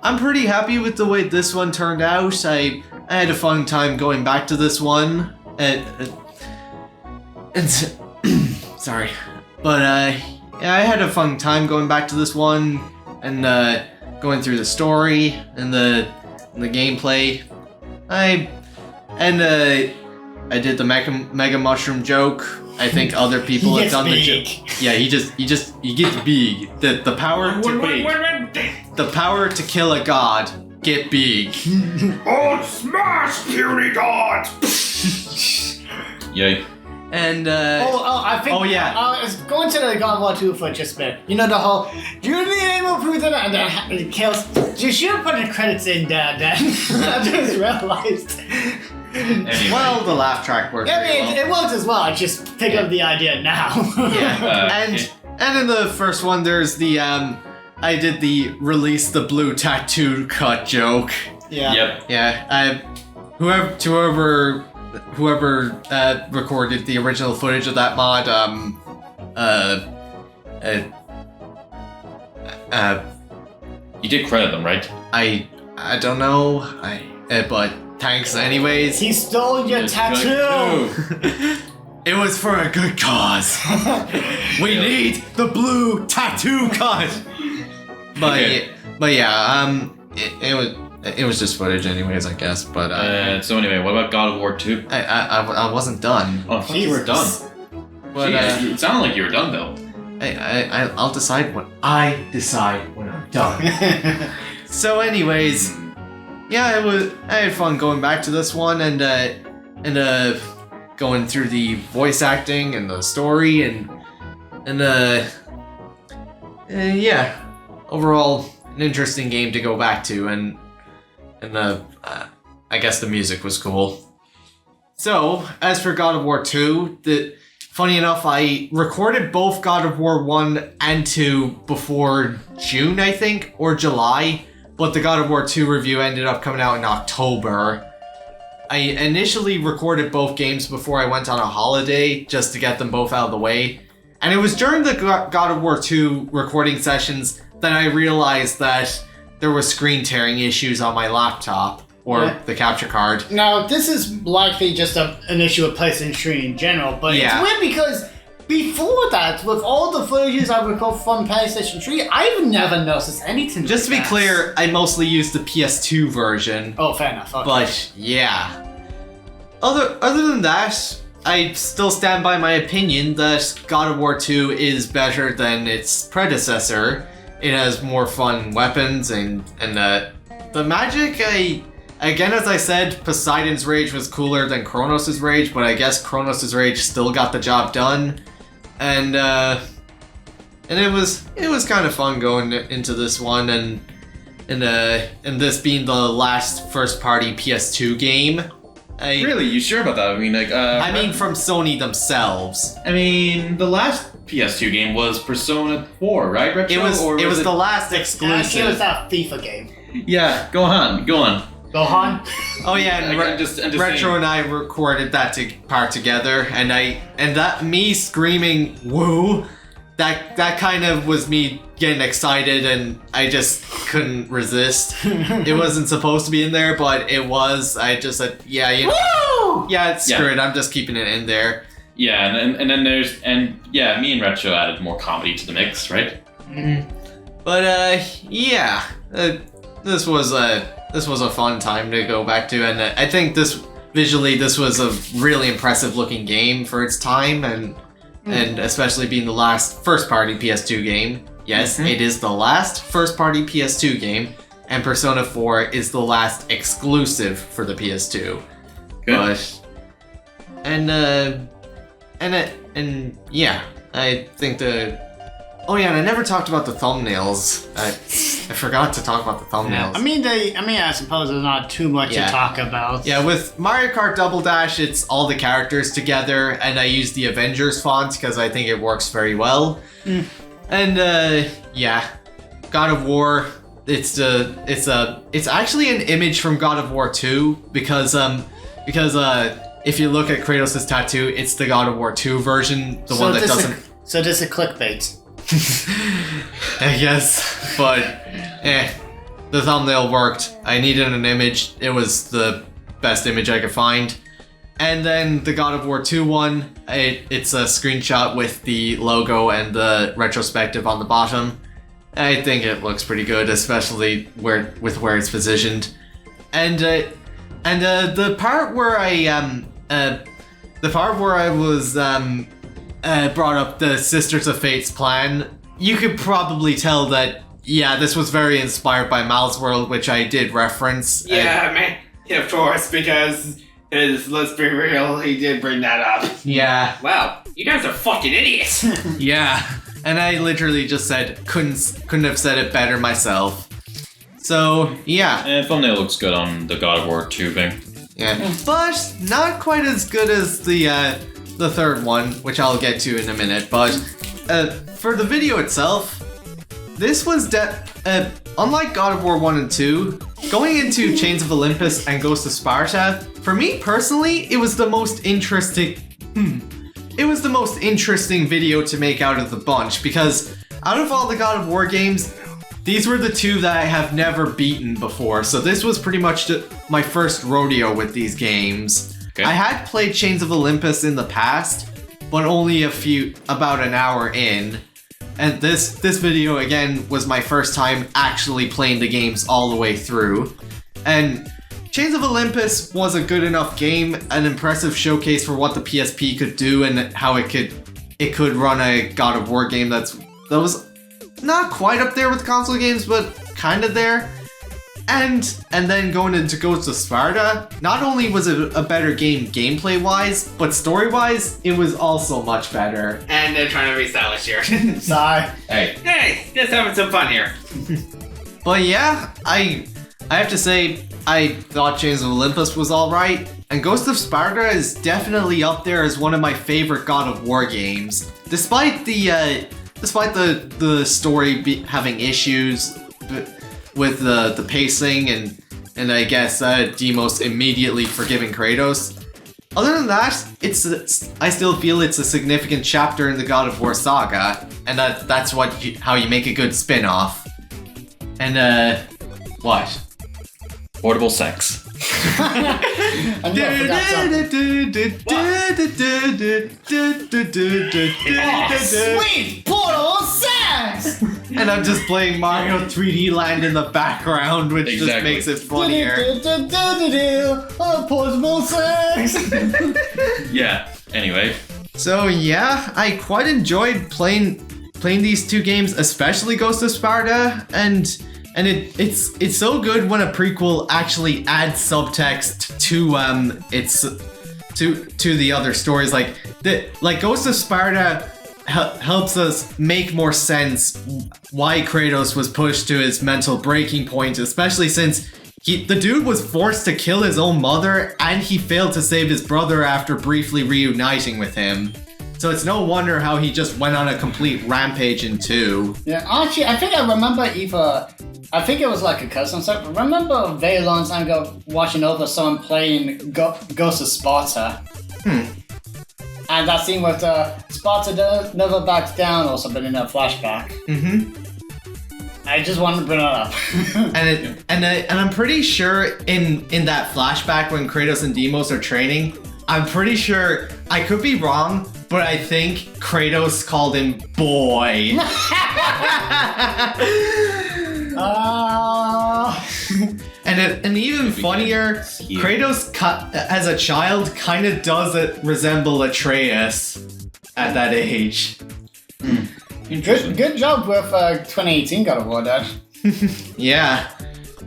I'm pretty happy with the way this one turned out. I had a fun time going back to this one. Sorry, but I had a fun time going back to this one and going through the story and the gameplay. I did the mega mushroom joke. I think other people have done the joke. Yeah, he gets big. The power the power to kill a god. Get big. Oh, smash, puny god! Yay. And I think. Oh yeah. It's going to the God of War 2 for just a bit. You know the whole. Do the aim of who that and then it kills. You should have put the credits in there. Then I just realized. Anyway. Well, the laugh track worked. I mean, well. it works as well. I just picked up the idea now. Yeah. And in the first one, there's the I did the release the blue tattoo cut joke. Yeah. Yep. Yeah. Whoever recorded the original footage of that mod, You did credit them, right? I don't know. But thanks anyways. He stole your tattoo. It was for a good cause. We need the blue tattoo cut. But yeah, it was just footage anyways, I guess. But so anyway, what about God of War 2? I wasn't done. Oh, I thought you were done. But Jeez, it sounded like you were done though. I'll decide when I decide when I'm done. So anyways, yeah, I had fun going back to this one and going through the voice acting and the story and yeah, overall an interesting game to go back to and I guess the music was cool. So as for God of War 2, funny enough, I recorded both God of War 1 and 2 before June, I think, or July, but the God of War 2 review ended up coming out in October. I initially recorded both games before I went on a holiday, just to get them both out of the way. And it was during the God of War 2 recording sessions that I realized that there were screen tearing issues on my laptop, or the capture card. Now, this is likely just an issue with PlayStation 3 in general, but it's weird because before that, with all the footages I record from PlayStation 3, I've never noticed anything. Just to be clear, I mostly used the PS2 version. Oh, fair enough. Okay. But yeah. Other than that, I still stand by my opinion that God of War 2 is better than its predecessor. It has more fun weapons and the magic. Again, as I said, Poseidon's Rage was cooler than Kronos' Rage, but I guess Kronos' Rage still got the job done. And it was kind of fun going into this one and this being the last first party PS2 game. Really? You sure about that? I mean, I mean from Sony themselves. I mean, the last PS2 game was Persona 4, right? Retro? It was the last exclusive. It was that FIFA game. Yeah, go on. Gohan? Oh yeah, and I'm just Retro saying. and I recorded that part together, and that me screaming "woo," that kind of was me getting excited, and I just couldn't resist. It wasn't supposed to be in there, but it was. I just said, "Yeah, you know, screw it. I'm just keeping it in there." Yeah, and then me and Retro added more comedy to the mix, right? Mm-hmm. But this was a fun time to go back to, and I think this was a really impressive looking game for its time, and and especially being the last first-party PS2 game. Yes, it is the last first-party PS2 game, and Persona 4 is the last exclusive for the PS2. Good. And yeah, I think Oh yeah, and I never talked about the thumbnails. I forgot to talk about the thumbnails. I mean, I suppose there's not too much to talk about. Yeah, with Mario Kart Double Dash, it's all the characters together, and I use the Avengers font because I think it works very well. And yeah, God of War. It's actually an image from God of War 2 because if you look at Kratos' tattoo, it's the God of War 2 version, the one that doesn't. So this is clickbait. I guess, but the thumbnail worked. I needed an image. It was the best image I could find. And then the God of War 2 one, it's a screenshot with the logo and the retrospective on the bottom. I think it looks pretty good, especially where it's positioned. And the part where I was brought up the Sisters of Fate's plan, you could probably tell that, yeah, this was very inspired by Mal's World, which I did reference. Yeah, man. Yeah, of course, because let's be real, he did bring that up. Yeah. Wow, you guys are fucking idiots. Yeah. And I literally just said, couldn't have said it better myself. So, yeah. Thumbnail looks good on the God of War 2 thing. Yeah. But not quite as good as the third one, which I'll get to in a minute. But for the video itself, this was unlike God of War 1 and 2, going into Chains of Olympus and Ghost of Sparta, for me personally, it was the most interesting. It was the most interesting video to make out of the bunch, because out of all the God of War games, these were the two that I have never beaten before, so this was pretty much my first rodeo with these games. Okay. I had played Chains of Olympus in the past, but only about an hour in, and this video again was my first time actually playing the games all the way through, and Chains of Olympus was a good enough game, an impressive showcase for what the PSP could do and how it could run a God of War game that was not quite up there with console games, but kind of there. And then going into Ghost of Sparta, not only was it a better game gameplay-wise, but story-wise, it was also much better. And they're trying to be stylish here. Sorry. Hey, just having some fun here. But yeah, I have to say, I thought Chains of Olympus was alright, and Ghost of Sparta is definitely up there as one of my favorite God of War games. Despite the story having issues with the pacing and I guess Deimos immediately forgiving Kratos. Other than that, I still feel it's a significant chapter in the God of War saga, and that's how you make a good spin-off. And what? Portable sex. I knew I forgot something. Sweet portal sex! And I'm just playing Mario 3D Land in the background, which just Exactly. makes it funnier. Portable sex! Yeah, anyway. So yeah, I quite enjoyed playing these two games, especially Ghost of Sparta, and it's so good when a prequel actually adds subtext to the other stories. Like Ghost of Sparta helps us make more sense why Kratos was pushed to his mental breaking point, especially since the dude was forced to kill his own mother and he failed to save his brother after briefly reuniting with him. So it's no wonder how he just went on a complete rampage in 2. Yeah, actually, I think I remember I think it was like a cousin. So I remember very long time ago watching over someone playing Ghost of Sparta. And that scene with Sparta never backs down or something in a flashback. I just wanted to bring it up. and I'm pretty sure in that flashback when Kratos and Deimos are training, I'm pretty sure, I could be wrong, but I think Kratos called him boy. And even funnier, Kratos as a child kind of does resemble Atreus. at that age. Good job with 2018 God of War, Dad. Yeah.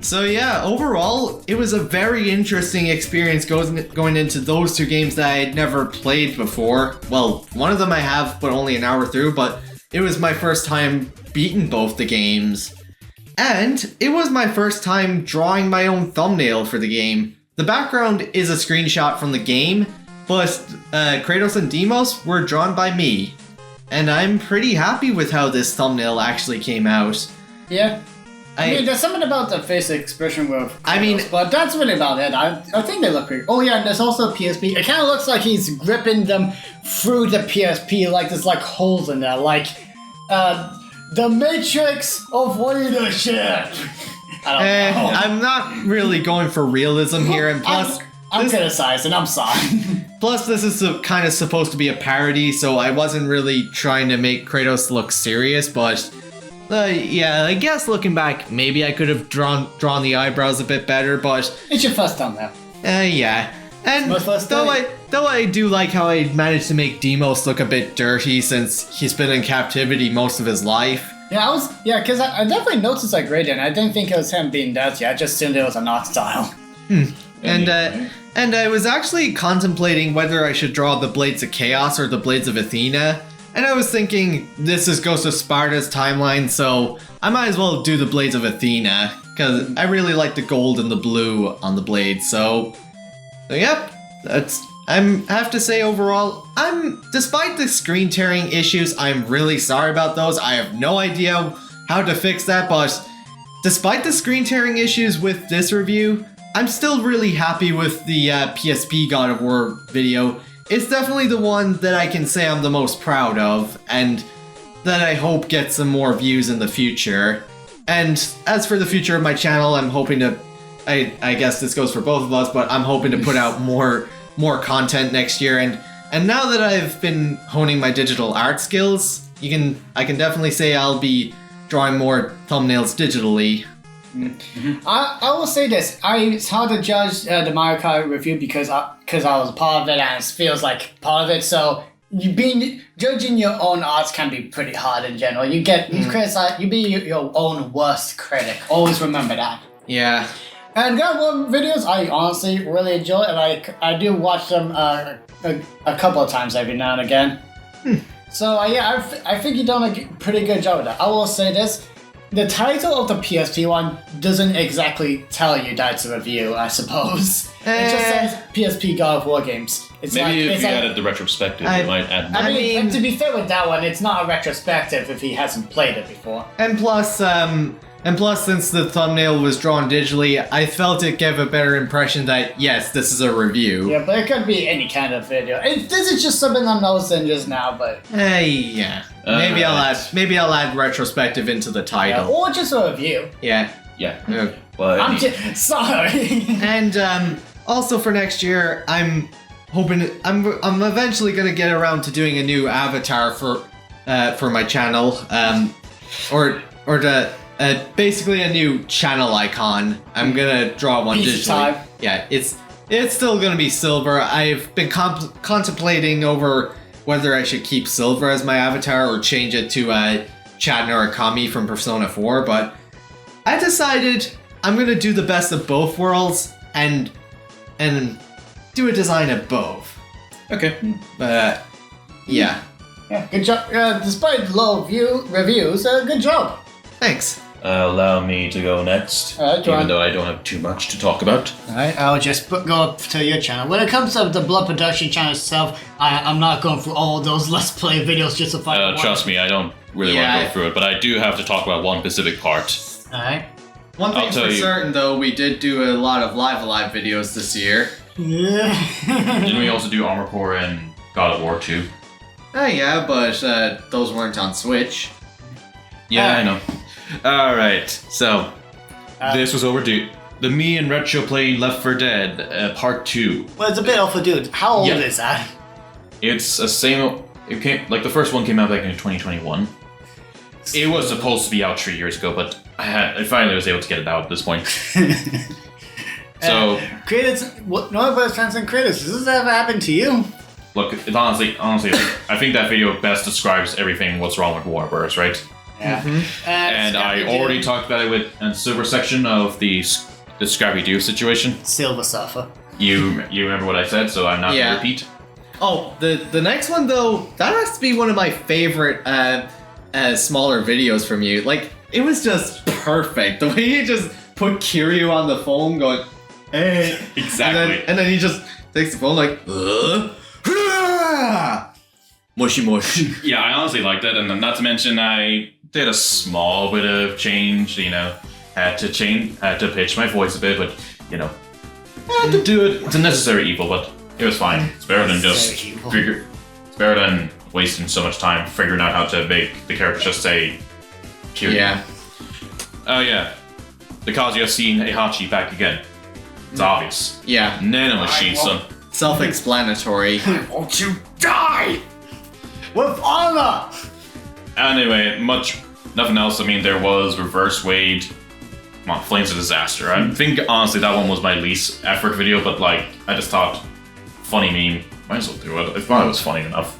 So yeah, overall, it was a very interesting experience going into those two games that I had never played before. Well, one of them I have, but only an hour through, but it was my first time beating both the games. And it was my first time drawing my own thumbnail for the game. The background is a screenshot from the game, but Kratos and Deimos were drawn by me. And I'm pretty happy with how this thumbnail actually came out. Yeah. I mean, there's something about the face expression with Kratos, but that's really about it. I think they look pretty. Oh yeah, and there's also PSP. It kind of looks like he's gripping them through the PSP, like there's like holes in there, like the Matrix of leadership. I don't know. I'm not really going for realism here, and plus, I'm criticizing. I'm sorry. Plus, this is kind of supposed to be a parody, so I wasn't really trying to make Kratos look serious, but. Yeah, I guess looking back, maybe I could have drawn the eyebrows a bit better, but it's your first thumbnail. Yeah, and though I do like how I managed to make Deimos look a bit dirty since he's been in captivity most of his life. Yeah, because I definitely noticed that gradient. I didn't think it was him being dirty. I just assumed it was an art style. And I was actually contemplating whether I should draw the Blades of Chaos or the Blades of Athena. And I was thinking, this is Ghost of Sparta's timeline, so I might as well do the Blades of Athena, because I really like the gold and the blue on the blades, so yep, I have to say overall, despite the screen tearing issues, I'm really sorry about those. I have no idea how to fix that, but despite the screen tearing issues with this review, I'm still really happy with the PSP God of War video. It's definitely the one that I can say I'm the most proud of, and that I hope gets some more views in the future. And as for the future of my channel, I'm hoping to, I guess this goes for both of us, but I'm hoping to put out more content next year. And now that I've been honing my digital art skills, I can definitely say I'll be drawing more thumbnails digitally. I will say this: it's hard to judge the Mario Kart review because I was a part of it and it feels like part of it. So judging your own arts can be pretty hard in general. You criticize, you be your own worst critic. Always remember that. Yeah. And God of War videos, I honestly really enjoy, and I do watch them a couple of times every now and again. So yeah, I think you've done a pretty good job of that. I will say this. The title of the PSP one doesn't exactly tell you that it's a review, I suppose. It just says PSP God of War games. Maybe if you added the retrospective, it might add more. I mean, to be fair with that one, it's not a retrospective if he hasn't played it before. And plus, since the thumbnail was drawn digitally, I felt it gave a better impression that, yes, this is a review. Yeah, but it could be any kind of video. This is just something I'm noticing just now, but... yeah. Maybe I'll add retrospective into the title. Yeah, or just a review. Yeah. Yeah. But I'm just... Sorry. And, also for next year, I'm hoping... I'm eventually gonna get around to doing a new avatar for my channel. Basically a new channel icon. I'm gonna draw one digitally. Yeah, it's still gonna be silver. I've been contemplating over whether I should keep silver as my avatar or change it to Chad Murakami from Persona 4, but I decided I'm gonna do the best of both worlds and do a design of both. Okay. Yeah. Yeah, good job. Despite low reviews, good job. Thanks. Allow me to go next, even though I don't have too much to talk about. Alright, I'll just go up to your channel. When it comes to the Blood Production channel itself, I'm not going through all those Let's Play videos just to find one. Trust me, I don't really want to go through it, but I do have to talk about one specific part. Alright. One thing's for certain, though, we did do a lot of Live Alive videos this year. Yeah. Didn't we also do Armor Core and God of War 2? Yeah, but those weren't on Switch. Yeah, I know. Alright, so this was overdue. The Me and Retro playing Left 4 Dead Part 2. Well, it's a bit overdue. How old is that? It's the same. It came the first one came out back in 2021. It was supposed to be out 3 years ago, but I finally was able to get it out at this point. So creators, what? No, but fans and creators. Does this ever happen to you? look, it's honestly, I think that video best describes everything what's wrong with Warbirds, right? Yeah. And I already talked about it with a silver section of the Scrappy Doo situation. Silver Surfer. You remember what I said, so I'm not Yeah. gonna repeat. Oh, the next one though, that has to be one of my favorite smaller videos from you. Like, it was just perfect. The way you just put Kiryu on the phone going, hey. Exactly. And then he just takes the phone like, mushy mush. Yeah, I honestly liked it, and not to mention I did a small bit of change. Had to pitch my voice a bit, but had to do it. It's a necessary evil, but it was fine. It's better than just it's better than wasting so much time figuring out how to make the character just say cute. Yeah. Oh yeah, the Kazuya seen Heihachi back again. It's obvious. Yeah. Nano Machine-san. Self-explanatory. Won't you die? With honor! Anyway, nothing else. I mean, there was Reverse Wade. Come on, Flames of Disaster. I think honestly that one was my least effort video, but like I just thought, funny meme. Might as well do it. I thought it was funny enough.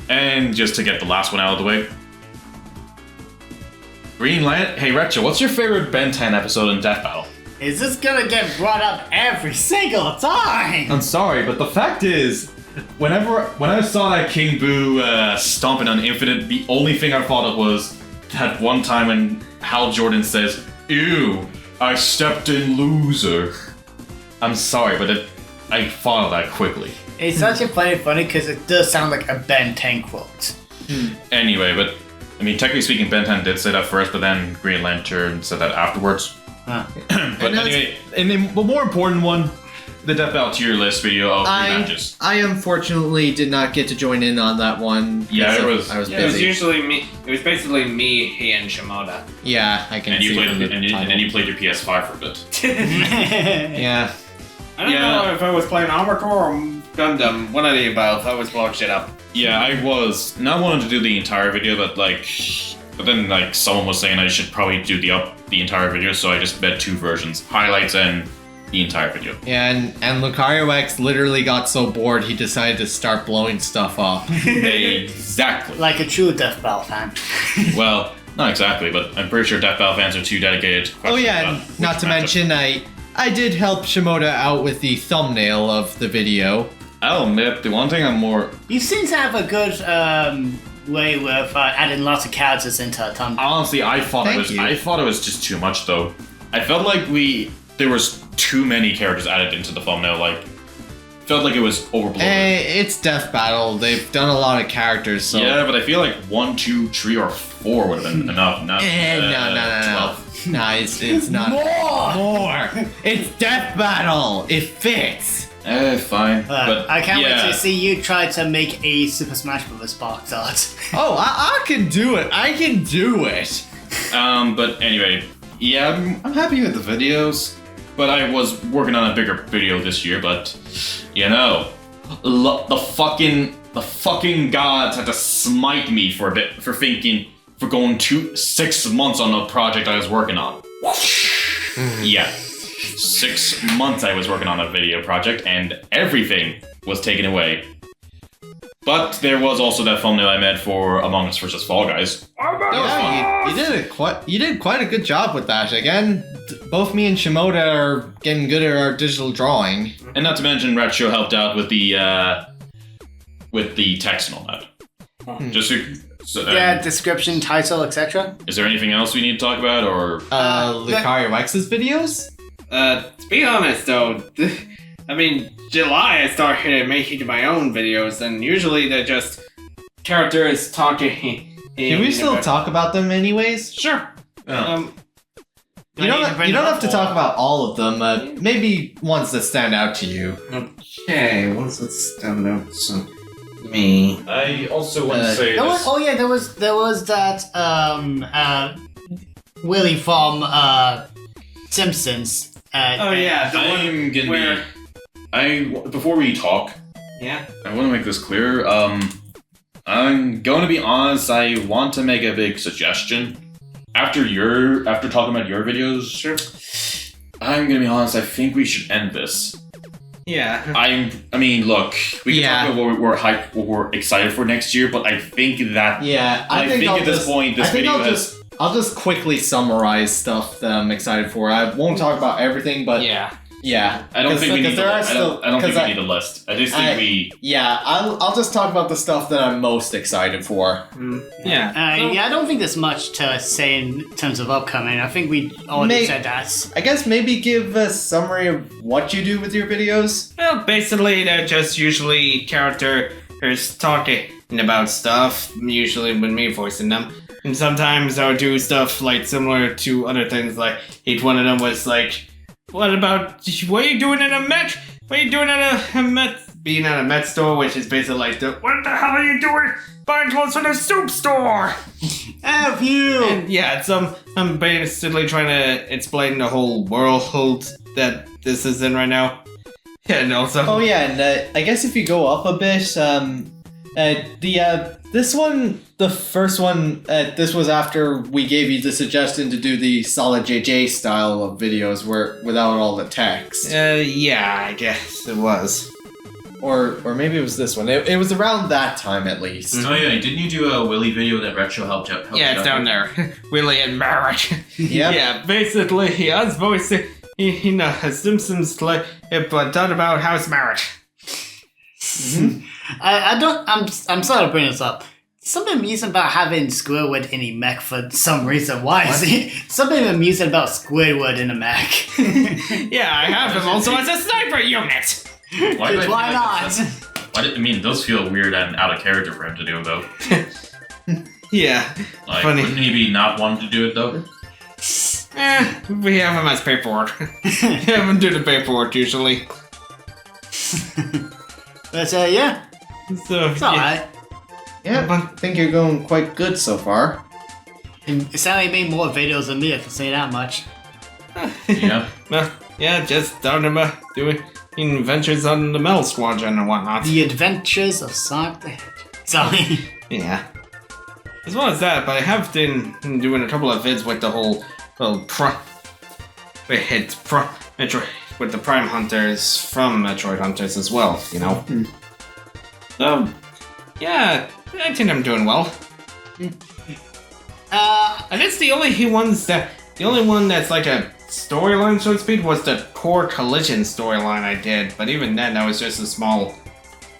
And just to get the last one out of the way. Greenland. Hey Retro, what's your favorite Ben 10 episode in Death Battle? Is this gonna get brought up every single time? I'm sorry, but the fact is, when I saw that King Boo stomping on Infinite, the only thing I thought of was that one time when Hal Jordan says, "Ew, I stepped in loser." I'm sorry, but I thought of that quickly. It's actually funny because it does sound like a Ben 10 quote. Anyway, but I mean, technically speaking, Ben 10 did say that first, but then Green Lantern said that afterwards. Huh. But anyway, and then the more important one, the Death Battle tier list video of three matches. I unfortunately did not get to join in on that one. Yeah, because it was- I was It was busy. usually me. It was basically me, he, and Shimoda. Yeah, I can And you see played, from the and title. then you played your PS5 for a bit. Yeah. I don't Yeah. know if I was playing Armored Core or Gundam. One of the above. I was blowing shit up. Yeah, I was not wanting to do the entire video, but then someone was saying I should probably do the entire video, so I just made two versions, highlights and the entire video. Yeah, and Lucario X literally got so bored he decided to start blowing stuff up. Exactly. Like a true Death Battle fan. Well, not exactly, but I'm pretty sure Death Battle fans are too dedicated. to Oh question yeah, about and not which to matchup. mention I did help Shimoda out with the thumbnail of the video. I'll admit, the one thing I'm more You seem to have a good way with adding lots of characters into a thumbnail. honestly, I thought Thank you. I thought it was just too much though. I felt like there was too many characters added into the thumbnail. Felt like it was overblown. It's Death Battle. They've done a lot of characters, so Yeah, but I feel like 1, 2, 3, or 4 would have been enough. Not no. Nah, it's not. More. It's Death Battle. It fits. Fine. But I can't yeah. wait to see you try to make a Super Smash Bros. Box art. Oh, I can do it. I can do it. But anyway, yeah, I'm happy with the videos. But I was working on a bigger video this year, but the fucking gods had to smite me for a bit for going 6 months on a project I was working on. Yeah. 6 months I was working on a video project and everything was taken away. But there was also that thumbnail I made for Among Us vs Fall Guys. You did quite a good job with that. Again, both me and Shimoda are getting good at our digital drawing. And not to mention Retro helped out with the text and all that. Description, title, etc. Is there anything else we need to talk about, or Lucario X's videos? To be honest though, I mean, July I started making my own videos, and usually they're just characters talking. Can we still talk about them anyways? Sure. You don't have to talk about all of them. Maybe ones that stand out to you. Okay, what's that stand out to me? I also want to say There this. was that Willie from Simpsons. Oh yeah, the I'm one gonna where before we talk, yeah. I want to make this clear. I'm going to be honest. I want to make a big suggestion. After talking about your videos, Sure. I'm gonna be honest. I think we should end this. Yeah. I mean, look, we can Yeah. talk about what we're excited for next year, but I think that Yeah, I think at this point, this video has. I'll just quickly summarize stuff that I'm excited for. I won't talk about everything, but Yeah. yeah. I don't think we need. there are I don't think we I- need a list. I just think we. Yeah, I'll just talk about the stuff that I'm most excited for. Yeah. Yeah, I don't think there's much to say in terms of upcoming. I think we already said that. I guess maybe give a summary of what you do with your videos. Well, basically, they're just usually characters talking about stuff, usually with me voicing them. And sometimes I'll do stuff like similar to other things, like each one of them was like, what are you doing in a Met? What are you doing at a Met? Being at a Met store, which is basically like what the hell are you doing buying clothes from a soup store? F you! And yeah, I'm basically trying to explain the whole world that this is in right now. Yeah, and also... Oh yeah, and I guess if you go up a bit, the first one, this was after we gave you the suggestion to do the solid JJ style of videos without all the text. Yeah, I guess it was. Or maybe it was this one. It was around that time at least. Oh yeah, didn't you do a Willy video that Retro helped out? Yeah, it's down there. Willie and Merrick. Yep. Yeah, basically, he was voicing, a Simpsons play, but done about House Merrick. I'm sorry to bring this up. Something amusing about having Squidward in a mech for some reason. Why is it something amusing about Squidward in a mech? Yeah, I have him also as a sniper unit. Why not? I mean, it does feel weird and out of character for him to do it though. Yeah, Like, funny. wouldn't he be not wanting to do it though? We have him as paperwork. Have him do the paperwork usually. But yeah, So, it's alright. Yeah, I think you're going quite good so far. It's only made more videos than me, I can say that much. Yeah. Well, yeah, just starting about doing adventures on the Metal Squadron and whatnot. The Adventures of Sonic the Hedgehog. Sorry. Yeah. As well as that, but I have been doing a couple of vids with the whole Metroid with the Prime Hunters from Metroid Hunters as well, you know. So, yeah, I think I'm doing well. And it's the only one that's like a storyline, so to speak, was the Core Collision storyline I did. But even then, that was just a small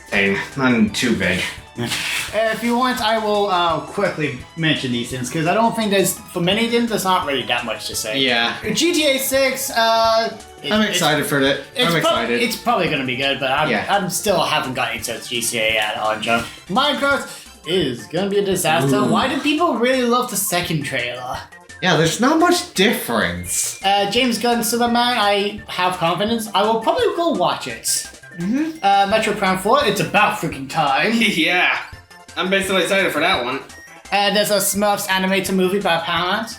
thing, not too big. If you want, I will quickly mention these things, because I don't think for many of them, there's not really that much to say. Yeah. GTA 6, I'm excited for it. I'm excited. It's probably going to be good, but I'm still haven't gotten into GTA yet on John. Minecraft is going to be a disaster. Ooh. Why do people really love the second trailer? Yeah, there's not much difference. James Gunn Superman, I have confidence. I will probably go watch it. Metro Prime 4, it's about freaking time. Yeah, I'm basically excited for that one. There's a Smurfs animated movie by Paramount.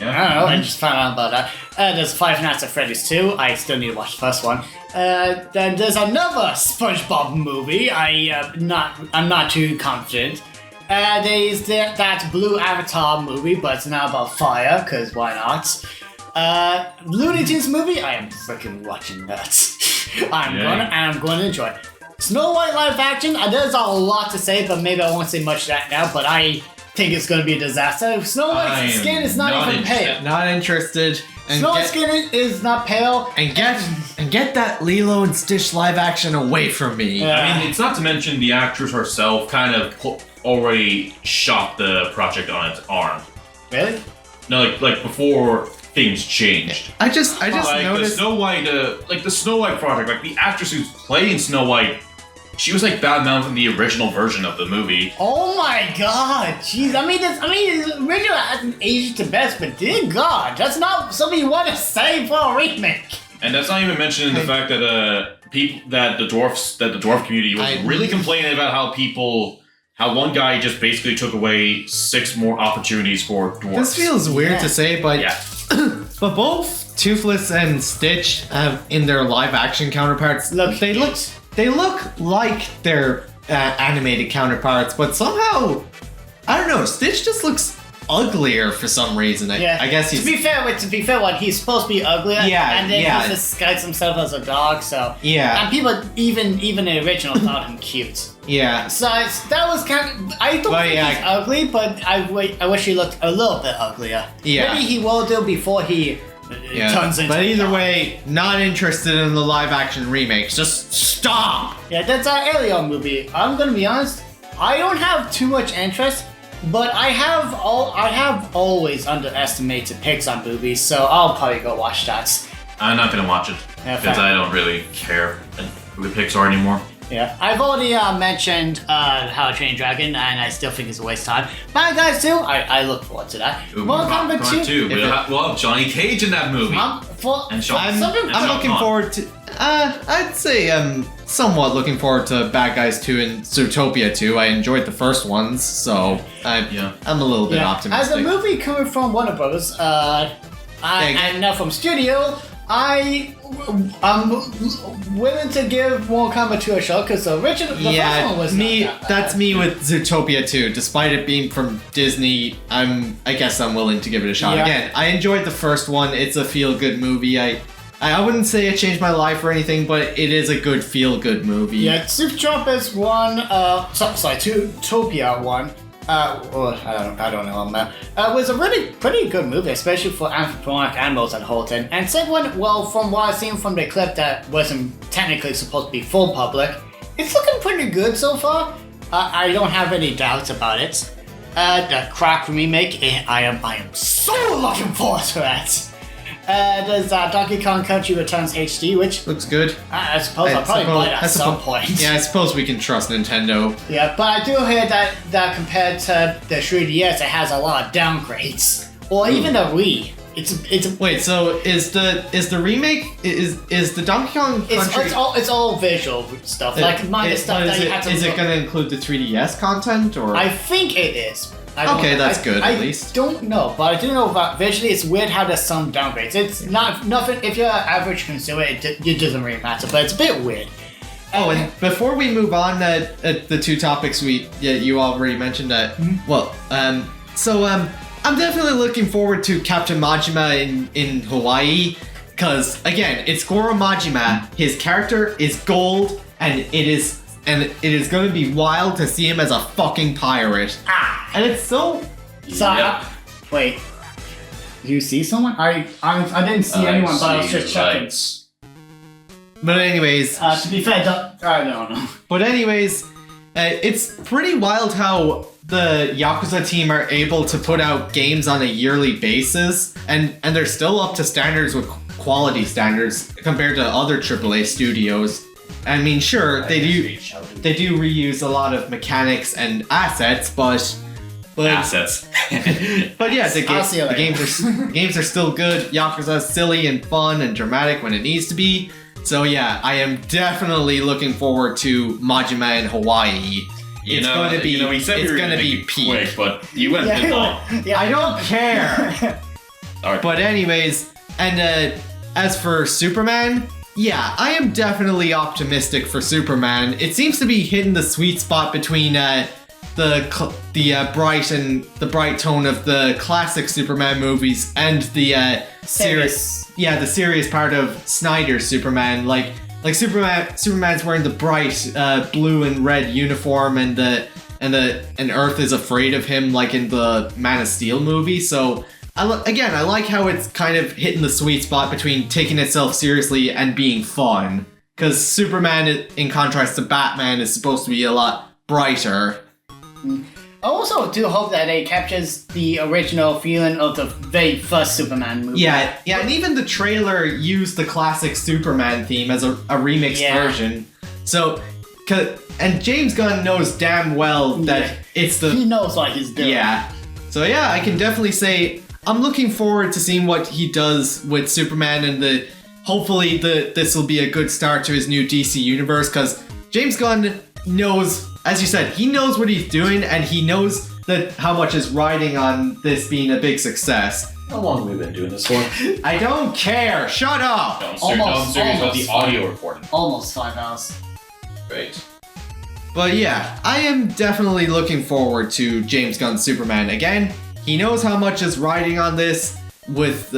Yeah. I don't know, I just found out about that. There's Five Nights at Freddy's 2. I still need to watch the first one. Then there's another SpongeBob movie. I'm not too confident. There's that Blue Avatar movie, but it's now about fire, because why not? Looney Tunes movie, I am freaking watching that. I'm going to enjoy it. Snow White live action, there's a lot to say, but maybe I won't say much of that now, but I think it's going to be a disaster. Snow White's skin is not even pale. Not interested. And Snow White's skin is not pale. And get that Lilo and Stitch live action away from me. I mean, it's not to mention the actress herself kind of already shot the project on its arm. Really? No, like before things changed. I just Like noticed. the Snow White project, like the actress who's playing Snow White, she was like bad mouth in the original version of the movie. Oh my god, jeez. I mean, the original hasn't aged to best, but dear god, that's not something you want to say for a remake. And that's not even mentioning the fact that the dwarf community was really complaining about how one guy just basically took away 6 more opportunities for dwarfs. This feels weird to say, but Yeah. but both Toothless and Stitch have in their live action counterparts. They look like their animated counterparts, but somehow I don't know. Stitch just looks uglier for some reason. I guess he's. To be fair, what he's supposed to be uglier. Yeah, And then yeah. he disguised himself as a dog. So Yeah. And people even the original thought him cute. Yeah. So that was kind of. I don't think he's ugly, but I wish he looked a little bit uglier. Yeah. Maybe he will do before he turns into. But a either dog. way, not interested in the live action remakes. Just stop. Yeah, that's our Alien movie. I'm gonna be honest. I don't have too much interest, but I have always underestimated Pixar movies, so I'll probably go watch that. I'm not gonna watch it Yeah, because fair. I don't really care with Pixar anymore. Yeah, I've already mentioned How to Train Your Dragon, and I still think it's a waste of time. Bad Guys 2, I look forward to that. Mortal Kombat 2. We'll have Johnny Cage in that movie. I'm looking forward to. I'd say I'm somewhat looking forward to Bad Guys 2 and Zootopia 2. I enjoyed the first ones, so I'm a little bit optimistic. As a movie coming from Warner Brothers, and now from studio, I'm willing to give Mortal Kombat 2 a shot because the first one was not that bad. That's me with Zootopia 2. Despite it being from Disney, I guess I'm willing to give it a shot. Yeah. Again, I enjoyed the first one. It's a feel-good movie. I wouldn't say it changed my life or anything, but it is a good feel-good movie. Yeah, Zootopia 1, Zootopia 1. I don't know, man. Was a really pretty good movie, especially for anthropomorphic animals and the whole thing. And second one, well, from what I've seen from the clip that wasn't technically supposed to be full public, it's looking pretty good so far. I don't have any doubts about it. The Crack remake, I am so looking forward to that. There's Donkey Kong Country Returns HD, which looks good. I suppose I'll probably buy that at some point. Yeah, I suppose we can trust Nintendo. Yeah, but I do hear that compared to the 3DS, it has a lot of downgrades, or even the Wii. Wait. So is the remake is the Donkey Kong Country? It's all visual stuff, like minus stuff that you had to. Is it going to include the 3DS content or? I think it is. Okay, that's good, at least. I don't know, but I do know about visually. It's weird how there's some downgrades. It's not nothing. If you're an average consumer, it doesn't really matter. But it's a bit weird. Oh, and before we move on, the two topics you already mentioned that. Well, I'm definitely looking forward to Captain Majima in Hawaii, because again, it's Goro Majima. His character is gold, and it is going to be wild to see him as a fucking pirate. And it's so. Wait. Do you see someone? I didn't see anyone, but I was just checking. But anyways. To be fair, I don't know. But anyways, it's pretty wild how the Yakuza team are able to put out games on a yearly basis, and they're still up to standards with quality standards compared to other AAA studios. I mean, sure, they do reuse a lot of mechanics and assets, but assets. But yeah, the games are still good. Yakuza's silly and fun and dramatic when it needs to be. So yeah, I am definitely looking forward to Majima in Hawaii. It's going to be peak. Quick, but you went a bit long. Yeah, I don't care. All right. But anyways, and as for Superman, yeah, I am definitely optimistic for Superman. It seems to be hitting the sweet spot between the bright tone of the classic Superman movies and the serious part of Snyder's Superman. Like Superman's wearing the bright blue and red uniform, and Earth is afraid of him, like in the Man of Steel movie. So I like how it's kind of hitting the sweet spot between taking itself seriously and being fun. Because Superman, in contrast to Batman, is supposed to be a lot brighter. I also do hope that it captures the original feeling of the very first Superman movie. Yeah, and even the trailer used the classic Superman theme as a remixed version. So, and James Gunn knows damn well that it's the... He knows what he's doing. Yeah. So yeah, I can definitely say I'm looking forward to seeing what he does with Superman, and hopefully this will be a good start to his new DC universe, because James Gunn knows, as you said, he knows what he's doing, and he knows that how much is riding on this being a big success. How long have we been doing this for? I don't care. Shut up. No, I'm serious about the audio recording. Almost 5 hours. Great. But yeah, I am definitely looking forward to James Gunn's Superman. Again, he knows how much is riding on this with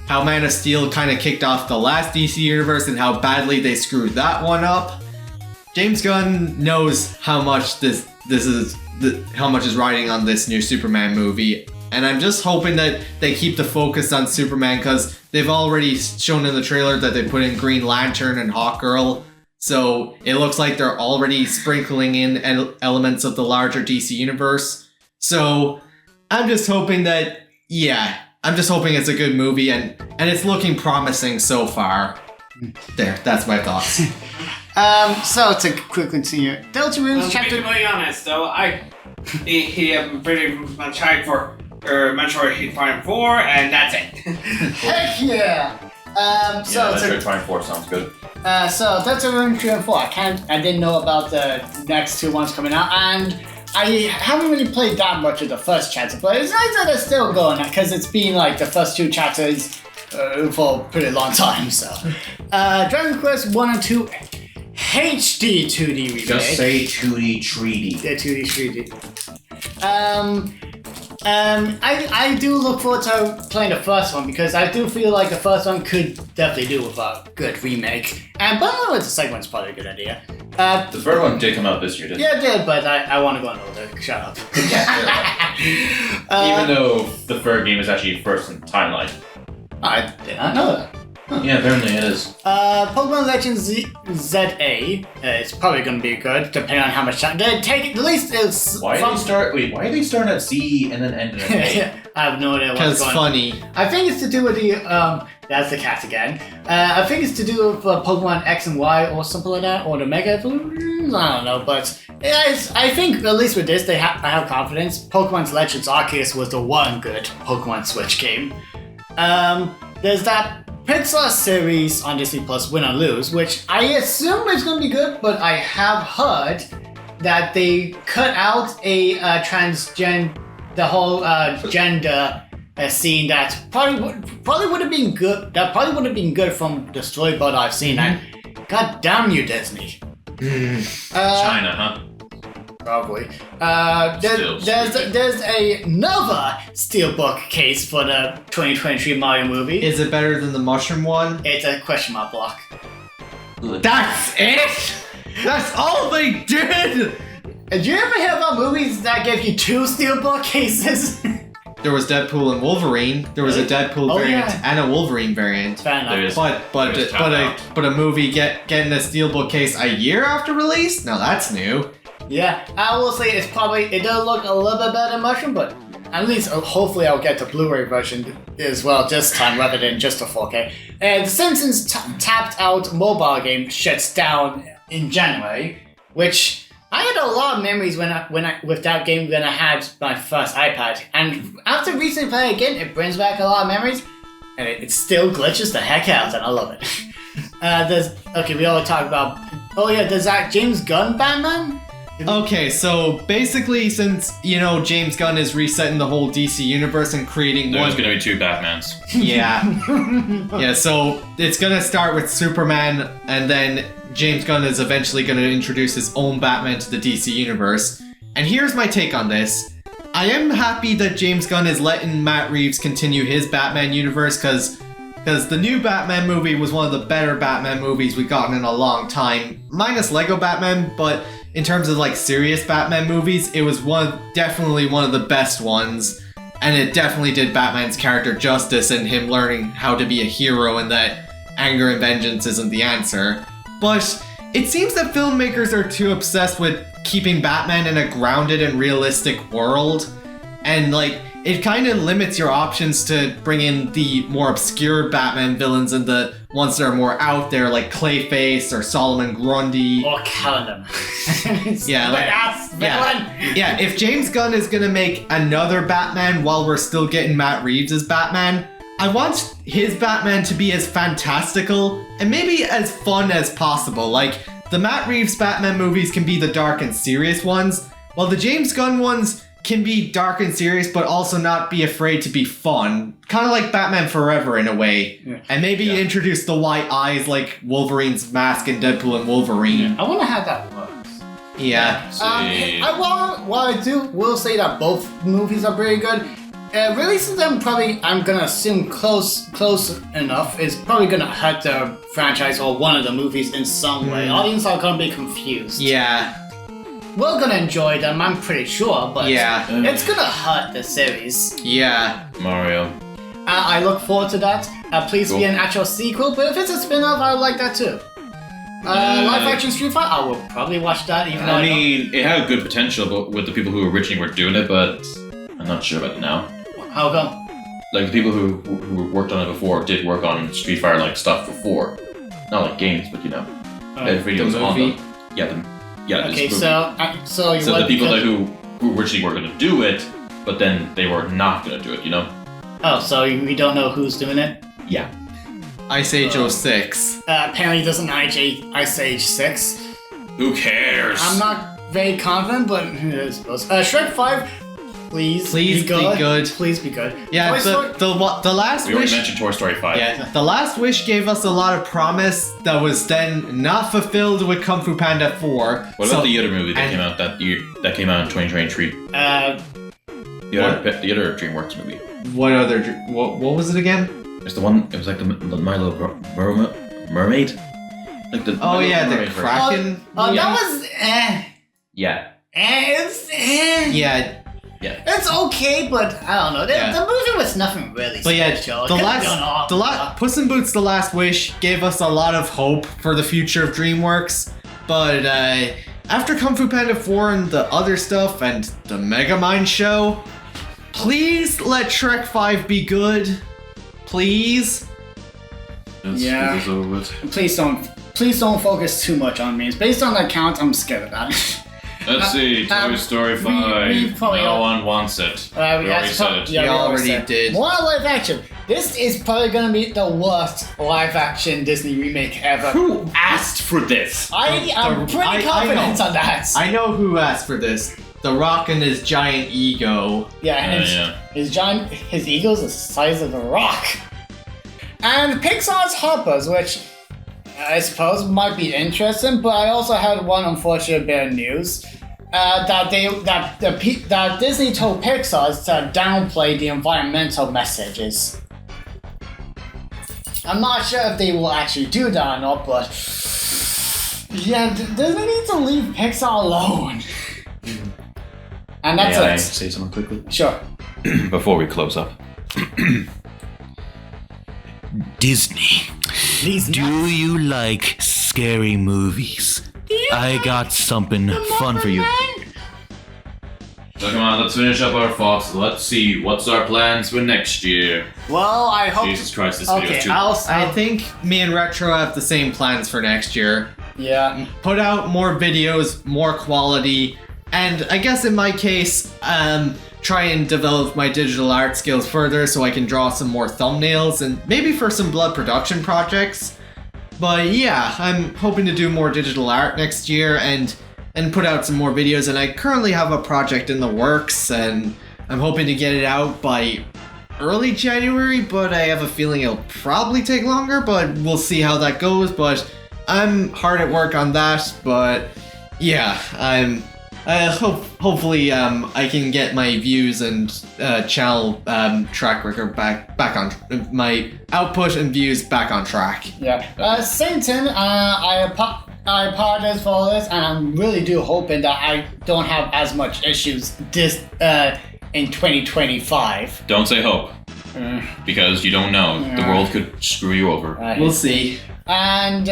how Man of Steel kind of kicked off the last DC universe and how badly they screwed that one up. James Gunn knows how much how much is riding on this new Superman movie, and I'm just hoping that they keep the focus on Superman because they've already shown in the trailer that they put in Green Lantern and Hawkgirl, so it looks like they're already sprinkling in elements of the larger DC universe. So I'm just hoping that, I'm just hoping it's a good movie, and it's looking promising so far. There, that's my thoughts. So to quickly continue, Deltarune's chapter. To be honest, though, he pretty much hyped for Metroid Prime 4, and that's it. Heck yeah! Metroid Prime 4 sounds good. So Deltarune 3 and 4. I didn't know about the next two ones coming out, and I haven't really played that much of the first chapter, but it's nice that it's still going because it's been like the first two chapters for a pretty long time. So, Dragon Quest 1 and 2 HD 2D remake. Just say 2D 3D. Yeah, 2D 3D. I do look forward to playing the first one because I do feel like the first one could definitely do with a good remake. And bundling with the second one's probably a good idea. The third one did come out this year, didn't it? Yeah, it did, but I want to go on older. Shut up. Even though the third game is actually first in timeline. I did not know that. Yeah, apparently it is. Pokemon Legends ZA is probably going to be good, depending on how much time they take. At least it's. Why are they starting at Z and then ending at A? I have no idea what's Because going on. funny. I think it's to do with the that's the cat again. I think it's to do with Pokemon X and Y or something like that, or the Mega Evolutions. I don't know, but I think at least with this, I have confidence. Pokemon Legends Arceus was the one good Pokemon Switch game. There's that Pixar series on Disney Plus, Win or Lose, which I assume is going to be good, but I have heard that they cut out a the whole gender scene that probably would have been good. That probably would have been good from the storyboard I've seen. And God damn you, Disney. China, huh? Probably. There's another steelbook case for the 2023 Mario movie. Is it better than the mushroom one? It's a question mark block. That's it? That's all they did? Did you ever hear about movies that give you two steelbook cases? There was Deadpool and Wolverine. There was a Deadpool variant and a Wolverine variant. Fair enough. But a movie getting a steelbook case a year after release? Now that's new. Yeah, I will say it does look a little bit better than Mushroom, but at least hopefully I'll get the Blu-ray version as well this time rather than just the 4K. And the Simpsons tapped out mobile game shuts down in January, which I had a lot of memories with that game when I had my first iPad. And after recently playing again, it brings back a lot of memories, and it still glitches the heck out, and I love it. We all talked about. Oh yeah, there's that James Gunn Batman. Okay, so basically, since James Gunn is resetting the whole DC universe and creating There's gonna be two Batmans. yeah, so it's gonna start with Superman, and then James Gunn is eventually gonna introduce his own Batman to the DC universe. And here's my take on this: I am happy that James Gunn is letting Matt Reeves continue his Batman universe, because the new Batman movie was one of the better Batman movies we've gotten in a long time, minus Lego Batman, but in terms of like serious Batman movies, it was definitely one of the best ones, and it definitely did Batman's character justice and him learning how to be a hero and that anger and vengeance isn't the answer. But it seems that filmmakers are too obsessed with keeping Batman in a grounded and realistic world, and like it kind of limits your options to bring in the more obscure Batman villains and the ones that are more out there, like Clayface or Solomon Grundy. Or Callum. Yeah, if James Gunn is gonna make another Batman while we're still getting Matt Reeves as Batman, I want his Batman to be as fantastical and maybe as fun as possible. Like, the Matt Reeves Batman movies can be the dark and serious ones, while the James Gunn ones can be dark and serious, but also not be afraid to be fun. Kind of like Batman Forever in a way. Yeah. And maybe introduce the white eyes like Wolverine's mask in Deadpool and Wolverine. I wonder how that works. Yeah. While I will say that both movies are pretty good, releasing them probably, I'm gonna assume close enough, is probably gonna hurt the franchise or one of the movies in some way. Audience are gonna be confused. Yeah. We're gonna enjoy them, I'm pretty sure, but Yeah. it's gonna hurt the series. Yeah. Mario. I look forward to that. Please Cool. be an actual sequel, but if it's a spin-off, I would like that too. Live action Street Fighter, I will probably watch that, even though I mean, it had good potential, but with the people who originally were doing it, but I'm not sure about it now. How come? Like the people who worked on it before did work on Street Fighter like stuff before, not like games, but you know, videos on movie? them. Yeah, Okay, this movie. so you So like the people who originally were going to do it, but then they were not going to do it, you know? Oh, so we don't know who's doing it? Yeah. Ice Age 06. Apparently it doesn't Ice Age 6. Who cares? I'm not very confident, but I suppose. Shrek 5, please Please be good. Please be good. Yeah, Toy Story- the last We already wish. mentioned Toy Story 5. Yeah, the last wish gave us a lot of promise that was then not fulfilled with Kung Fu Panda 4. What So- about the other movie that and- came out that year? That came out in 2023. The other DreamWorks movie. What other? What was it again? It's the one. It was like the Milo Mermaid. Like the. Oh My yeah, Little the Mermaid version. Kraken. that was Yeah. it's Yeah, It's okay, but I don't know. Yeah. The movie was nothing really but yeah, special. It the could've done all- last Puss in Boots: The Last Wish gave us a lot of hope for the future of DreamWorks, but after Kung Fu Panda 4 and the other stuff and the Megamind show, please let Shrek 5 be good. Please. Yeah. It's over with. Please don't focus too much on me. Based on the count, I'm scared of that. Let's see. Toy Story 5. we probably No all- one wants it. We already said it. Yeah, We already said. did. More live action. This is probably gonna be the worst live action Disney remake ever. Who asked for this? I'm pretty I confident know. on that. I know who asked for this. The Rock and his giant ego. Yeah, and Yeah. his ego's the size of a rock. And Pixar's Hoppers, which I suppose might be interesting, but I also had one unfortunate bit of news. That Disney told Pixar to downplay the environmental messages. I'm not sure if they will actually do that or not, but yeah, Disney needs to leave Pixar alone. And that's May I it. say something quickly? Sure. Before we close up. Disney, do you like scary movies? I got something fun for you. So come on, let's finish up our thoughts. Let's see, what's our plans for next year? Well, I hope. Jesus Christ, this video Okay, is too... I think me and Retro have the same plans for next year. Yeah. Put out more videos, more quality, and I guess in my case, try and develop my digital art skills further so I can draw some more thumbnails and maybe for some blood production projects. But yeah, I'm hoping to do more digital art next year and put out some more videos, and I currently have a project in the works and I'm hoping to get it out by early January, but I have a feeling it'll probably take longer, but we'll see how that goes. But I'm hard at work on that, but yeah, hopefully I can get my views and channel track record back on my output and views back on track. Yeah. Sainton, I apologize for all this, and I'm really do hoping that I don't have as much issues in 2025. Don't say hope. Because you don't know. The world could screw you over. We'll see. And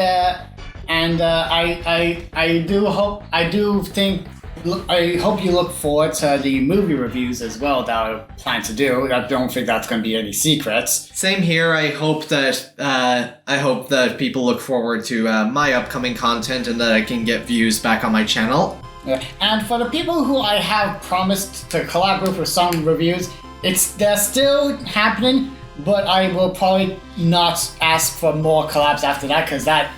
I hope you look forward to the movie reviews as well that I plan to do. I don't think that's going to be any secrets. Same here. I hope that people look forward to my upcoming content and that I can get views back on my channel. Yeah. And for the people who I have promised to collaborate for some reviews, they're still happening, but I will probably not ask for more collabs after that, because that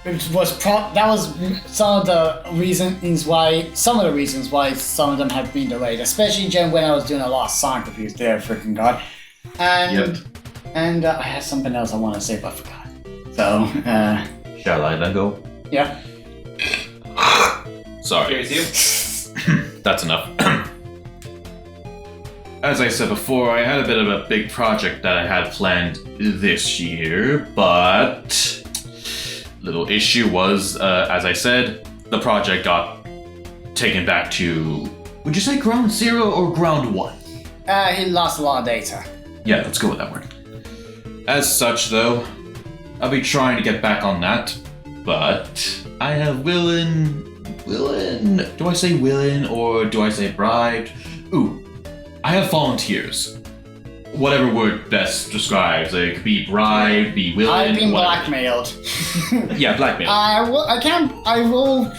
was some of the reasons why some of them have been delayed, especially when I was doing a lot of Sonic reviews. There, freaking god. And I had something else I want to say, but I forgot. So, Shall I let go? yeah. Sorry. That's enough. as I said before, I had a bit of a big project that I had planned this year, but little issue was, as I said, the project got taken back to, would you say ground zero or ground one? He lost a lot of data. Yeah, let's go with that word. As such, though, I'll be trying to get back on that, but I have do I say willing or do I say bribed? Ooh, I have volunteers. Whatever word best describes. It could be bribed, be willing. I've been whatever. blackmailed. Yeah, blackmail. I will.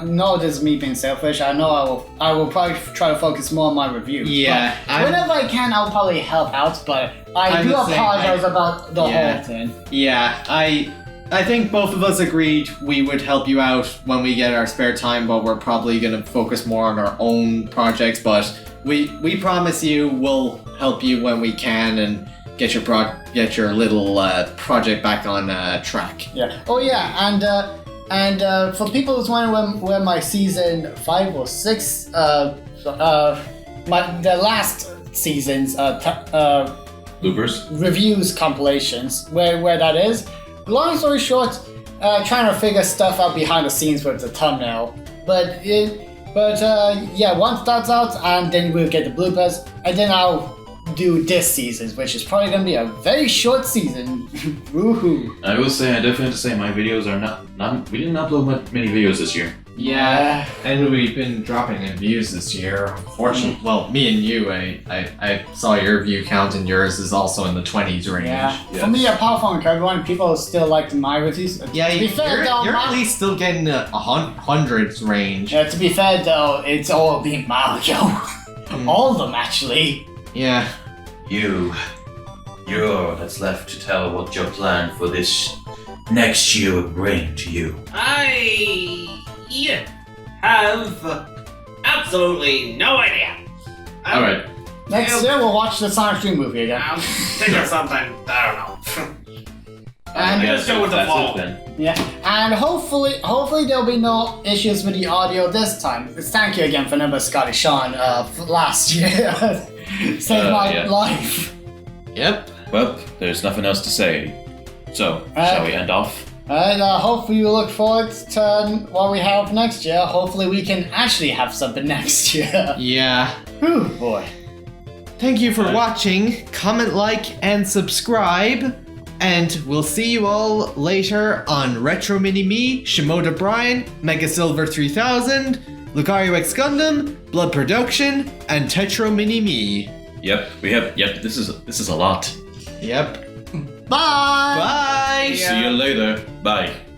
No, this is me being selfish. I know I will probably try to focus more on my reviews. Yeah, But whenever I can, I'll probably help out. But I I'm do the same. apologize about the Yeah. whole thing. Yeah, I think both of us agreed we would help you out when we get our spare time, but we're probably gonna focus more on our own projects. But we promise you we'll help you when we can and get your little project back on track. Yeah. Oh yeah, and for people who's wondering when my season 5 or 6, the last season's Loopers. reviews compilations, where that is. Long story short, trying to figure stuff out behind the scenes with the thumbnail. But yeah, once that's out, and then we'll get the bloopers, and then I'll do this season, which is probably gonna be a very short season. Woohoo! I will say, I definitely have to say, my videos are not. We didn't upload many videos this year. Yeah, and we've been dropping in views this year. Fortunately, well, me and you, I saw your view count, and yours is also in the 20s range. Yeah. For me, apart from everyone, people still like my reviews. Yeah, to be fair, though, you're at least still getting a hundreds range. to be fair though, it's all been Mario. All of them actually. Yeah. You're that's left to tell what your plan for this next year would bring to you. I have absolutely no idea. All right. Next year we'll watch the Sonic Stream movie again. I'll think of something. I don't know. And Just go with the that's flow. it then. yeah, and hopefully there'll be no issues with the audio this time. Thank you again for number Scotty Sean last year. Saved my Yeah. life. Yep. Well, there's nothing else to say. So, shall we end off? And hopefully you look forward to what we have next year. Hopefully we can actually have something next year. Yeah. Whew, boy. Thank you for watching. Comment, like, and subscribe. And we'll see you all later on Retrominimii, Shimoda Brian, Mega Silver 3000, Lucario X Gundam, Blood Production, and Tetrominimii. Yep. This is a lot. Yep. Bye! Bye! See you later. Bye.